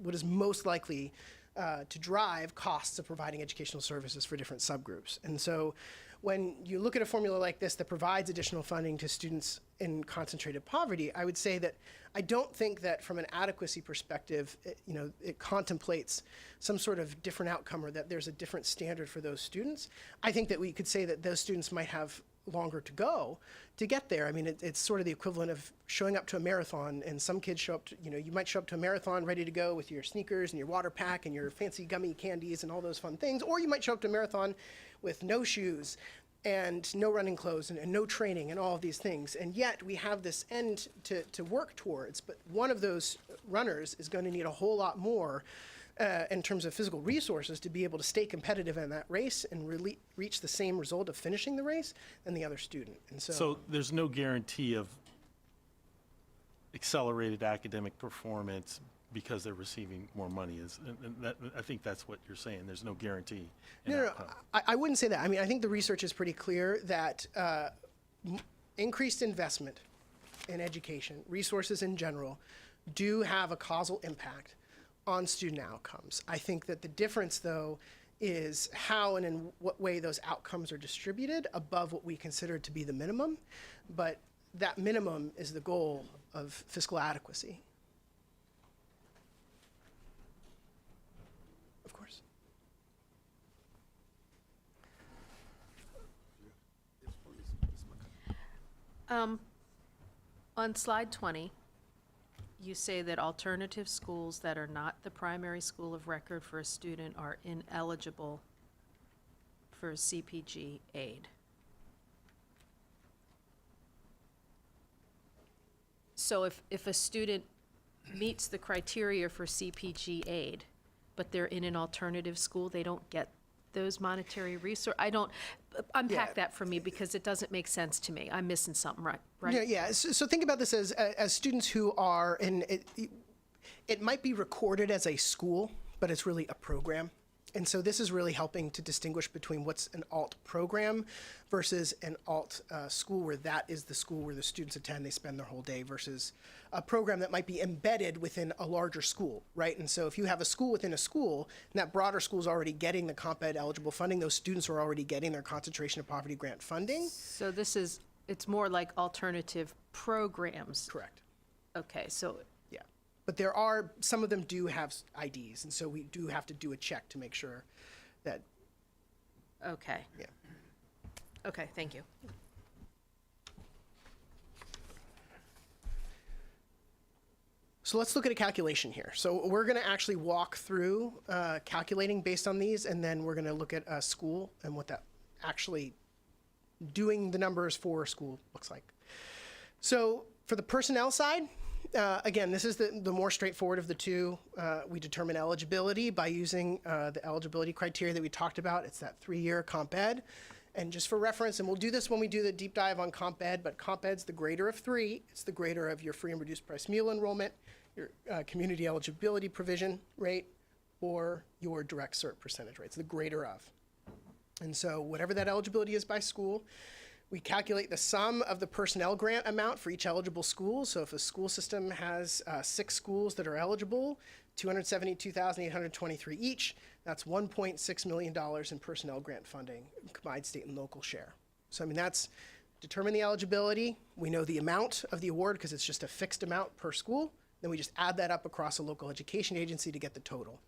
what is most likely to drive costs of providing educational services for different subgroups. And so when you look at a formula like this that provides additional funding to students in concentrated poverty, I would say that I don't think that from an adequacy perspective, it contemplates some sort of different outcome or that there's a different standard for those students. I think that we could say that those students might have longer to go to get there. I mean, it's sort of the equivalent of showing up to a marathon, and some kids show up to, you might show up to a marathon ready to go with your sneakers and your water pack and your fancy gummy candies and all those fun things, or you might show up to a marathon with no shoes and no running clothes and no training and all of these things. And yet we have this end to work towards, but one of those runners is going to need a whole lot more in terms of physical resources to be able to stay competitive in that race and really reach the same result of finishing the race than the other student. And So there's no guarantee of accelerated academic performance because they're receiving more money. I think that's what you're saying. There's no guarantee. No, I wouldn't say that. I mean, I think the research is pretty clear that increased investment in education, resources in general, do have a causal impact on student outcomes. I think that the difference, though, is how and in what way those outcomes are distributed above what we consider to be the minimum. But that minimum is the goal of fiscal adequacy. Of course. On slide 20, you say that alternative schools that are not the primary school of record for a student are ineligible for CPG aid. So if a student meets the criteria for CPG aid, but they're in an alternative school, they don't get those monetary resources. I don't, unpack that for me because it doesn't make sense to me. I'm missing something, right? Yeah. So think about this as students who are in it might be recorded as a school, but it's really a program. And so this is really helping to distinguish between what's an alt program versus an alt school, where that is the school where the students attend, they spend their whole day, versus a program that might be embedded within a larger school, right? And so if you have a school within a school, and that broader school is already getting the comp ed eligible funding, those students are already getting their concentration of poverty grant funding. So it's more like alternative programs. Correct. Okay, so. Yeah. But some of them do have IDs, and so we do have to do a check to make sure that. Okay. Yeah. Okay, thank you. So let's look at a calculation here. So we're going to actually walk through calculating based on these, and then we're going to look at a school and what that actually doing the numbers for a school looks like. So for the personnel side, again, this is the more straightforward of the two. We determine eligibility by using the eligibility criteria that we talked about. It's that 3-year comp ed. And just for reference, and we'll do this when we do the deep dive on comp ed, but comp ed's the greater of 3. It's the greater of your free and reduced price meal enrollment, your community eligibility provision rate, or your direct cert percentage rate. It's the greater of. And so whatever that eligibility is by school, we calculate the sum of the personnel grant amount for each eligible school. So if a school system has 6 schools that are eligible, $272,823 each, that's $1.6 million in personnel grant funding, combined state and local share. So, I mean, that's determine the eligibility. We know the amount of the award because it's just a fixed amount per school. Then we just add that up across a local education agency to get the total.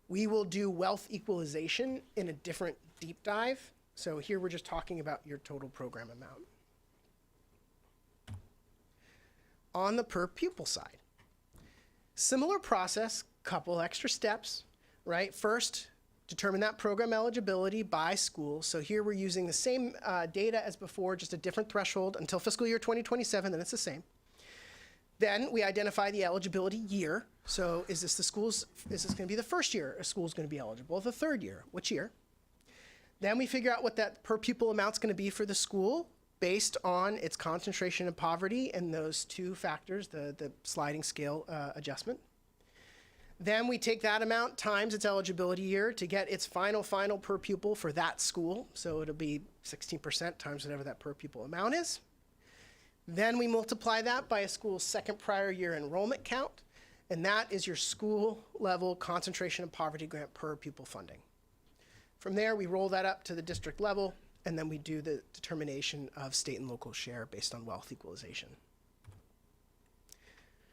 We will do wealth equalization in a different deep dive. So here we're just talking about your total program amount. On the per pupil side, similar process, couple extra steps, right? First, determine that program eligibility by school. So here we're using the same data as before, just a different threshold until fiscal year 2027, then it's the same. Then we identify the eligibility year. So is this going to be the first year a school's going to be eligible? The third year, which year? Then we figure out what that per pupil amount's going to be for the school based on its concentration of poverty and those 2 factors, the sliding scale adjustment. Then we take that amount times its eligibility year to get its final per pupil for that school. So it'll be 16% times whatever that per pupil amount is. Then we multiply that by a school's second prior year enrollment count, and that is your school level concentration of poverty grant per pupil funding. From there, we roll that up to the district level, and then we do the determination of state and local share based on wealth equalization.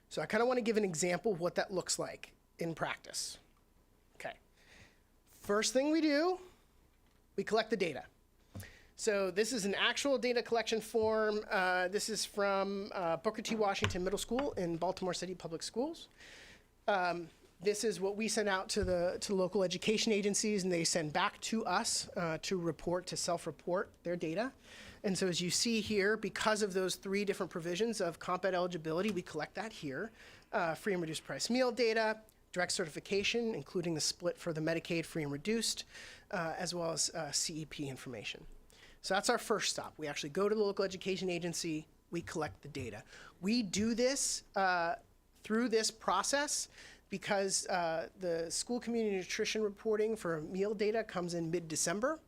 So I kind of want to give an example of what that looks like in practice. Okay. First thing we do, we collect the data. So this is an actual data collection form. This is from Booker T. Washington Middle School in Baltimore City Public Schools. This is what we send out to local education agencies, and they send back to us to self-report their data. And so as you see here, because of those 3 different provisions of comp ed eligibility, we collect that here. Free and reduced price meal data, direct certification, including the split for the Medicaid free and reduced, as well as CEP information. So that's our first stop. We actually go to the local education agency, we collect the data. We do this through this process because the school community nutrition reporting for meal data comes in mid-December,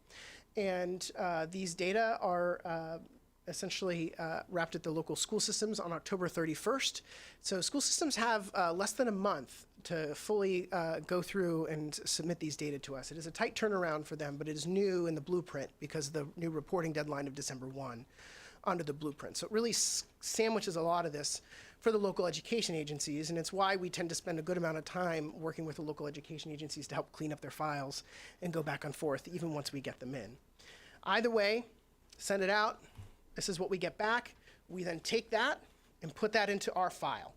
and these data are essentially wrapped at the local school systems on October 31st. So school systems have less than a month to fully go through and submit these data to us. It is a tight turnaround for them, but it is new in the blueprint because of the new reporting deadline of December 1 onto the blueprint. So it really sandwiches a lot of this for the local education agencies, and it's why we tend to spend a good amount of time working with the local education agencies to help clean up their files and go back and forth even once we get them in. Either way, send it out. This is what we get back. We then take that and put that into our file.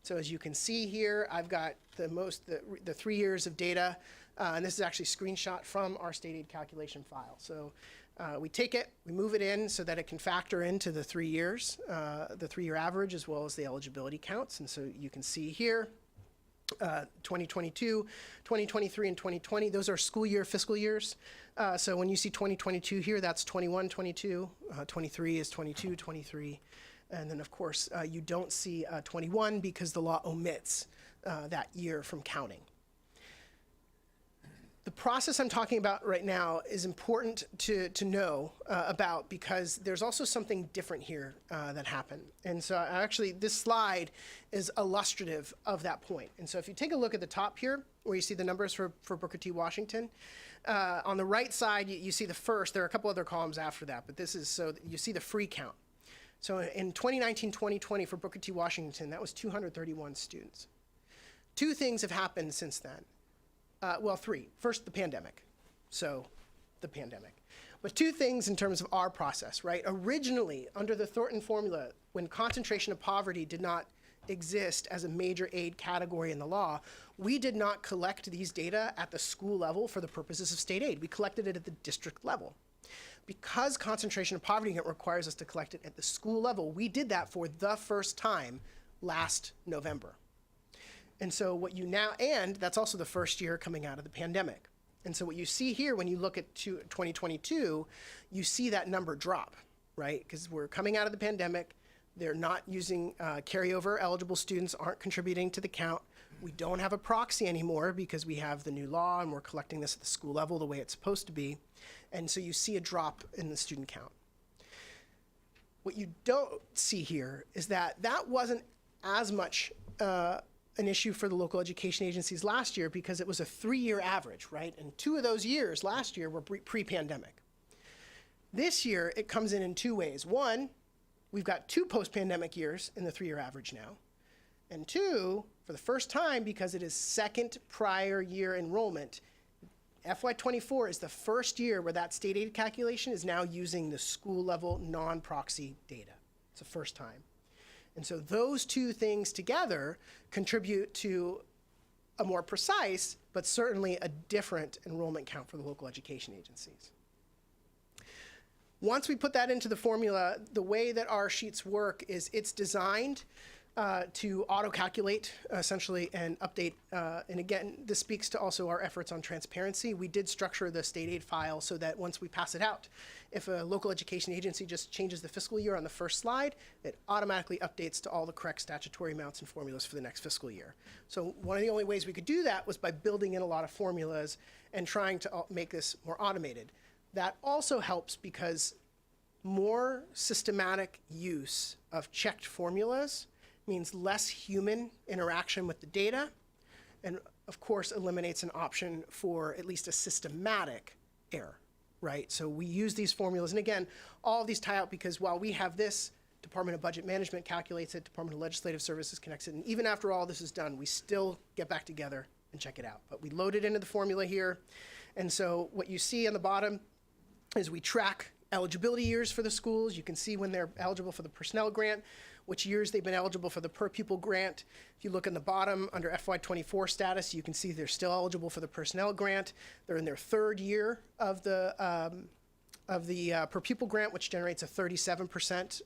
So as you can see here, I've got the 3 years of data And this is actually a screenshot from our state aid calculation file. So we take it, we move it in so that it can factor into the 3 years, the 3-year average, as well as the eligibility counts. And so you can see here, 2022, 2023, and 2020, those are school year, fiscal years. So when you see 2022 here, that's 21, 22, 23 is 22, 23. And then, of course, you don't see 21 because the law omits that year from counting. The process I'm talking about right now is important to know about because there's also something different here that happened. And so actually this slide is illustrative of that point. And so if you take a look at the top here, where you see the numbers for Booker T. Washington, on the right side, you see the first. There are a couple other columns after that, but this is so you see the free count. So in 2019-2020 for Booker T. Washington, that was 231 students. 2 things have happened since then. Well, 3. First, the pandemic. So, the pandemic. But 2 things in terms of our process, right? Originally, under the Thornton formula, when concentration of poverty did not exist as a major aid category in the law, we did not collect these data at the school level for the purposes of state aid. We collected it at the district level. Because concentration of poverty requires us to collect it at the school level, we did that for the first time last November. And so what you now, and that's also the first year coming out of the pandemic. And so what you see here when you look at 2022, you see that number drop, right? Because we're coming out of the pandemic. They're not using carryover. Eligible students aren't contributing to the count. We don't have a proxy anymore because we have the new law and we're collecting this at the school level the way it's supposed to be. And so you see a drop in the student count. What you don't see here is that that wasn't as much an issue for the local education agencies last year because it was a 3-year average, right? And 2 of those years last year were pre-pandemic. This year, it comes in 2 ways. 1, we've got 2 post-pandemic years in the 3-year average now. And 2, for the first time, because it is second prior year enrollment, FY24 is the first year where that state aid calculation is now using the school level non-proxy data. It's the first time. And so those 2 things together contribute to a more precise, but certainly a different enrollment count for the local education agencies. Once we put that into the formula, the way that our sheets work is it's designed to auto-calculate essentially and update. And again, this speaks to also our efforts on transparency. We did structure the state aid file so that once we pass it out, if a local education agency just changes the fiscal year on the first slide, it automatically updates to all the correct statutory amounts and formulas for the next fiscal year. So one of the only ways we could do that was by building in a lot of formulas and trying to make this more automated. That also helps because more systematic use of checked formulas means less human interaction with the data, and of course eliminates an option for at least a systematic error, right? So we use these formulas, and again, all of these tie out because while we have this, Department of Budget Management calculates it, Department of Legislative Services connects it, and even after all this is done, we still get back together and check it out. But we load it into the formula here, and so what you see on the bottom is we track eligibility years for the schools. You can see when they're eligible for the personnel grant, which years they've been eligible for the per pupil grant. If you look in the bottom under FY24 status, you can see they're still eligible for the personnel grant. They're in their 3rd year of the per pupil grant, which generates a 37%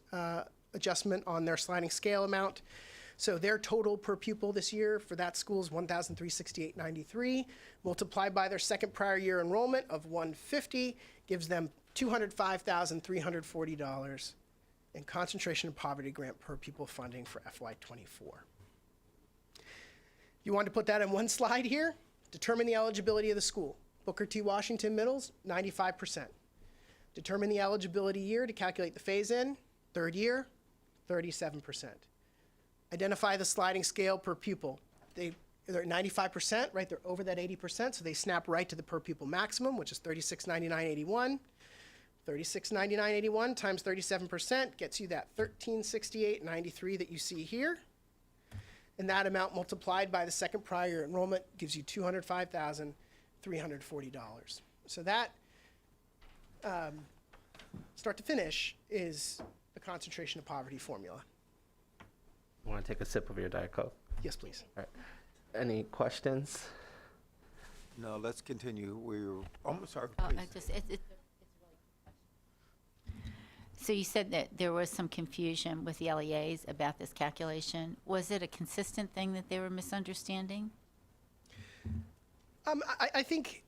adjustment on their sliding scale amount. So their total per pupil this year for that school is $1,368.93, multiplied by their second prior year enrollment of $150, gives them $205,340 in concentration of poverty grant per pupil funding for FY24. You want to put that in one slide here? Determine the eligibility of the school. Booker T. Washington Middles, 95%. Determine the eligibility year to calculate the phase-in, 3rd year, 37%. Identify the sliding scale per pupil. They're at 95%, right? They're over that 80%, so they snap right to the per pupil maximum, which is $36.99.81. $36.99.81 times 37% gets you that $1368.93 that you see here. And that amount multiplied by the second prior enrollment gives you $205,340. So that, start to finish, is the concentration of poverty formula. You want to take a sip of your Diet Coke? Yes, please. All right. Any questions? No, let's continue. I'm sorry, Oh, please. So you said that there was some confusion with the LEAs about this calculation. Was it a consistent thing that they were misunderstanding? I think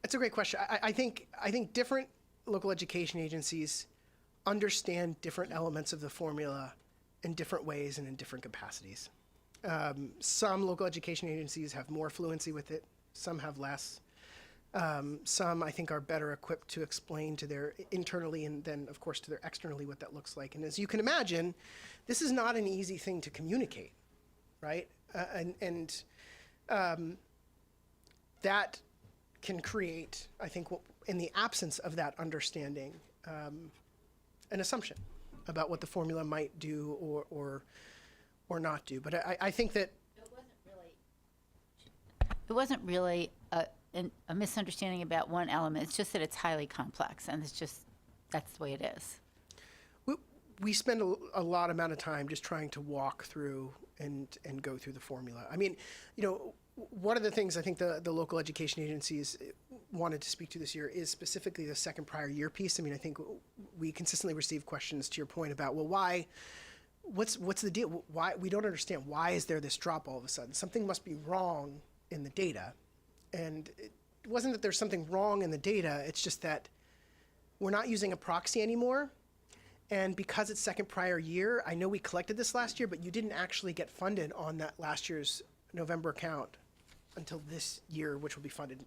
it's a great question. I think different local education agencies understand different elements of the formula in different ways and in different capacities. Some local education agencies have more fluency with it, some have less. Some, I think, are better equipped to explain to their internally and then, of course, to their externally what that looks like. And as you can imagine, this is not an easy thing to communicate, right? That can create, I think, in the absence of that understanding, an assumption about what the formula might do or not do. But I think that It wasn't really a misunderstanding about one element. It's just that it's highly complex, and that's the way it is. we spend a lot amount of time just trying to walk through and go through the formula. I mean, one of the things I think the local education agencies wanted to speak to this year is specifically the second prior year piece. I mean, I think we consistently receive questions to your point about, well, why, what's the deal? Why, we don't understand, why is there this drop all of a sudden? Something must be wrong in the data. And it wasn't that there's something wrong in the data, it's just that we're not using a proxy anymore. And because it's second prior year, I know we collected this last year, but you didn't actually get funded on that last year's November count until this year, which will be funded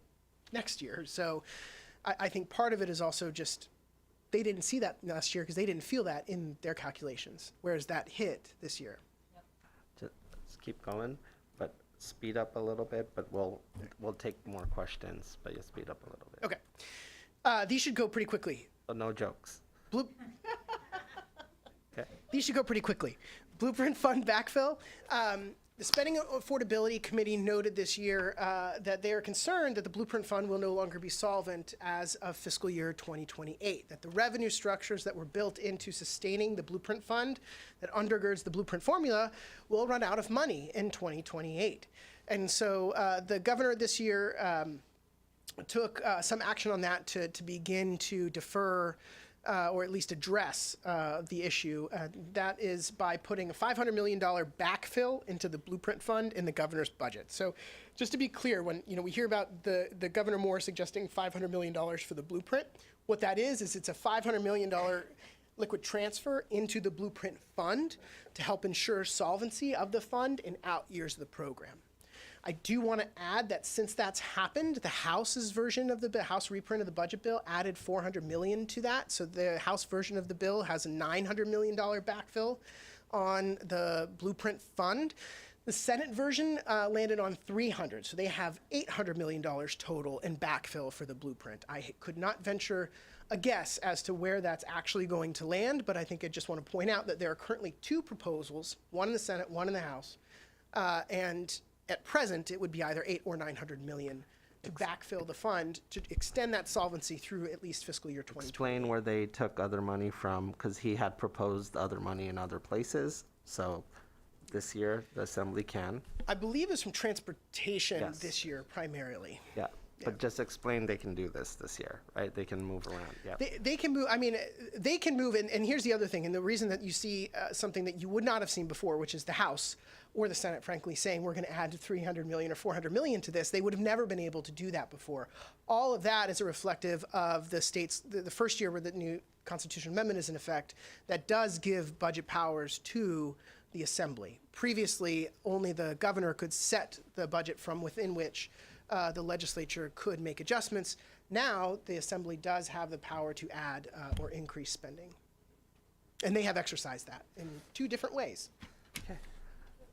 next year. So I think part of it is also just they didn't see that last year because they didn't feel that in their calculations, whereas that hit this year. Just keep going, but speed up a little bit, but we'll take more questions, but you speed up a little bit. Okay. These should go pretty quickly. Oh, no jokes. Okay. These should go pretty quickly. Blueprint fund backfill. The Spending Affordability Committee noted this year that they are concerned that the Blueprint Fund will no longer be solvent as of fiscal year 2028, that the revenue structures that were built into sustaining the Blueprint Fund that undergirds the Blueprint formula will run out of money in 2028. And so the governor this year took some action on that to begin to defer or at least address the issue. That is by putting a $500 million backfill into the Blueprint Fund in the governor's budget. So just to be clear, when we hear about the Governor Moore suggesting $500 million for the Blueprint, what that is it's a $500 million liquid transfer into the Blueprint Fund to help ensure solvency of the fund in out years of the program. I do want to add that since that's happened, the House's version of the House reprint of the budget bill added $400 million to that. So the House version of the bill has a $900 million backfill on the Blueprint Fund. The Senate version landed on $300, so they have $800 million total in backfill for the Blueprint. I could not venture a guess as to where that's actually going to land, but I think I just want to point out that there are currently two proposals, one in the Senate, one in the House, and at present, it would be either $800 or $900 million to backfill the fund to extend that solvency through at least fiscal year 2020. Explain where they took other money from, because he had proposed other money in other places. So this year, the Assembly can. I believe it's from transportation Yes. this year primarily. Yeah. But just explain they can do this year, right? They can move around. Yeah. They can move. I mean, they can move. And here's the other thing. And the reason that you see something that you would not have seen before, which is the House or the Senate, frankly, saying we're going to add $300 million or $400 million to this, they would have never been able to do that before. All of that is a reflective of the states, the first year where the new constitutional amendment is in effect, that does give budget powers to the Assembly. Previously, only the governor could set the budget from within which the legislature could make adjustments. Now, the Assembly does have the power to add or increase spending. And they have exercised that in two different ways. Okay.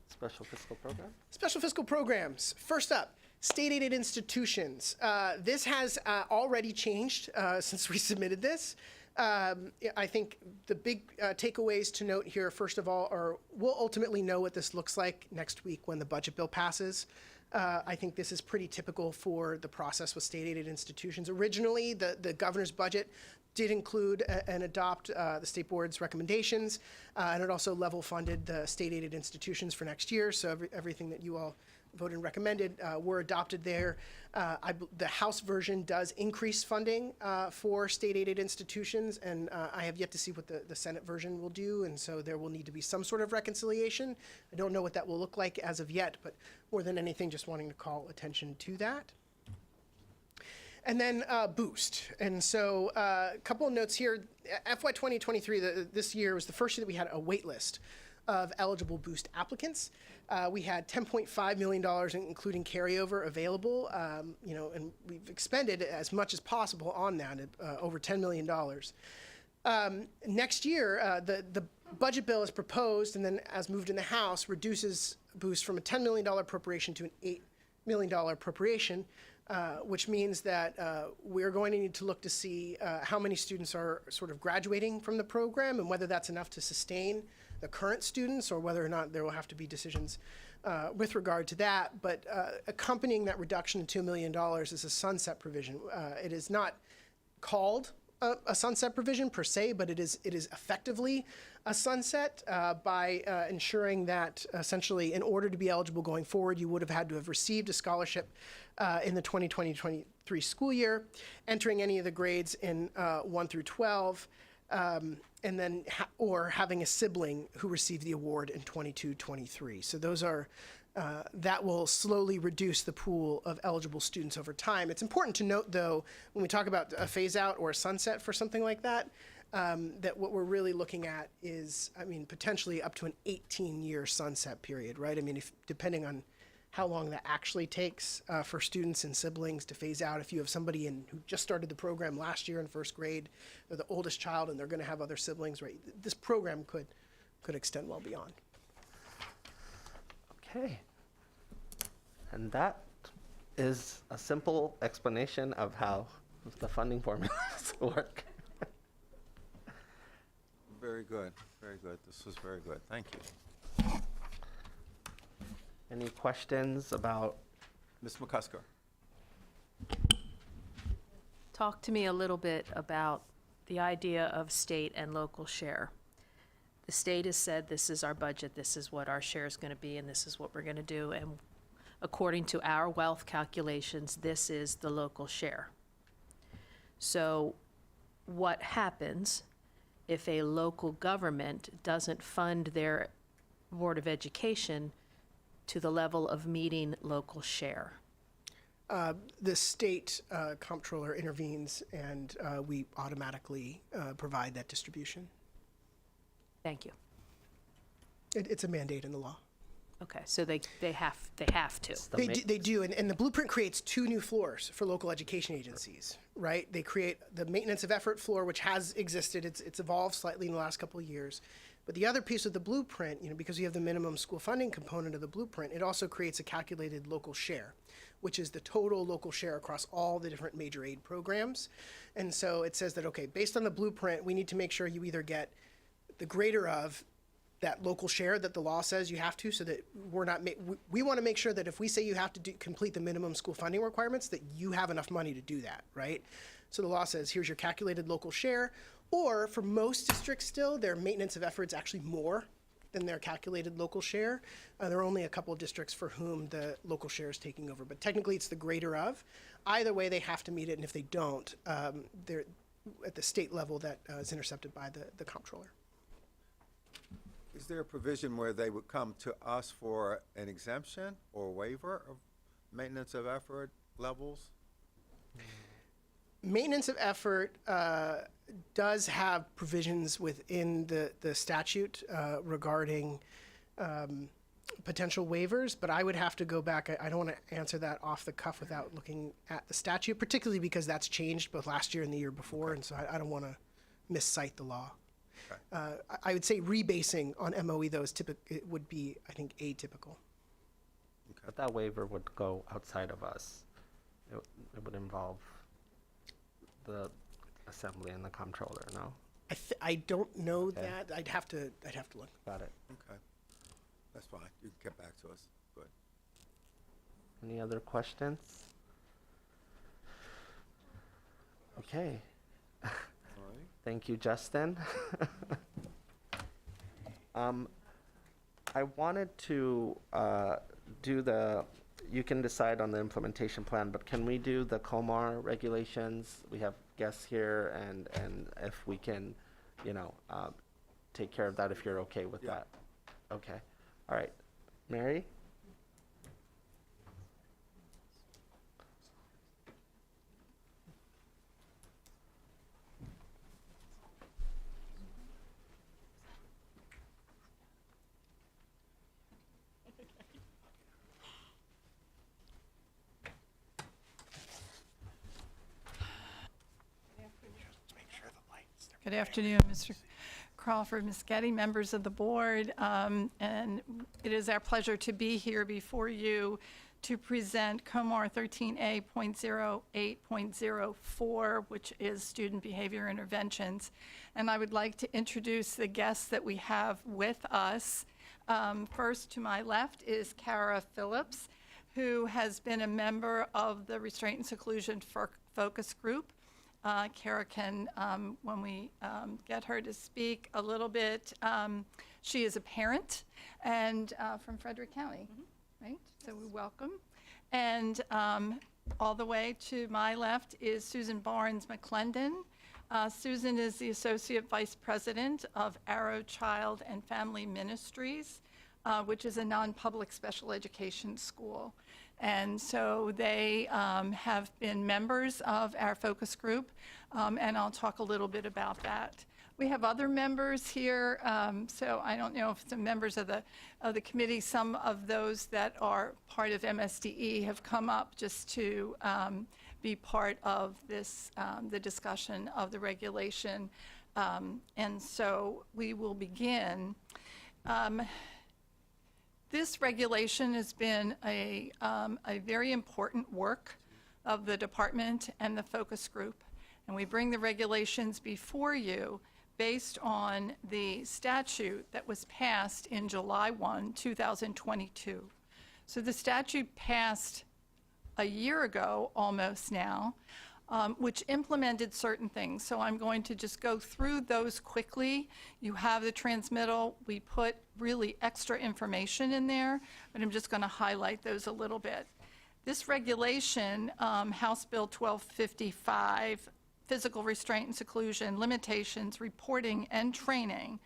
Special fiscal program? Special fiscal programs. First up, state-aided institutions. This has already changed since we submitted this. I think the big takeaways to note here, first of all, are we'll ultimately know what this looks like next week when the budget bill passes. I think this is pretty typical for the process with state-aided institutions. Originally, the governor's budget did include and adopt the state board's recommendations, and it also level funded the state-aided institutions for next year. So everything that you all voted and recommended were adopted there. The House version does increase funding for state-aided institutions, and I have yet to see what the Senate version will do, and so there will need to be some sort of reconciliation. I don't know what that will look like as of yet, but more than anything, just wanting to call attention to that. And then Boost. And so a couple of notes here. FY 2023, this year was the first year that we had a wait list of eligible Boost applicants. We had $10.5 million, including carryover, available, and we've expended as much as possible on that, over $10 million. Next year, the budget bill is proposed, and then as moved in the House, reduces Boost from a $10 million appropriation to an $8 million appropriation, which means that we're going to need to look to see how many students are sort of graduating from the program and whether that's enough to sustain the current students or whether or not there will have to be decisions with regard to that. But accompanying that reduction to $2 million is a sunset provision. It is not called a sunset provision per se, but it is effectively a sunset by ensuring that essentially in order to be eligible going forward, you would have had to have received a scholarship in the 2020-23 school year, entering any of the grades in 1 through 12, and then or having a sibling who received the award in 22-23. So those are that will slowly reduce the pool of eligible students over time. It's important to note, though, when we talk about a phase out or a sunset for something like that, that what we're really looking at is, potentially up to an 18-year sunset period, right? Depending on how long that actually takes for students and siblings to phase out. If you have somebody who just started the program last year in first grade, they're the oldest child and they're going to have other siblings, right? This program could extend well beyond. Okay. And that is a simple explanation of how the funding formulas work. Very good, very good. This was very good. Thank you. Any questions about Ms. McCusker? Talk to me a little bit about the idea of state and local share. The state has said, this is our budget, this is what our share is going to be, and this is what we're going to do. And according to our wealth calculations, this is the local share. So what happens if a local government doesn't fund their Board of Education to the level of meeting local share? The state comptroller intervenes, and we automatically provide that distribution. Thank you. It's a mandate in the law. Okay, so they have to. They do, and the blueprint creates 2 new floors for local education agencies, right? They create the maintenance of effort floor, which has existed. It's evolved slightly in the last couple of years. But the other piece of the blueprint, because you have the minimum school funding component of the blueprint, it also creates a calculated local share, which is the total local share across all the different major aid programs. And so it says that, okay, based on the blueprint, we need to make sure you either get the greater of that local share that the law says you have to, so that we're not, we want to make sure that if we say you have to complete the minimum school funding requirements, that you have enough money to do that, right? So the law says, here's your calculated local share, or for most districts still, their maintenance of effort is actually more than their calculated local share. There are only a couple of districts for whom the local share is taking over, but technically it's the greater of. Either way, they have to meet it, and if they don't, they're at the state level that is intercepted by the comptroller. Is there a provision where they would come to us for an exemption or waiver of maintenance of effort levels? Maintenance of effort does have provisions within the statute regarding potential waivers, but I would have to go back. I don't want to answer that off the cuff without looking at the statute, particularly because that's changed both last year and the year before, and so I don't want to miscite the law. Okay. I would say rebasing on MOE, though, it would be, I think, atypical. Okay. But that waiver would go outside of us. It would involve the assembly and the comptroller, no? I don't know that. I'd have to look. Got it. Okay. That's fine. You can get back to us. Good. Any other questions? Okay. Thank you, Justin. I wanted to do you can decide on the implementation plan, but can we do the COMAR regulations? We have guests here, and if we can, take care of that if you're okay with that. Okay. All right. Mary? Good afternoon, Mr. Crawford, Ms. Getty, members of the board, and it is our pleasure to be here before you to present COMAR 13A.08.04, which is student behavior interventions. And I would like to introduce the guests that we have with us. First, to my left is Kara Phillips, who has been a member of the Restraint and Seclusion Focus Group. Kara can, when we get her to speak a little bit, she is a parent and from Frederick County, right? So we welcome. And all the way to my left is Susan Barnes McClendon. Susan is the Associate Vice President of Arrow Child and Family Ministries, which is a non-public special education school. And so they have been members of our focus group, and I'll talk a little bit about that. We have other members here, so I don't know if the members of the committee, some of those that are part of MSDE have come up just to be part of this, the discussion of the regulation. And so we will begin. This regulation has been a very important work of the department and the focus group. And we bring the regulations before you based on the statute that was passed in July 1, 2022. So the statute passed a year ago almost now, which implemented certain things. So I'm going to just go through those quickly. You have the transmittal. We put really extra information in there, but I'm just going to highlight those a little bit. This regulation, House Bill 1255, Physical Restraint and Seclusion, Limitations, Reporting, and Training,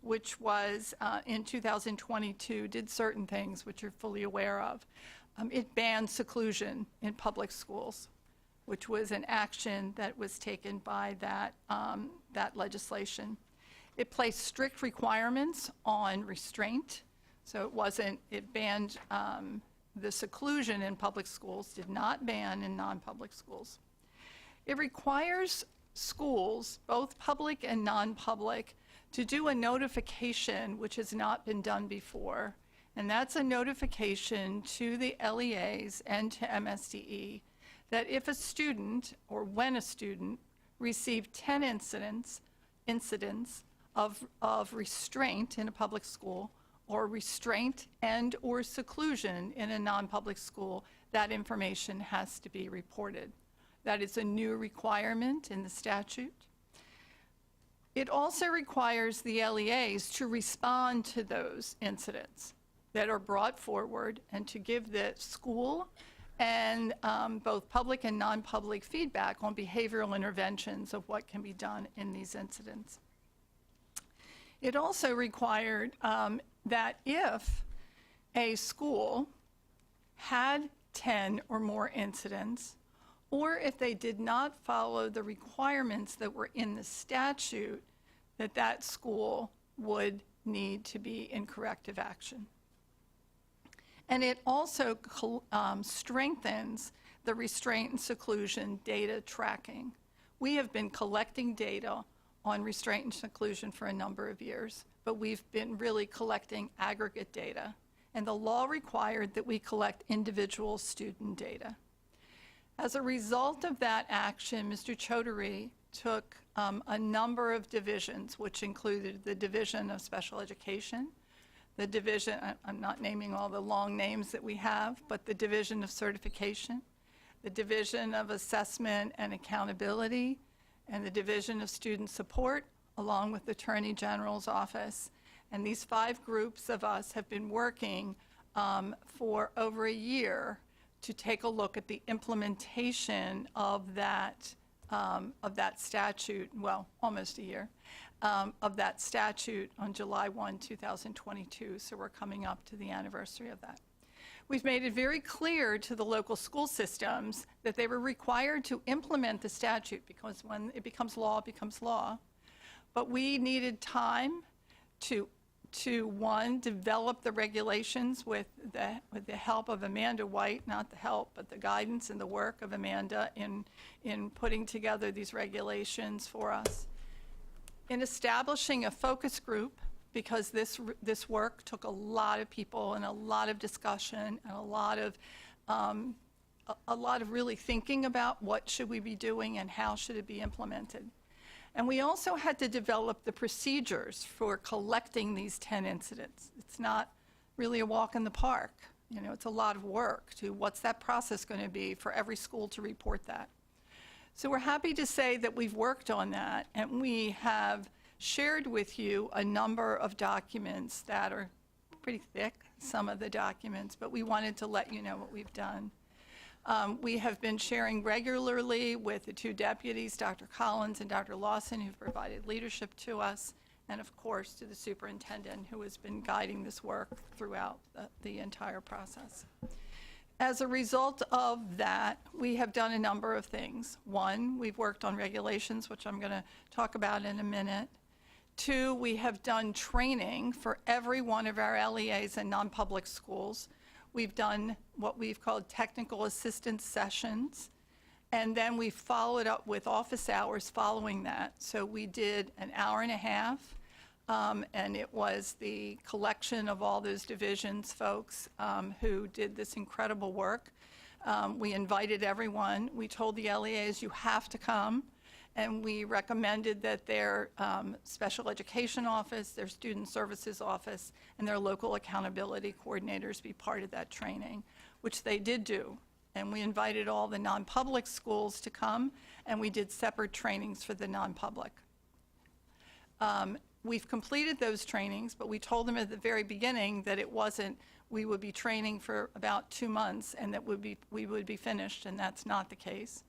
which was in 2022, did certain things which you're fully aware of. It banned seclusion in public schools, which was an action that was taken by that legislation. It placed strict requirements on restraint, so it banned the seclusion in public schools, did not ban in non-public schools. It requires schools, both public and non-public, to do a notification which has not been done before, and that's a notification to the LEAs and to MSDE that if a student, or when a student, received 10 incidents of restraint in a public school, or restraint and or seclusion in a non-public school, that information has to be reported. That is a new requirement in the statute. It also requires the LEAs to respond to those incidents that are brought forward and to give the school and both public and non-public feedback on behavioral interventions of what can be done in these incidents. It also required that if a school had 10 or more incidents, or if they did not follow the requirements that were in the statute, that school would need to be in corrective action. And it also strengthens the restraint and seclusion data tracking. We have been collecting data on restraint and seclusion for a number of years, but we've been really collecting aggregate data. And the law required that we collect individual student data. As a result of that action, Mr. Chaudhary took a number of divisions, which included the Division of Special Education, the division, I'm not naming all the long names that we have, but the Division of Certification, the Division of Assessment and Accountability, and the Division of Student Support, along with the Attorney General's Office. And these 5 groups of us have been working for over a year to take a look at the implementation of that statute, well, almost a year, of that statute on July 1, 2022. So we're coming up to the anniversary of that. We've made it very clear to the local school systems that they were required to implement the statute, because when it becomes law, it becomes law. But we needed time to one, develop the regulations with the help of Amanda White, not the help, but the guidance and the work of Amanda in putting together these regulations for us. In establishing a focus group, because this work took a lot of people and a lot of discussion and a lot of really thinking about what should we be doing and how should it be implemented. And we also had to develop the procedures for collecting these 10 incidents. It's not really a walk in the park. You know, it's a lot of work to what's that process going to be for every school to report that. So we're happy to say that we've worked on that, and we have shared with you a number of documents that are pretty thick, some of the documents, but we wanted to let you know what we've done. We have been sharing regularly with the 2 deputies, Dr. Collins and Dr. Lawson, who've provided leadership to us, and of course to the superintendent, who has been guiding this work throughout the entire process. As a result of that, we have done a number of things. 1, we've worked on regulations, which I'm going to talk about in a minute. 2, we have done training for every one of our LEAs and non-public schools. We've done what we've called technical assistance sessions, and then we followed up with office hours following that. So we did an hour and a half, and it was the collection of all those divisions folks who did this incredible work. We invited everyone. We told the LEAs, you have to come. And we recommended that their special education office, their student services office, and their local accountability coordinators be part of that training, which they did do. And we invited all the non-public schools to come, and we did separate trainings for the non-public. We've completed those trainings, but we told them at the very beginning that it wasn't, we would be training for about 2 months and that we would be finished, and that's not the case.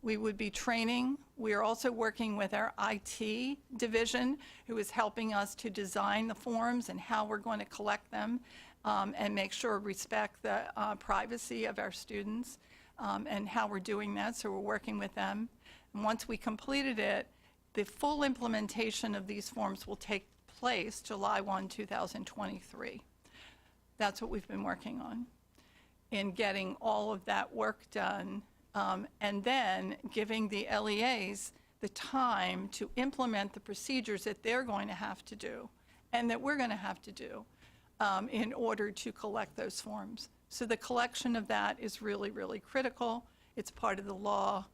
We would be training. We are also working with our IT division, who is helping us to design the forms and how we're going to collect them and make sure we respect the privacy of our students and how we're doing that. So we're working with them. And once we completed it, the full implementation of these forms will take place July 1, 2023. That's what we've been working on, in getting all of that work done. And then giving the LEAs the time to implement the procedures that they're going to have to do and that we're going to have to do in order to collect those forms. So the collection of that is really, really critical. It's part of the law,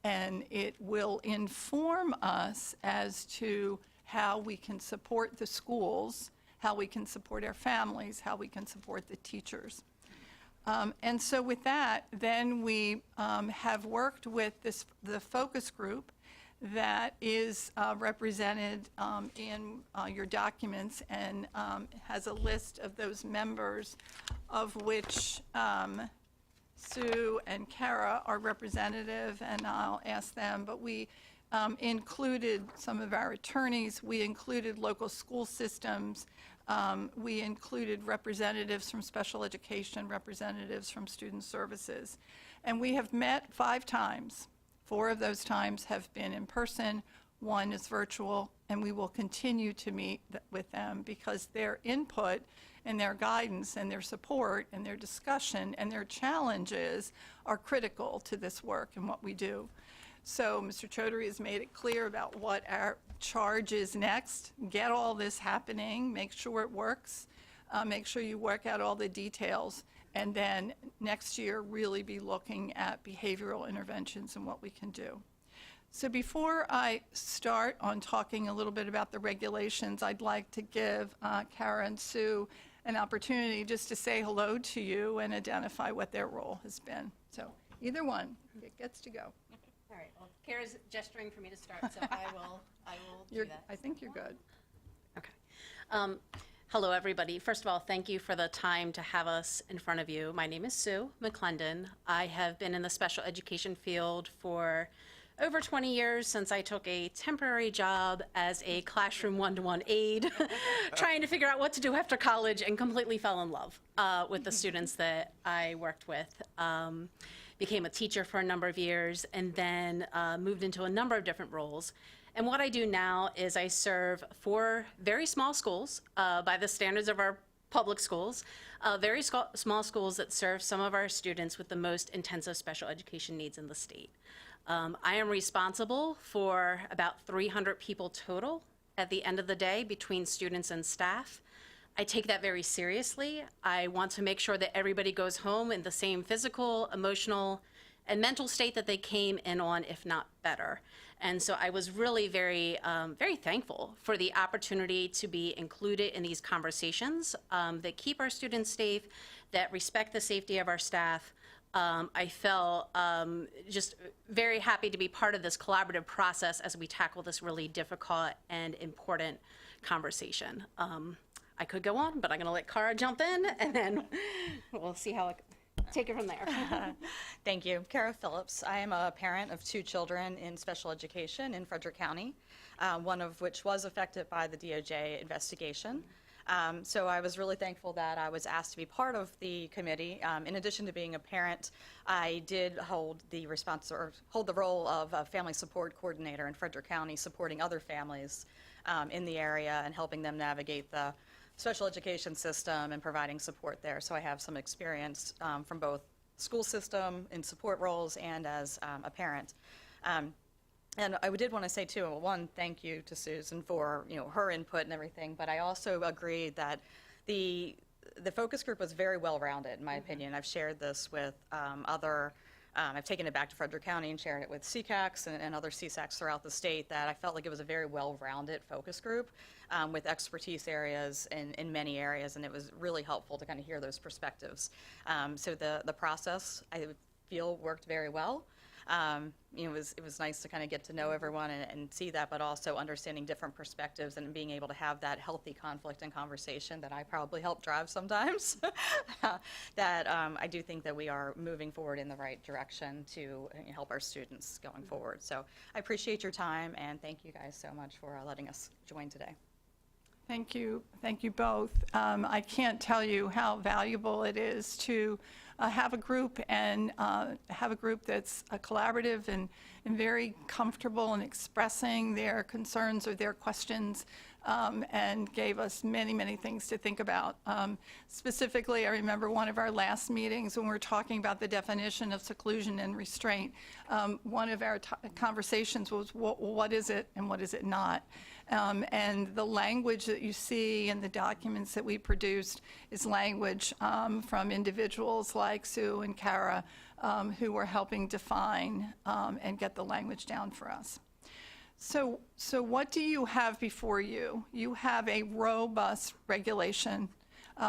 and it will inform us as to how we can support the schools, how we can support our families, how we can support the teachers. And so with that, then we have worked with the focus group that is represented in your documents and has a list of those members, of which Sue and Kara are representative, and I'll ask them. But we included some of our attorneys. We included local school systems. We included representatives from special education, representatives from student services. And we have met 5 times. 4 of those times have been in person. 1 is virtual, and we will continue to meet with them because their input and their guidance and their support and their discussion and their challenges are critical to this work and what we do. So Mr. Chaudhary has made it clear about what our charge is next. Get all this happening, make sure it works, make sure you work out all the details, and then next year really be looking at behavioral interventions and what we can do. So before I start on talking a little bit about the regulations, I'd like to give Kara and Sue an opportunity just to say hello to you and identify what their role has been. So either one gets to go. All right. Well, Kara's gesturing for me to start, so I will do that. I think you're good. Okay. Hello, everybody. First of all, thank you for the time to have us in front of you. My name is Sue McClendon. I have been in the special education field for over 20 years, since I took a temporary job as a classroom one-to-one aide, trying to figure out what to do after college, and completely fell in love with the students that I worked with. Became a teacher for a number of years, and then moved into a number of different roles. And what I do now is I serve 4 very small schools by the standards of our public schools, very small schools that serve some of our students with the most intensive special education needs in the state. I am responsible for about 300 people total at the end of the day between students and staff. I take that very seriously. I want to make sure that everybody goes home in the same physical, emotional, and mental state that they came in on, if not better. And so I was really very, very thankful for the opportunity to be included in these conversations that keep our students safe, that respect the safety of our staff. I felt just very happy to be part of this collaborative process as we tackle this really difficult and important conversation. I could go on, but I'm going to let Kara jump in, and then we'll see how I take it from there. Thank you. Kara Phillips. I am a parent of 2 children in special education in Frederick County, one of which was affected by the DOJ investigation. So I was really thankful that I was asked to be part of the committee. In addition to being a parent, I did hold the role of a family support coordinator in Frederick County, supporting other families in the area and helping them navigate the special education system and providing support there. So I have some experience from both school system in support roles and as a parent. And I did want to say too, one, thank you to Susan for her input and everything, but I also agree that the focus group was very well-rounded, in my opinion. I've shared this with other, I've taken it back to Frederick County and shared it with CCACs and other CSACs throughout the state, that I felt like it was a very well-rounded focus group with expertise areas in many areas, and it was really helpful to kind of hear those perspectives. So the process, I feel, worked very well. It was nice to kind of get to know everyone and see that, but also understanding different perspectives and being able to have that healthy conflict and conversation that I probably help drive sometimes. That I do think that we are moving forward in the right direction to help our students going forward. So I appreciate your time, and thank you guys so much for letting us join today. Thank you both. I can't tell you how valuable it is to have a group and have a group that's collaborative and very comfortable in expressing their concerns or their questions, and gave us many, many things to think about. Specifically, I remember one of our last meetings when we were talking about the definition of seclusion and restraint. One of our conversations was, what is it and what is it not? And the language that you see in the documents that we produced is language from individuals like Sue and Kara, who were helping define and get the language down for us. So what do you have before you? You have a robust regulation.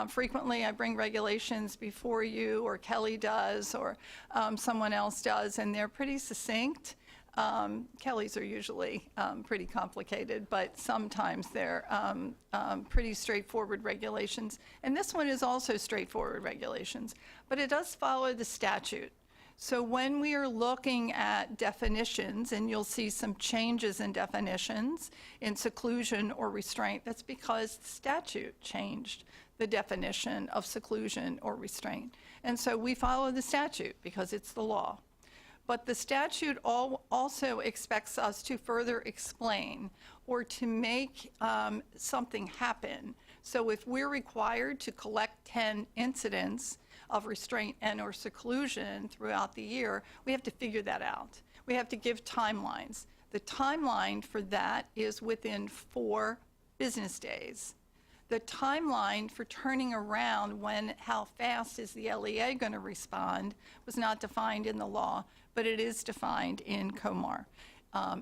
Frequently, I bring regulations before you, or Kelly does, or someone else does, and they're pretty succinct. Kelly's are usually pretty complicated, but sometimes they're pretty straightforward regulations. And this one is also straightforward regulations, but it does follow the statute. So when we are looking at definitions, and you'll see some changes in definitions in seclusion or restraint, that's because the statute changed the definition of seclusion or restraint. And so we follow the statute because it's the law. But the statute also expects us to further explain or to make something happen. So if we're required to collect 10 incidents of restraint and or seclusion throughout the year, we have to figure that out. We have to give timelines. The timeline for that is within 4 business days. The timeline for turning around how fast is the LEA going to respond was not defined in the law, but it is defined in COMAR.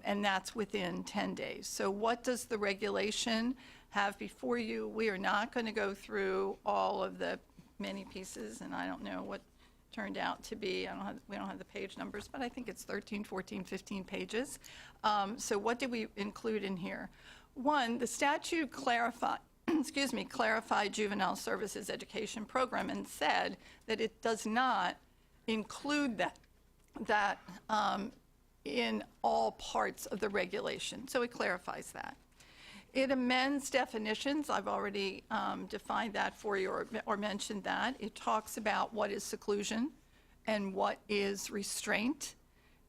and that's within 10 days. So what does the regulation have before you? We are not going to go through all of the many pieces, and I don't know what turned out to be. We don't have the page numbers, but I think it's 13, 14, 15 pages. So what did we include in here? One, the statute clarified juvenile services education program and said that it does not include that in all parts of the regulation. So it clarifies that. It amends definitions. I've already defined that for you or mentioned that. It talks about what is seclusion and what is restraint.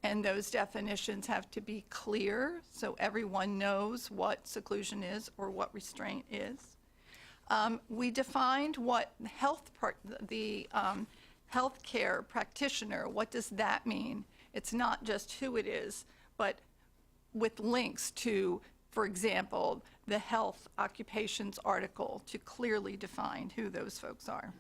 And those definitions have to be clear so everyone knows what seclusion is or what restraint is. We defined what the healthcare practitioner, what does that mean? It's not just who it is, but with links to, for example, the health occupations article to clearly define who those folks are.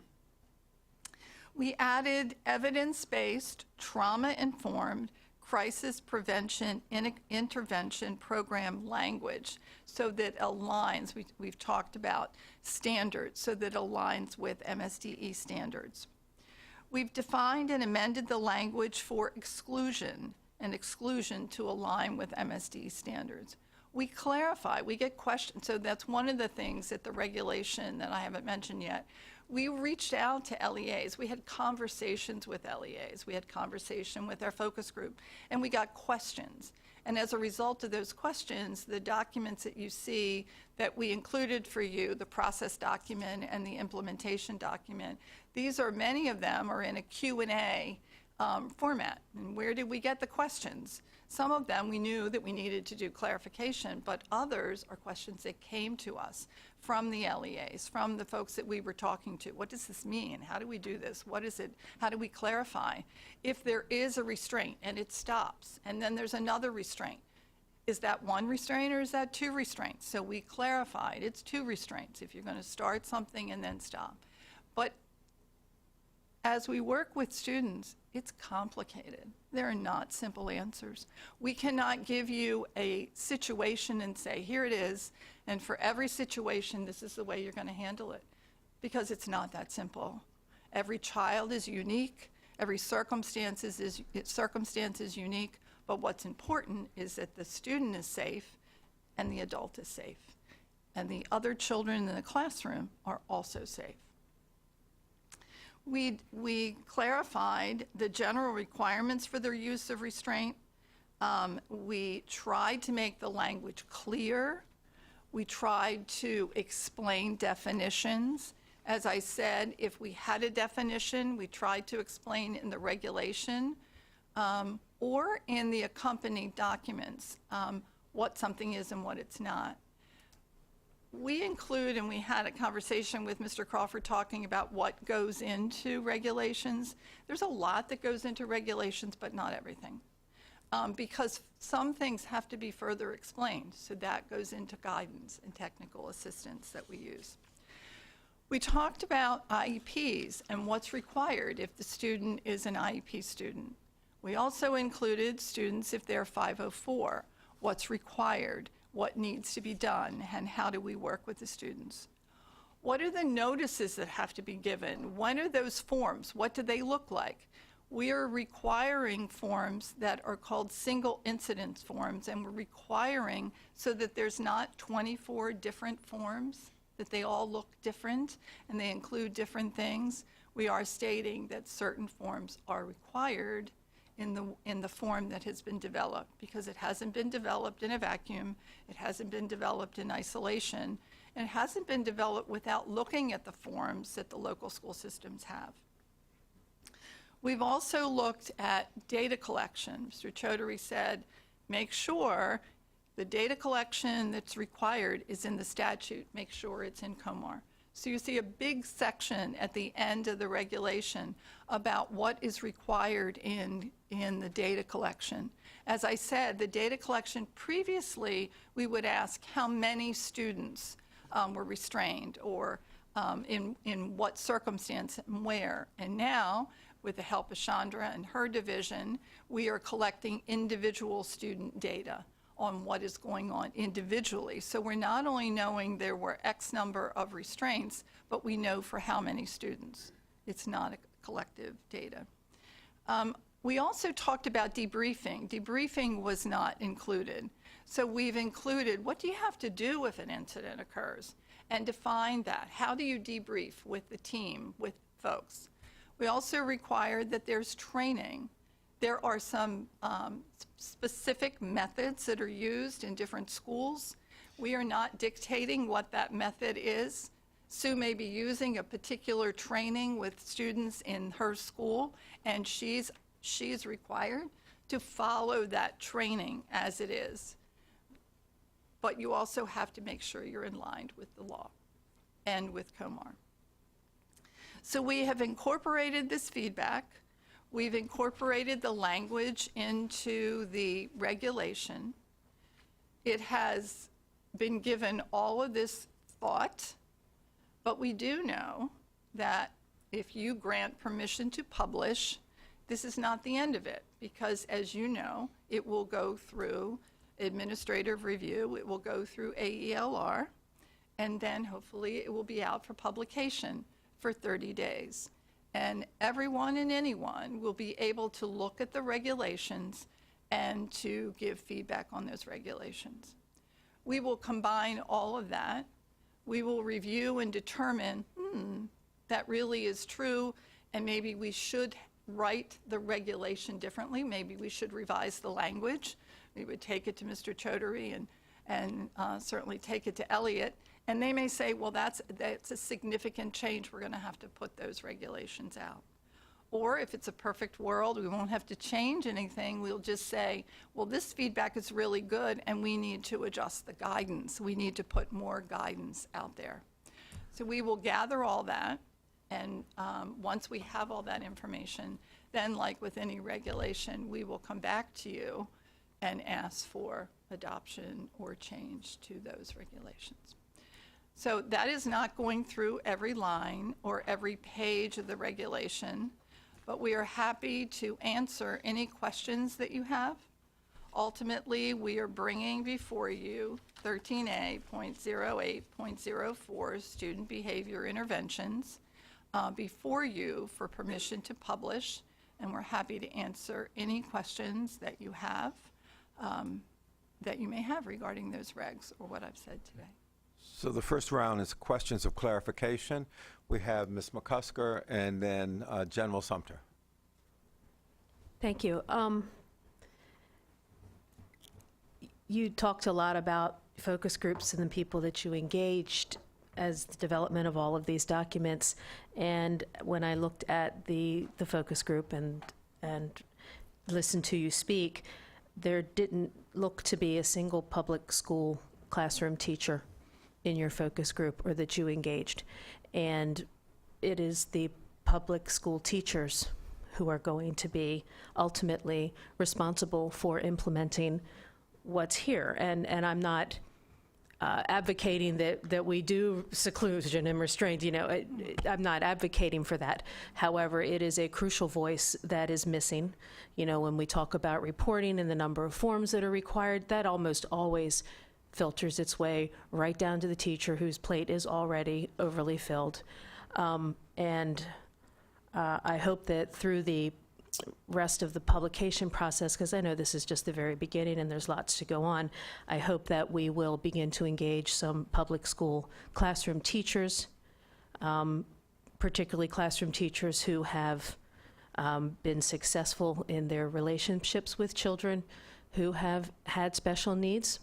We added evidence-based, trauma-informed, crisis prevention intervention program language so that aligns, we've talked about standards, so that aligns with MSDE standards. We've defined and amended the language for exclusion to align with MSDE standards. We clarify, we get questions, so that's one of the things that the regulation that I haven't mentioned yet. We reached out to LEAs. We had conversations with LEAs. We had conversation with our focus group, and we got questions. And as a result of those questions, the documents that you see that we included for you, the process document and the implementation document, these are, many of them are in a Q&A format. And where did we get the questions? Some of them we knew that we needed to do clarification, but others are questions that came to us from the LEAs, from the folks that we were talking to. What does this mean? How do we do this? What is it? How do we clarify? If there is a restraint and it stops, and then there's another restraint, is that one restraint or is that two restraints? So we clarified it's two restraints if you're going to start something and then stop. But as we work with students, it's complicated. There are not simple answers. We cannot give you a situation and say, here it is, and for every situation, this is the way you're going to handle it, because it's not that simple. Every child is unique. Every circumstance is unique, but what's important is that the student is safe and the adult is safe, and the other children in the classroom are also safe. We clarified the general requirements for their use of restraint. We tried to make the language clear. We tried to explain definitions. As I said, if we had a definition, we tried to explain in the regulation or in the accompanying documents what something is and what it's not. We include, and we had a conversation with Mr. Crawford talking about what goes into regulations. There's a lot that goes into regulations, but not everything. Because some things have to be further explained, so that goes into guidance and technical assistance that we use. We talked about IEPs and what's required if the student is an IEP student. We also included students if they're 504, what's required, what needs to be done, and how do we work with the students. What are the notices that have to be given? When are those forms? What do they look like? We are requiring forms that are called single incidence forms, and we're requiring so that there's not 24 different forms, that they all look different and they include different things. We are stating that certain forms are required in the form that has been developed, because it hasn't been developed in a vacuum, it hasn't been developed in isolation, and it hasn't been developed without looking at the forms that the local school systems have. We've also looked at data collection. Mr. Chaudhary said, make sure the data collection that's required is in the statute, make sure it's in COMAR. So you see a big section at the end of the regulation about what is required in the data collection. As I said, the data collection previously, we would ask how many students were restrained or in what circumstance and where. And now with the help of Chandra and her division, we are collecting individual student data on what is going on individually. So we're not only knowing there were X number of restraints, but we know for how many students. It's not a collective data. We also talked about debriefing. Debriefing was not included. So we've included, what do you have to do if an incident occurs? And define that. How do you debrief with the team, with folks? We also required that there's training. There are some specific methods that are used in different schools. We are not dictating what that method is. Sue may be using a particular training with students in her school, and she's required to follow that training as it is. But you also have to make sure you're in line with the law and with COMAR. So we have incorporated this feedback. We've incorporated the language into the regulation. It has been given all of this thought, but we do know that if you grant permission to publish, this is not the end of it, because as you know, it will go through administrative review, it will go through AELR, and then hopefully it will be out for publication for 30 days. And everyone and anyone will be able to look at the regulations and to give feedback on those regulations. We will combine all of that. We will review and determine, that really is true, and maybe we should write the regulation differently. Maybe we should revise the language. We would take it to Mr. Chaudhary and certainly take it to Elliott. And they may say, well, that's a significant change. We're going to have to put those regulations out. Or if it's a perfect world, we won't have to change anything. We'll just say, well, this feedback is really good, and we need to adjust the guidance. We need to put more guidance out there. So we will gather all that. And once we have all that information, then like with any regulation, we will come back to you and ask for adoption or change to those regulations. So that is not going through every line or every page of the regulation, but we are happy to answer any questions that you have. Ultimately, we are bringing before you 13A.08.04 student behavior interventions before you for permission to publish, and we're happy to answer any questions that you have, that you may have regarding those regs or what I've said today. So the first round is questions of clarification. We have Ms. McCusker and then General Sumter. Thank you. You talked a lot about focus groups and the people that you engaged as the development of all of these documents. And when I looked at the focus group and listened to you speak, there didn't look to be a single public school classroom teacher in your focus group or that you engaged. And it is the public school teachers who are going to be ultimately responsible for implementing what's here. And I'm not advocating that we do seclusion and restraint. You know, I'm not advocating for that. However, it is a crucial voice that is missing. You know, when we talk about reporting and the number of forms that are required, that almost always filters its way right down to the teacher whose plate is already overly filled. I hope that through the rest of the publication process, because I know this is just the very beginning and there's lots to go on, I hope that we will begin to engage some public school classroom teachers, particularly classroom teachers who have been successful in their relationships with children who have had special needs,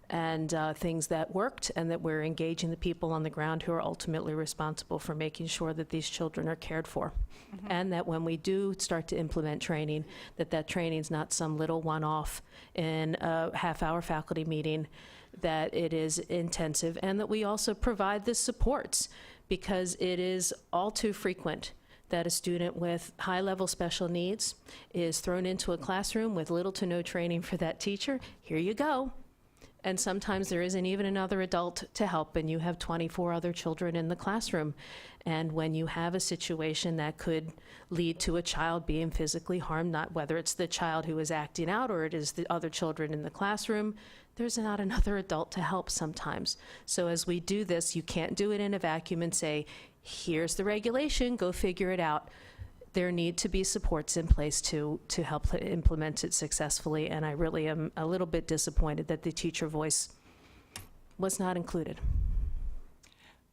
and things that worked, and that we're engaging the people on the ground who are ultimately responsible for making sure that these children are cared for. Mm-hmm. And that when we do start to implement training, that training's not some little one-off in a half-hour faculty meeting, that it is intensive, and that we also provide the supports, because it is all too frequent that a student with high-level special needs is thrown into a classroom with little to no training for that teacher. Here you go. And sometimes there isn't even another adult to help, and you have 24 other children in the classroom. And when you have a situation that could lead to a child being physically harmed, not whether it's the child who is acting out or it is the other children in the classroom, there's not another adult to help sometimes. So as we do this, you can't do it in a vacuum and say, here's the regulation, go figure it out. There need to be supports in place to help implement it successfully, and I really am a little bit disappointed that the teacher voice was not included.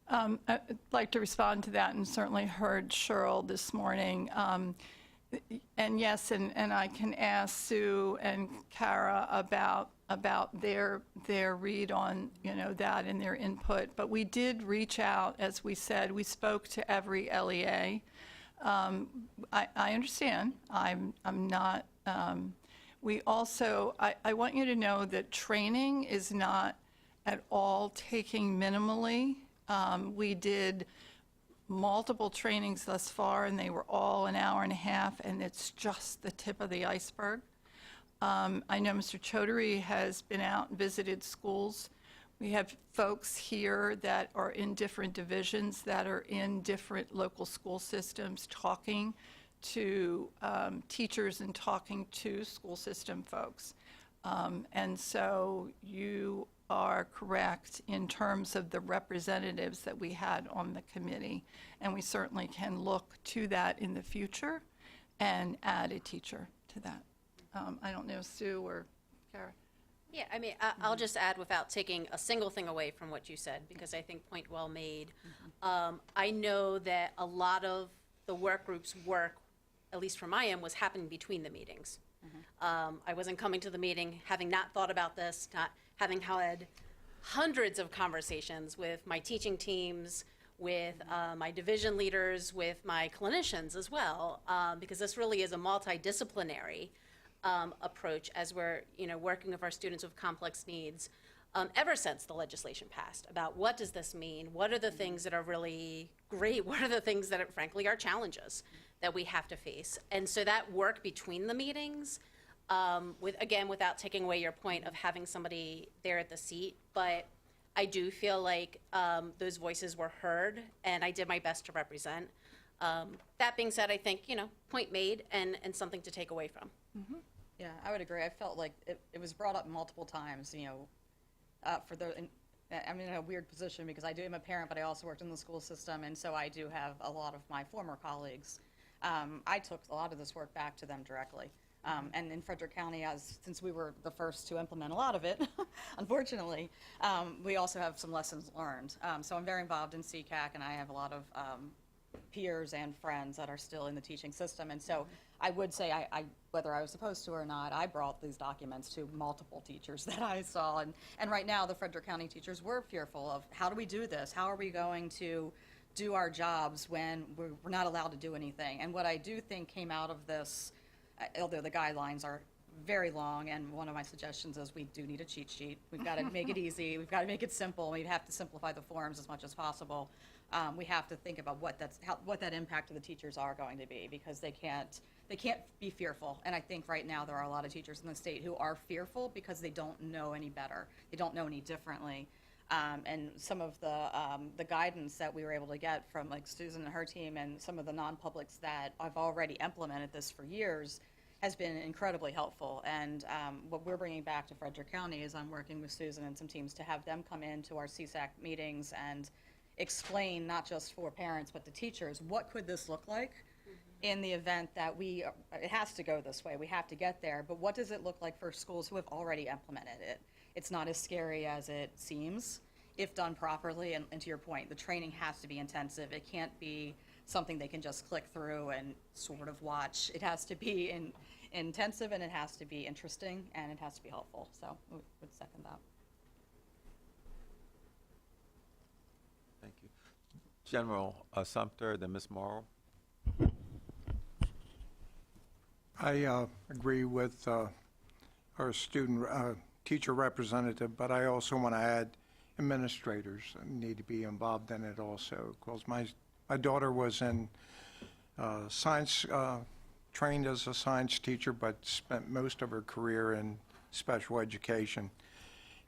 I'd like to respond to that, and certainly heard Cheryl this morning. And yes, and I can ask Sue and Kara about their read on, you know, that and their input. But we did reach out, as we said, we spoke to every LEA. I understand. I'm not. We also, I want you to know that training is not at all taking minimally. We did multiple trainings thus far, and they were all an hour and a half, and it's just the tip of the iceberg. I know Mr. Chaudhary has been out and visited schools. We have folks here that are in different divisions, that are in different local school systems, talking to teachers and talking to school system folks. And so you are correct in terms of the representatives that we had on the committee. And we certainly can look to that in the future and add a teacher to that. I don't know, Sue or Kara. Yeah, I mean, I'll just add without taking a single thing away from what you said, because I think point well made. I know that a lot of the work groups work, at least from my end, was happening between the meetings. I wasn't coming to the meeting having not thought about this, not having had hundreds of conversations with my teaching teams, with my division leaders, with my clinicians as well, because this really is a multidisciplinary approach as we're, you know, working with our students with complex needs ever since the legislation passed about what does this mean, what are the things that are really great, what are the things that frankly are challenges that we have to face. And so that work between the meetings, again, without taking away your point of having somebody there at the seat, but I do feel like those voices were heard, and I did my best to represent. That being said, I think, you know, point made and something to take away from. Yeah, I would agree. I felt like it was brought up multiple times, you know, I'm in a weird position because I am a parent, but I also worked in the school system, and so I do have a lot of my former colleagues. I took a lot of this work back to them directly. And in Frederick County, since we were the first to implement a lot of it, unfortunately, we also have some lessons learned. So I'm very involved in CCAC, and I have a lot of peers and friends that are still in the teaching system. And so I would say, whether I was supposed to or not, I brought these documents to multiple teachers that I saw. And right now, the Frederick County teachers were fearful of, how do we do this? How are we going to do our jobs when we're not allowed to do anything? And what I do think came out of this, although the guidelines are very long, and one of my suggestions is we do need a cheat sheet. We've got to make it easy. We've got to make it simple. We have to simplify the forms as much as possible. We have to think about what that impact to the teachers are going to be, because they can't be fearful. And I think right now there are a lot of teachers in the state who are fearful because they don't know any better. They don't know any differently. And some of the guidance that we were able to get from like Susan and her team and some of the non-publics that have already implemented this for years has been incredibly helpful. And what we're bringing back to Frederick County is I'm working with Susan and some teams to have them come into our CSAC meetings and explain, not just for parents but to teachers, what could this look like in the event that it has to go this way, we have to get there, but what does it look like for schools who have already implemented it? It's not as scary as it seems if done properly, and to your point, the training has to be intensive. It can't be something they can just click through and sort of watch. It has to be intensive, and it has to be interesting, and it has to be helpful. So we would second that. Thank you. General Sumter, then Ms. Morrow. I agree with our teacher representative, but I also want to add administrators need to be involved in it also, because my daughter was in science, trained as a science teacher, but spent most of her career in special education.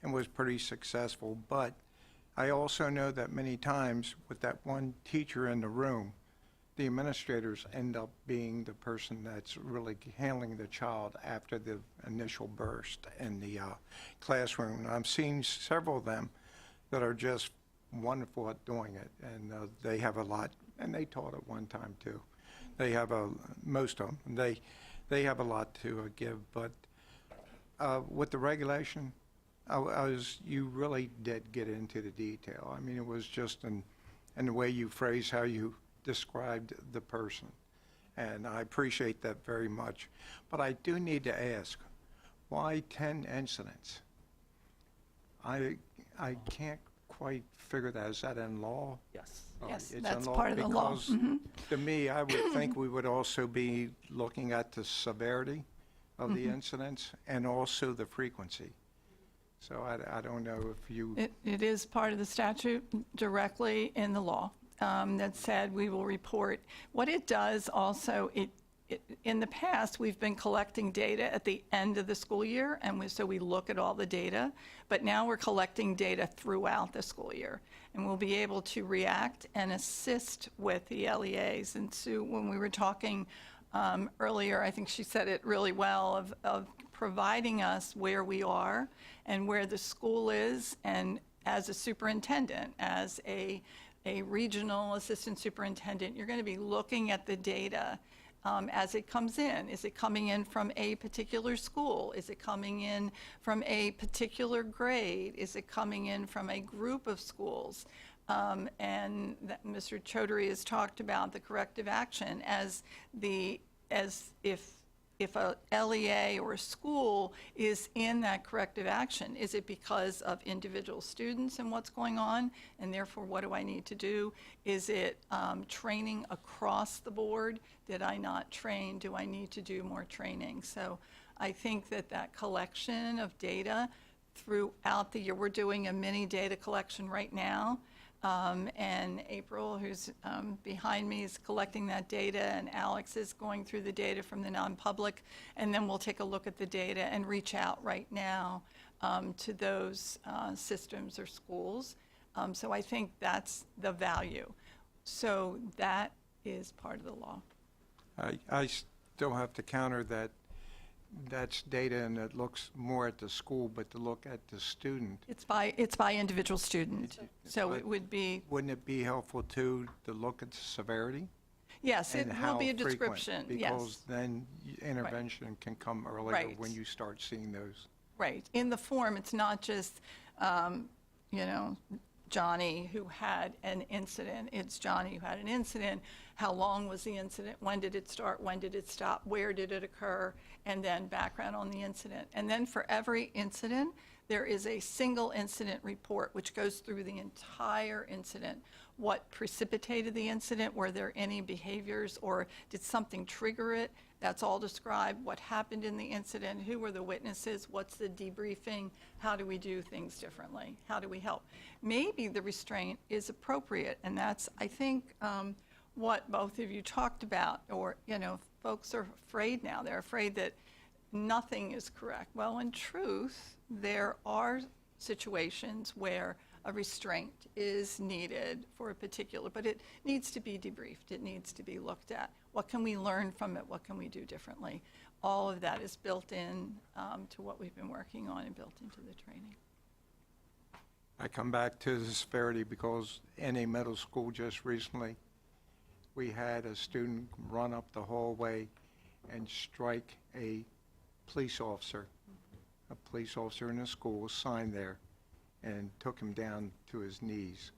and was pretty successful. But I also know that many times with that one teacher in the room, the administrators end up being the person that's really handling the child after the initial burst in the classroom. And I've seen several of them that are just wonderful at doing it, and they have a lot, and they taught at one time too. They have most of them, they have a lot to give, but with the regulation, you really did get into the detail. I mean, it was just in the way you phrased how you described the person, and I appreciate that very much. But I do need to ask, why 10 incidents? I can't quite figure that. Is that in law? Yes. Yes, It's that's in law part of the law. because to me, I would think we would also be looking at the severity of the incidents and also the frequency. So I don't know if you... It is part of the statute directly in the law that said we will report. What it does also, in the past, we've been collecting data at the end of the school year, and so we look at all the data, but now we're collecting data throughout the school year, and we'll be able to react and assist with the LEAs. And Sue, when we were talking earlier, I think she said it really well, of providing us where we are and where the school is, and as a superintendent, as a regional assistant superintendent, you're going to be looking at the data as it comes in. Is it coming in from a particular school? Is it coming in from a particular grade? Is it coming in from a group of schools? And that Mr. Chaudhary has talked about the corrective action as if a LEA or a school is in that corrective action. Is it because of individual students and what's going on, and therefore what do I need to do? Is it training across the board? Did I not train? Do I need to do more training? So I think that collection of data throughout the year, we're doing a mini data collection right now. And April, who's behind me, is collecting that data, and Alex is going through the data from the non-public, and then we'll take a look at the data and reach out right now to those systems or schools. So I think that's the value. So that is part of the law. I still have to counter that that's data and it looks more at the school, but to look at the student. It's by individual student. So it would be. Wouldn't it be helpful too to look at the severity? Yes, it and will how be a frequent? description, yes. Because then intervention can come earlier Right. when you start seeing those. Right. In the form, it's not just, Johnny who had an incident. It's Johnny who had an incident. How long was the incident? When did it start? When did it stop? Where did it occur? And then background on the incident. And then for every incident, there is a single incident report which goes through the entire incident. What precipitated the incident? Were there any behaviors, or did something trigger it? That's all described. What happened in the incident? Who were the witnesses? What's the debriefing? How do we do things differently? How do we help? Maybe the restraint is appropriate, and that's, I think, what both of you talked about. Or, folks are afraid now. They're afraid that nothing is correct. Well, in truth, there are situations where a restraint is needed for a particular, but it needs to be debriefed. It needs to be looked at. What can we learn from it? What can we do differently? All of that is built in to what we've been working on and built into the training. I come back to the severity because in a middle school just recently, we had a student run up the hallway and strike a police officer. A police officer in the school was signed there and took him down to his knees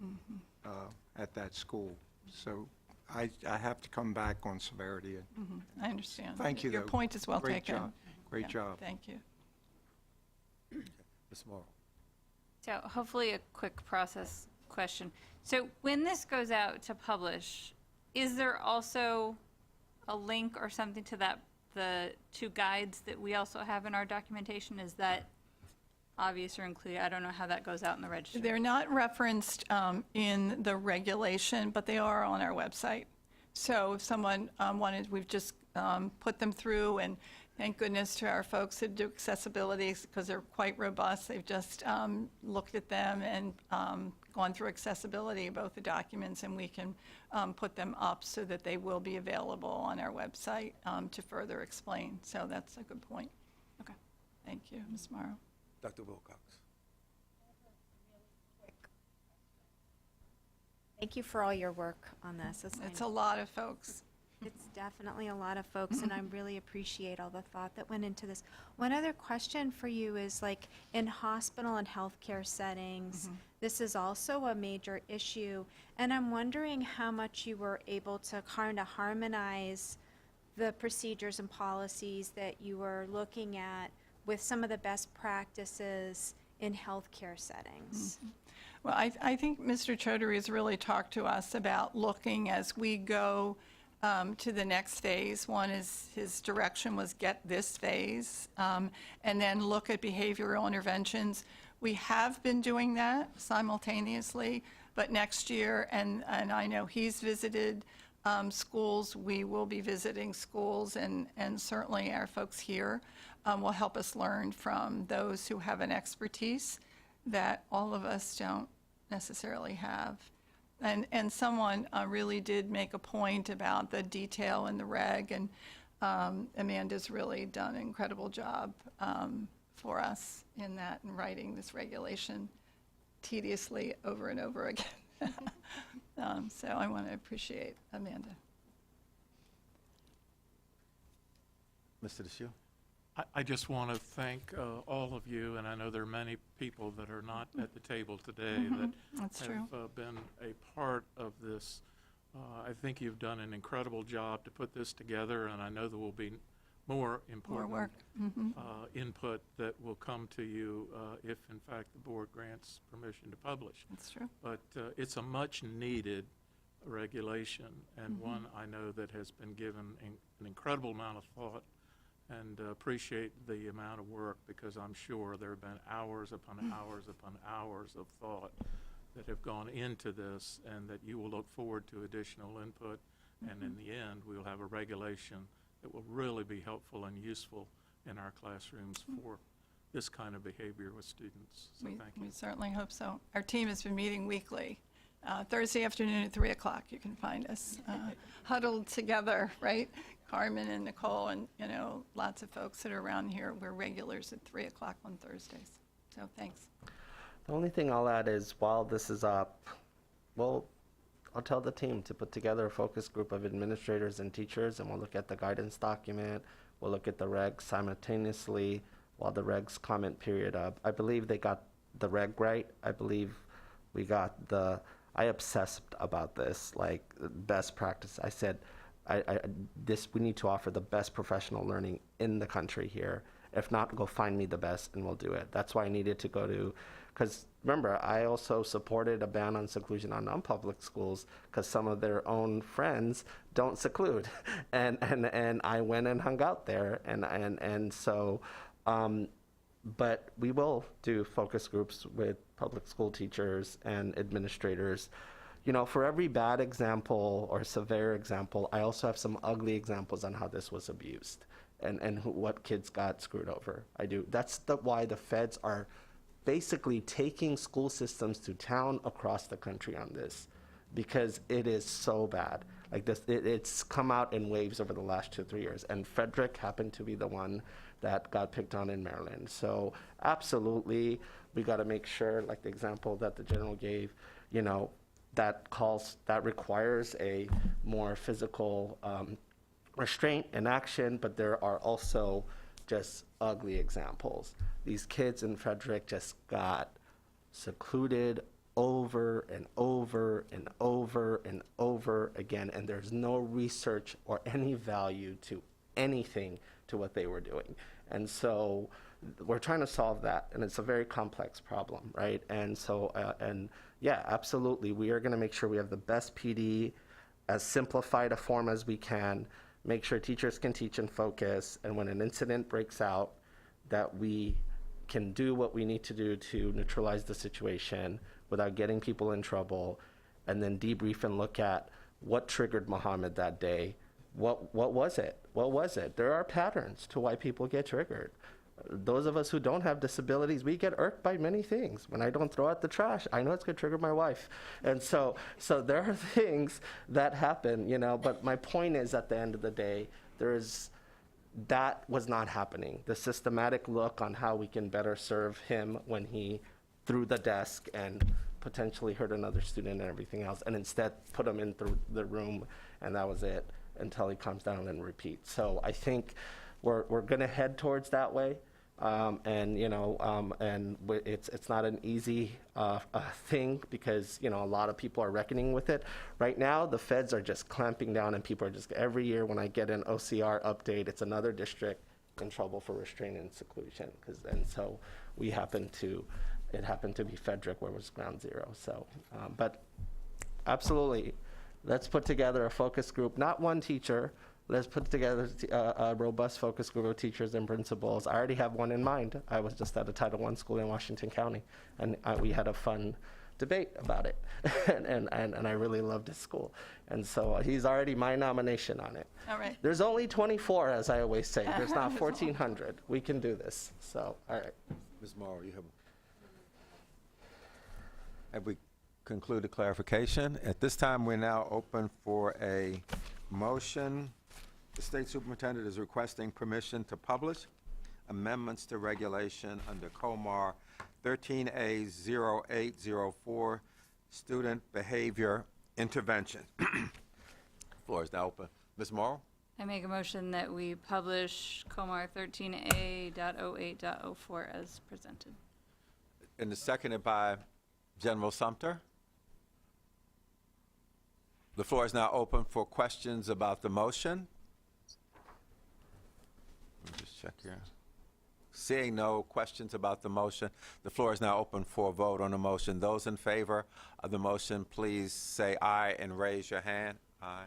at that school. So I have to come back on severity. I understand. Thank you, Your though. point is well Great taken. job. Great job. Thank you. Ms. Morrow. So hopefully a quick process question. So when this goes out to publish, is there also a link or something to that, the two guides that we also have in our documentation? Is that obvious or included? I don't know how that goes out in the registry. They're not referenced in the regulation, but they are on our website. So if someone wanted, we've just put them through, and Thank goodness to our folks who do accessibility because they're quite robust. They've just looked at them and gone through accessibility, both the documents, and we can put them up so that they will be available on our website to further explain. So that's a good point. Okay. Thank you, Ms. Morrow. Dr. Wilcox. Thank you for all your work on this. It's a lot of folks. It's definitely a lot of folks, and I really appreciate all the thought that went into this. One other question for you is, like, in hospital and healthcare settings, this is also a major issue, and I'm wondering how much you were able to kind of harmonize the procedures and policies that you were looking at with some of the best practices in healthcare settings. Well, I think Mr. Chaudhary has really talked to us about looking as we go to the next phase. One is his direction was get this phase, and then look at behavioral interventions. We have been doing that simultaneously, but next year, and I know he's visited schools, we will be visiting schools, and certainly our folks here will help us learn from those who have an expertise that all of us don't necessarily have. And someone really did make a point about the detail in the reg, and Amanda's really done an incredible job for us in that, and writing this regulation tediously over and over again. So I want to appreciate Amanda. Mr. DeShiel. I just want to thank all of you, and I know there are many people that are not at the table today that That's have true. been a part of this. I think you've done an incredible job to put this together, and I know there will be more important work. input that will come to you if, in fact, the board grants permission to publish. That's true. But it's a much-needed regulation, and one I know that has been given an incredible amount of thought, and appreciate the amount of work, because I'm sure there have been hours upon hours upon hours of thought that have gone into this, and that you will look forward to additional input, and in the end, we will have a regulation that will really be helpful and useful in our classrooms for this kind of behavior with students. So thank you. We certainly hope so. Our team has been meeting weekly. Thursday afternoon at 3 o'clock, you can find us huddled together, right? Carmen and Nicole and, lots of folks that are around here. We're regulars at 3 o'clock on Thursdays. So thanks. The only thing I'll add is, while this is up, well, I'll tell the team to put together a focus group of administrators and teachers, and we'll look at the guidance document. We'll look at the regs simultaneously while the regs comment period up. I believe they got the reg right. I believe we got I obsessed about this, like best practice. I said, we need to offer the best professional learning in the country here. If not, go find me the best and we'll do it. That's why I needed to go to, because remember, I also supported a ban on seclusion on non-public schools because some of their own friends don't seclude. And I went and hung out there. And so, but we will do focus groups with public school teachers and administrators. For every bad example or severe example, I also have some ugly examples on how this was abused and what kids got screwed over. I do. That's why the feds are basically taking school systems to town across the country on this, because it is so bad. Like this, it's come out in waves over the last 2 or 3 years, and Frederick happened to be the one that got picked on in Maryland. So absolutely, we got to make sure, like the example that the general gave, that requires a more physical restraint and action, but there are also just ugly examples. These kids in Frederick just got secluded over and over and over and over again, and there's no research or any value to anything to what they were doing. And so we're trying to solve that, and it's a very complex problem, right? And so, yeah, absolutely, we are going to make sure we have the best PD, as simplified a form as we can, make sure teachers can teach and focus, and when an incident breaks out, that we can do what we need to do to neutralize the situation without getting people in trouble, and then debrief and look at what triggered Muhammad that day, what was it? What was it? There are patterns to why people get triggered. Those of us who don't have disabilities, we get irked by many things. When I don't throw out the trash, I know it's going to trigger my wife. And so there are things that happen, you know, but my point is, at the end of the day, that was not happening. The systematic look on how we can better serve him when he threw the desk and potentially hurt another student and everything else, and instead put him in the room, and that was it until he comes down and repeats. So I think we're going to head towards that way. It's not an easy thing, because, you know, a lot of people are reckoning with it. Right now, the feds are just clamping down, and people are just, every year when I get an OCR update, it's another district in trouble for restraint and seclusion. And so it happened to be Frederick, where it was ground zero. So, but absolutely, let's put together a focus group, not one teacher. Let's put together a robust focus group of teachers and principals. I already have one in mind. I was just at a Title I school in Washington County, and we had a fun debate about it. and I really loved his school. And so he's already my nomination on it. All right. There's only 24, as I always say. There's not 1,400. We can do this. So, all right. Ms. Morrow, have we concluded clarification? At this time, we're now open for a motion. The state superintendent is requesting permission to publish amendments to regulation under COMAR 13A0804, student behavior intervention. Floor is now open. Ms. Morrow? I make a motion that we publish COMAR 13A.08.04 as presented. And is seconded by General Sumter. The floor is now open for questions about the motion. Let me just check here. Seeing no questions about the motion, the floor is now open for a vote on the motion. Those in favor of the motion, please say aye and raise your hand. Aye.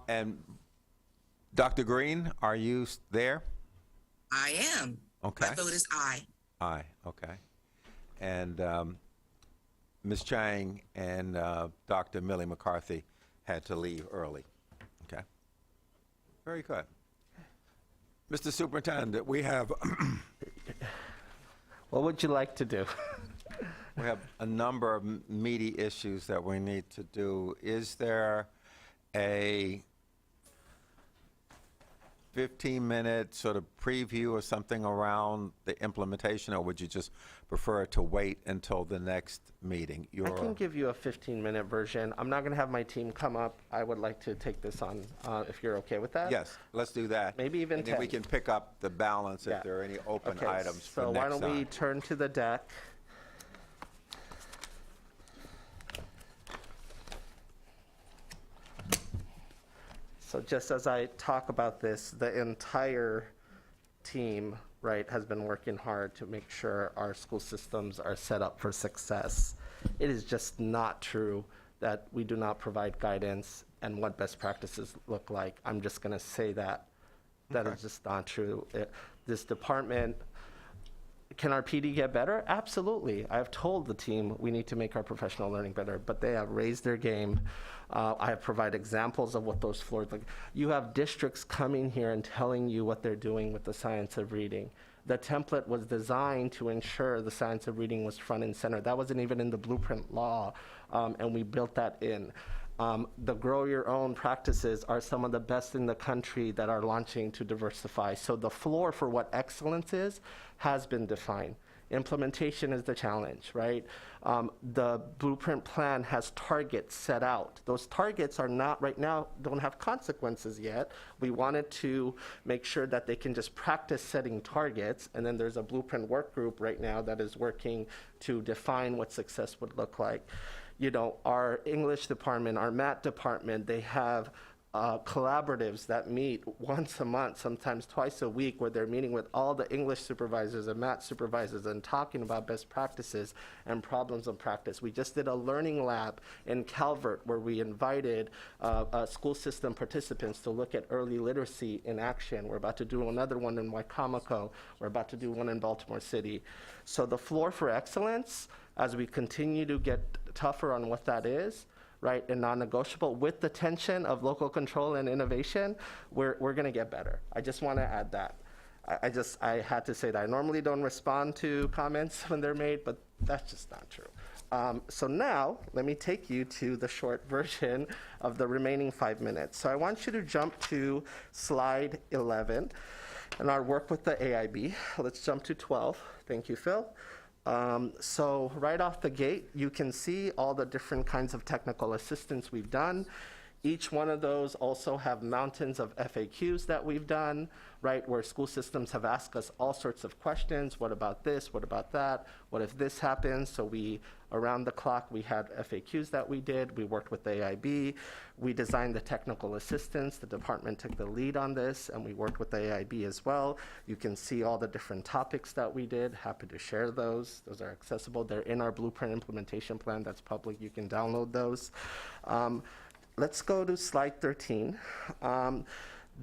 And Dr. Green, are you there? I am. Okay. My vote is aye. Aye, okay. And Ms. Chang and Dr. Millie McCarthy had to leave early. Okay. Very good. Mr. Superintendent, we have What would you like to do? we have a number of meaty issues that we need to do. Is there a 15-minute sort of preview or something around the implementation, or would you just prefer to wait until the next meeting? I can give you a 15-minute version. I'm not going to have my team come up. I would like to take this on, if you're okay with that. Yes, let's do that. Maybe even and then 10. we can pick up the balance Yeah. if there are any open Okay, items for so next why don't we time. turn to the deck? So just as I talk about this, the entire team, right, has been working hard to make sure our school systems are set up for success. It is just not true that we do not provide guidance and what best practices look like. I'm just going to say that. That is just not true. This department, can our PD get better? Absolutely. I've told the team we need to make our professional learning better, but they have raised their game. I have provided examples of what those floors look. You have districts coming here and telling you what they're doing with the science of reading. The template was designed to ensure the science of reading was front and center. That wasn't even in the blueprint law, and we built that in. The grow your own practices are some of the best in the country that are launching to diversify. So the floor for what excellence is has been defined. Implementation is the challenge, right? The blueprint plan has targets set out. Those targets are not right now, don't have consequences yet. We wanted to make sure that they can just practice setting targets, and then there's a blueprint work group right now that is working to define what success would look like. You know, our English department, our math department, they have collaboratives that meet once a month, sometimes twice a week, where they're meeting with all the English supervisors and math supervisors and talking about best practices and problems of practice. We just did a learning lab in Calvert where we invited school system participants to look at early literacy in action. We're about to do another one in Wacomico. We're about to do one in Baltimore City. So the floor for excellence, as we continue to get tougher on what that is, right, and non-negotiable with the tension of local control and innovation, we're going to get better. I just want to add that. I had to say that. I normally don't respond to comments when they're made, but that's just not true. So now, let me take you to the short version of the remaining 5 minutes. So I want you to jump to slide 11 and our work with the AIB. Let's jump to 12. Thank you, Phil. So right off the gate, you can see all the different kinds of technical assistance we've done. Each one of those also have mountains of FAQs that we've done, right, where school systems have asked us all sorts of questions. What about this? What about that? What if this happens? So around the clock, we had FAQs that we did. We worked with the AIB. We designed the technical assistance. The department took the lead on this, and we worked with the AIB as well. You can see all the different topics that we did. Happy to share those. Those are accessible. They're in our blueprint implementation plan. That's public. You can download those. Let's go to slide 13.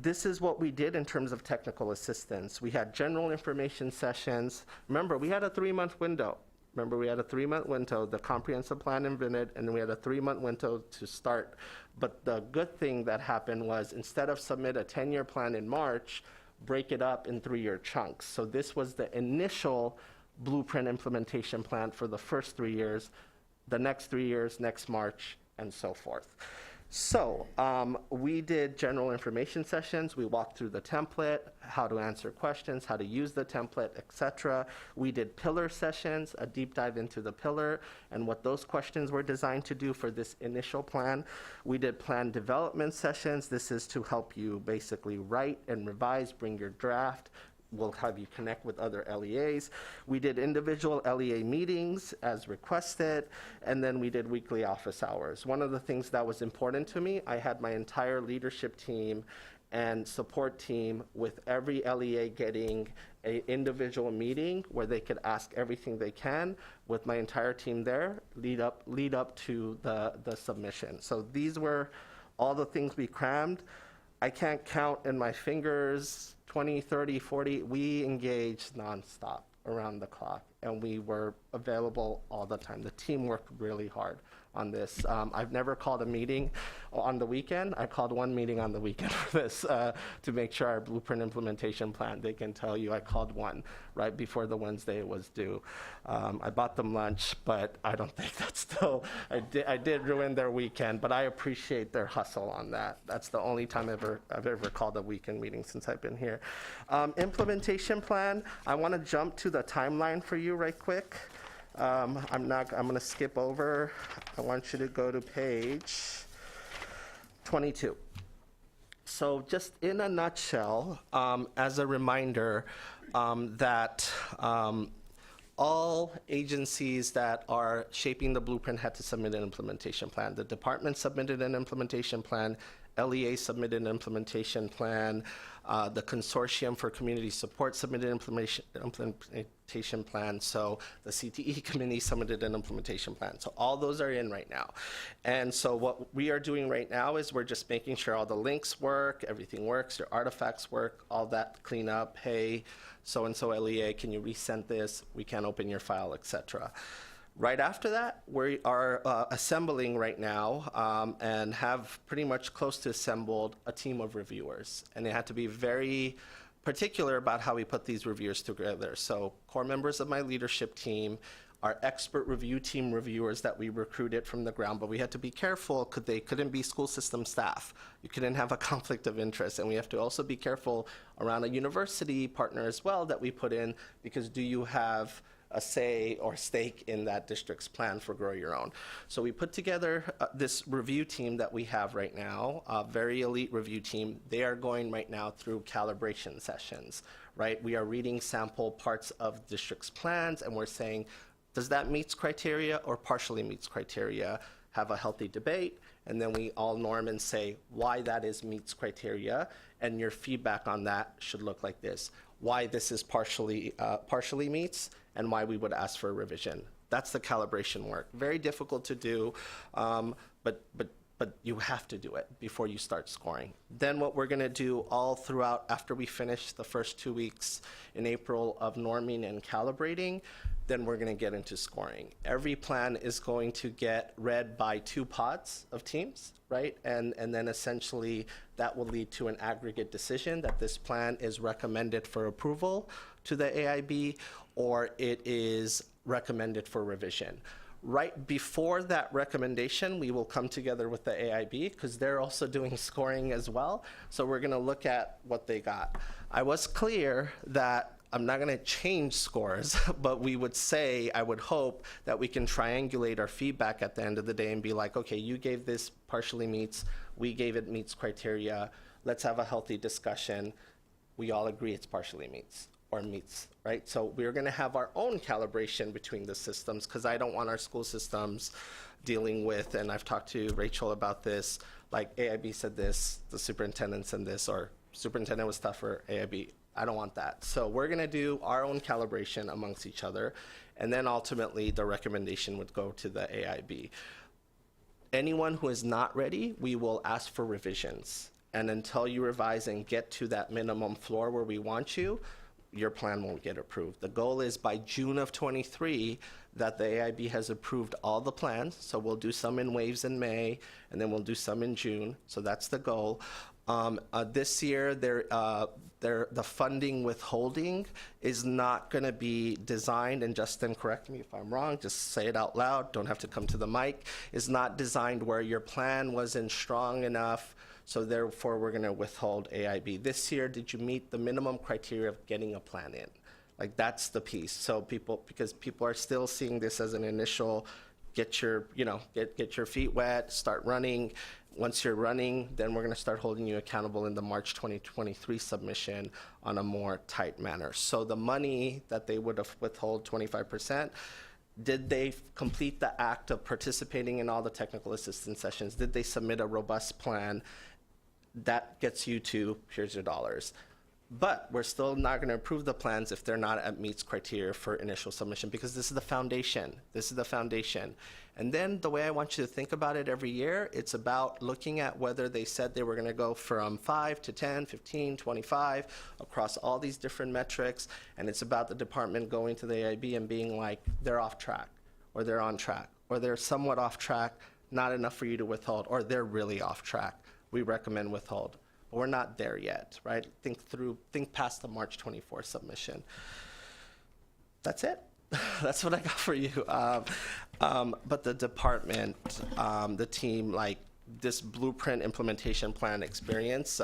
This is what we did in terms of technical assistance. We had general information sessions. Remember, we had a 3-month window. The comprehensive plan invented, and we had a 3-month window to start. But the good thing that happened was instead of submit a 10-year plan in March, break it up in 3-year chunks. So this was the initial blueprint implementation plan for the first 3 years, the next 3 years, next March, and so forth. So we did general information sessions. We walked through the template, how to answer questions, how to use the template, etc. We did pillar sessions, a deep dive into the pillar and what those questions were designed to do for this initial plan. We did plan development sessions. This is to help you basically write and revise, bring your draft. We'll have you connect with other LEAs. We did individual LEA meetings as requested, and then we did weekly office hours. One of the things that was important to me, I had my entire leadership team and support team with every LEA getting an individual meeting where they could ask everything they can with my entire team there, lead up to the submission. So these were all the things we crammed. I can't count in my fingers, 20, 30, 40, we engaged nonstop around the clock, and we were available all the time. The team worked really hard on this. I've never called a meeting on the weekend. I called one meeting on the weekend for this to make sure our blueprint implementation plan, they can tell you I called one right before the Wednesday it was due. I bought them lunch, but I don't think that's still, I did ruin their weekend, but I appreciate their hustle on that. That's the only time I've ever called a weekend meeting since I've been here. Implementation plan, I want to jump to the timeline for you right quick. I'm going to skip over. I want you to go to page 22. So just in a nutshell, as a reminder, that all agencies that are shaping the blueprint had to submit an implementation plan. The department submitted an implementation plan. LEA submitted an implementation plan. The Consortium for Community Support submitted an implementation plan. So the CTE committee submitted an implementation plan. So all those are in right now. And so what we are doing right now is we're just making sure all the links work, everything works, your artifacts work, all that cleanup. Hey, so-and-so LEA, can you resend this? We can't open your file, etc. Right after that, we are assembling right now and have pretty much close to assembled a team of reviewers. And they had to be very particular about how we put these reviewers together. So core members of my leadership team, our expert review team reviewers that we recruited from the ground, but we had to be careful because they couldn't be school system staff. You couldn't have a conflict of interest. And we have to also be careful around a university partner as well that we put in, because do you have a say or stake in that district's plan for Grow Your Own. So we put together this review team that we have right now, a very elite review team. They are going right now through calibration sessions, right? We are reading sample parts of district's plans, and we're saying, does that meets criteria or partially meets criteria? Have a healthy debate, and then we all norm and say why that is meets criteria, and your feedback on that should look like this. Why this is partially meets, and why we would ask for a revision. That's the calibration work. Very difficult to do, but but you have to do it before you start scoring. Then what we're gonna do all throughout, after we finish the first 2 weeks in April of norming and calibrating, then we're gonna get into scoring. Every plan is going to get read by 2 pods of teams, right? And then essentially that will lead to an aggregate decision that this plan is recommended for approval to the AIB, or it is recommended for revision. Right before that recommendation, we will come together with the AIB because they're also doing scoring as well. So we're gonna look at what they got. I was clear that I'm not gonna change scores, but we would say, I would hope that we can triangulate our feedback at the end of the day and be like, okay, you gave this partially meets, we gave it meets criteria. Let's have a healthy discussion. We all agree it's partially meets or meets, right? So we're gonna have our own calibration between the systems because I don't want our school systems dealing with, and I've talked to Rachel about this, like AIB said this, the superintendent said this, or superintendent was tougher, AIB. I don't want that. So we're gonna do our own calibration amongst each other, and then ultimately the recommendation would go to the AIB. Anyone who is not ready, we will ask for revisions. And until you revise and get to that minimum floor where we want you, your plan won't get approved. The goal is by June of 23 that the AIB has approved all the plans. So we'll do some in waves in May, and then we'll do some in June. So that's the goal. This year, the funding withholding is not going to be designed, and Justin, correct me if I'm wrong, just say it out loud, don't have to come to the mic, is not designed where your plan wasn't strong enough, so therefore we're going to withhold AIB. This year, did you meet the minimum criteria of getting a plan in? Like, that's the piece. So because people are still seeing this as an initial, get your feet wet, start running. Once you're running, then we're going to start holding you accountable in the March 2023 submission on a more tight manner. So the money that they would have withhold 25%, did they complete the act of participating in all the technical assistance sessions? Did they submit a robust plan? That gets you to, here's your dollars. But we're still not going to approve the plans if they're not at meets criteria for initial submission, because this is the foundation. This is the foundation. And then the way I want you to think about it every year, it's about looking at whether they said they were going to go from 5 to 10, 15, 25 across all these different metrics. And it's about the department going to the AIB and being like, they're off track, or they're on track, or they're somewhat off track, not enough for you to withhold, or they're really off track. We recommend withhold. But we're not there yet, right? Think past the March 24 submission. That's it. That's what I got for you. But the department, the team, like this blueprint implementation plan experience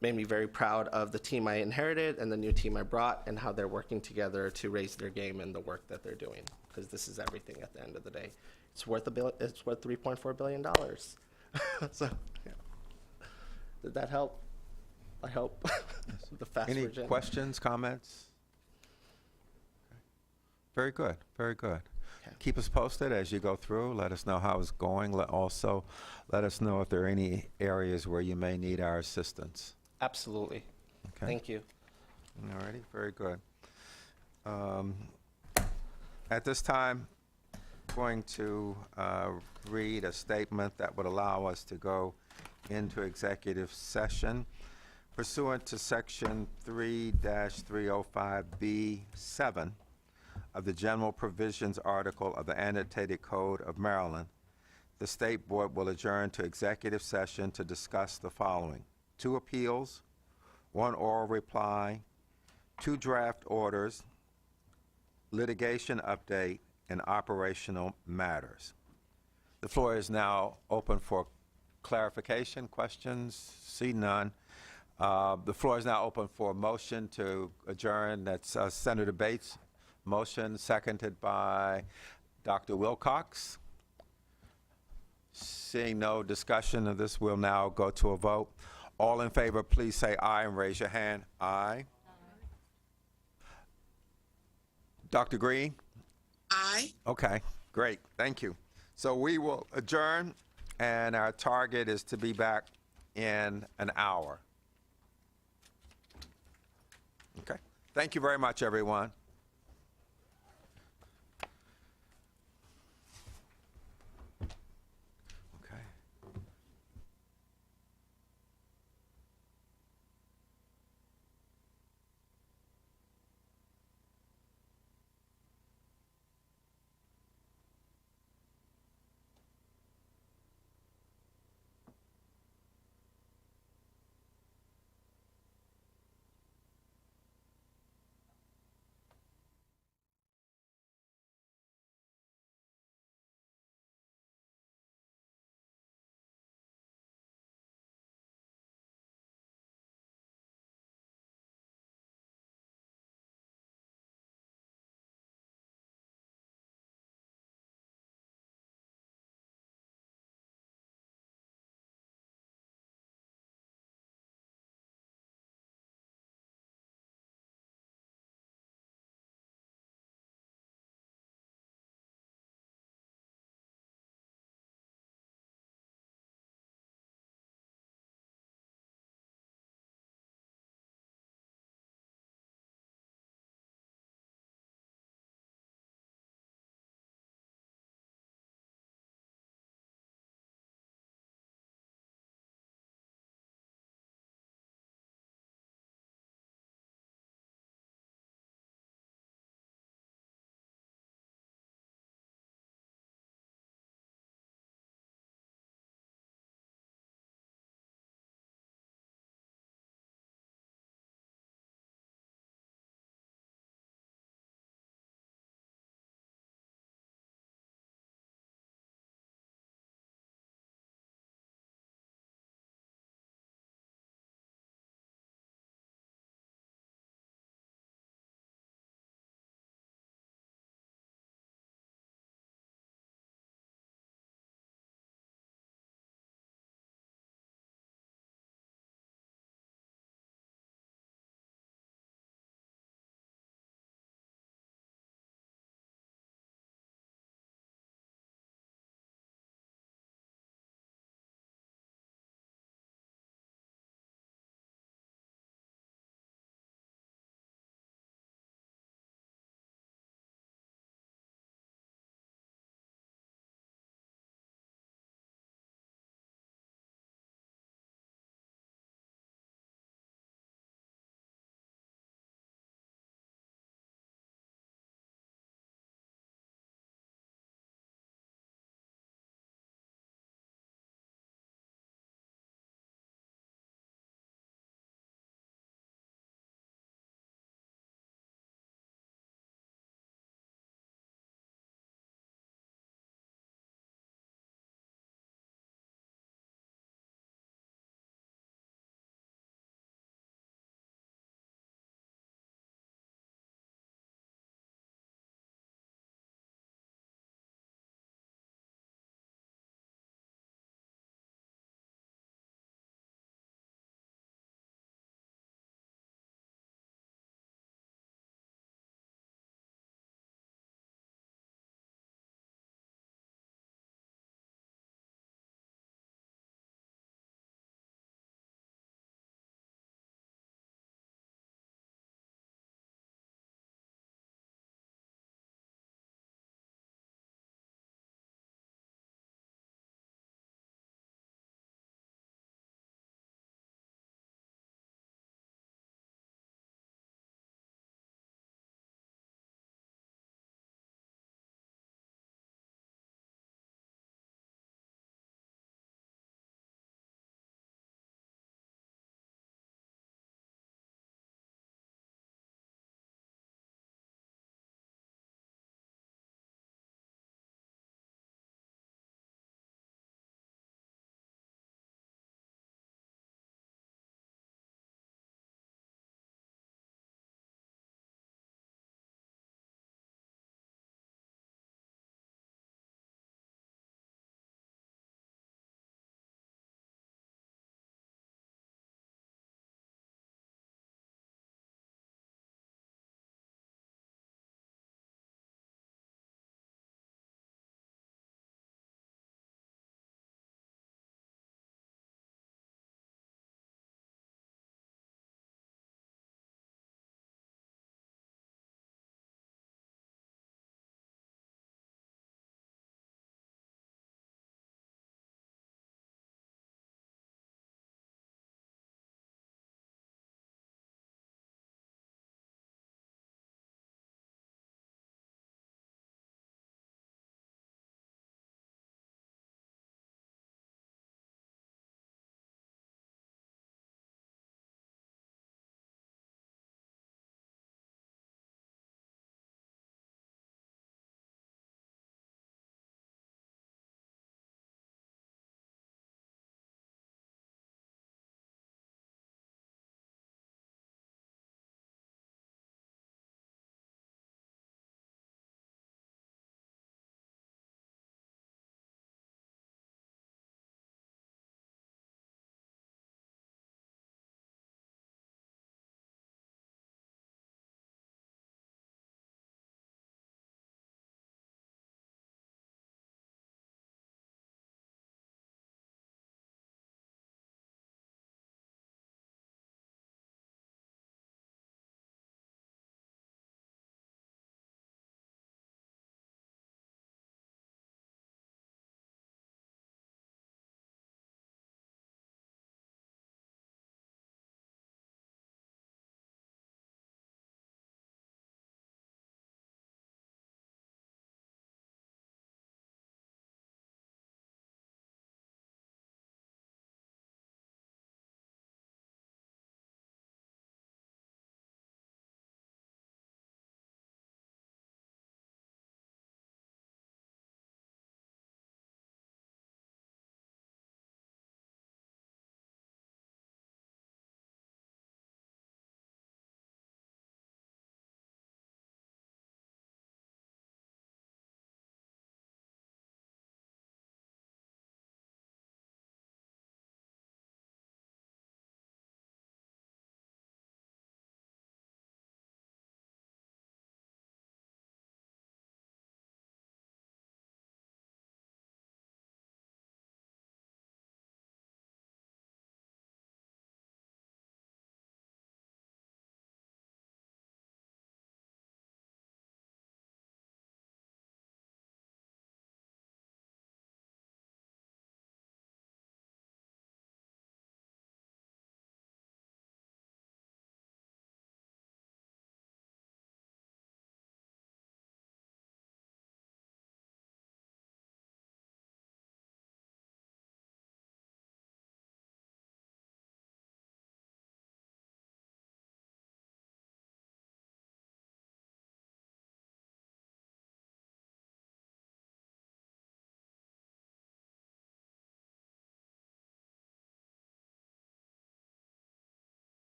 made me very proud of the team I inherited and the new team I brought and how they're working together to raise their game and the work that they're doing. Because this is everything at the end of the day. It's worth $3.4 billion. So, yeah. Did that help? I hope. The fast Any version. questions, comments? Okay. Very good, very good. Okay. Keep us posted as you go through. Let us know how it's going. Also, let us know if there are any areas where you may need our assistance. Absolutely. Okay. Thank you. All righty, very good. At this time, I'm going to read a statement that would allow us to go into executive session pursuant to Section 3-305B7 of the General Provisions Article of the Annotated Code of Maryland. The State Board will adjourn to executive session to discuss the following: 2 appeals, 1 oral reply, 2 draft orders, litigation update, and operational matters. The floor is now open for clarification, questions. See none. The floor is now open for a motion to adjourn. That's Senator Bates' motion, seconded by Dr. Wilcox. Seeing no discussion of this, we'll now go to a vote. All in favor, please say aye and raise your hand. Aye. Dr. Green? Aye. Okay, great. Thank you. So we will adjourn, and our target is to be back in an hour. Okay. Thank you very much, everyone. Okay.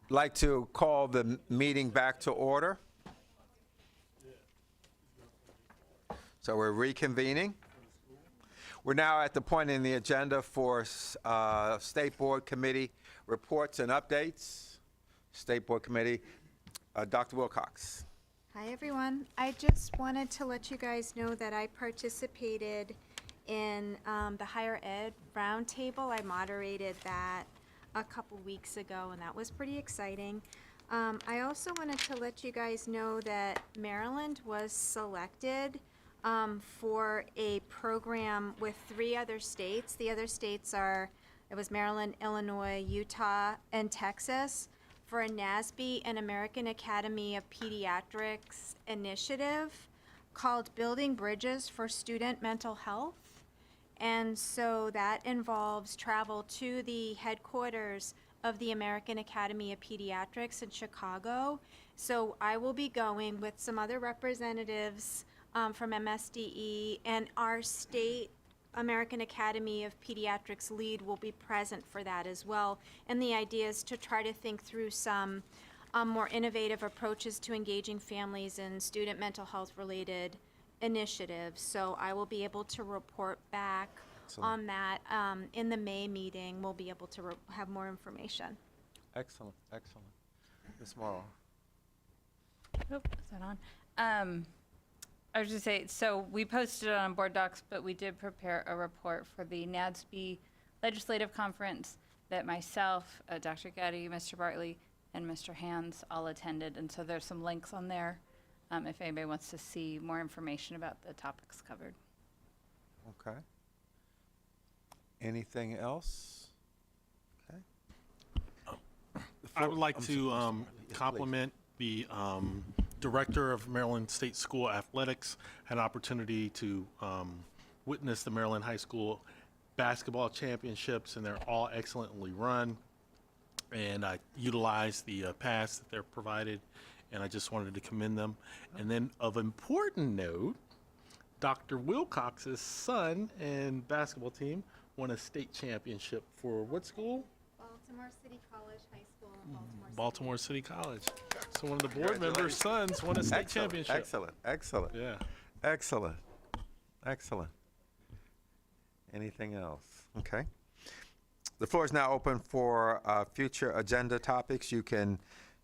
like to call the meeting back to order. So we're reconvening. We're now at the point in the agenda for State Board Committee reports and updates. State Board Committee, Dr. Wilcox. Hi, everyone. I just wanted to let you guys know that I participated in the Higher Ed Roundtable. I moderated that a couple weeks ago, and that was pretty exciting. I also wanted to let you guys know that Maryland was selected for a program with 3 other states. The other states it was Maryland, Illinois, Utah, and Texas, for a NASB and American Academy of Pediatrics initiative called Building Bridges for Student Mental Health. And so that involves travel to the headquarters of the American Academy of Pediatrics in Chicago. So I will be going with some other representatives from MSDE, and our state American Academy of Pediatrics lead will be present for that as well. And the idea is to try to think through some more innovative approaches to engaging families in student mental health related initiatives. So I will be able to report back on that in the May meeting. We'll be able to have more information. Excellent, excellent. Ms. Morrow. Oh, is that on? I was just say, so we posted it on board docs, but we did prepare a report for the NADSB Legislative Conference that myself, Dr. Getty, Mr. Bartley, and Mr. Hands all attended. And so there's some links on there if anybody wants to see more information about the topics covered. Okay. Anything else? Okay. I would like to compliment the Director of Maryland State School Athletics. Had an opportunity to witness the Maryland High School basketball championships, and they're all excellently run. And I utilized the pass that they're provided, and I just wanted to commend them. And then of important note, Dr. Wilcox's son and basketball team won a state championship for what school? Baltimore City College High School in Baltimore City College. So one of the board members' sons won a state championship. Excellent, excellent. Yeah. Excellent, excellent. Anything else? Okay. The floor is now open for future agenda topics. You can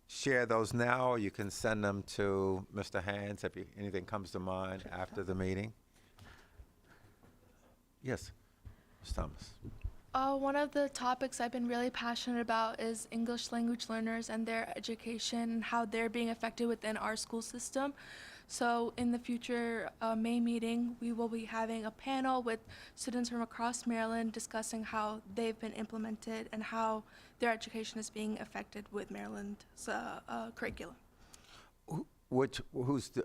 share those now, or you can send them to Mr. Hands if anything comes to mind after the meeting. Yes, Ms. Thomas. One of the topics I've been really passionate about is English language learners and their education and how they're being affected within our school system. So in the future May meeting, we will be having a panel with students from across Maryland discussing how they've been implemented and how their education is being affected with Maryland's curriculum.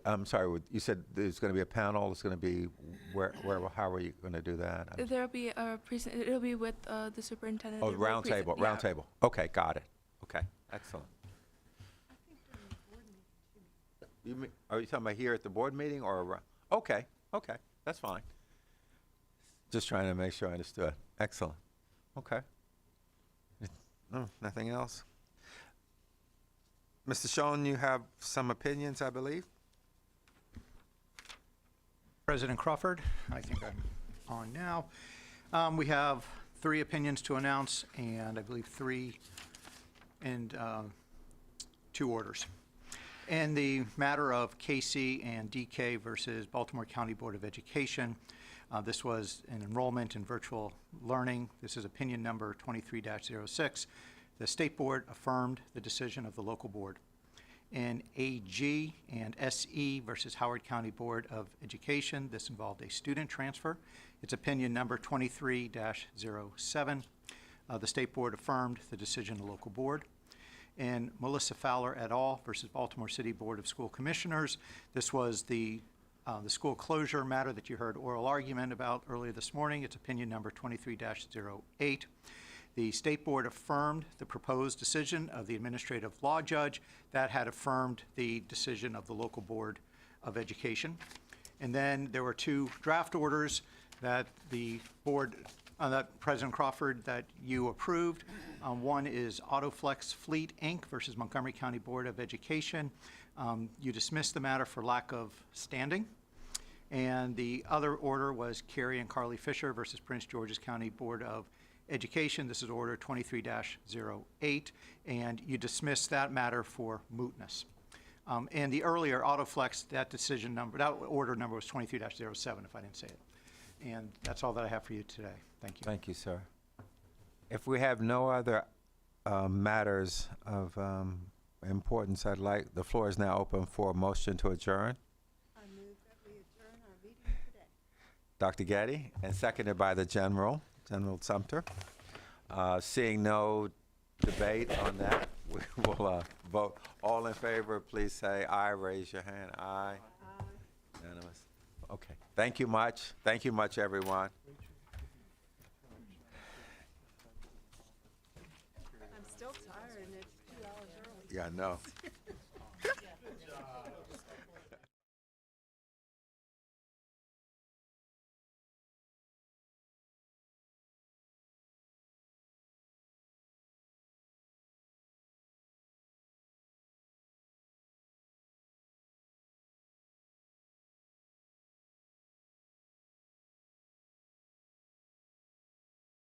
I'm sorry, you said there's going to be a panel. It's going to be how are you going to do that? There'll be it'll be with the superintendent. Oh, round table, round table. Okay, got it. Okay, excellent. Are you talking about here at the board meeting or around? Okay, that's fine. Just trying to make sure I understood. Excellent. Okay. No, nothing else? Mr. Schoen, you have some opinions, I believe? President Crawford, I think I'm on now. We have 3 opinions to announce, and I believe 3 and 2 orders. In the matter of KC and DK versus Baltimore County Board of Education, this was an enrollment in virtual learning. This is opinion number 23-06. The State Board affirmed the decision of the local board. In AG and SE versus Howard County Board of Education, this involved a student transfer. It's opinion number 23-07. The State Board affirmed the decision of the local board. In Melissa Fowler et al. Versus Baltimore City Board of School Commissioners, this was the school closure matter that you heard oral argument about earlier this morning. It's opinion number 23-08. The State Board affirmed the proposed decision of the administrative law judge that had affirmed the decision of the local Board of Education. And then there were 2 draft orders that the board, that President Crawford, that you approved. One is Autoflex Fleet, Inc. versus Montgomery County Board of Education. You dismissed the matter for lack of standing. And the other order was Carrie and Carly Fisher versus Prince George's County Board of Education. This is Order 23-08, and you dismissed that matter for mootness. And the earlier Autoflex, that decision number, that order number was 23-07, if I didn't say it. And that's all that I have for you today. Thank you. Thank you, sir. If we have no other matters of importance, the floor is now open for a motion to adjourn. I move that we adjourn our meeting today. Dr. Getty, and seconded by the General Sumter. Seeing no debate on that, we will vote. All in favor, please say aye. Raise your hand. Aye. Aye. Unanimous. Okay. Thank you much. Thank you much, everyone. I'm still tired, and it's 2 hours early. Yeah, I know.